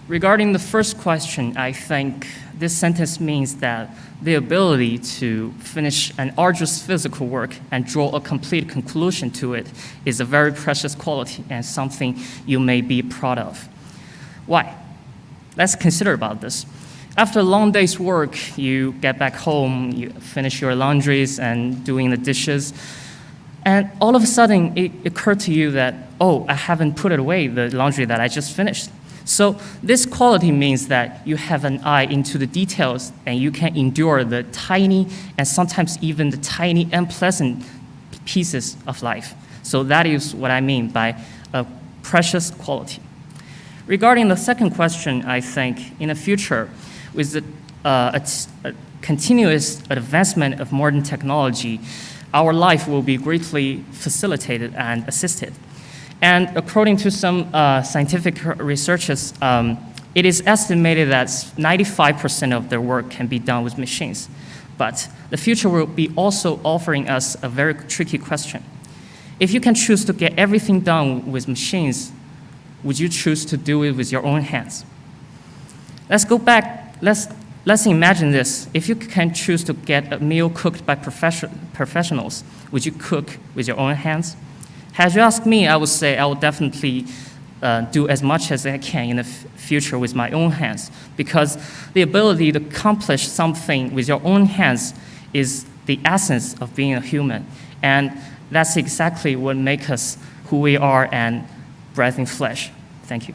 Regarding the first question, I think this sentence means that the ability to finish an arduous physical work and draw a complete conclusion to it is a very precious quality and something you may be proud of. Why? Let's consider about this. After a long day's work, you get back home, you finish your laundries and doing the dishes, and all of a sudden it occurred to you that, oh, I haven't put it away, the laundry that I just finished. So this quality means that you have an eye into the details and you can endure the tiny and sometimes even the tiny unpleasant pieces of life. So that is what I mean by a precious quality. Regarding the second question, I think in the future, with the a continuous advancement of modern technology, our life will be greatly facilitated and assisted. And according to some scientific researchers, it is estimated that 95% of their work can be done with machines. But the future will be also offering us a very tricky question. If you can choose to get everything done with machines, would you choose to do it with your own hands? Let's go back, let's imagine this. If you can choose to get a meal cooked by professionals, would you cook with your own hands? Had you asked me, I would say I would definitely do as much as I can in the future with my own hands, because the ability to accomplish something with your own hands is the essence of being a human. And that's exactly what makes us who we are and breathing flesh. Thank you.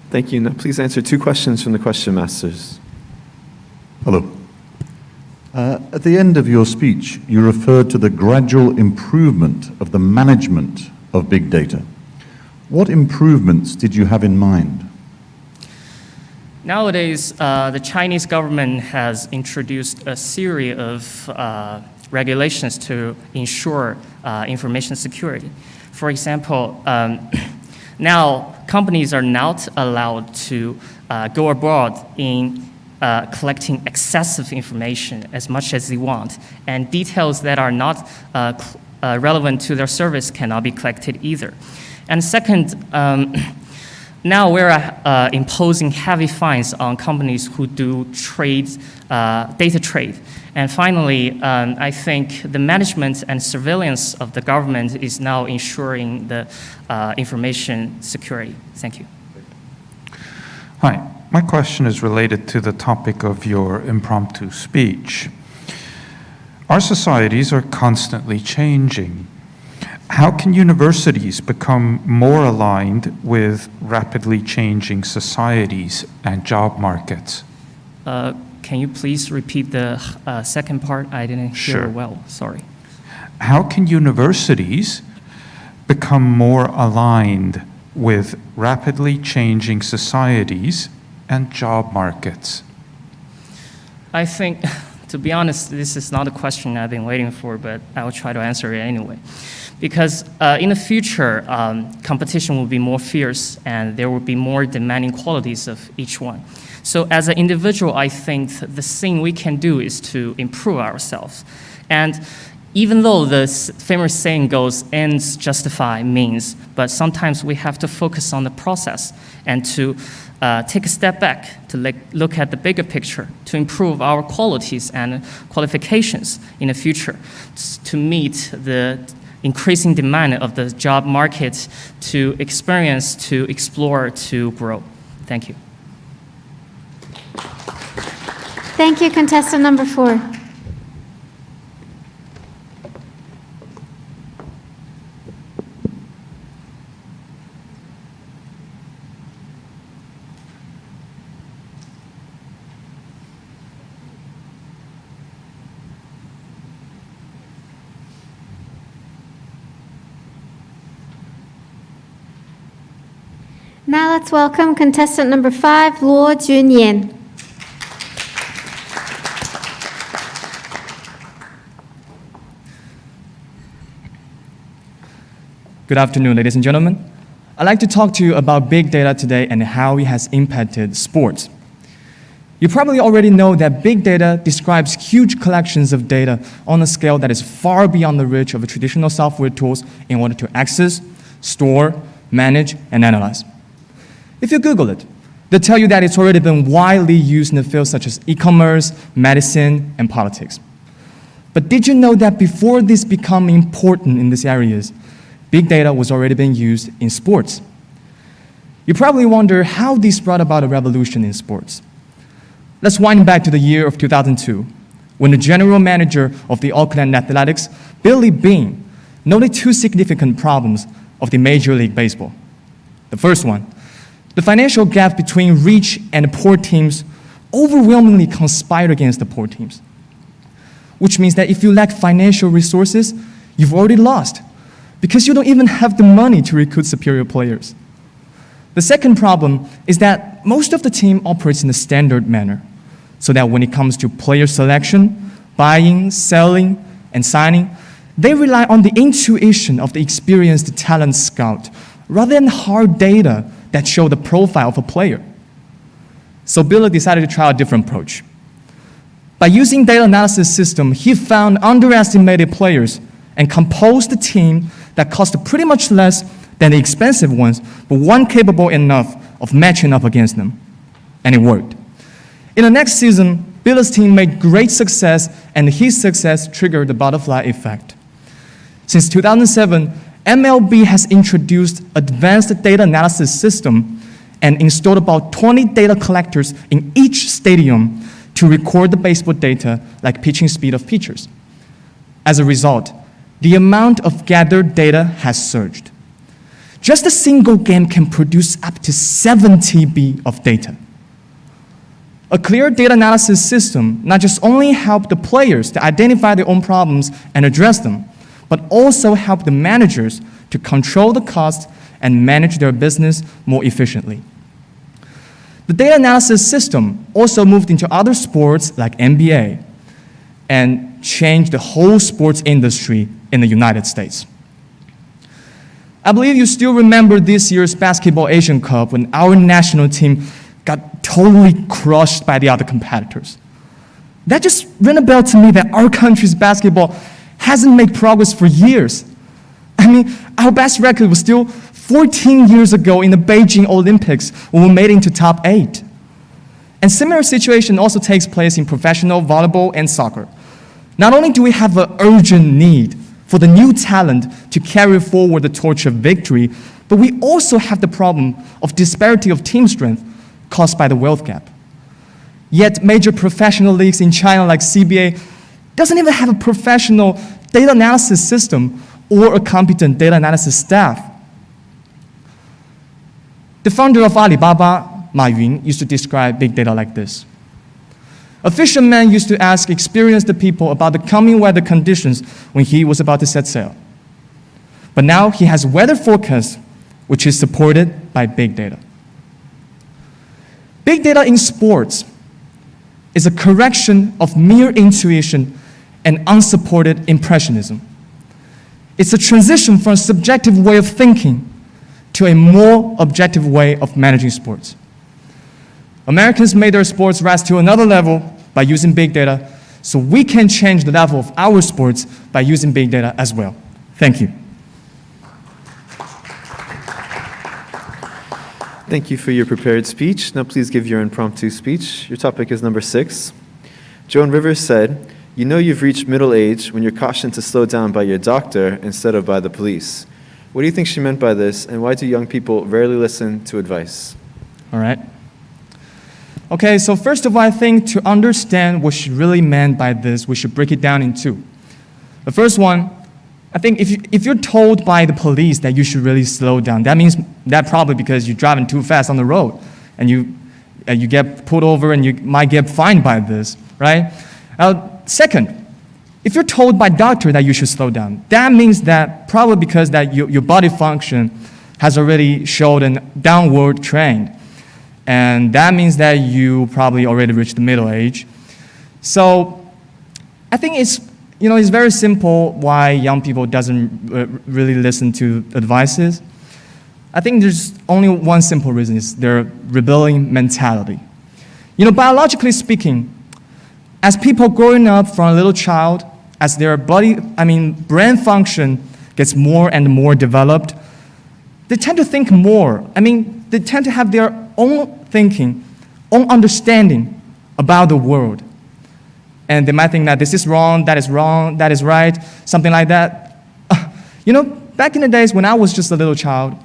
Thank you. Now please answer two questions from the question masters. Hello. At the end of your speech, you referred to the gradual improvement of the management of big data. What improvements did you have in mind? Nowadays, the Chinese government has introduced a series of regulations to ensure information security. For example, now companies are not allowed to go abroad in collecting excessive information as much as they want, and details that are not relevant to their service cannot be collected either. And second, now we're imposing heavy fines on companies who do data trade. And finally, I think the management and surveillance of the government is now ensuring the information security. Thank you. Hi. My question is related to the topic of your impromptu speech. Our societies are constantly changing. How can universities become more aligned with rapidly changing societies and job markets? Can you please repeat the second part? I didn't hear well, sorry. How can universities become more aligned with rapidly changing societies and job markets? I think, to be honest, this is not a question I've been waiting for, but I will try to answer it anyway. Because in the future, competition will be more fierce and there will be more demanding qualities of each one. So as an individual, I think the thing we can do is to improve ourselves. And even though the famous saying goes, ends justify means, but sometimes we have to focus on the process and to take a step back to look at the bigger picture, to improve our qualities and qualifications in the future, to meet the increasing demand of the job market, to experience, to explore, to grow. Thank you. Thank you, contestant number 4. Now let's welcome contestant number 5, Luo Junyan. Good afternoon, ladies and gentlemen. I'd like to talk to you about big data today and how it has impacted sports. You probably already know that big data describes huge collections of data on a scale that is far beyond the reach of traditional software tools in order to access, store, manage, and analyze. If you Google it, they'll tell you that it's already been widely used in the fields such as e-commerce, medicine, and politics. But did you know that before this became important in these areas, big data was already being used in sports? You probably wonder how this brought about a revolution in sports. Let's wind back to the year of 2002, when the general manager of the Oakland Athletics, Billy Beane, noted 2 significant problems of the Major League Baseball. The first one, the financial gap between rich and poor teams overwhelmingly conspired against the poor teams, which means that if you lack financial resources, you've already lost, because you don't even have the money to recruit superior players. The second problem is that most of the team operates in a standard manner, so that when it comes to player selection, buying, selling, and signing, they rely on the intuition of the experienced talent scout rather than hard data that show the profile of a player. So Billy decided to try a different approach. By using data analysis system, he found underestimated players and composed a team that cost pretty much less than the expensive ones, but one capable enough of matching up against them. And it worked. In the next season, Billy's team made great success, and his success triggered the butterfly effect. Since 2007, MLB has introduced advanced data analysis system and installed about 20 data collectors in each stadium to record the baseball data like pitching speed of pitchers. As a result, the amount of gathered data has surged. Just a single game can produce up to 7 TB of data. A clear data analysis system not just only helped the players to identify their own problems and address them, but also help the managers to control the costs and manage their business more efficiently. The data analysis system also moved into other sports like NBA and changed the whole sports industry in the United States. I believe you still remember this year's Basketball Asian Cup when our national team got totally crushed by the other competitors. That just rang a bell to me that our country's basketball hasn't made progress for years. I mean, our best record was still 14 years ago in the Beijing Olympics when we made it into top 8. And similar situation also takes place in professional volleyball and soccer. Not only do we have an urgent need for the new talent to carry forward the torch of victory, but we also have the problem of disparity of team strength caused by the wealth gap. Yet major professional leagues in China like CBA doesn't even have a professional data analysis system or a competent data analysis staff. The founder of Alibaba, Ma Yun, used to describe big data like this. A fisherman used to ask experienced people about the coming weather conditions when he was about to set sail. But now he has weather forecasts, which is supported by big data. Big data in sports is a correction of mere intuition and unsupported impressionism. It's a transition from a subjective way of thinking to a more objective way of managing sports. Americans made their sports rise to another level by using big data, so we can change the level of our sports by using big data as well. Thank you. Thank you for your prepared speech. Now please give your impromptu speech. Your topic is number 6. Joan Rivers said, "You know you've reached middle age when you're cautioned to slow down by your doctor instead of by the police." What do you think she meant by this, and why do young people rarely listen to advice? All right. Okay, so first of all, I think to understand what she really meant by this, we should break it down in two. The first one, I think if you're told by the police that you should really slow down, that means that probably because you're driving too fast on the road and you get pulled over and you might get fined by this, right? Second, if you're told by doctor that you should slow down, that means that probably because that your body function has already showed a downward trend. And that means that you probably already reached the middle age. So I think it's very simple why young people doesn't really listen to advices. I think there's only one simple reason, is their rebelling mentality. Biologically speaking, as people growing up from a little child, as their brain function gets more and more developed, they tend to think more. They tend to have their own thinking, own understanding about the world. And they might think that this is wrong, that is right, something like that. Back in the days when I was just a little child,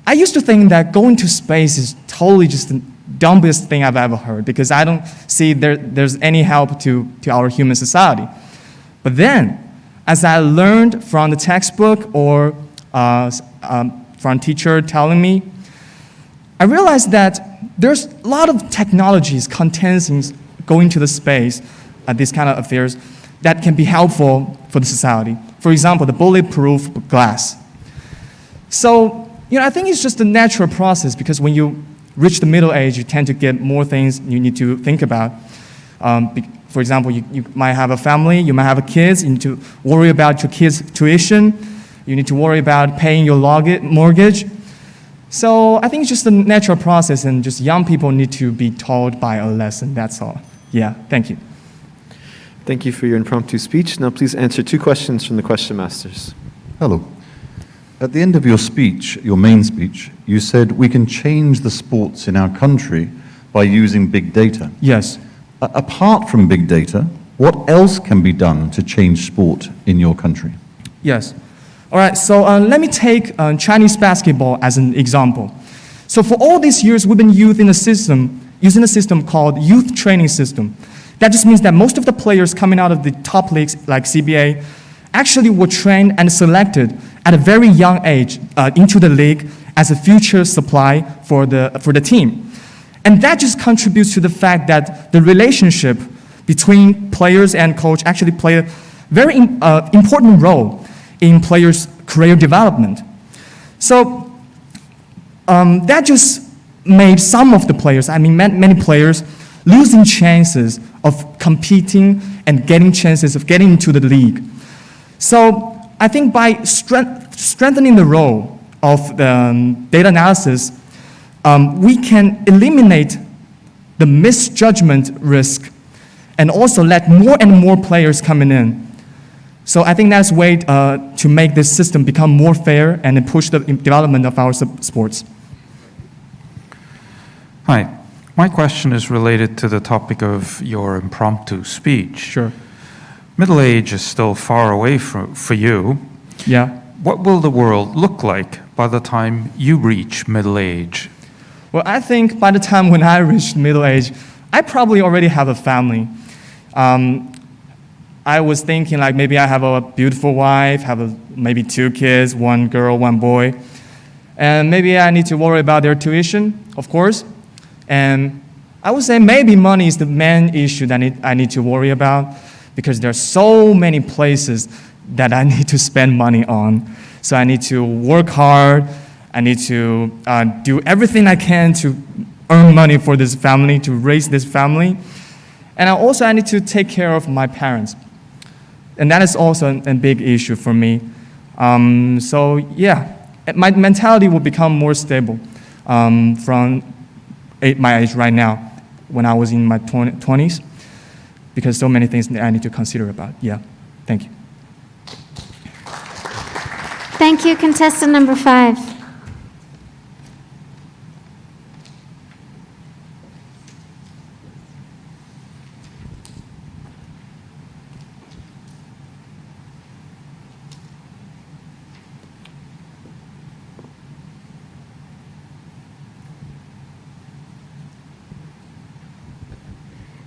I used to think that going to space is totally just the dumbest thing I've ever heard, because I don't see there's any help to our human society. But then, as I learned from the textbook or from teacher telling me, I realized that there's a lot of technologies containing going to the space, these kind of affairs, that can be helpful for the society. For example, the bulletproof glass. So, I think it's just a natural process, because when you reach the middle age, you tend to get more things you need to think about. For example, you might have a family, you might have kids, you need to worry about your kids' tuition, you need to worry about paying your mortgage. So I think it's just a natural process, and just young people need to be taught by a lesson, that's all. Yeah, thank you. Thank you for your impromptu speech. Now please answer 2 questions from the question masters. Hello. At the end of your speech, your main speech, you said we can change the sports in our country by using big data. Yes. Apart from big data, what else can be done to change sport in your country? Yes. All right, so let me take Chinese basketball as an example. So for all these years, we've been using a system called youth training system. That just means that most of the players coming out of the top leagues like CBA actually were trained and selected at a very young age into the league as a future supply for the team. And that just contributes to the fact that the relationship between players and coach actually play a very important role in players' career development. So that just made some of the players, many players, losing chances of competing and getting chances of getting into the league. So I think by strengthening the role of the data analysis, we can eliminate the misjudgment risk and also let more and more players coming in. So I think that's a way to make this system become more fair and push the development of our sports. Hi. My question is related to the topic of your impromptu speech. Sure. Middle age is still far away for you. Yeah. What will the world look like by the time you reach middle age? Well, I think by the time when I reached middle age, I probably already have a family. I was thinking like maybe I have a beautiful wife, maybe 2 kids, 1 girl, 1 boy. And maybe I need to worry about their tuition, of course. And I would say maybe money is the main issue that I need to worry about, because there are so many places that I need to spend money on. So I need to work hard. I need to do everything I can to earn money for this family, to raise this family. And I need to take care of my parents. And that is also a big issue for me. So yeah, my mentality will become more stable from my age right now, when I was in my 20s, because so many things that I need to consider about. Yeah, thank you. Thank you, contestant number 5.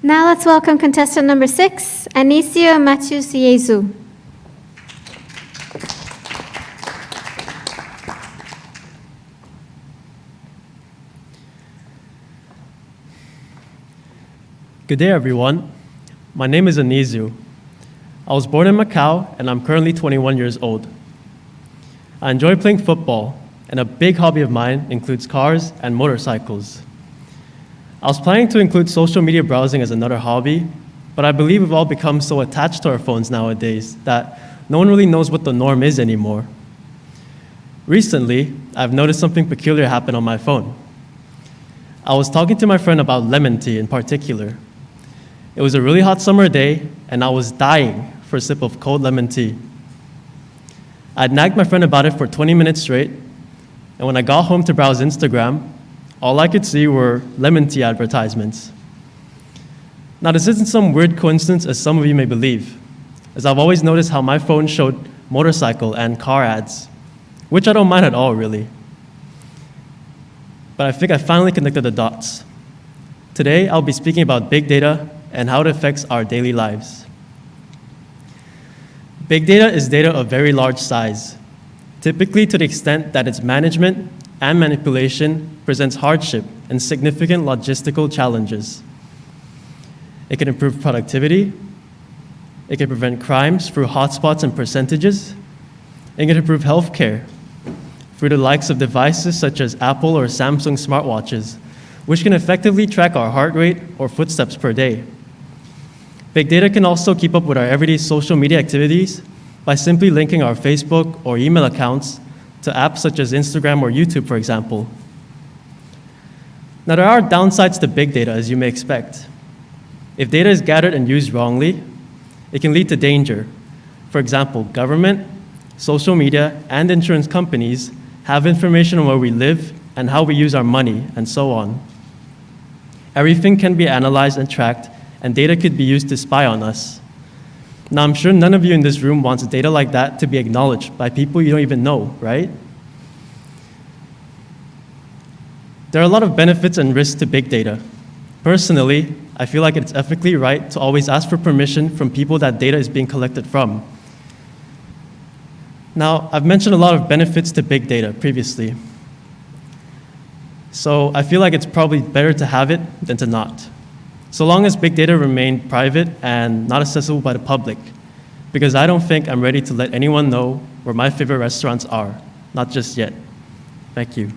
Now let's welcome contestant number 6, Anicio Matthews Yezu. Good day, everyone. My name is Anizu. I was born in Macau, and I'm currently 21 years old. I enjoy playing football, and a big hobby of mine includes cars and motorcycles. I was planning to include social media browsing as another hobby, but I believe we've all become so attached to our phones nowadays that no one really knows what the norm is anymore. Recently, I've noticed something peculiar happen on my phone. I was talking to my friend about lemon tea in particular. It was a really hot summer day, and I was dying for a sip of cold lemon tea. I'd nagged my friend about it for 20 minutes straight, and when I got home to browse Instagram, all I could see were lemon tea advertisements. Now, this isn't some weird coincidence, as some of you may believe, as I've always noticed how my phone showed motorcycle and car ads, which I don't mind at all, really. But I think I finally connected the dots. Today, I'll be speaking about big data and how it affects our daily lives. Big data is data of very large size, typically to the extent that its management and manipulation presents hardship and significant logistical challenges. It can improve productivity, it can prevent crimes through hotspots and percentages, it can improve healthcare through the likes of devices such as Apple or Samsung smartwatches, which can effectively track our heart rate or footsteps per day. Big data can also keep up with our everyday social media activities by simply linking our Facebook or email accounts to apps such as Instagram or YouTube, for example. Now, there are downsides to big data, as you may expect. If data is gathered and used wrongly, it can lead to danger. For example, government, social media, and insurance companies have information on where we live and how we use our money, and so on. Everything can be analyzed and tracked, and data could be used to spy on us. Now, I'm sure none of you in this room wants data like that to be acknowledged by people you don't even know, right? There are a lot of benefits and risks to big data. Personally, I feel like it's ethically right to always ask for permission from people that data is being collected from. Now, I've mentioned a lot of benefits to big data previously. So I feel like it's probably better to have it than to not, so long as big data remain private and not accessible by the public, because I don't think I'm ready to let anyone know where my favorite restaurants are, not just yet. Thank you.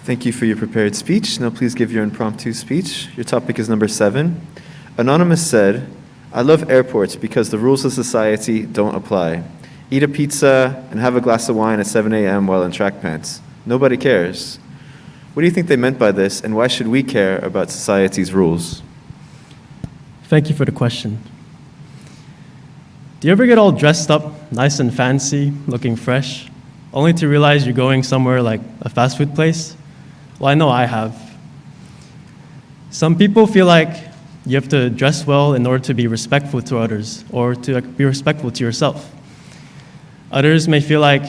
Thank you for your prepared speech. Now please give your impromptu speech. Your topic is number 7. Anonymous said, "I love airports because the rules of society don't apply. Eat a pizza and have a glass of wine at 7 a.m. while in track pants. Nobody cares." What do you think they meant by this, and why should we care about society's rules? Thank you for the question. Do you ever get all dressed up, nice and fancy, looking fresh, only to realize you're going somewhere like a fast food place? Well, I know I have. Some people feel like you have to dress well in order to be respectful to others, or to be respectful to yourself. Others may feel like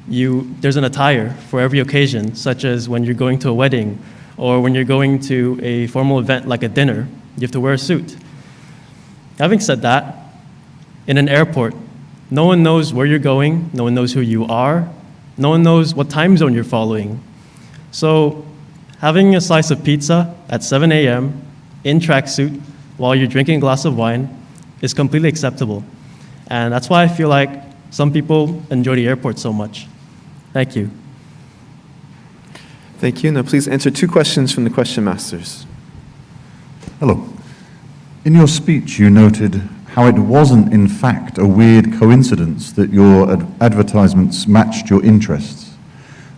there's an attire for every occasion, such as when you're going to a wedding or when you're going to a formal event like a dinner, you have to wear a suit. Having said that, in an airport, no one knows where you're going, no one knows who you are, no one knows what time zone you're following. So having a slice of pizza at 7 a.m. in tracksuit while you're drinking a glass of wine is completely acceptable. And that's why I feel like some people enjoy the airport so much. Thank you. Thank you. Now please answer 2 questions from the question masters. Hello. In your speech, you noted how it wasn't, in fact, a weird coincidence that your advertisements matched your interests.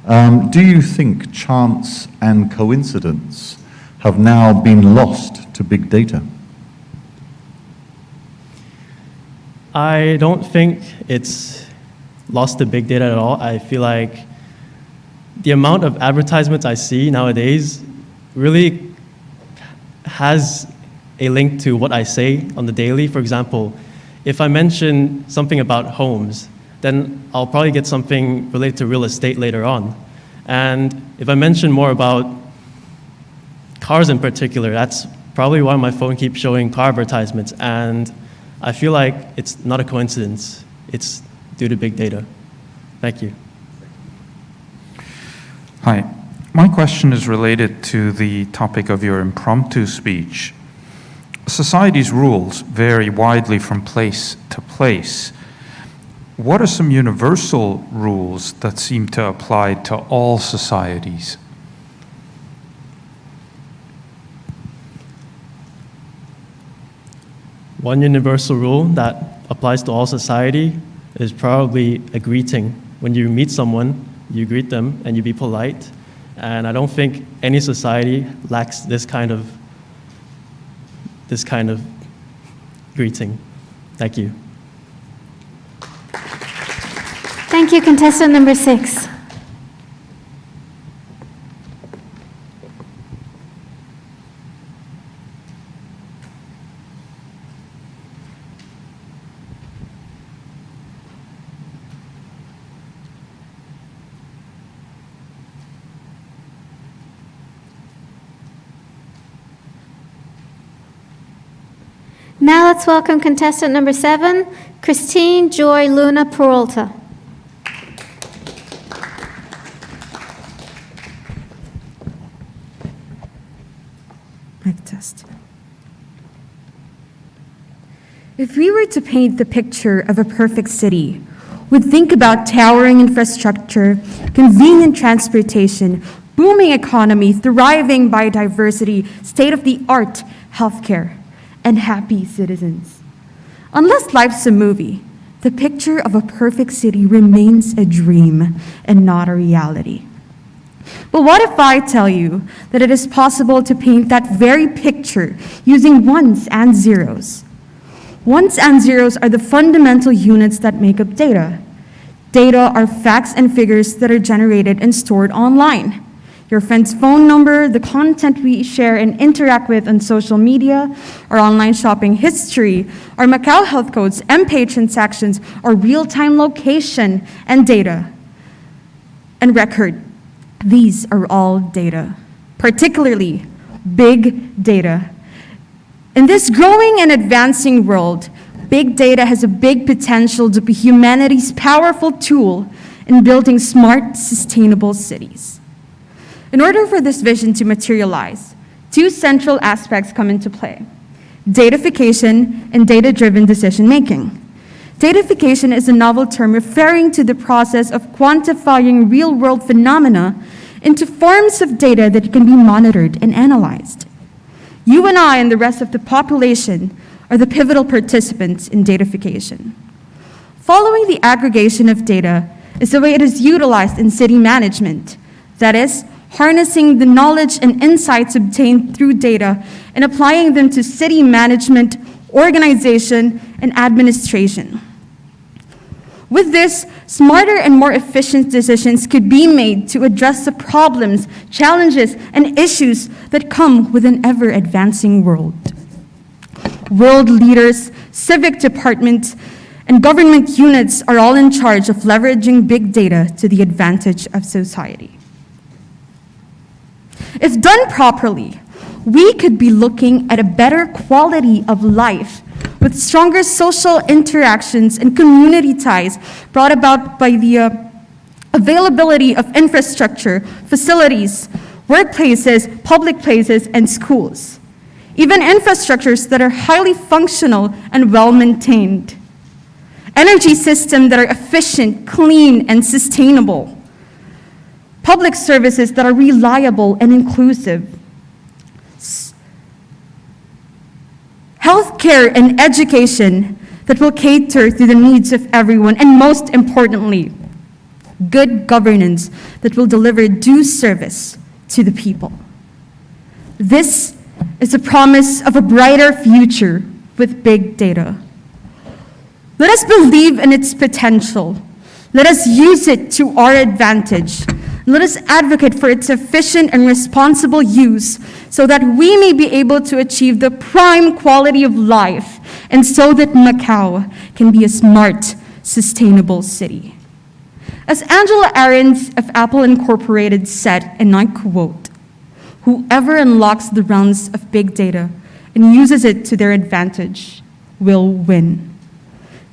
Do you think chance and coincidence have now been lost to big data? I don't think it's lost to big data at all. I feel like the amount of advertisements I see nowadays really has a link to what I say on the daily. For example, if I mention something about homes, then I'll probably get something related to real estate later on. And if I mention more about cars in particular, that's probably why my phone keeps showing car advertisements. And I feel like it's not a coincidence. It's due to big data. Thank you. Hi. My question is related to the topic of your impromptu speech. Society's rules vary widely from place to place. What are some universal rules that seem to apply to all societies? One universal rule that applies to all society is probably a greeting. When you meet someone, you greet them and you be polite. And I don't think any society lacks this kind of greeting. Thank you. Thank you, contestant number 6. Now let's welcome contestant number 7, Christine Joy Luna Peralta. Mic test. If we were to paint the picture of a perfect city, we'd think about towering infrastructure, convenient transportation, booming economy, thriving biodiversity, state-of-the-art healthcare, and happy citizens. Unless life's a movie, the picture of a perfect city remains a dream and not a reality. But what if I tell you that it is possible to paint that very picture using ones and zeros? Ones and zeros are the fundamental units that make up data. Data are facts and figures that are generated and stored online. Your friend's phone number, the content we share and interact with on social media, our online shopping history, our Macau health codes, M-Pay transactions, our real-time location and data and record. These are all data, particularly big data. In this growing and advancing world, big data has a big potential to be humanity's powerful tool in building smart, sustainable cities. In order for this vision to materialize, 2 central aspects come into play: datafication and data-driven decision-making. Datafication is a novel term referring to the process of quantifying real-world phenomena into forms of data that can be monitored and analyzed. You and I and the rest of the population are the pivotal participants in datafication. Following the aggregation of data is the way it is utilized in city management, that is, harnessing the knowledge and insights obtained through data and applying them to city management, organization, and administration. With this, smarter and more efficient decisions could be made to address the problems, challenges, and issues that come with an ever-advancing world. World leaders, civic departments, and government units are all in charge of leveraging big data to the advantage of society. If done properly, we could be looking at a better quality of life with stronger social interactions and community ties brought about by the availability of infrastructure, facilities, workplaces, public places, and schools. Even infrastructures that are highly functional and well-maintained. Energy systems that are efficient, clean, and sustainable. Public services that are reliable and inclusive. Healthcare and education that will cater to the needs of everyone, and most importantly, good governance that will deliver due service to the people. This is a promise of a brighter future with big data. Let us believe in its potential. Let us use it to our advantage. Let us advocate for its efficient and responsible use so that we may be able to achieve the prime quality of life and so that Macau can be a smart, sustainable city. As Angela Ahrendts of Apple Incorporated said, and I quote, "Whoever unlocks the realms of big data and uses it to their advantage will win.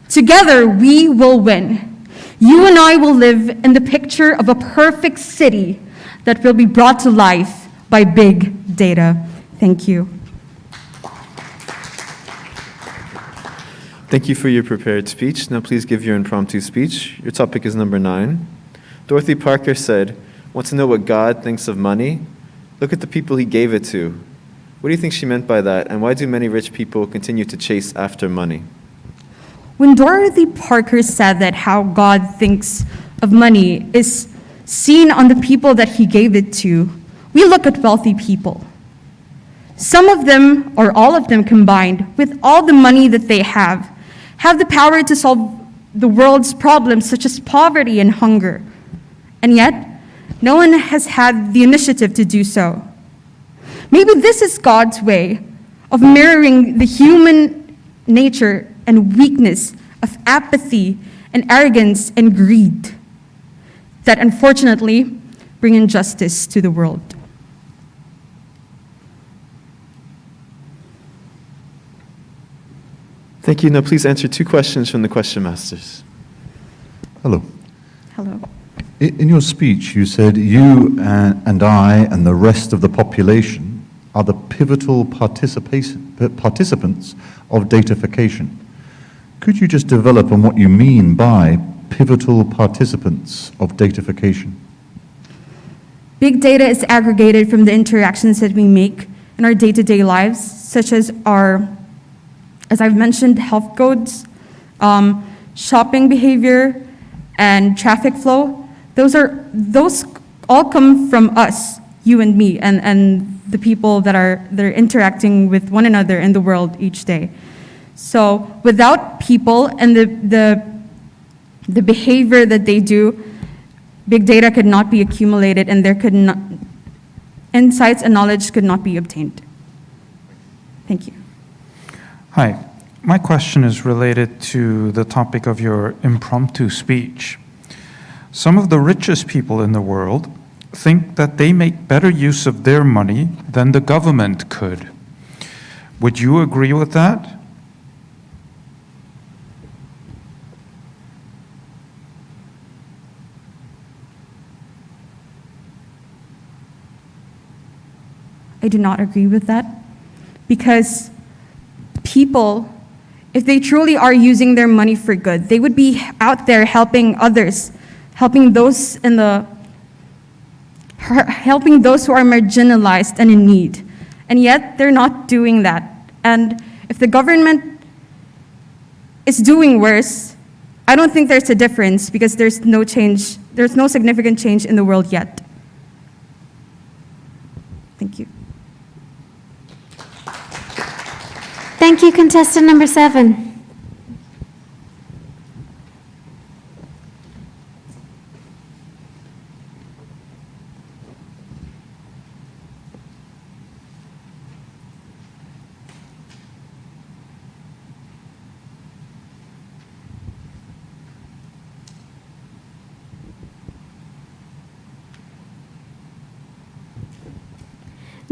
Together we will win. You and I will live in the picture of a perfect city that will be brought to life by big data." Thank you. Thank you for your prepared speech. Now please give your impromptu speech. Your topic is number 9. Dorothy Parker said, "Want to know what God thinks of money? Look at the people he gave it to." What do you think she meant by that, and why do many rich people continue to chase after money? When Dorothy Parker said that how God thinks of money is seen on the people that he gave it to, we look at wealthy people. Some of them, or all of them combined, with all the money that they have the power to solve the world's problems such as poverty and hunger. And yet, no one has had the initiative to do so. Maybe this is God's way of mirroring the human nature and weakness of apathy and arrogance and greed that unfortunately bring injustice to the world. Thank you. Now please answer 2 questions from the question masters. Hello. Hello. In your speech, you said you and I and the rest of the population are the pivotal participants of datafication. Could you just develop on what you mean by pivotal participants of datafication? Big data is aggregated from the interactions that we make in our day-to-day lives, such as our, as I've mentioned, health codes, shopping behavior, and traffic flow. Those all come from us, you and me, and the people that are interacting with one another in the world each day. So without people and the behavior that they do, big data could not be accumulated, and there could not, insights and knowledge could not be obtained. Thank you. Hi. My question is related to the topic of your impromptu speech. Some of the richest people in the world think that they make better use of their money than the government could. Would you agree with that? I do not agree with that, because people, if they truly are using their money for good, they would be out there helping others, helping those who are marginalized and in need. And yet they're not doing that. And if the government is doing worse, I don't think there's a difference, because there's no change, there's no significant change in the world yet. Thank you. Thank you, contestant number 7.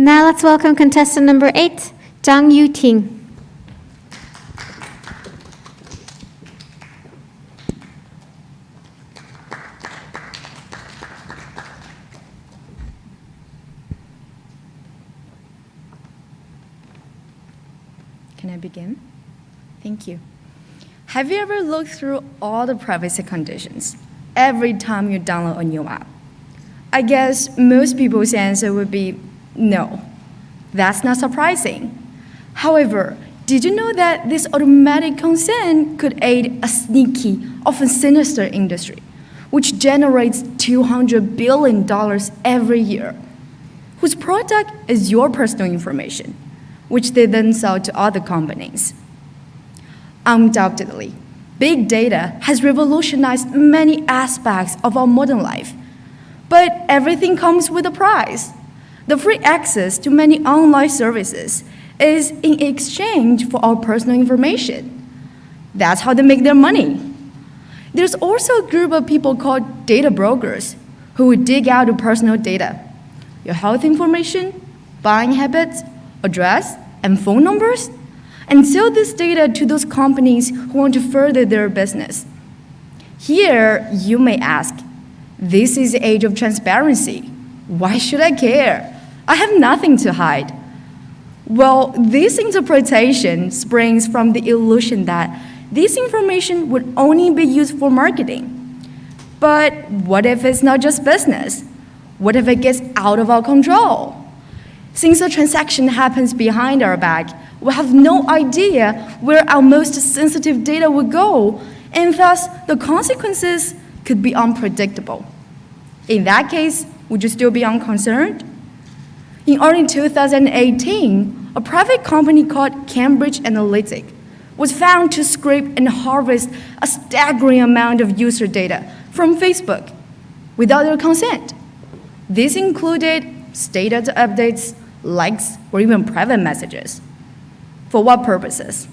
Now let's welcome contestant number 8, Zhang Yuting. Can I begin? Thank you. Have you ever looked through all the privacy conditions every time you download a new app? I guess most people's answer would be no. That's not surprising. However, did you know that this automatic consent could aid a sneaky, often sinister industry, which generates $200 billion every year, whose product is your personal information, which they then sell to other companies? Undoubtedly, big data has revolutionized many aspects of our modern life. But everything comes with a price. The free access to many online services is in exchange for our personal information. That's how they make their money. There's also a group of people called data brokers who would dig out your personal data, your health information, buying habits, address, and phone numbers, and sell this data to those companies who want to further their business. Here, you may ask, this is the age of transparency. Why should I care? I have nothing to hide. Well, this interpretation springs from the illusion that this information would only be used for marketing. But what if it's not just business? What if it gets out of our control? Since a transaction happens behind our back, we have no idea where our most sensitive data would go, and thus the consequences could be unpredictable. In that case, would you still be unconcerned? In early 2018, a private company called Cambridge Analytica was found to scrape and harvest a staggering amount of user data from Facebook without their consent. This included status updates, likes, or even private messages. For what purposes?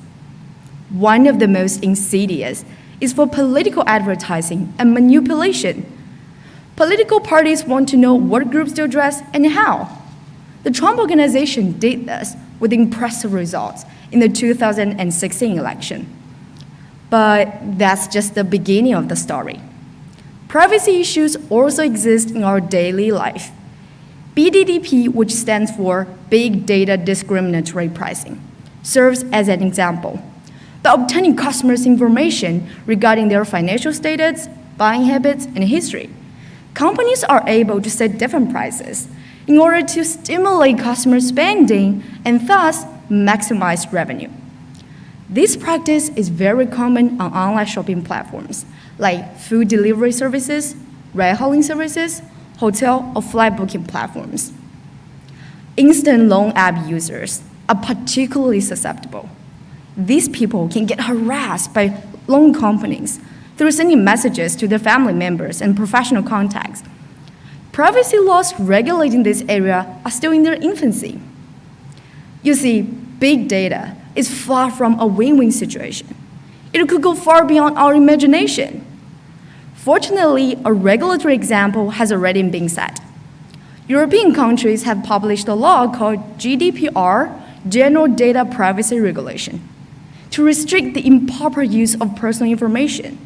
One of the most insidious is for political advertising and manipulation. Political parties want to know what groups to address and how. The Trump Organization did this with impressive results in the 2016 election. But that's just the beginning of the story. Privacy issues also exist in our daily life. BDDP, which stands for Big Data Discriminatory Pricing, serves as an example. By obtaining customers' information regarding their financial status, buying habits, and history, companies are able to set different prices in order to stimulate customer spending and thus maximize revenue. This practice is very common on online shopping platforms like food delivery services, ride-hailing services, hotel or flight booking platforms. Instant loan app users are particularly susceptible. These people can get harassed by loan companies through sending messages to their family members and professional contacts. Privacy laws regulating this area are still in their infancy. You see, big data is far from a win-win situation. It could go far beyond our imagination. Fortunately, a regulatory example has already been set. European countries have published a law called GDPR, General Data Privacy Regulation, to restrict the improper use of personal information.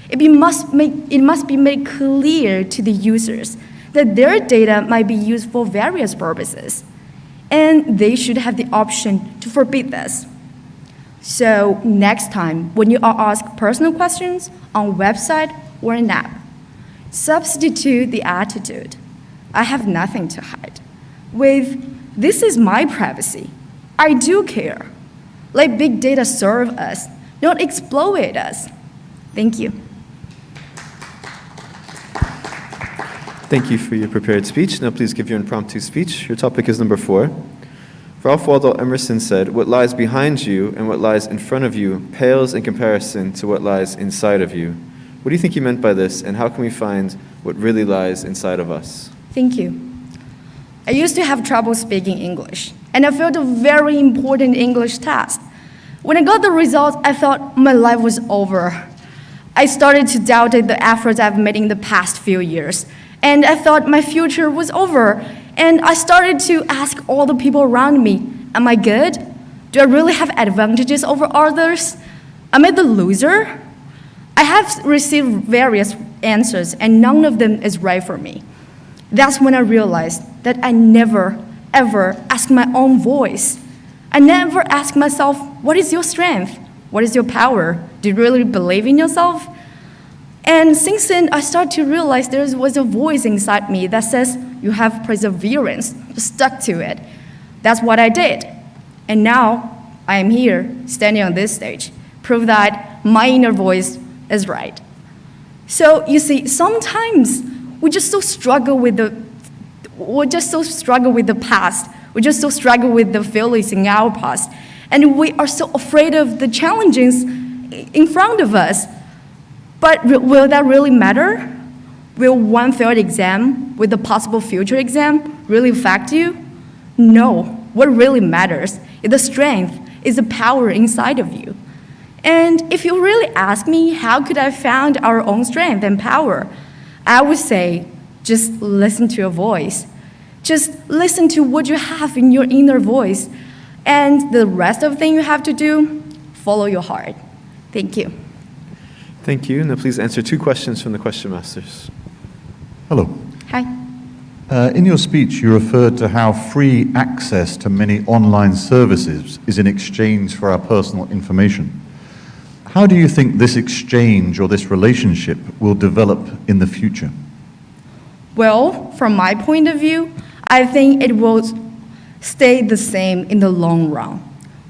It must be made clear to the users that their data might be used for various purposes, and they should have the option to forbid this. So next time, when you are asked personal questions on a website or an app, substitute the attitude, I have nothing to hide, with, this is my privacy. I do care. Let big data serve us, not exploit us. Thank you. Thank you for your prepared speech. Now please give your impromptu speech. Your topic is number 4. Ralph Waldo Emerson said, "What lies behind you and what lies in front of you pales in comparison to what lies inside of you." What do you think he meant by this, and how can we find what really lies inside of us? Thank you. I used to have trouble speaking English, and I failed a very important English test. When I got the results, I thought my life was over. I started to doubt the efforts I've made in the past few years, and I thought my future was over, And I started to ask all the people around me, am I good? Do I really have advantages over others? Am I the loser? I have received various answers, and none of them is right for me. That's when I realized that I never, ever asked my own voice. I never asked myself, what is your strength? What is your power? Do you really believe in yourself? And since then, I started to realize there was a voice inside me that says, you have perseverance, stuck to it. That's what I did. And now I am here, standing on this stage, prove that my inner voice is right. So you see, sometimes we just so struggle with the past. We just so struggle with the feelings in our past. And we are so afraid of the challenges in front of us. But will that really matter? Will 1/3 exam with the possible future exam really affect you? No. What really matters is the strength, is the power inside of you. And if you really ask me, how could I find our own strength and power? I would say, just listen to your voice. Just listen to what you have in your inner voice. And the rest of the thing you have to do, follow your heart. Thank you. Thank you. Now please answer 2 questions from the question masters. Hello. Hi. In your speech, you referred to how free access to many online services is in exchange for our personal information. How do you think this exchange or this relationship will develop in the future? Well, from my point of view, I think it will stay the same in the long run.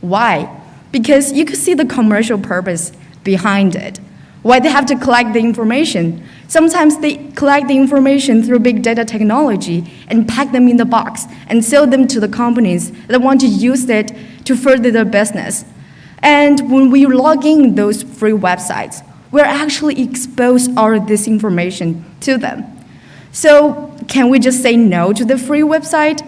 Why? Because you could see the commercial purpose behind it. Why they have to collect the information. Sometimes they collect the information through big data technology and pack them in the box and sell them to the companies that want to use it to further their business. And when we log in those free websites, we're actually expose all of this information to them. So can we just say no to the free website?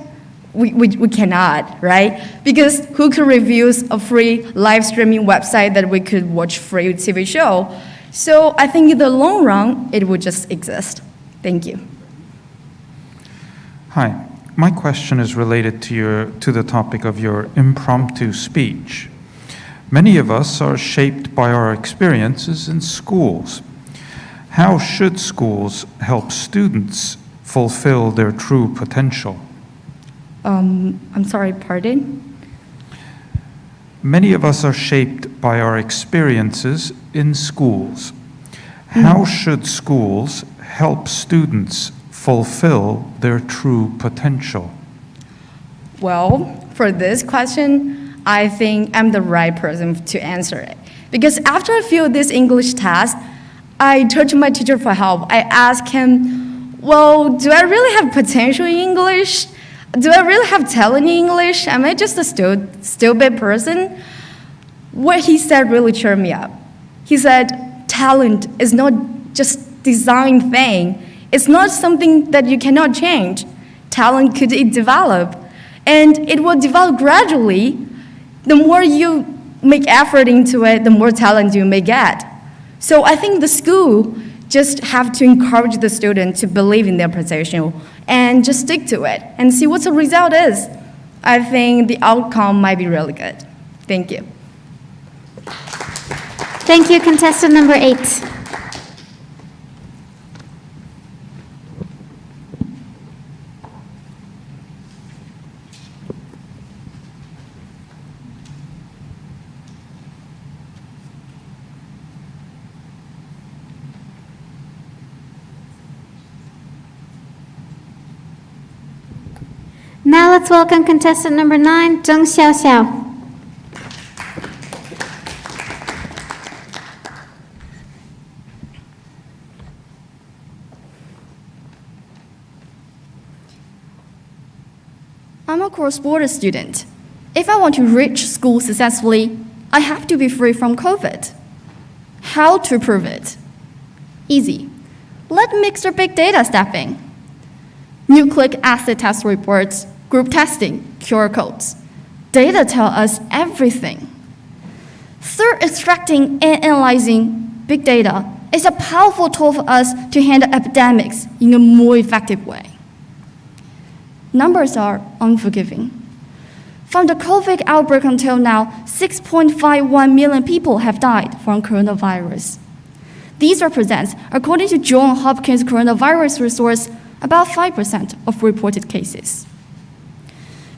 We cannot, right? Because who could refuse a free live streaming website that we could watch free TV show? So I think in the long run, it will just exist. Thank you. Hi, my question is related to the topic of your impromptu speech. Many of us are shaped by our experiences in schools. How should schools help students fulfill their true potential? I'm sorry, pardon? Many of us are shaped by our experiences in schools. How should schools help students fulfill their true potential? Well, for this question, I think I'm the right person to answer it. Because after I failed this English test, I turned to my teacher for help. I asked him, well, do I really have potential in English? Do I really have talent in English? Am I just a stupid person? What he said really cheered me up. He said, talent is not just design thing. It's not something that you cannot change. Talent could develop, and it will develop gradually. The more you make effort into it, the more talent you may get. So I think the school just have to encourage the student to believe in their potential and just stick to it and see what the result is. I think the outcome might be really good. Thank you. Thank you, contestant number 8. Now let's welcome contestant number 9, Zheng Xiaoxiao. I'm a cross-border student. If I want to reach school successfully, I have to be free from COVID. How to prove it? Easy. Let Mixer Big Data step in. Nucleic acid test reports, group testing, QR codes. Data tell us everything. Through extracting and analyzing big data is a powerful tool for us to handle epidemics in a more effective way. numbers are unforgiving. From the COVID outbreak until now, 6.51 million people have died from coronavirus. These represents, according to Johns Hopkins Coronavirus Resource, about 5% of reported cases.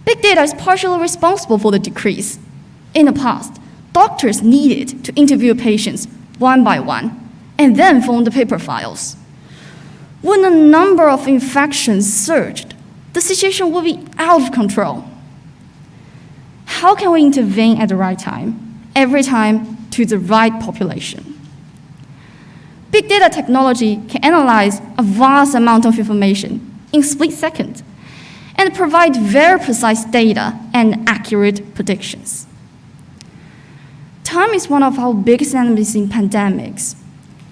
Big data is partially responsible for the decrease. In the past, doctors needed to interview patients one by one and then phone the paper files. When the number of infections surged, the situation would be out of control. How can we intervene at the right time, every time, to the right population? Big data technology can analyze a vast amount of information in split seconds and provide very precise data and accurate predictions. Time is one of our biggest enemies in pandemics,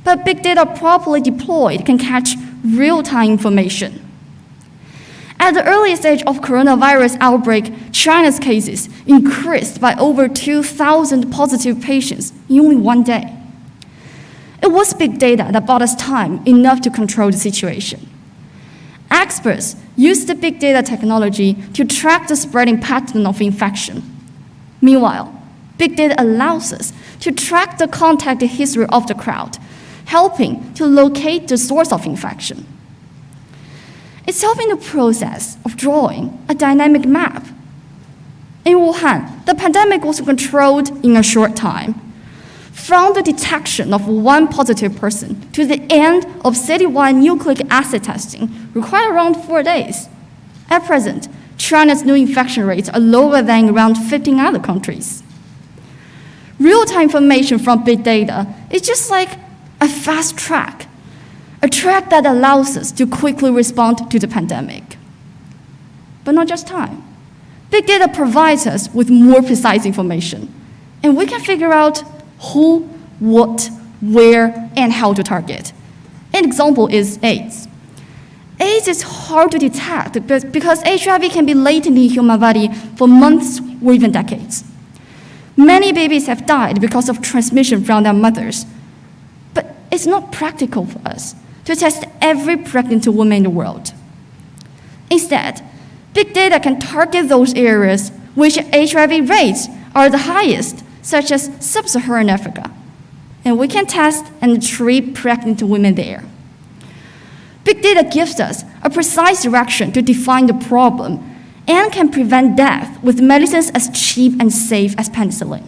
but big data properly deployed can catch real-time information. At the early stage of coronavirus outbreak, China's cases increased by over 2,000 positive patients in only one day. It was big data that bought us time enough to control the situation. Experts used the big data technology to track the spreading pattern of infection. Meanwhile, big data allows us to track the contact history of the crowd, helping to locate the source of infection. It's helping the process of drawing a dynamic map. In Wuhan, the pandemic was controlled in a short time. From the detection of one positive person to the end of citywide nucleic acid testing required around 4 days. At present, China's new infection rates are lower than around 15 other countries. Real-time information from big data is just like a fast track, a track that allows us to quickly respond to the pandemic. But not just time. Big data provides us with more precise information, and we can figure out who, what, where, and how to target. An example is AIDS. AIDS is hard to detect because HIV can be latent in the human body for months or even decades. Many babies have died because of transmission from their mothers. But it's not practical for us to test every pregnant woman in the world. Instead, big data can target those areas which HIV rates are the highest, such as sub-Saharan Africa, and we can test and treat pregnant women there. Big data gives us a precise direction to define the problem and can prevent death with medicines as cheap and safe as penicillin.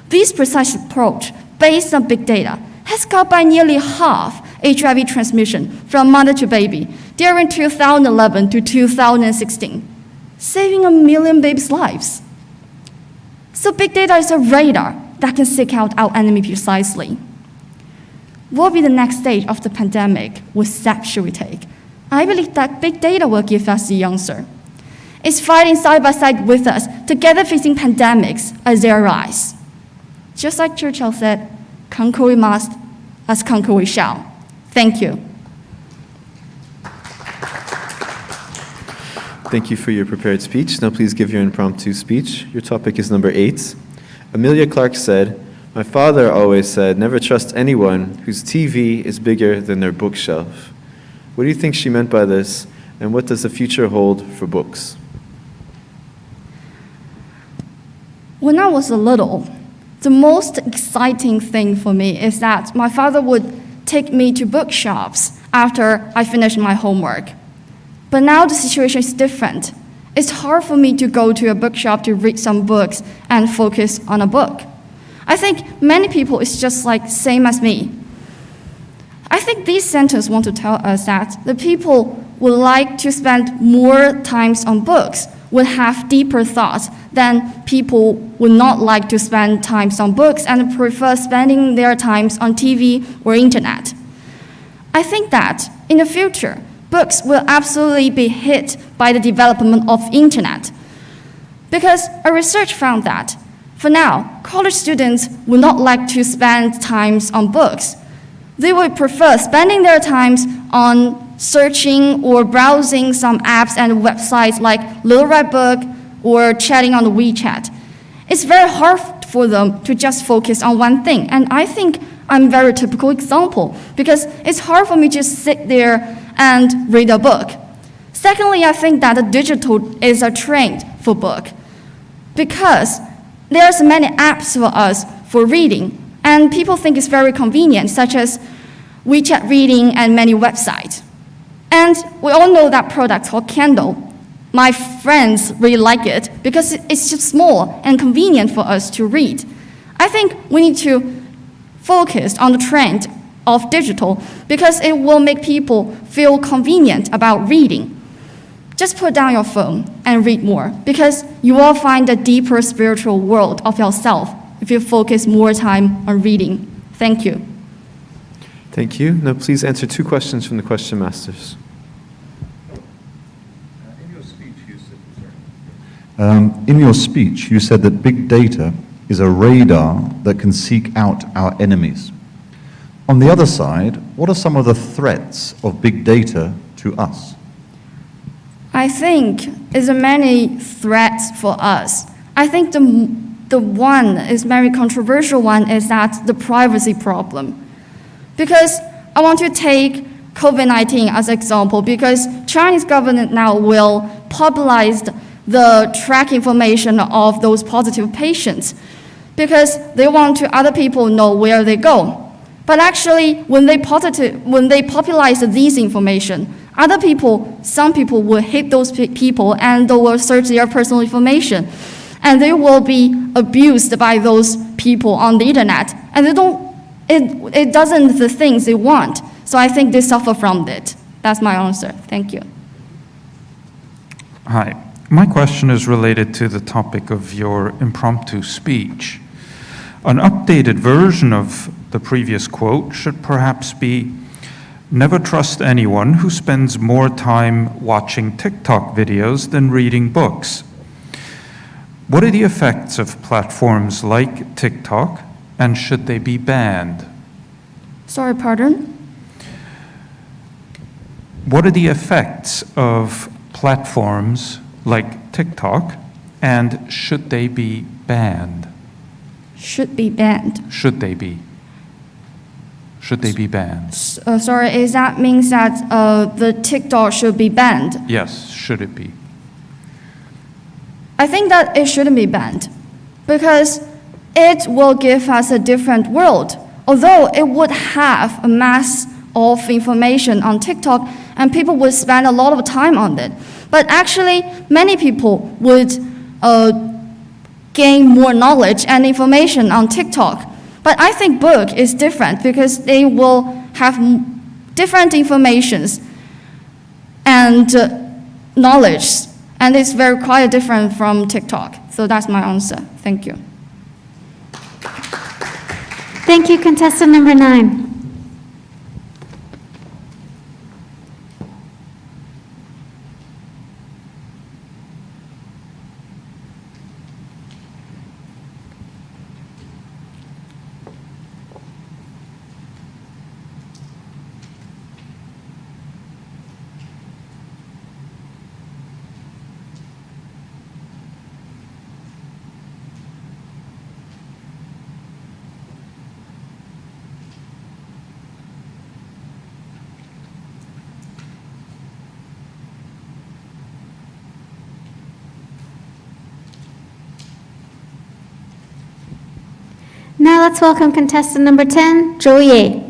This precise approach, based on big data, has cut by nearly half HIV transmission from mother to baby during 2011 to 2016, saving 1 million babies' lives. So big data is a radar that can seek out our enemy precisely. What will be the next stage of the pandemic? What steps should we take? I believe that big data will give us the answer. It's fighting side by side with us, together facing pandemics as they arise. Just like Churchill said, conquer we must, as conquer we shall. Thank you. Thank you for your prepared speech. Now please give your impromptu speech. Your topic is number 8. Amelia Clark said, "My father always said, never trust anyone whose TV is bigger than their bookshelf." What do you think she meant by this, and what does the future hold for books? When I was little, the most exciting thing for me is that my father would take me to bookshops after I finished my homework. But now the situation is different. It's hard for me to go to a bookshop to read some books and focus on a book. I think many people is just like same as me. I think these sentences want to tell us that the people would like to spend more times on books, would have deeper thoughts than people would not like to spend times on books and prefer spending their times on TV or internet. I think that in the future, books will absolutely be hit by the development of internet. Because a research found that, for now, college students would not like to spend times on books. They would prefer spending their times on searching or browsing some apps and websites like Little Red Book or chatting on the WeChat. It's very hard for them to just focus on one thing. And I think I'm a very typical example because it's hard for me to sit there and read a book. Secondly, I think that the digital is a trend for book because there's many apps for us for reading, and people think it's very convenient, such as WeChat reading and many websites. And we all know that product called Kindle. My friends really like it because it's just small and convenient for us to read. I think we need to focus on the trend of digital because it will make people feel convenient about reading. Just put down your phone and read more because you will find a deeper spiritual world of yourself if you focus more time on reading. Thank you. Thank you. Now please answer 2 questions from the question masters. In your speech, you said that big data is a radar that can seek out our enemies. On the other side, what are some of the threats of big data to us? I think there's many threats for us. I think the one is very controversial one is that the privacy problem. Because I want to take COVID-19 as an example because Chinese government now will publicize the track information of those positive patients because they want to other people know where they go. But actually, when they popularize these information, other people, some people will hate those people and they will search their personal information. And they will be abused by those people on the internet. And it doesn't the things they want. So I think they suffer from it. That's my answer. Thank you. Hi. My question is related to the topic of your impromptu speech. An updated version of the previous quote should perhaps be, "Never trust anyone who spends more time watching TikTok videos than reading books." What are the effects of platforms like TikTok, and should they be banned? Sorry, pardon? What are the effects of platforms like TikTok, and should they be banned? Should be banned. Should they be? Should they be banned? Sorry, is that means that the TikTok should be banned? Yes, should it be? I think that it shouldn't be banned because it will give us a different world. Although it would have a mass of information on TikTok and people would spend a lot of time on it. But actually, many people would gain more knowledge and information on TikTok. But I think book is different because they will have different informations and knowledge, and it's very quite different from TikTok. So that's my answer. Thank you. Thank you, contestant number 9. Now let's welcome contestant number 10, Zhou Ye.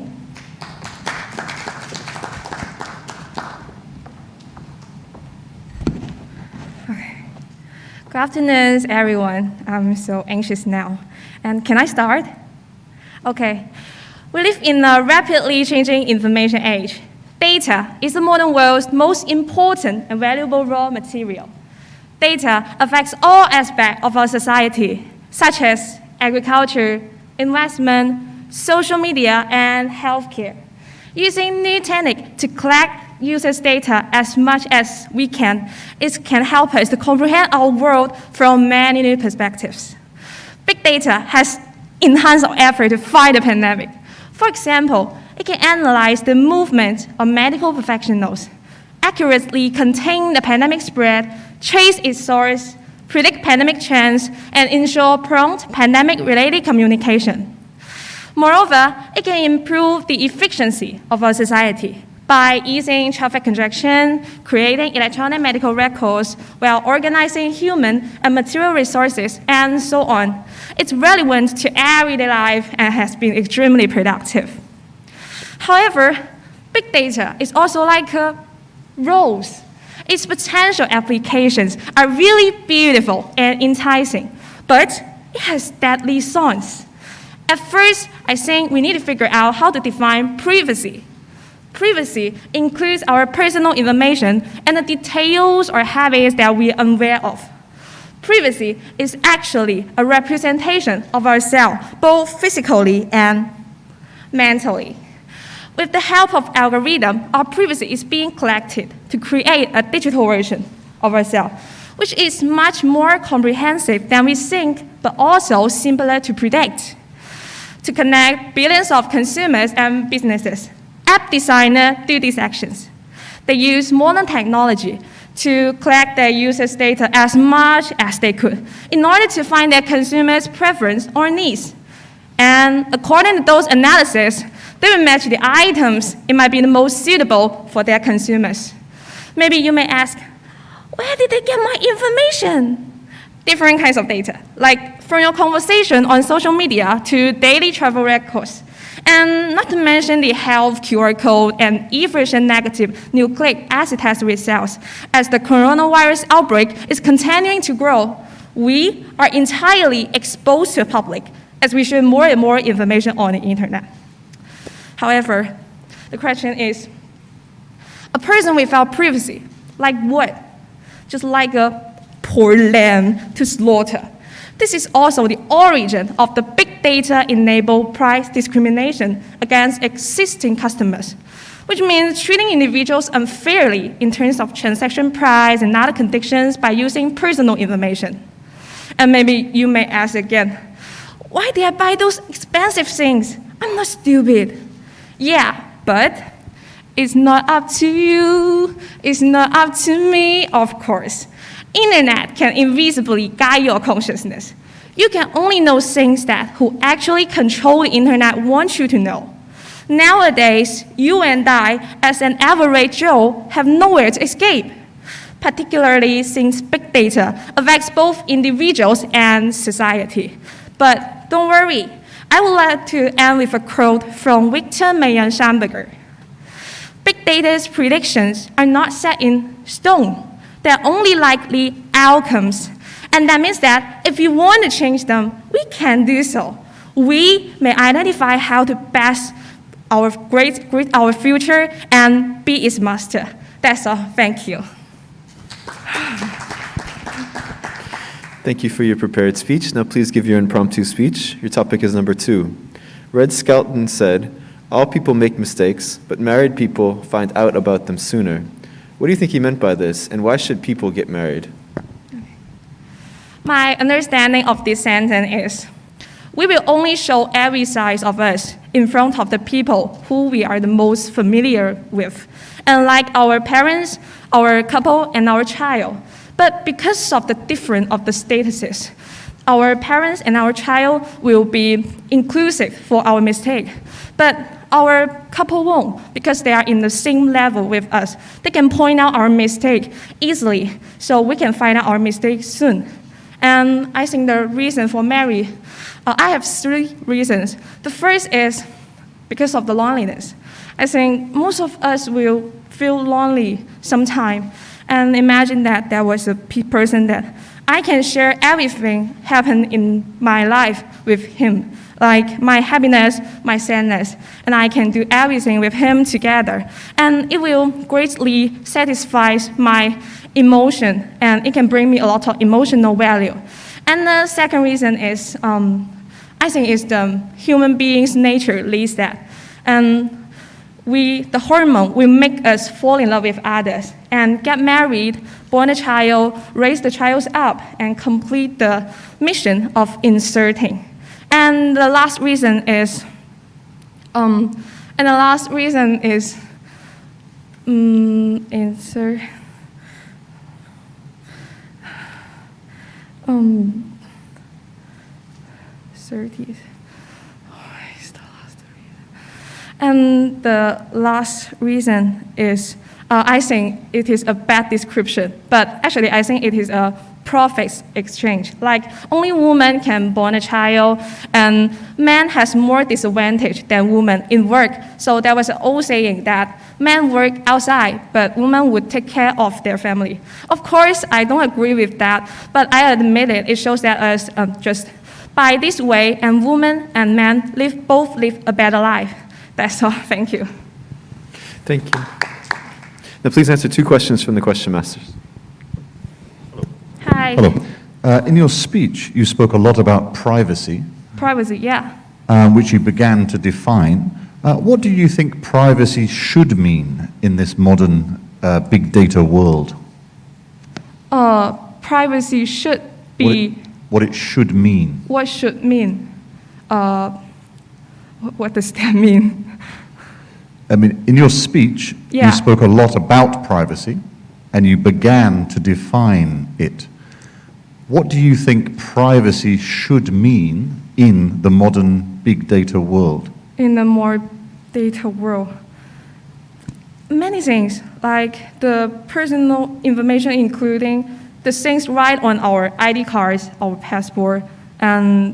Good afternoon, everyone. I'm so anxious now. And can I start? Okay. We live in a rapidly changing information age. Data is the modern world's most important and valuable raw material. Data affects all aspects of our society, such as agriculture, investment, social media, and healthcare. Using new techniques to collect users' data as much as we can, it can help us to comprehend our world from many new perspectives. Big data has enhanced our effort to fight the pandemic. For example, it can analyze the movement of medical professionals, accurately contain the pandemic spread, trace its source, predict pandemic trends, and ensure prompt pandemic-related communication. Moreover, it can improve the efficiency of our society. by easing traffic congestion, creating electronic medical records, while organizing human and material resources, and so on. It's relevant to everyday life and has been extremely productive. However, big data is also like a rose. Its potential applications are really beautiful and enticing, but it has deadly thorns. At first, I think we need to figure out how to define privacy. Privacy includes our personal information and the details or habits that we are unaware of. Privacy is actually a representation of ourselves, both physically and mentally. With the help of algorithm, our privacy is being collected to create a digital version of ourselves, which is much more comprehensive than we think, but also simpler to predict. To connect billions of consumers and businesses, app designers do these actions. They use modern technology to collect their users' data as much as they could in order to find their consumers' preference or needs. And according to those analyses, they will match the items it might be the most suitable for their consumers. Maybe you may ask, where did they get my information? Different kinds of data, like from your conversation on social media to daily travel records. And not to mention the health QR code and efficient negative nucleic acid test results. As the coronavirus outbreak is continuing to grow, we are entirely exposed to the public as we share more and more information on the internet. However, the question is, a person without privacy, like what? Just like a poor lamb to slaughter. This is also the origin of the big data-enabled price discrimination against existing customers, which means treating individuals unfairly in terms of transaction price and other conditions by using personal information. And maybe you may ask again, why did I buy those expensive things? I'm not stupid. Yeah, but it's not up to you. It's not up to me, of course. Internet can invisibly guide your consciousness. You can only know things that who actually control the internet want you to know. Nowadays, you and I, as an average Joe, have nowhere to escape, particularly since big data affects both individuals and society. But don't worry, I would like to end with a quote from Victor Meyer-Schamberger. Big data's predictions are not set in stone. They're only likely outcomes. And that means that if you want to change them, we can do so. We may identify how to best our our future and be its master. That's all. Thank you. Thank you for your prepared speech. Now please give your impromptu speech. Your topic is number 2. Red Skelton said, "All people make mistakes, but married people find out about them sooner." What do you think he meant by this, and why should people get married? My understanding of this sentence is, we will only show every side of us in front of the people who we are the most familiar with, and like our parents, our couple, and our child. But because of the difference of the statuses, our parents and our child will be inclusive for our mistake. But our couple won't, because they are in the same level with us. They can point out our mistake easily, so we can find out our mistake soon. And I think the reason for marriage, I have 3 reasons. The first is because of the loneliness. I think most of us will feel lonely sometime. And imagine that there was a person that I can share everything happen in my life with him, like my happiness, my sadness, and I can do everything with him together. And it will greatly satisfy my emotion, and it can bring me a lot of emotional value. And the second reason is, I think it's the human being's nature leads that. And the hormone will make us fall in love with others and get married, born a child, raise the child up, and complete the mission of inserting. And the last reason is, insert. And the last reason is I think it is a bad description, but actually I think it is a profits exchange. Like only women can born a child, and man has more disadvantage than women in work. So there was an old saying that men work outside, but women would take care of their family. Of course, I don't agree with that, but I admit it. It shows that us just by this way, and women and men both live a better life. That's all. Thank you. Thank you. Now please answer 2 questions from the question masters. Hi. Hello. In your speech, you spoke a lot about privacy, Privacy, yeah. which you began to define. What do you think privacy should mean in this modern big data world? Privacy should be What it should mean. what should mean. What does that mean? I mean, in your speech, Yeah. you spoke a lot about privacy, and you began to define it. What do you think privacy should mean in the modern big data world? In a more data world, many things, like the personal information, including the things right on our ID cards, our passport, and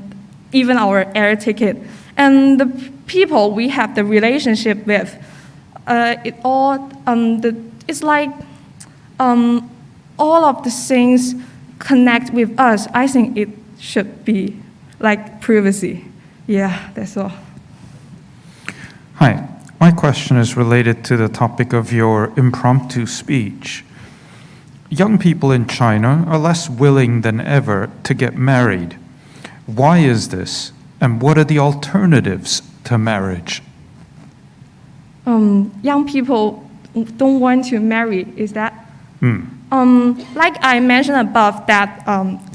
even our air ticket, and the people we have the relationship with. It's like all of the things connect with us. I think it should be like privacy. Yeah, that's all. Hi, my question is related to the topic of your impromptu speech. Young people in China are less willing than ever to get married. Why is this, and what are the alternatives to marriage? Young people don't want to marry, is that? Like I mentioned above that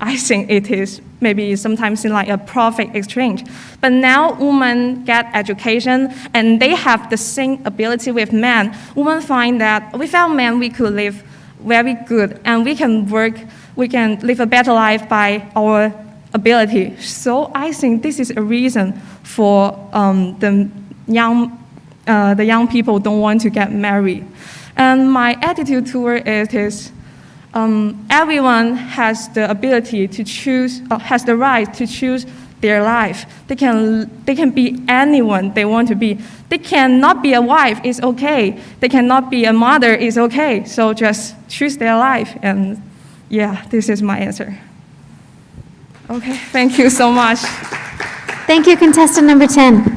I think it is maybe sometimes in like a profit exchange. But now women get education and they have the same ability with men. Women find that without men we could live very good and we can work, we can live a better life by our ability. So I think this is a reason for the young people don't want to get married. And my attitude toward it is everyone has the ability to choose, has the right to choose their life. They can be anyone they want to be. They cannot be a wife, it's okay. They cannot be a mother, it's okay. So just choose their life. And yeah, this is my answer. Okay, thank you so much. Thank you, contestant number 10.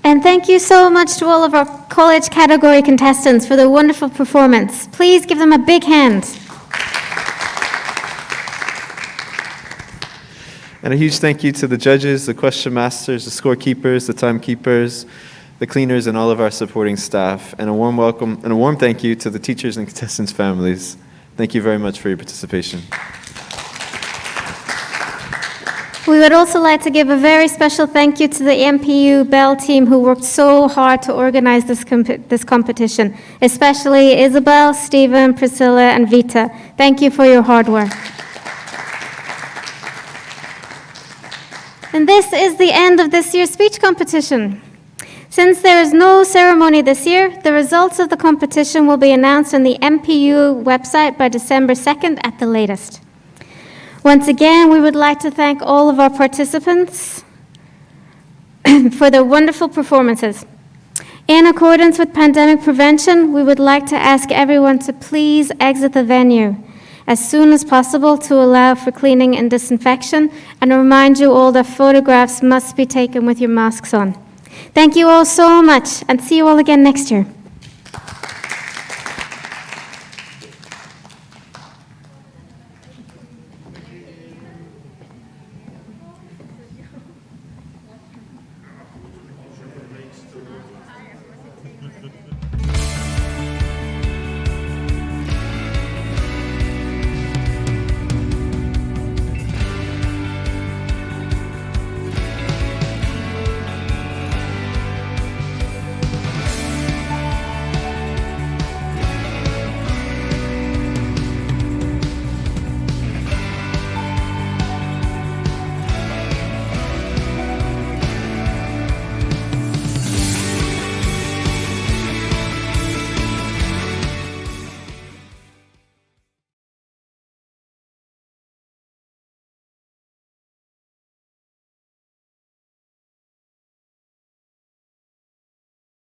And thank you so much to all of our college category contestants for their wonderful performance. Please give them a big hand. And a huge thank you to the judges, the question masters, the scorekeepers, the timekeepers, the cleaners, and all of our supporting staff. And a warm welcome and a warm thank you to the teachers and contestants' families. Thank you very much for your participation. We would also like to give a very special thank you to the MPU Bell team who worked so hard to organize this competition, especially Isabel, Stephen, Priscilla, and Vita. Thank you for your hard work. And this is the end of this year's speech competition. Since there is no ceremony this year, the results of the competition will be announced on the MPU website by December 2nd at the latest. Once again, we would like to thank all of our participants for their wonderful performances. In accordance with pandemic prevention, we would like to ask everyone to please exit the venue as soon as possible to allow for cleaning and disinfection, and remind you all that photographs must be taken with your masks on. Thank you all so much, and see you all again next year.